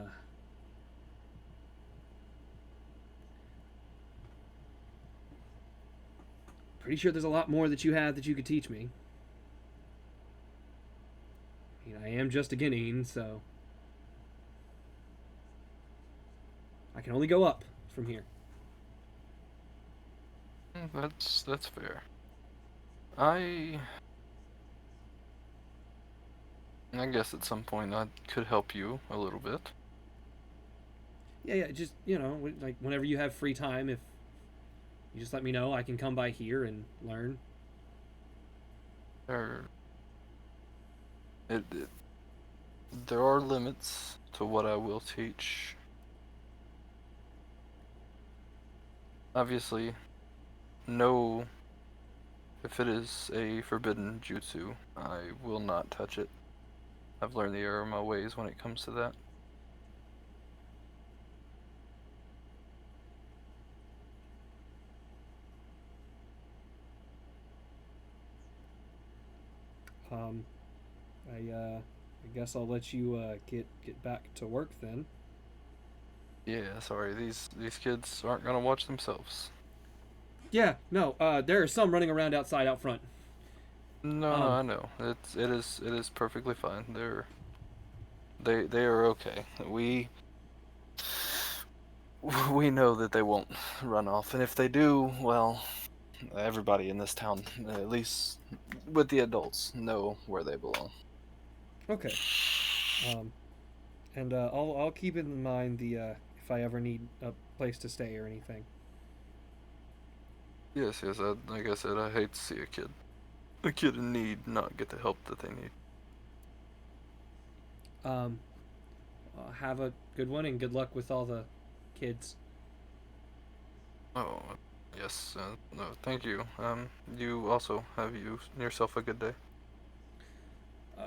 pretty sure there's a lot more that you have that you could teach me. I mean, I am just a Genin, so I can only go up from here. That's fair. I guess at some point I could help you a little bit. Yeah, just like whenever you have free time, if you just let me know, I can come by here and learn. There, it there are limits to what I will teach. Obviously, no. If it is a forbidden jutsu, I will not touch it. I've learned the error of my ways when it comes to that. I guess I'll let you get back to work then. Yeah, sorry, these kids aren't gonna watch themselves. Yeah, no, there are some running around outside out front. No, I know. It is perfectly fine. They are okay. We know that they won't run off, and if they do, well, everybody in this town, at least with the adults, know where they belong. Okay. And I'll keep in mind the if I ever need a place to stay or anything. Yes, like I said, I hate to see a kid in need not get the help that they need. Have a good one and good luck with all the kids. Oh, yes, no, thank you. You also have yourself a good day.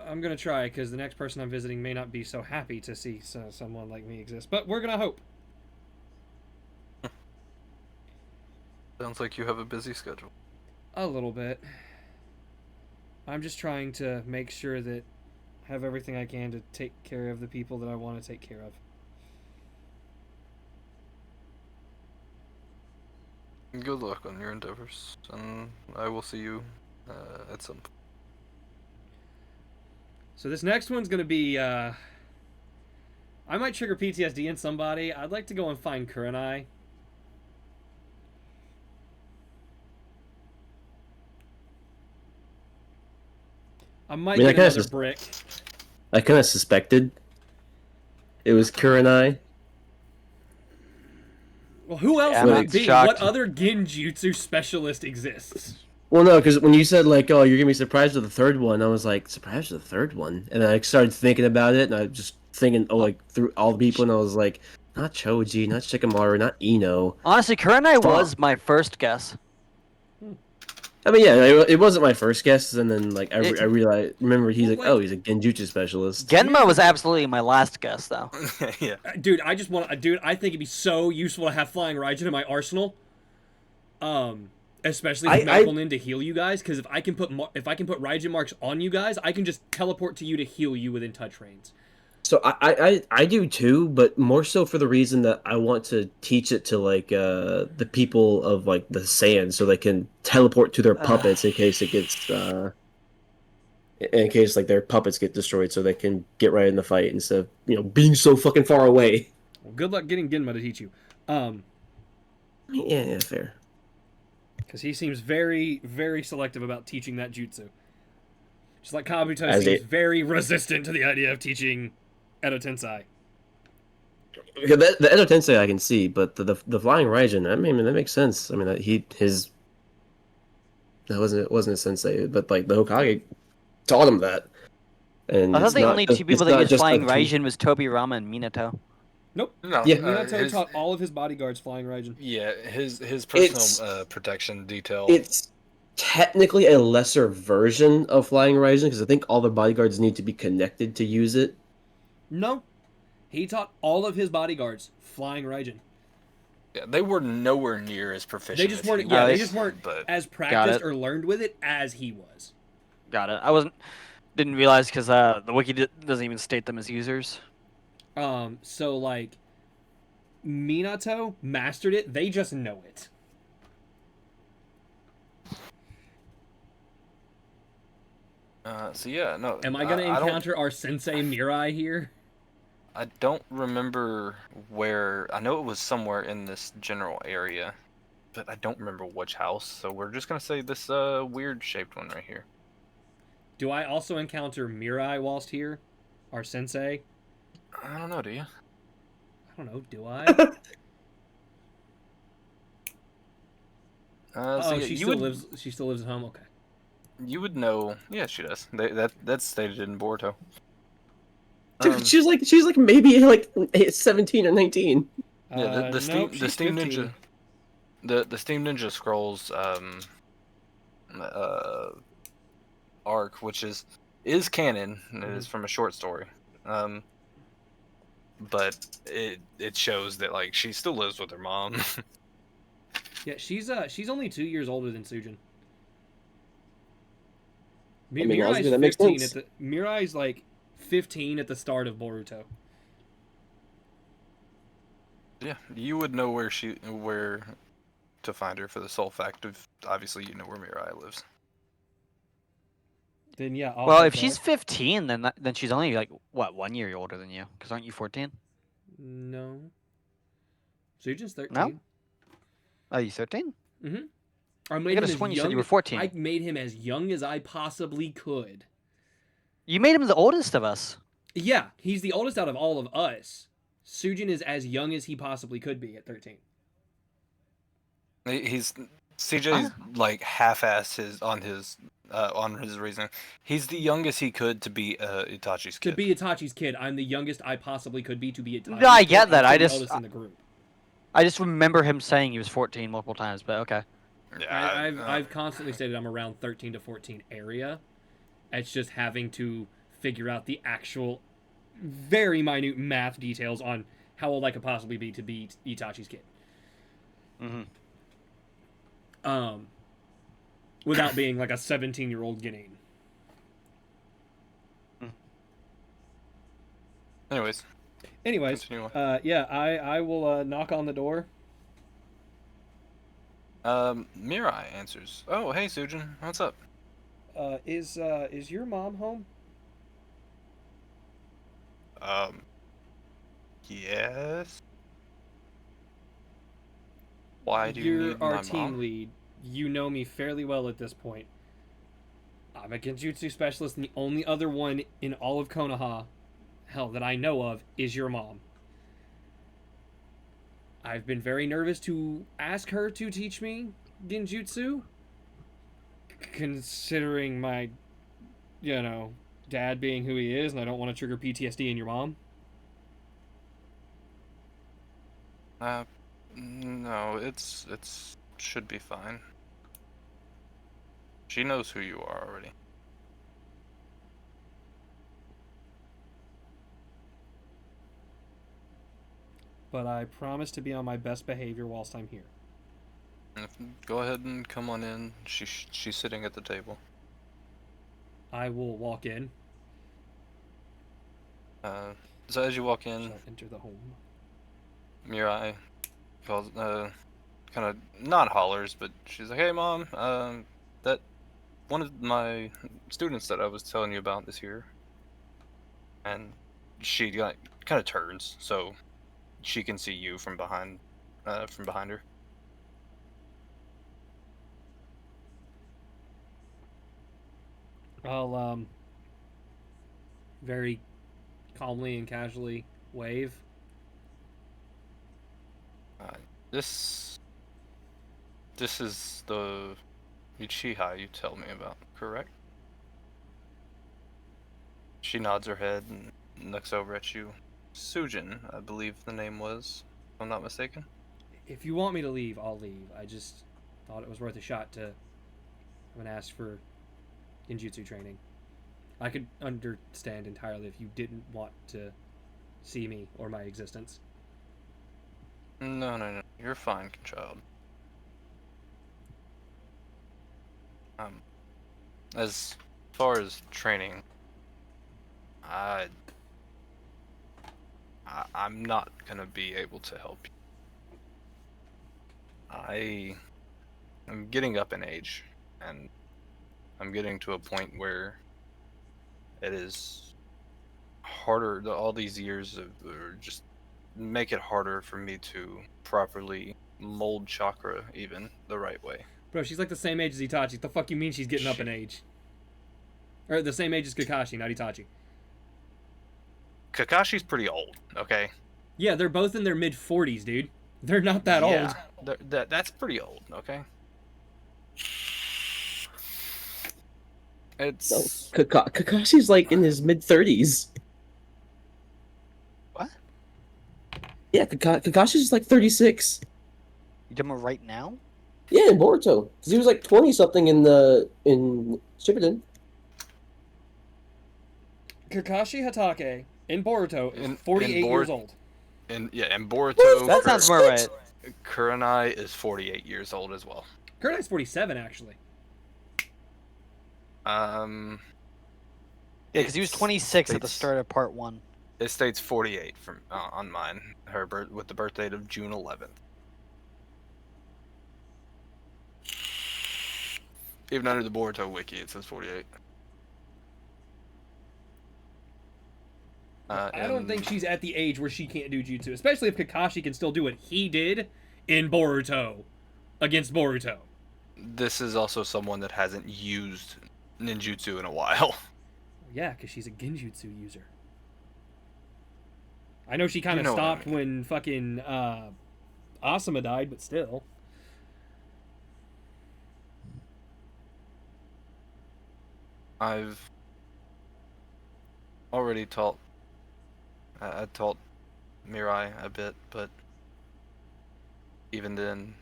I'm gonna try because the next person I'm visiting may not be so happy to see someone like me exist, but we're gonna hope. Sounds like you have a busy schedule. A little bit. I'm just trying to make sure that I have everything I can to take care of the people that I want to take care of. Good luck on your endeavors, and I will see you at some point. So this next one's gonna be. I might trigger PTSD in somebody. I'd like to go and find Kurenai. I might get another brick. I kind of suspected it was Kurenai. Well, who else Yeah, would I'm it be? shocked. What other Genjutsu specialist exists? Well, no, because when you said like, "Oh, you're gonna be surprised with the third one," I was like, "Surprised with the third one?" And then I started thinking about it, and I was just thinking, oh, like through all the people, and I was like, "Not Choji, not Shikamaru, not Ino." Honestly, Kurenai Fuck. was my first guess. I mean, yeah, it wasn't my first guess, and then like I realized, remember he's Well, like, like- "Oh, he's a Genjutsu specialist." Genma was absolutely my last guess, though. Yeah. Dude, I just want. Dude, I think it'd be so useful to have Flying Raijin in my arsenal. Especially with Medical Nin to heal you guys, because if I can put Raijin marks on you guys, I can just teleport to you to heal you within touch range. So I do too, but more so for the reason that I want to teach it to like the people of like the sand, so they can teleport to their puppets in case it gets in case like their puppets get destroyed, so they can get right in the fight instead of being so fucking far away. Well, good luck getting Genma to teach you. Yeah, fair. Because he seems very, very selective about teaching that jutsu. Just like Kabuto As seems it- very resistant to the idea of teaching Edo Tensei. Okay, the Edo Tensei I can see, but the Flying Raijin, I mean that makes sense. I mean that wasn't a sensei, but like the Hokage taught him that. And I thought it's the not only just- two it's people that not used just Flying a tool. Raijin was Tobirama and Minato. Nope. No, Yeah. Minato taught all of his bodyguards Flying Raijin. Yeah, his It's- personal protection detail. It's technically a lesser version of Flying Raijin because I think all the bodyguards need to be connected to use it. No. He taught all of his bodyguards Flying Raijin. Yeah, they were nowhere near as proficient. They just as weren't. he Yeah, they was, just weren't But as practiced it. or learned with it as he was. Got it. I didn't realize because the wiki doesn't even state them as users. So like, Minato mastered it. They just know it. so yeah, no. Am I gonna I don't- encounter our sensei Mirai here? I don't remember where. I know it was somewhere in this general area, but I don't remember which house. So we're just gonna say this weird shaped one right here. Do I also encounter Mirai whilst here? Our sensei? I don't know. Do you? I don't know. Do I? So yeah, she you still would, lives. She still lives at home. Okay. You would know. Yeah, she does. That's stated in Boruto. Dude, she's like maybe like 17 or 19. Yeah, the steam nope, the she's steam 15. ninja, the steam ninja scrolls arc, which is is canon. And it is from a short story. But it shows that like she still lives with her mom. Yeah, she's only 2 years older than Sujin. I mean, Mirai's logically, that makes 15 sense. Mirai's like 15 at the start of Boruto. Yeah, you would know where to find her for the sole fact of obviously you know where Mirai lives. Then yeah, I'll Well, head if she's there. 15, then she's only like what 1 year older than you? Because aren't you 14? No. Sujin's No? 13. Are you 13? Mm-hmm. I I made could him have as sworn you said you young. were 14. I made him as young as I possibly could. You made him the oldest of us. Yeah, he's the oldest out of all of us. Sujin is as young as he possibly could be at 13. He's CJ's like half-assed on his reason. He's the youngest he could to be Itachi's To kid. be Itachi's kid, I'm the youngest I possibly could be to be Itachi's No, I kid. get that. I'm I the just oldest in the group. I just remember him saying he was 14 multiple times, but okay. Yeah, I've constantly stated I'm around 13 to 14 area. It's just having to figure out the actual very minute math details on how old I could possibly be to be Itachi's kid. Mm-hmm. Without being like a 17-year-old Guinean. Anyways, continue on. Yeah, I will knock on the door. Mirai answers. Oh, hey Sujin, what's up? Is your mom home? Yes. Why do you You're need our my team mom? lead. You know me fairly well at this point. I'm a Genjutsu specialist, and the only other one in all of Konoha, hell, that I know of, is your mom. I've been very nervous to ask her to teach me Genjutsu, considering my, dad being who he is, and I don't want to trigger PTSD in your mom. No, it's should be fine. She knows who you are already. But I promise to be on my best behavior whilst I'm here. Go ahead and come on in. She's sitting at the table. I will walk in. So as you walk in, Shall enter the home. Mirai calls, kind of not hollers, but she's like, "Hey, mom, that one of my students that I was telling you about is here." And she kind of turns so she can see you from behind her. I'll very calmly and casually wave. This is the Uchiha you tell me about, correct? She nods her head and looks over at you. Sujin, I believe the name was, if I'm not mistaken. If you want me to leave, I'll leave. I just thought it was worth a shot to come and ask for Genjutsu training. I could understand entirely if you didn't want to see me or my existence. No. You're fine, child. As far as training, I'm not gonna be able to help you. I'm getting up in age, and I'm getting to a point where it is harder. All these years of just make it harder for me to properly mold chakra even the right way. Bro, she's like the same age as Itachi. The fuck you mean she's getting up in age? Or the same age as Kakashi, not Itachi. Kakashi's pretty old, okay? Yeah, they're both in their mid-40s, dude. They're not that old. That's pretty old, okay? It's No, Kakashi's like in his mid-30s. What? Yeah, Kakashi's like 36. You talking about right now? Yeah, in Boruto, because he was like 20 something in Shippuden. Kakashi Hatake in Boruto is In- 48 in years Bor- old. And Boruto, That sounds more right. Kurenai is 48 years old as well. Kurenai's 47, actually. Um, Yeah, because he was It's- 26 at the it's- start of part 1. it states 48 from on mine. With the birth date of June 11th. Even under the Boruto wiki, it says 48. I don't think And she's at the age where she can't do jutsu, especially if Kakashi can still do what he did in Boruto against Boruto. this is also someone that hasn't used ninjutsu in a while. Yeah, because she's a genjutsu user. I know she kind You of know what I stopped mean. when fucking Asuma died, but still. I've already taught. I taught Mirai a bit, but even then,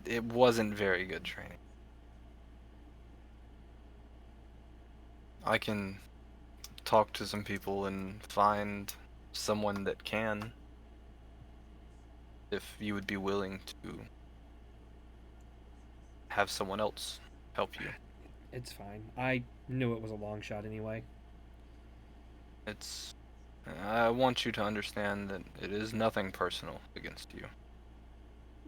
it wasn't very good training. I can talk to some people and find someone that can, if you would be willing to have someone else help you. It's fine. I knew it was a long shot anyway. I want you to understand that it is nothing personal against you.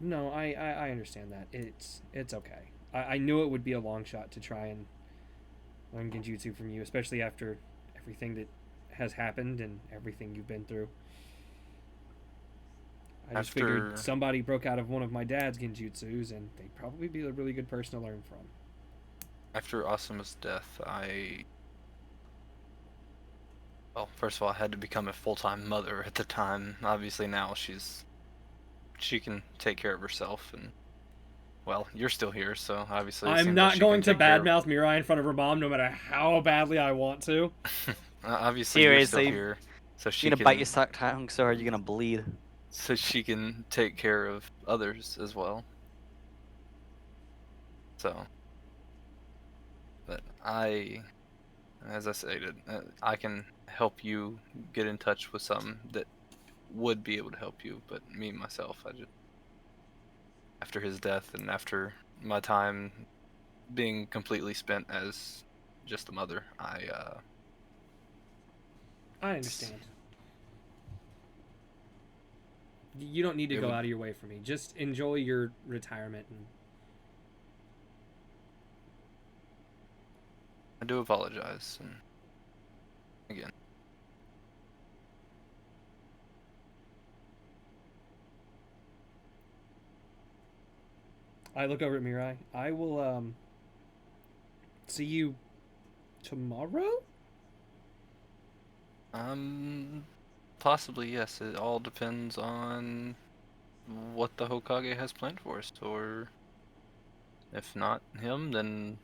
No, I understand that. It's okay. I knew it would be a long shot to try and learn genjutsu from you, especially after everything that has happened and everything you've been through. I just figured After- somebody broke out of one of my dad's genjutsus, and they'd probably be a really good person to learn from. After Asuma's death, well, first of all, I had to become a full-time mother at the time. Obviously now she can take care of herself, and well, you're still here, so obviously it I'm seems not like she going can to take care of- badmouth Mirai in front of her mom, no matter how badly I want to. Obviously you're still Seriously, here, so she You're can gonna bite your tongue so hard you're gonna bleed. so she can take care of others as well. So, but as I stated, I can help you get in touch with some that would be able to help you, but me myself, after his death and after my time being completely spent as just a mother, I understand. You don't need to It go would- out of your way for me. Just enjoy your retirement. And I do apologize, and again, I look over at Mirai. I will see you tomorrow. possibly yes. It all depends on what the Hokage has planned for us, or if not him, then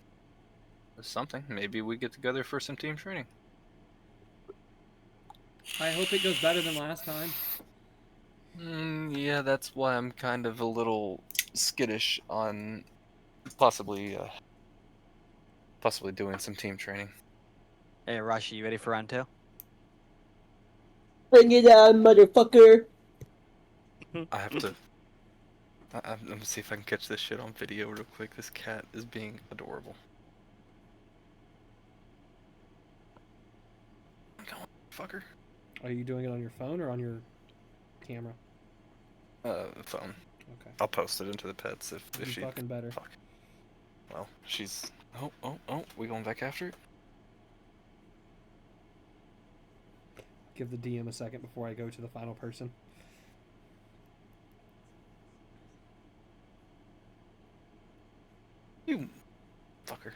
something. Maybe we get together for some team training. I hope it goes better than last time. Yeah, that's why I'm kind of a little skittish on possibly doing some team training. Hey, Rashi, you ready for round 2? Bring it on, motherfucker! I have to. I'm gonna see if I can catch this shit on video real quick. This cat is being adorable. Come on, fucker. Are you doing it on your phone or on your camera? Phone. Okay. I'll post it into the pets if Even she. fucking better. Fuck. Well, she's. Oh! We going back after it? Give the DM a second before I go to the final person. You fucker.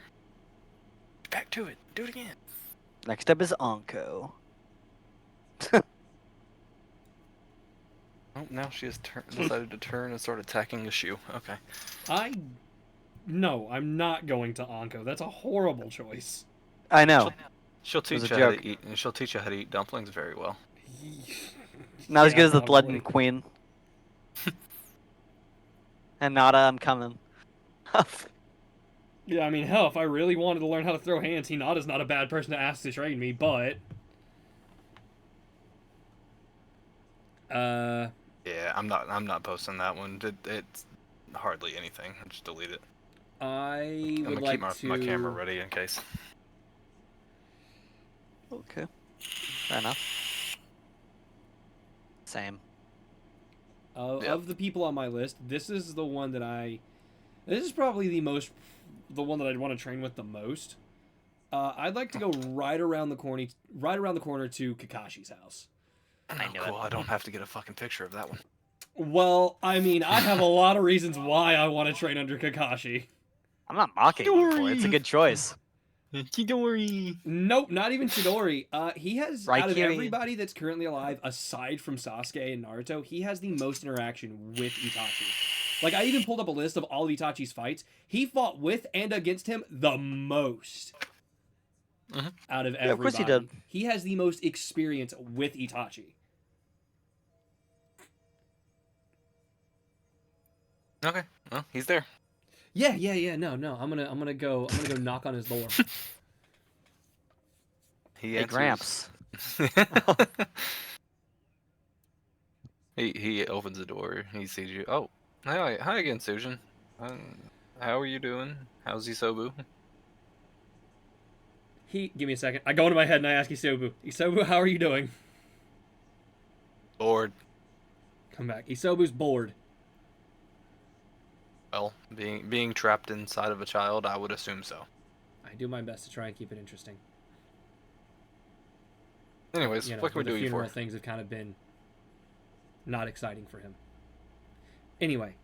Back to it. Do it again. Next up is Anko. Oh, now she has decided to turn and start attacking the shoe. Okay. No, I'm not going to Anko. That's a horrible choice. I know. She'll was teach a you how joke. to eat, and she'll teach you how to eat dumplings very well. Not as Yeah, good as the probably. Blood Queen. And Nada, I'm coming. Yeah, I mean, hell, if I really wanted to learn how to throw hands, Hinata's not a bad person to ask to train me, but... Yeah, I'm not posting that one. It's hardly anything. Just delete it. I I'm would gonna keep like my camera to... ready in case. Okay. Fair enough. Same. Yep. Of the people on my list, this is the one that I... This is probably the one that I'd want to train with the most. I'd like to go right around the corner to Kakashi's house. I Oh, knew cool. it. I don't have to get a fucking picture of that one. Well, I mean, I have a lot of reasons why I want to train under Kakashi. I'm not mocking you for it. It's a good choice. Chidori. Nope, not even Chidori. He has, out of Raikiri. everybody that's currently alive, aside from Sasuke and Naruto, he has the most interaction with Itachi. Like, I even pulled up a list of all of Itachi's fights. He fought with and against him the most. Out of everybody. Yeah, of course he did. He has the most experience with Itachi. Okay. Well, he's there. Yeah. No. I'm gonna go knock on his door. He Hey, answers. Gramps. He opens the door. He sees you. Oh, hi again, Sujin. How are you doing? How's Isobu? Give me a second. I go into my head and I ask Isobu. Isobu, how are you doing? Bored. Come back. Isobu's bored. Well, being trapped inside of a child, I would assume so. I do my best to try and keep it interesting. Anyways, You know, what can we the do you funeral for? things have kind of been not exciting for him. Anyway,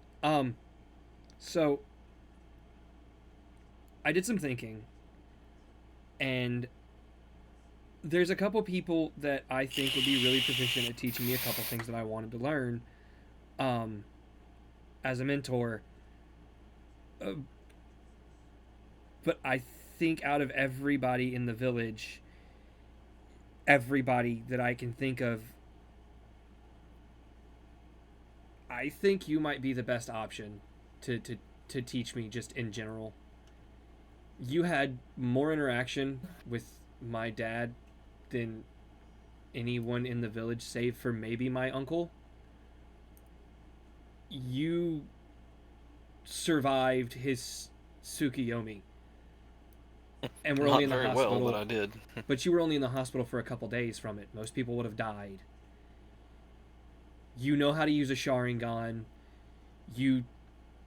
so I did some thinking, and there's a couple people that I think would be really proficient at teaching me a couple things that I wanted to learn, as a mentor. But I think out of everybody in the village, everybody that I can think of, I think you might be the best option to teach me just in general. You had more interaction with my dad than anyone in the village, save for maybe my uncle. You survived his Tsukiyomi. And we're Not only in the very hospital. well, but I did. But you were only in the hospital for a couple days from it. Most people would have died. You know how to use a Sharingan. You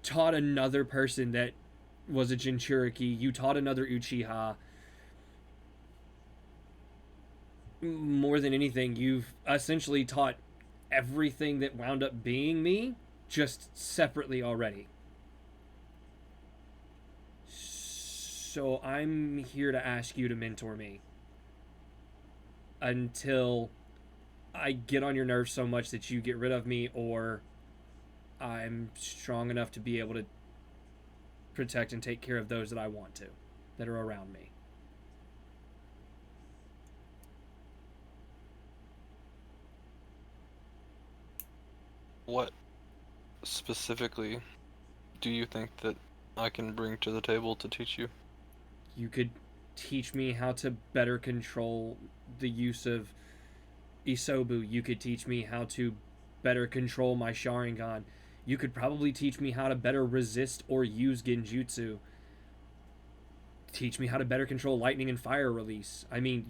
taught another person that was a Jinchuriki. You taught another Uchiha. More than anything, you've essentially taught everything that wound up being me, just separately already. So I'm here to ask you to mentor me until I get on your nerves so much that you get rid of me, or I'm strong enough to be able to protect and take care of those that I want to, that are around me. What specifically do you think that I can bring to the table to teach you? You could teach me how to better control the use of Isobu. You could teach me how to better control my Sharingan. You could probably teach me how to better resist or use Genjutsu. Teach me how to better control lightning and fire release. I mean,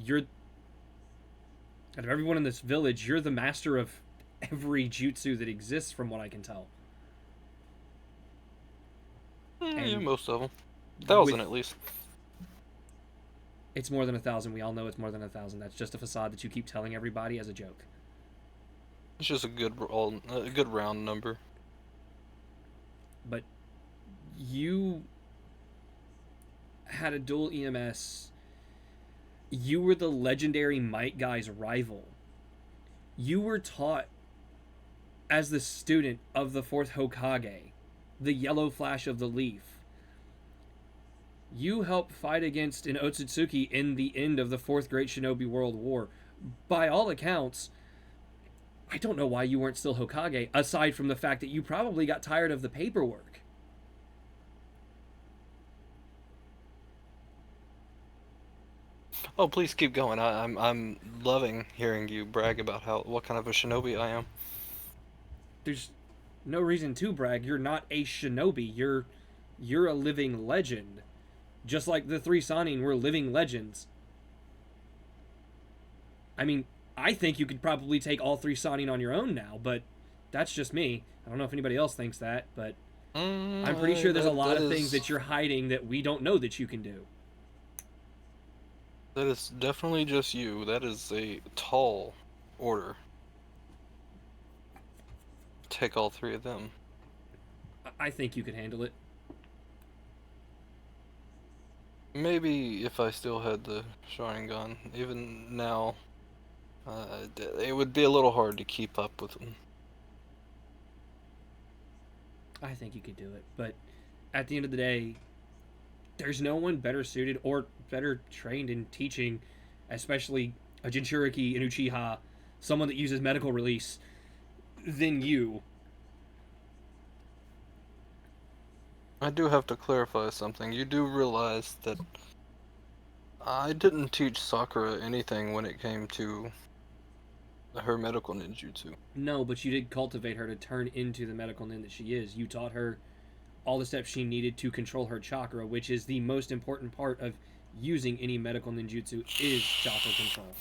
out of everyone in this village, you're the master of every jutsu that exists, from what I can tell. Yeah, most of them. 1,000 at least. It's more than 1,000. We all know it's more than 1,000. That's just a facade that you keep telling everybody as a joke. It's just a good round number. But you had a dual EMS. You were the legendary Might Guy's rival. You were taught as the student of the fourth Hokage, the yellow flash of the leaf. You helped fight against an Otsutsuki in the end of the Fourth Great Shinobi World War. By all accounts, I don't know why you weren't still Hokage, aside from the fact that you probably got tired of the paperwork. Oh, please keep going. I'm loving hearing you brag about what kind of a shinobi I am. There's no reason to brag. You're not a shinobi. You're a living legend. Just like the three Sanin were living legends. I mean, I think you could probably take all three Sanin on your own now, but that's just me. I don't know if anybody else thinks that, but I'm pretty sure there's a lot That of things is that you're hiding that we don't know that you can do. that is definitely just you. That is a tall order. Take all three of them. I think you could handle it. Maybe if I still had the Sharingan, even now, it would be a little hard to keep up with them. I think you could do it, but at the end of the day, there's no one better suited or better trained in teaching, especially a Jinchuriki, an Uchiha, someone that uses medical release, than you. I do have to clarify something. You do realize that I didn't teach Sakura anything when it came to her medical ninjutsu. No, but you did cultivate her to turn into the medical nin that she is. You taught her all the steps she needed to control her chakra, which is the most important part of using any medical ninjutsu is chakra control.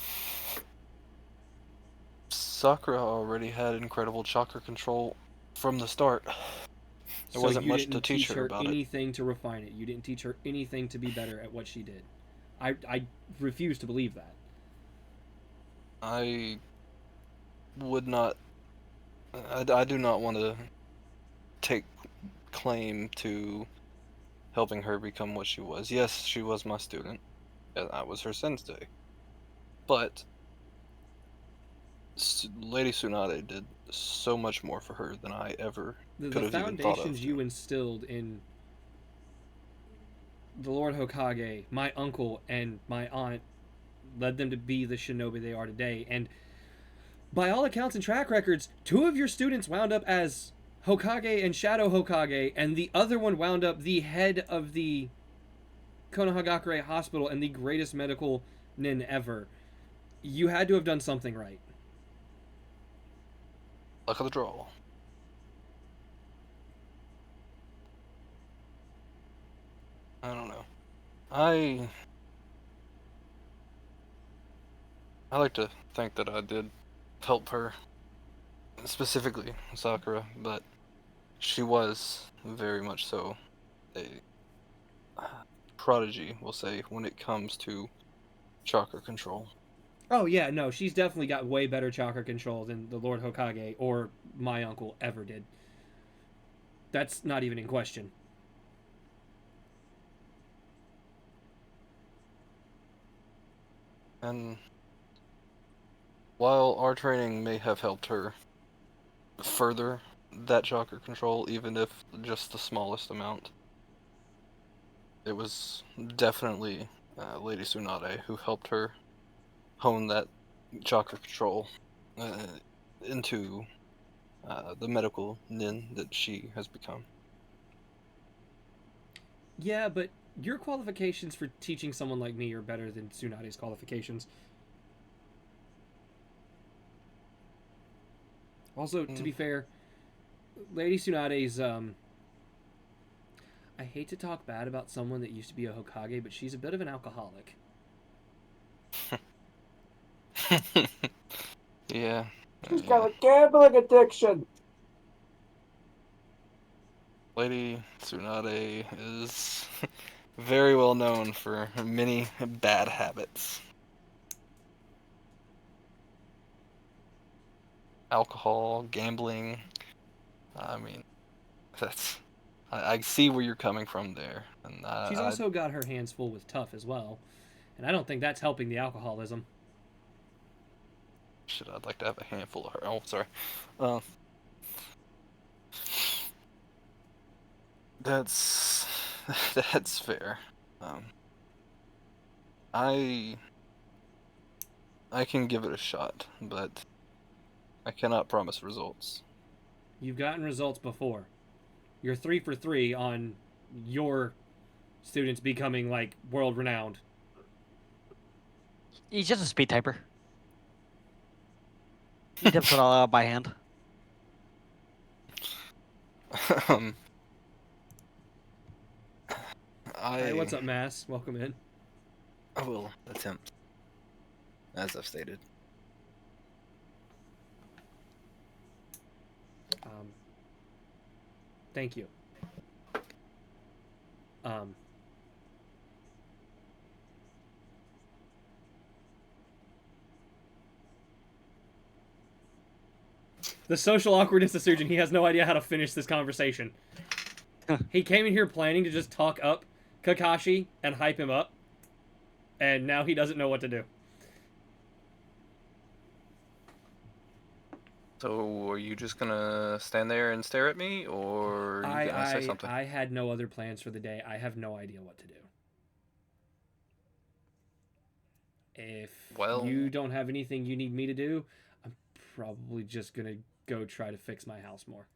Sakura already had incredible chakra control from the start. There So wasn't you much to didn't teach teach her her about it. anything to refine it. You didn't teach her anything to be better at what she did. I refuse to believe that. I would not. I do not want to take claim to helping her become what she was. Yes, she was my student, and I was her sensei. But Lady Tsunade did so much more for her than I ever The could have even thought of. foundations you instilled in the Lord Hokage, my uncle, and my aunt led them to be the shinobi they are today. And by all accounts and track records, two of your students wound up as Hokage and Shadow Hokage, and the other one wound up the head of the Konohagakure Hospital and the greatest medical nin ever. You had to have done something right. Luck of the draw. I don't know. I like to think that I did help her, specifically Sakura, but she was very much so a prodigy, we'll say, when it comes to chakra control. Oh yeah, no, she's definitely got way better chakra control than the Lord Hokage or my uncle ever did. That's not even in question. And while our training may have helped her further that chakra control, even if just the smallest amount, it was definitely Lady Tsunade who helped her hone that chakra control uh, into the medical nin that she has become. Yeah, but your qualifications for teaching someone like me are better than Tsunade's qualifications. Also, to be fair, Lady Tsunade's I hate to talk bad about someone that used to be a Hokage, but she's a bit of an alcoholic. Yeah. She's got a gambling addiction. Lady Tsunade is very well known for many bad habits. Alcohol, gambling. I mean, that's. I see where you're coming from there, and She's also got her hands full with tough as well, and I don't think that's helping the alcoholism. shit. I'd like to have a handful of her. Oh, sorry. Uh, that's that's fair. Um, I I can give it a shot, but I cannot promise results. You've gotten results before. You're 3 for 3 on your students becoming like world renowned. He's just a speed typer. He types it all out by hand. um, Hey, what's I up, Mass? Welcome in. I will attempt, as I've stated. Thank you. Um, the social awkwardness of surgeon. He has no idea how to finish this conversation. He came in here planning to just talk up Kakashi and hype him up, and now he doesn't know what to do. So, are you just gonna stand there and stare at me, or are you gonna say something? I had no other plans for the day. I have no idea what to do. If Well, you don't have anything you need me to do, I'm probably just gonna go try to fix my house more.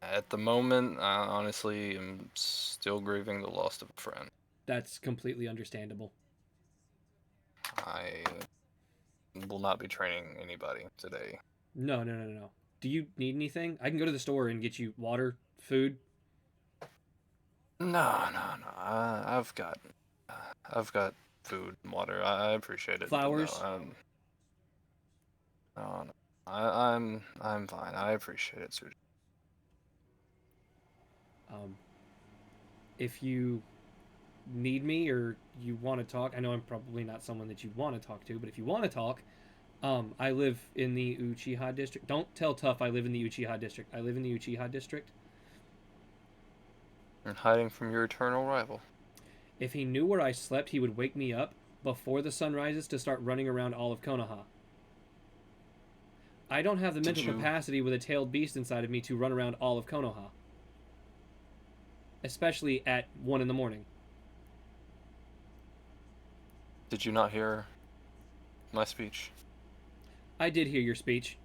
at the moment, I honestly am still grieving the loss of a friend. That's completely understandable. I will not be training anybody today. No. Do you need anything? I can go to the store and get you water, food. No. I've got food and water. I appreciate it. Flowers? No. I'm fine. I appreciate it, Suji. If you need me or you want to talk, I know I'm probably not someone that you want to talk to, but if you want to talk, I live in the Uchiha district. Don't tell Tough I live in the Uchiha district. I live in the Uchiha district. You're hiding from your eternal rival. If he knew where I slept, he would wake me up before the sun rises to start running around all of Konoha. I don't have the mental capacity with a tailed beast inside of me to run around all of Konoha. Especially at 1 in the morning. Did you not hear my speech? I did hear your speech.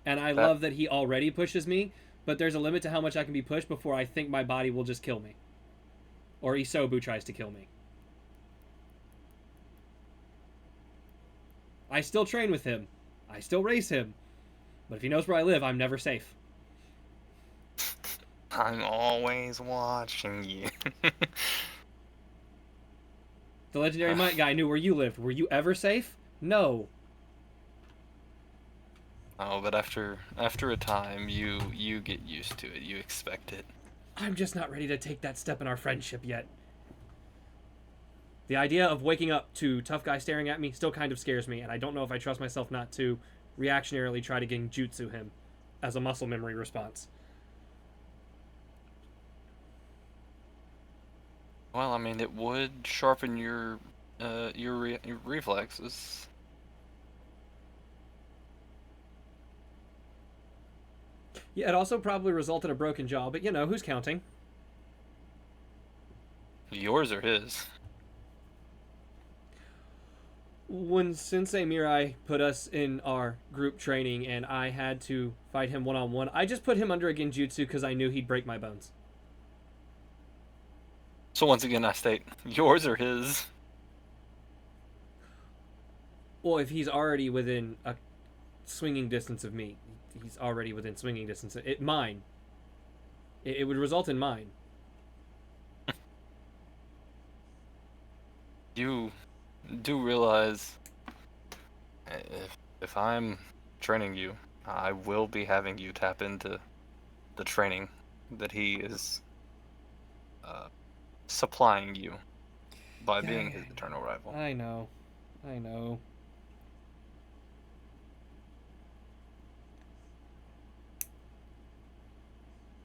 And I love that he already pushes me, but there's a limit to how much I can be pushed before I think my body will just kill me. Or Isobu tries to kill me. I still train with him. I still race him. But if he knows where I live, I'm never safe. I'm always watching you. The legendary Might guy knew where you lived. Were you ever safe? No. Oh, but after a time, you get used to it. You expect it. I'm just not ready to take that step in our friendship yet. The idea of waking up to Tough Guy staring at me still kind of scares me, and I don't know if I trust myself not to reactionarily try to genjutsu him as a muscle memory response. Well, I mean, it would sharpen your reflexes. Yeah, it also probably result in a broken jaw, but you know, who's counting? Yours or his? When Sensei Mirai put us in our group training and I had to fight him one-on-one, I just put him under a genjutsu because I knew he'd break my bones. So once again, I state, yours or his? Well, if he's already within a swinging distance of me, he's already within swinging distance. Mine. It would result in mine. You do realize if I'm training you, I will be having you tap into the training that he is supplying you by being his eternal rival. I know.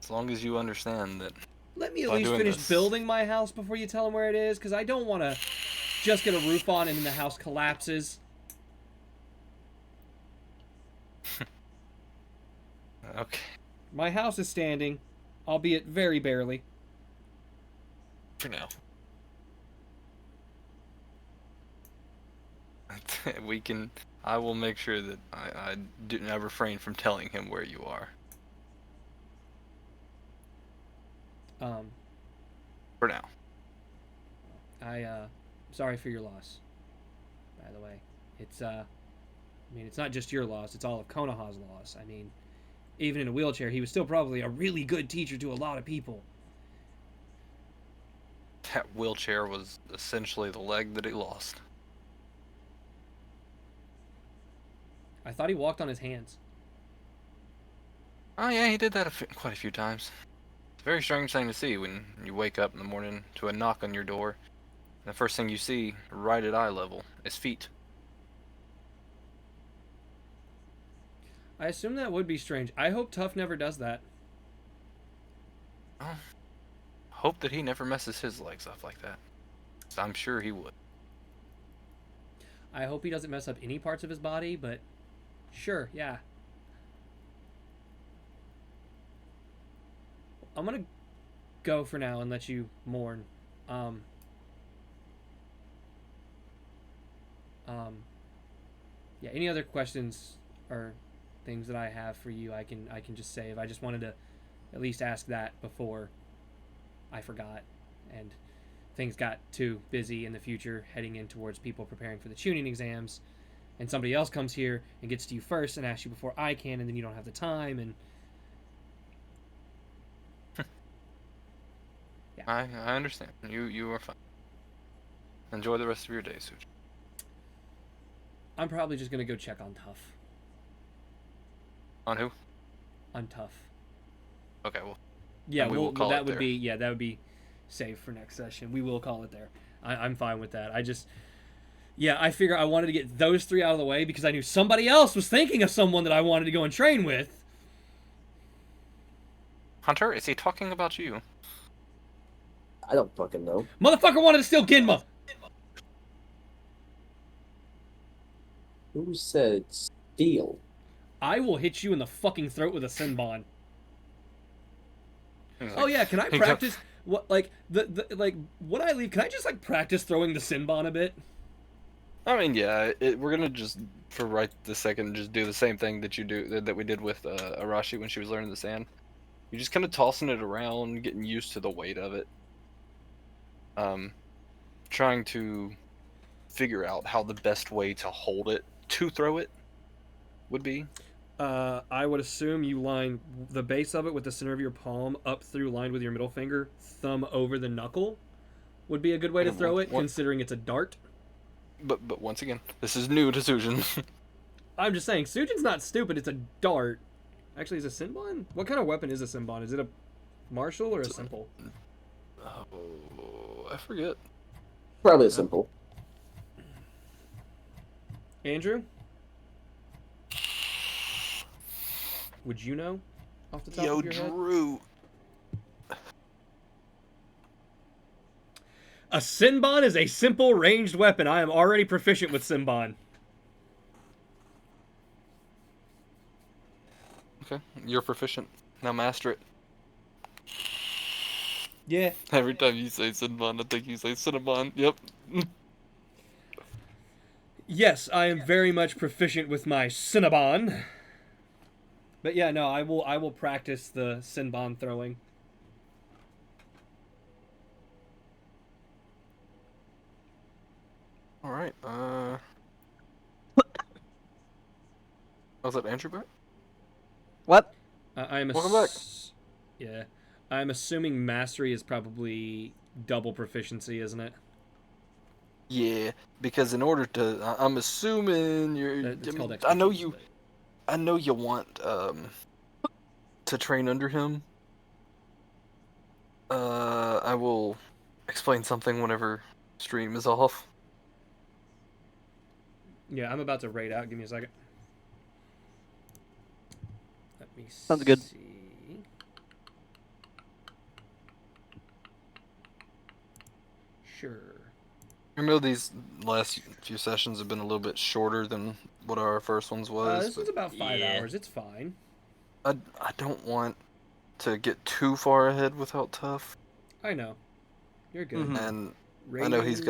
As long as you understand that. Let me at least finish building my house before you tell him where it is, because I don't want to just get a roof on and then the house collapses. Okay. My house is standing, albeit very barely. For now. I will make sure that I refrain from telling him where you are. For now. Sorry for your loss. By the way, it's it's not just your loss; it's all of Konoha's loss. I mean, even in a wheelchair, he was still probably a really good teacher to a lot of people. That wheelchair was essentially the leg that he lost. I thought he walked on his hands. Oh yeah, he did that quite a few times. It's a very strange thing to see when you wake up in the morning to a knock on your door. And the first thing you see, right at eye level, is feet. I assume that would be strange. I hope Tough never does that. Oh, hope that he never messes his legs up like that. I'm sure he would. I hope he doesn't mess up any parts of his body, but sure, yeah. I'm gonna go for now and let you mourn. Yeah. Any other questions or things that I have for you? I can just save. I just wanted to at least ask that before I forgot, and things got too busy in the future, heading in towards people preparing for the tuning exams, and somebody else comes here and gets to you first and asks you before I can, and then you don't have the time and. Yeah. I understand. You are fine. Enjoy the rest of your day, Suji. I'm probably just gonna go check on Tough. On who? On Tough. Okay, well. Yeah, we will call that it would there. be that would be saved for next session. We will call it there. I'm fine with that. I figure I wanted to get those three out of the way because I knew somebody else was thinking of someone that I wanted to go and train with. Hunter, is he talking about you? I don't fucking know. Motherfucker wanted to steal Ginma. Who said steal? I will hit you in the fucking throat with a Sinbon. He's Oh like, yeah, can I he go- practice what like the like when I leave? Can I just like practice throwing the Sinbon a bit? I mean, yeah, we're gonna just, for right this second, just do the same thing that we did with Arashi when she was learning the sand. You're just kind of tossing it around, getting used to the weight of it. Trying to figure out how the best way to hold it, to throw it, would be. I would assume you line the base of it with the center of your palm up through, lined with your middle finger, thumb over the knuckle, would be a good way to throw it, considering it's a dart. But once again, this is new to Sujin. I'm just saying, Sujin's not stupid. It's a dart. Actually, is a Sinbon? What kind of weapon is a Sinbon? Is it a martial or a simple? Oh, I forget. Probably simple. Andrew? Would you know off the top Yo, of your head? Drew. A Sinbon is a simple ranged weapon. I am already proficient with Sinbon. Okay, you're proficient. Now master it. Yeah. Every time you say Cinnabon, I think you say Cinnabon. Yep. Yes, I am very much proficient with my Cinnabon. But yeah, no, I will practice the Sinbon throwing. All right. Was that Andrew back? What? I'm Welcome back. Yeah, I'm assuming mastery is probably double proficiency, isn't it? Yeah, because in order to, I'm assuming you're. It's called I know expertise, you. but- I know you want to train under him. I will explain something whenever stream is off. Yeah, I'm about to raid out. Give me a second. Let me Sounds good. see. Sure. I know these last few sessions have been a little bit shorter than what our first ones was. This one's about 5 yeah. hours. It's fine. I don't want to get too far ahead without tough, I know. You're good. Mhm. and I know Raiding he's